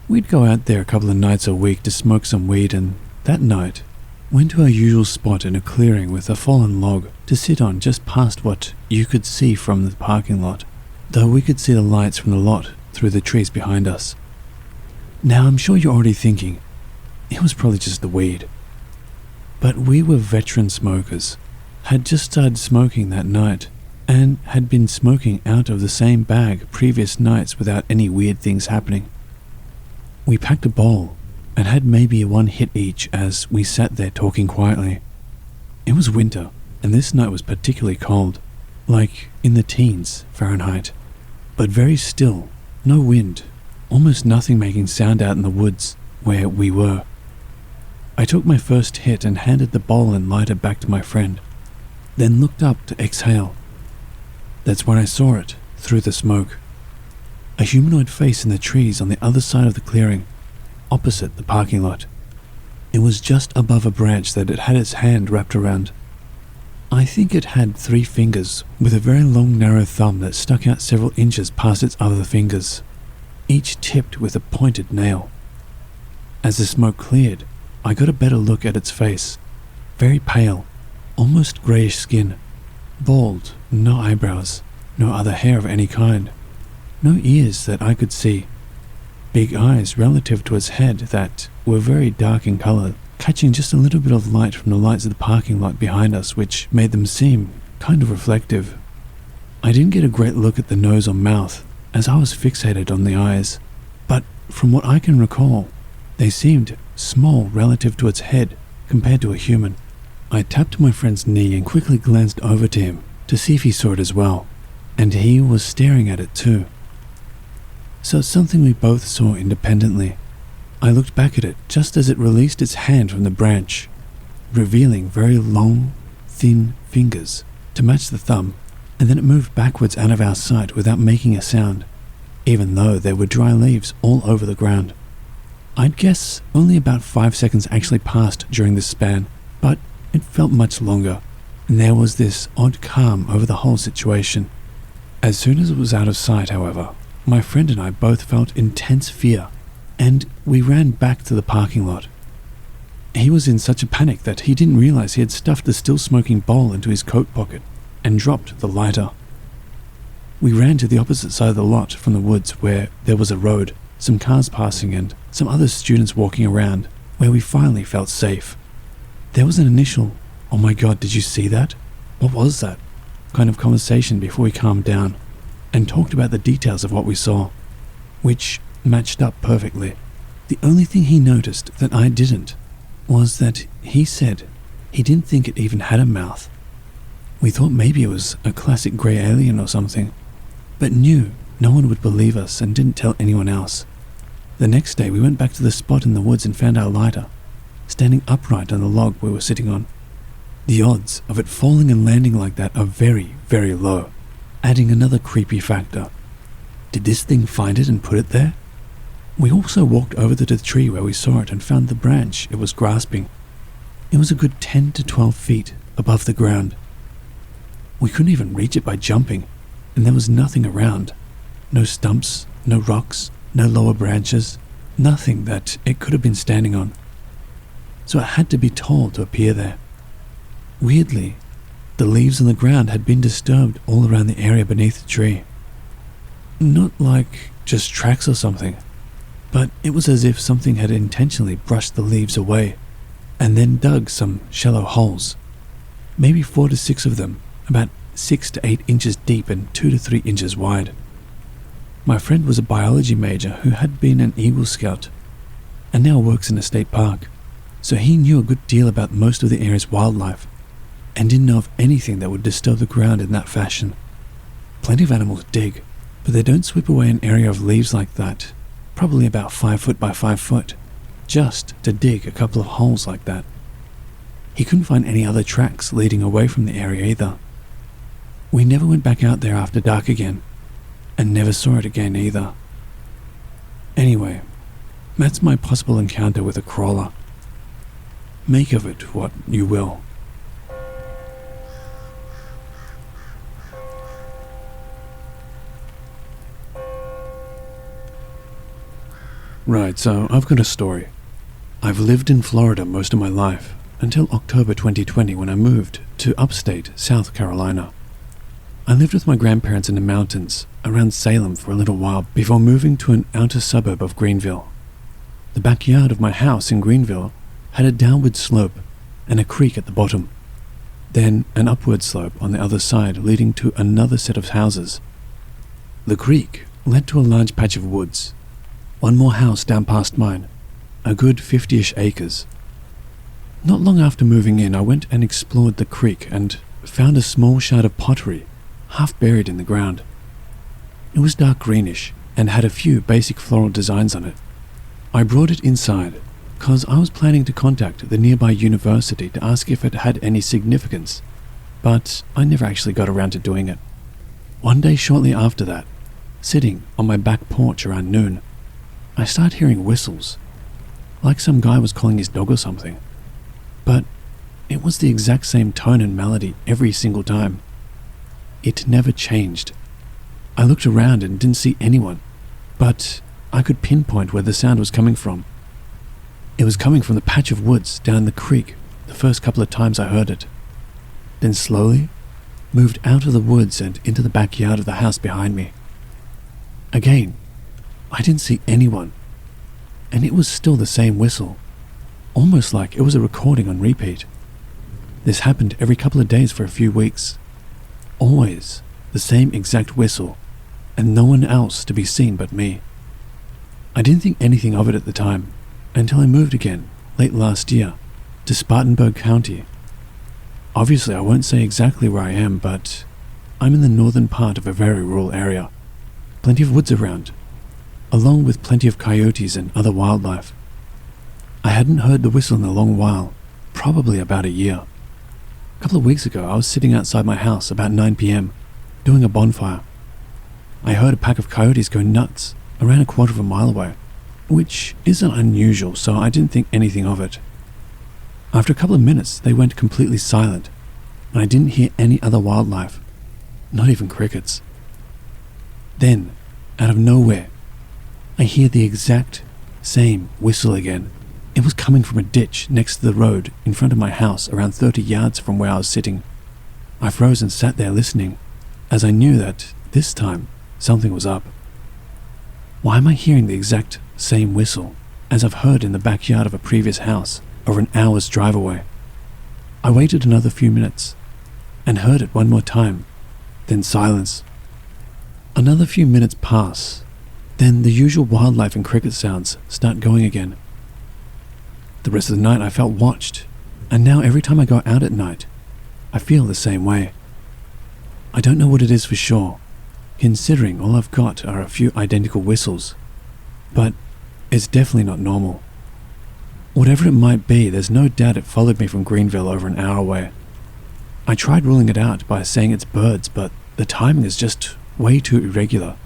S2: We'd go out there a couple of nights a week to smoke some weed, and that night went to our usual spot in a clearing with a fallen log to sit on just past what you could see from the parking lot, though we could see the lights from the lot through the trees behind us. Now I'm sure you're already thinking, it was probably just the weed. But we were veteran smokers, had just started smoking that night, and had been smoking out of the same bag previous nights without any weird things happening. We packed a bowl and had maybe one hit each as we sat there talking quietly. It was winter, and this night was particularly cold, like in the teens Fahrenheit, but very still, no wind, almost nothing making sound out in the woods where we were. I took my first hit and handed the bowl and lighter back to my friend, then looked up to exhale. That's when I saw it, through the smoke. A humanoid face in the trees on the other side of the clearing, opposite the parking lot. It was just above a branch that it had its hand wrapped around. I think it had 3 fingers, with a very long narrow thumb that stuck out several inches past its other fingers, each tipped with a pointed nail. As the smoke cleared, I got a better look at its face. Very pale, almost greyish skin, bald, no eyebrows, no other hair of any kind, no ears that I could see, big eyes relative to its head that were very dark in colour, catching just a little bit of light from the lights of the parking lot behind us, which made them seem kind of reflective. I didn't get a great look at the nose or mouth, as I was fixated on the eyes, but from what I can recall, they seemed small relative to its head compared to a human. I tapped my friend's knee and quickly glanced over to him to see if he saw it as well, and he was staring at it too. So it's something we both saw independently. I looked back at it just as it released its hand from the branch, revealing very long, thin fingers to match the thumb, and then it moved backwards out of our sight without making a sound, even though there were dry leaves all over the ground. I'd guess only about 5 seconds actually passed during this span, but it felt much longer, and there was this odd calm over the whole situation. As soon as it was out of sight, however, my friend and I both felt intense fear, and we ran back to the parking lot. He was in such a panic that he didn't realize he had stuffed the still smoking bowl into his coat pocket and dropped the lighter. We ran to the opposite side of the lot from the woods where there was a road, some cars passing and some other students walking around, where we finally felt safe. There was an initial, "Oh my god, did you see that? What was that?" kind of conversation before we calmed down and talked about the details of what we saw, which matched up perfectly. The only thing he noticed that I didn't was that he said he didn't think it even had a mouth. We thought maybe it was a classic grey alien or something, but knew no one would believe us and didn't tell anyone else. The next day we went back to the spot in the woods and found our lighter, standing upright on the log we were sitting on. The odds of it falling and landing like that are very, very low, adding another creepy factor. Did this thing find it and put it there? We also walked over to the tree where we saw it and found the branch it was grasping. It was a good 10 to 12 feet above the ground. We couldn't even reach it by jumping, and there was nothing around. No stumps, no rocks, no lower branches, nothing that it could have been standing on. So it had to be tall to appear there. Weirdly, the leaves on the ground had been disturbed all around the area beneath the tree. Not like just tracks or something, but it was as if something had intentionally brushed the leaves away and then dug some shallow holes, maybe 4 to 6 of them, about 6 to 8 inches deep and 2 to 3 inches wide. My friend was a biology major who had been an Eagle Scout and now works in a state park, so he knew a good deal about most of the area's wildlife and didn't know of anything that would disturb the ground in that fashion. Plenty of animals dig, but they don't sweep away an area of leaves like that, probably about 5 foot by 5 foot, just to dig a couple of holes like that. He couldn't find any other tracks leading away from the area either. We never went back out there after dark again, and never saw it again either. Anyway, that's my possible encounter with a crawler. Make of it what you will. Right, so I've got a story. I've lived in Florida most of my life, until October 2020 when I moved to upstate South Carolina. I lived with my grandparents in the mountains around Salem for a little while before moving to an outer suburb of Greenville. The backyard of my house in Greenville had a downward slope and a creek at the bottom, then an upward slope on the other side leading to another set of houses. The creek led to a large patch of woods, one more house down past mine, a good 50-ish acres. Not long after moving in, I went and explored the creek and found a small shard of pottery half buried in the ground. It was dark greenish and had a few basic floral designs on it. I brought it inside because I was planning to contact the nearby university to ask if it had any significance, but I never actually got around to doing it. One day shortly after that, sitting on my back porch around noon, I started hearing whistles, like some guy was calling his dog or something. But it was the exact same tone and melody every single time. It never changed. I looked around and didn't see anyone, but I could pinpoint where the sound was coming from. It was coming from the patch of woods down the creek the first couple of times I heard it. Then slowly moved out of the woods and into the backyard of the house behind me. Again, I didn't see anyone, and it was still the same whistle, almost like it was a recording on repeat. This happened every couple of days for a few weeks, Always the same exact whistle, and no one else to be seen but me. I didn't think anything of it at the time, until I moved again, late last year, to Spartanburg County. Obviously, I won't say exactly where I am, but I'm in the northern part of a very rural area. Plenty of woods around, along with plenty of coyotes and other wildlife. I hadn't heard the whistle in a long while, probably about a year. A couple of weeks ago, I was sitting outside my house about 9 p.m, doing a bonfire. I heard a pack of coyotes go nuts around a quarter of a mile away, which isn't unusual, so I didn't think anything of it. After a couple of minutes, they went completely silent, and I didn't hear any other wildlife, not even crickets. Then, out of nowhere, I hear the exact same whistle again. It was coming from a ditch next to the road in front of my house, around 30 yards from where I was sitting. I froze and sat there listening, as I knew that, this time, something was up. Why am I hearing the exact same whistle as I've heard in the backyard of a previous house over an hour's drive away? I waited another few minutes and heard it one more time, then silence. Another few minutes pass, then the usual wildlife and cricket sounds start going again. The rest of the night I felt watched, and now every time I go out at night, I feel the same way. I don't know what it is for sure, considering all I've got are a few identical whistles, but it's definitely not normal. Whatever it might be, there's no doubt it followed me from Greenville over an hour away. I tried ruling it out by saying it's birds, but the timing is just way too irregular.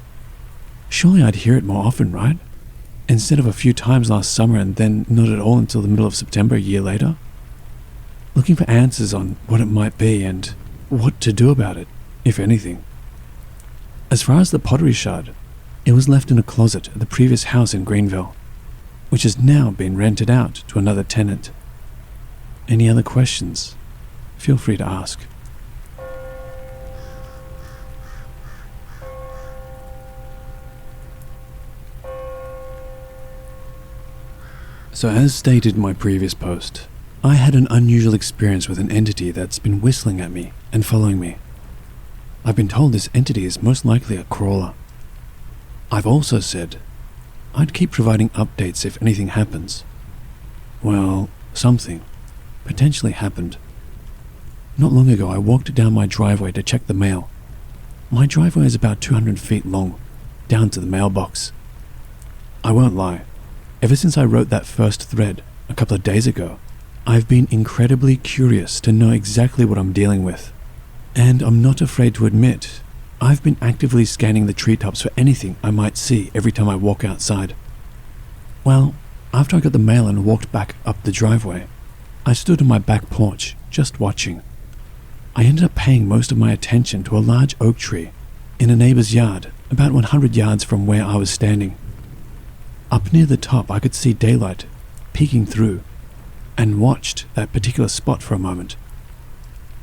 S2: Surely I'd hear it more often, right? Instead of a few times last summer and then not at all until the middle of September a year later? Looking for answers on what it might be and what to do about it, if anything. As far as the pottery shard, it was left in a closet at the previous house in Greenville, which has now been rented out to another tenant. Any other questions? Feel free to ask. So as stated in my previous post, I had an unusual experience with an entity that's been whistling at me and following me. I've been told this entity is most likely a crawler. I've also said I'd keep providing updates if anything happens. Well, something potentially happened. Not long ago I walked down my driveway to check the mail. My driveway is about 200 feet long, down to the mailbox. I won't lie. Ever since I wrote that first thread a couple of days ago, I've been incredibly curious to know exactly what I'm dealing with. And I'm not afraid to admit, I've been actively scanning the treetops for anything I might see every time I walk outside. Well, after I got the mail and walked back up the driveway, I stood on my back porch, just watching. I ended up paying most of my attention to a large oak tree in a neighbor's yard, about 100 yards from where I was standing. Up near the top I could see daylight peeking through, and watched that particular spot for a moment.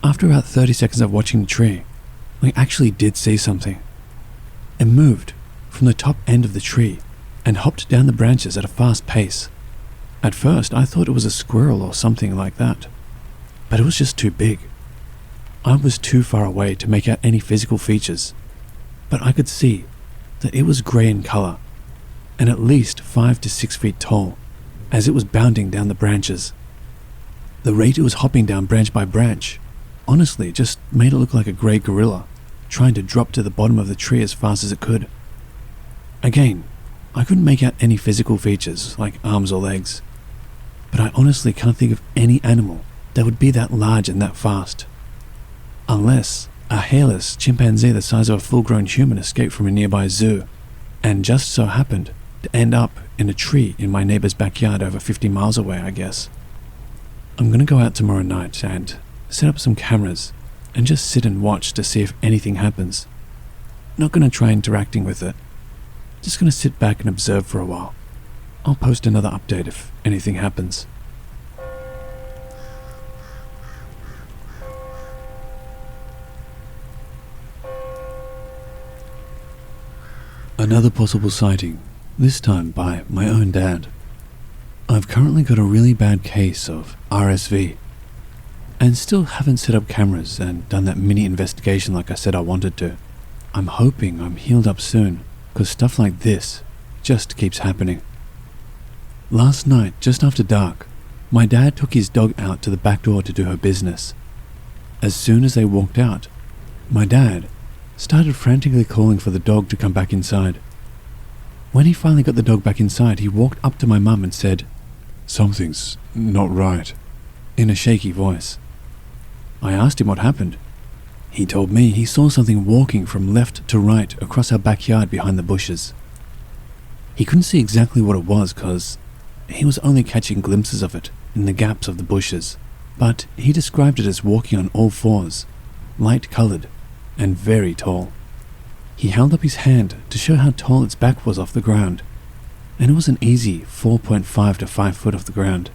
S2: After about 30 seconds of watching the tree, I actually did see something. It moved from the top end of the tree and hopped down the branches at a fast pace. At first I thought it was a squirrel or something like that, but it was just too big. I was too far away to make out any physical features, but I could see that it was grey in colour and at least 5 to 6 feet tall as it was bounding down the branches. The rate it was hopping down branch by branch honestly just made it look like a grey gorilla trying to drop to the bottom of the tree as fast as it could. Again, I couldn't make out any physical features like arms or legs, but I honestly can't think of any animal that would be that large and that fast. Unless a hairless chimpanzee the size of a full-grown human escaped from a nearby zoo and just so happened to end up in a tree in my neighbor's backyard over 50 miles away, I guess. I'm gonna go out tomorrow night and set up some cameras and just sit and watch to see if anything happens. Not gonna try interacting with it. Just gonna sit back and observe for a while. I'll post another update if anything happens. Another possible sighting, this time by my own dad. I've currently got a really bad case of RSV. and still haven't set up cameras and done that mini investigation like I said I wanted to. I'm hoping I'm healed up soon, because stuff like this just keeps happening. Last night, just after dark, my dad took his dog out to the back door to do her business. As soon as they walked out, my dad started frantically calling for the dog to come back inside. When he finally got the dog back inside, he walked up to my mum and said,
S1: Something's not right.
S2: in a shaky voice. I asked him what happened. He told me he saw something walking from left to right across our backyard behind the bushes. He couldn't see exactly what it was because he was only catching glimpses of it in the gaps of the bushes, but he described it as walking on all fours, light-colored and very tall. He held up his hand to show how tall its back was off the ground, and it was an easy 4.5 to 5 foot off the ground.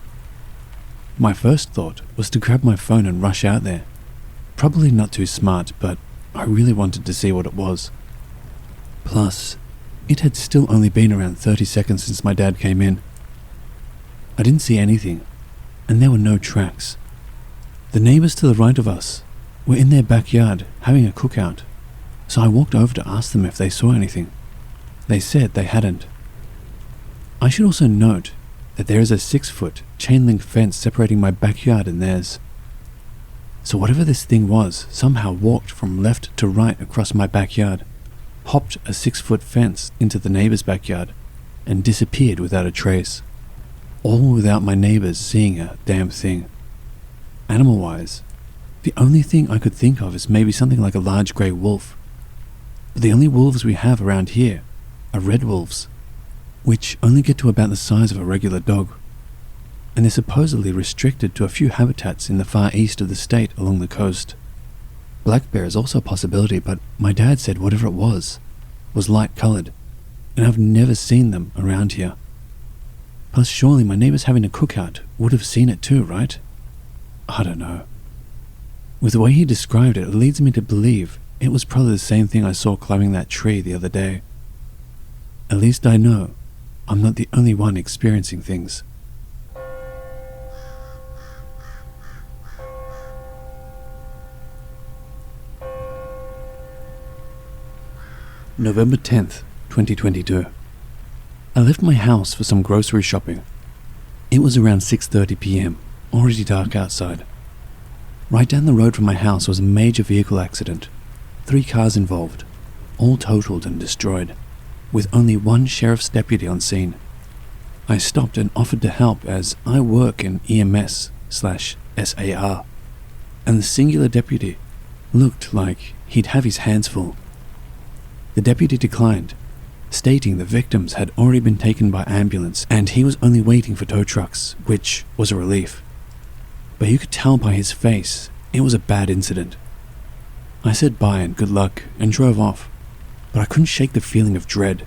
S2: My first thought was to grab my phone and rush out there. Probably not too smart, but I really wanted to see what it was. Plus, it had still only been around 30 seconds since my dad came in. I didn't see anything, and there were no tracks. The neighbors to the right of us were in their backyard having a cookout, so I walked over to ask them if they saw anything. They said they hadn't. I should also note that there is a 6-foot chain-link fence separating my backyard and theirs. So whatever this thing was somehow walked from left to right across my backyard, hopped a 6-foot fence into the neighbor's backyard, and disappeared without a trace. All without my neighbors seeing a damn thing. Animal-wise, the only thing I could think of is maybe something like a large grey wolf. But the only wolves we have around here are red wolves, which only get to about the size of a regular dog, and they're supposedly restricted to a few habitats in the far east of the state along the coast. Black bear is also a possibility, but my dad said whatever it was light-coloured, and I've never seen them around here. Plus surely my neighbours having a cookout would have seen it too, right? I don't know. With the way he described it, it leads me to believe it was probably the same thing I saw climbing that tree the other day. At least I know I'm not the only one experiencing things. November 10th, 2022. I left my house for some grocery shopping. It was around 6:30 p.m, already dark outside. Right down the road from my house was a major vehicle accident. 3 cars involved, all totaled and destroyed, with only one sheriff's deputy on scene. I stopped and offered to help as I work in EMS/SAR, and the singular deputy looked like he'd have his hands full. The deputy declined, stating the victims had already been taken by ambulance and he was only waiting for tow trucks, which was a relief. But you could tell by his face it was a bad incident. I said bye and good luck and drove off, but I couldn't shake the feeling of dread.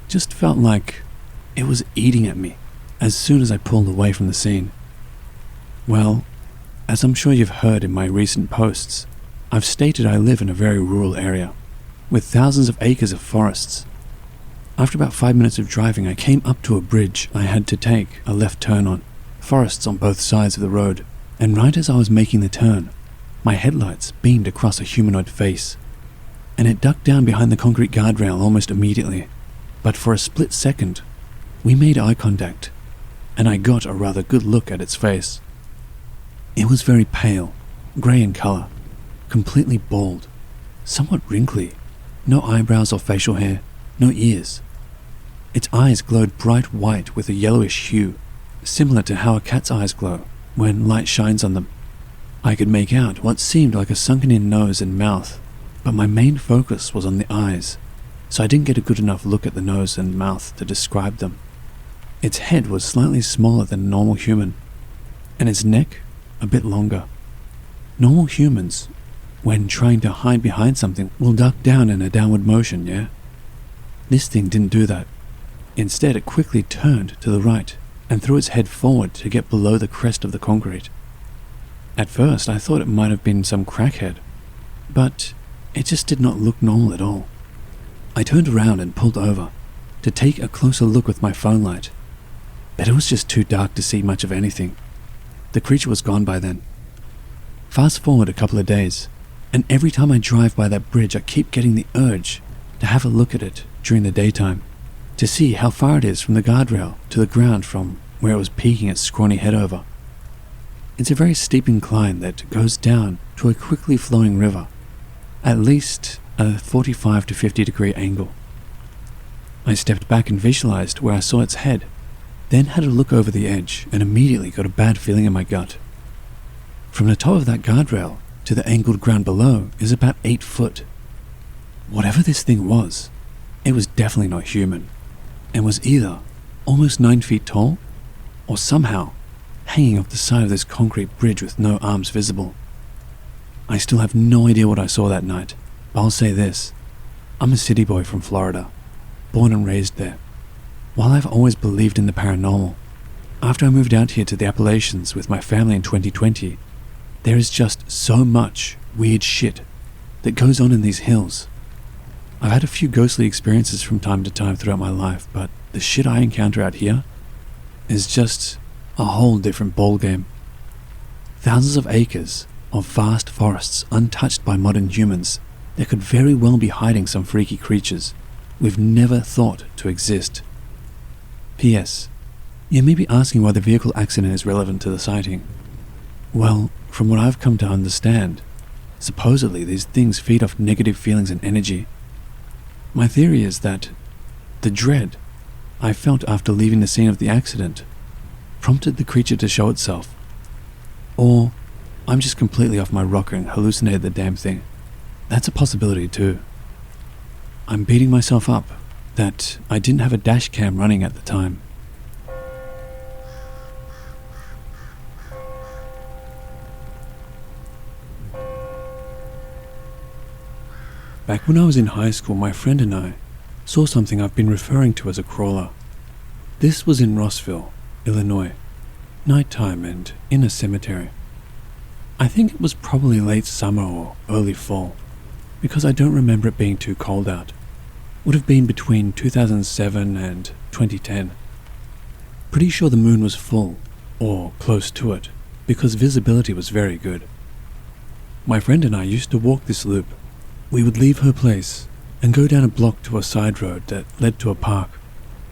S2: Just felt like it was eating at me as soon as I pulled away from the scene. Well, as I'm sure you've heard in my recent posts, I've stated I live in a very rural area, with thousands of acres of forests. After about 5 minutes of driving, I came up to a bridge I had to take a left turn on, forests on both sides of the road, and right as I was making the turn, my headlights beamed across a humanoid face, and it ducked down behind the concrete guardrail almost immediately. But for a split second, we made eye contact, and I got a rather good look at its face. It was very pale, grey in colour, completely bald, somewhat wrinkly, no eyebrows or facial hair, no ears. Its eyes glowed bright white with a yellowish hue, similar to how a cat's eyes glow when light shines on them. I could make out what seemed like a sunken-in nose and mouth, but my main focus was on the eyes, so I didn't get a good enough look at the nose and mouth to describe them. Its head was slightly smaller than a normal human, and its neck a bit longer. Normal humans, when trying to hide behind something, will duck down in a downward motion, yeah? This thing didn't do that. Instead, it quickly turned to the right and threw its head forward to get below the crest of the concrete. At first, I thought it might have been some crackhead, but it just did not look normal at all. I turned around and pulled over to take a closer look with my phone light, but it was just too dark to see much of anything. The creature was gone by then, Fast forward a couple of days, and every time I drive by that bridge I keep getting the urge to have a look at it during the daytime, to see how far it is from the guardrail to the ground from where it was peaking its scrawny head over. It's a very steep incline that goes down to a quickly flowing river, at least a 45 to 50 degree angle. I stepped back and visualized where I saw its head, then had a look over the edge and immediately got a bad feeling in my gut. From the top of that guardrail to the angled ground below is about 8 foot. Whatever this thing was, it was definitely not human, and was either almost 9 feet tall, or somehow hanging off the side of this concrete bridge with no arms visible. I still have no idea what I saw that night, but I'll say this: I'm a city boy from Florida, born and raised there. While I've always believed in the paranormal, after I moved out here to the Appalachians with my family in 2020, there is just so much weird shit that goes on in these hills. I've had a few ghostly experiences from time to time throughout my life, but the shit I encounter out here is just a whole different ballgame. Thousands of acres of vast forests untouched by modern humans that could very well be hiding some freaky creatures we've never thought to exist. P.S. You may be asking why the vehicle accident is relevant to the sighting. Well, from what I've come to understand, supposedly these things feed off negative feelings and energy. My theory is that the dread I felt after leaving the scene of the accident prompted the creature to show itself. Or I'm just completely off my rocker and hallucinated the damn thing. That's a possibility too. I'm beating myself up that I didn't have a dash cam running at the time. Back when I was in high school, my friend and I saw something I've been referring to as a crawler. This was in Rossville, Illinois, nighttime and in a cemetery. I think it was probably late summer or early fall, because I don't remember it being too cold out. Would have been between 2007 and 2010. Pretty sure the moon was full, or close to it, because visibility was very good. My friend and I used to walk this loop. We would leave her place and go down a block to a side road that led to a park.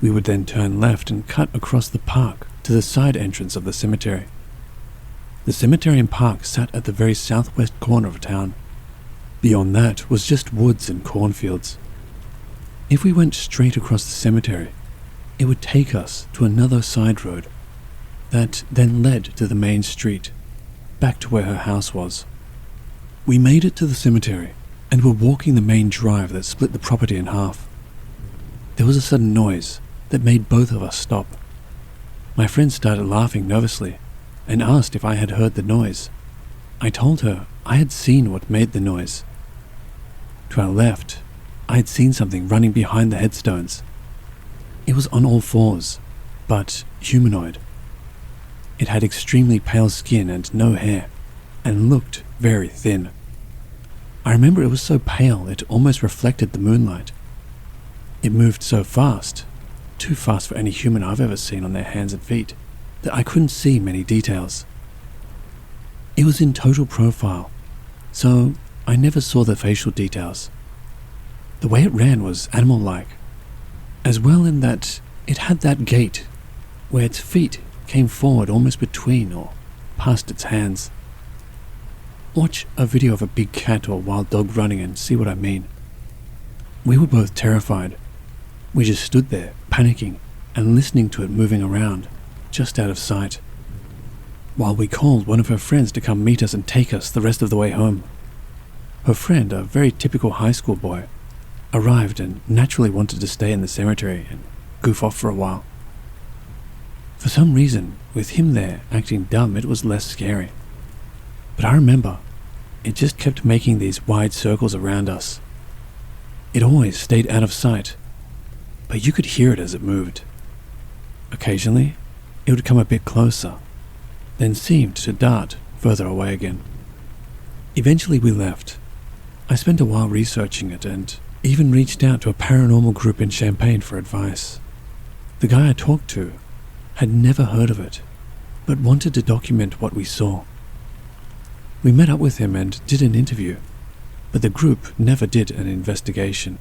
S2: We would then turn left and cut across the park to the side entrance of the cemetery. The cemetery and park sat at the very southwest corner of town. Beyond that was just woods and cornfields. If we went straight across the cemetery, it would take us to another side road that then led to the main street, back to where her house was. We made it to the cemetery and were walking the main drive that split the property in half. There was a sudden noise that made both of us stop. My friend started laughing nervously and asked if I had heard the noise. I told her I had seen what made the noise. To our left, I had seen something running behind the headstones. It was on all fours, but humanoid. It had extremely pale skin and no hair, and looked very thin. I remember it was so pale it almost reflected the moonlight. It moved so fast, too fast for any human I've ever seen on their hands and feet, that I couldn't see many details. It was in total profile, so I never saw the facial details. The way it ran was animal-like, as well in that it had that gait where its feet came forward almost between or past its hands. Watch a video of a big cat or wild dog running and see what I mean. We were both terrified. We just stood there, panicking and listening to it moving around, just out of sight, while we called one of her friends to come meet us and take us the rest of the way home. Her friend, a very typical high school boy, arrived and naturally wanted to stay in the cemetery and goof off for a while. For some reason, with him there acting dumb, it was less scary. But I remember, it just kept making these wide circles around us. It always stayed out of sight, but you could hear it as it moved. Occasionally, it would come a bit closer, then seemed to dart further away again. Eventually we left. I spent a while researching it and even reached out to a paranormal group in Champaign for advice. The guy I talked to had never heard of it, but wanted to document what we saw. We met up with him and did an interview, but the group never did an investigation.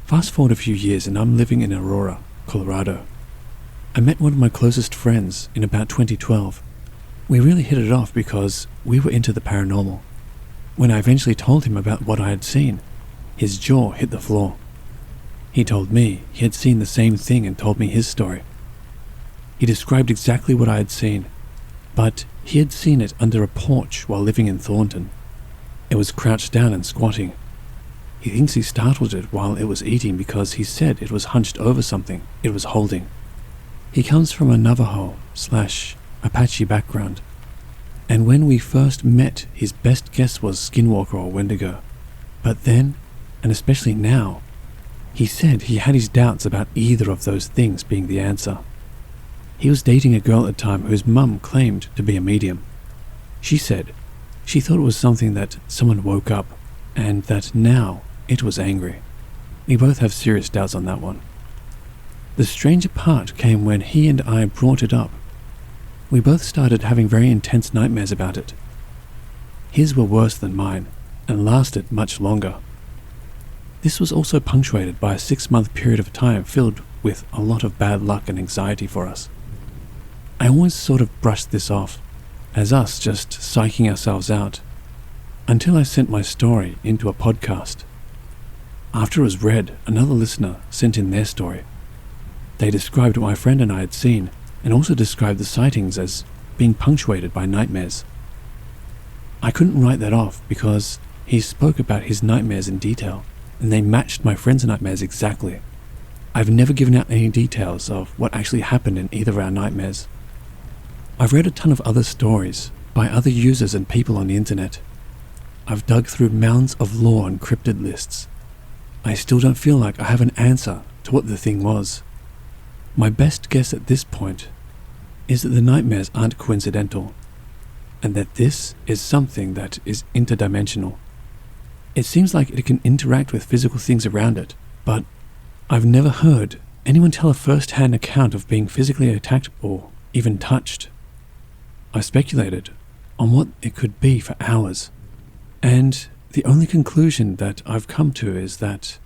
S2: Fast forward a few years and I'm living in Aurora, Colorado. I met one of my closest friends in about 2012. We really hit it off because we were into the paranormal. When I eventually told him about what I had seen, his jaw hit the floor. He told me he had seen the same thing and told me his story. He described exactly what I had seen, but he had seen it under a porch while living in Thornton. It was crouched down and squatting. He thinks he startled it while it was eating because he said it was hunched over something it was holding. He comes from a Navajo/Apache background, and when we first met, his best guess was Skinwalker or Wendigo. But then, and especially now, he said he had his doubts about either of those things being the answer. He was dating a girl at the time whose mum claimed to be a medium. She said she thought it was something that someone woke up, and that now it was angry. We both have serious doubts on that one. The stranger part came when he and I brought it up. We both started having very intense nightmares about it. His were worse than mine, and lasted much longer. This was also punctuated by a 6-month period of time filled with a lot of bad luck and anxiety for us. I always sort of brushed this off, as us just psyching ourselves out, until I sent my story into a podcast. After it was read, another listener sent in their story. They described what my friend and I had seen, and also described the sightings as being punctuated by nightmares. I couldn't write that off because he spoke about his nightmares in detail, and they matched my friend's nightmares exactly. I've never given out any details of what actually happened in either of our nightmares. I've read a ton of other stories by other users and people on the internet. I've dug through mounds of lore and cryptid lists. I still don't feel like I have an answer to what the thing was. My best guess at this point is that the nightmares aren't coincidental, and that this is something that is interdimensional. It seems like it can interact with physical things around it, but I've never heard anyone tell a first-hand account of being physically attacked or even touched. I speculated on what it could be for hours, and the only conclusion that I've come to is that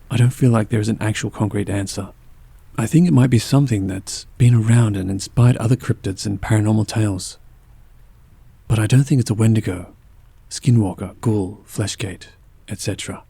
S2: I don't feel like there is an actual concrete answer. I think it might be something that's been around and inspired other cryptids and paranormal tales. But I don't think it's a Wendigo, Skinwalker, Ghoul, Fleshgate, etc.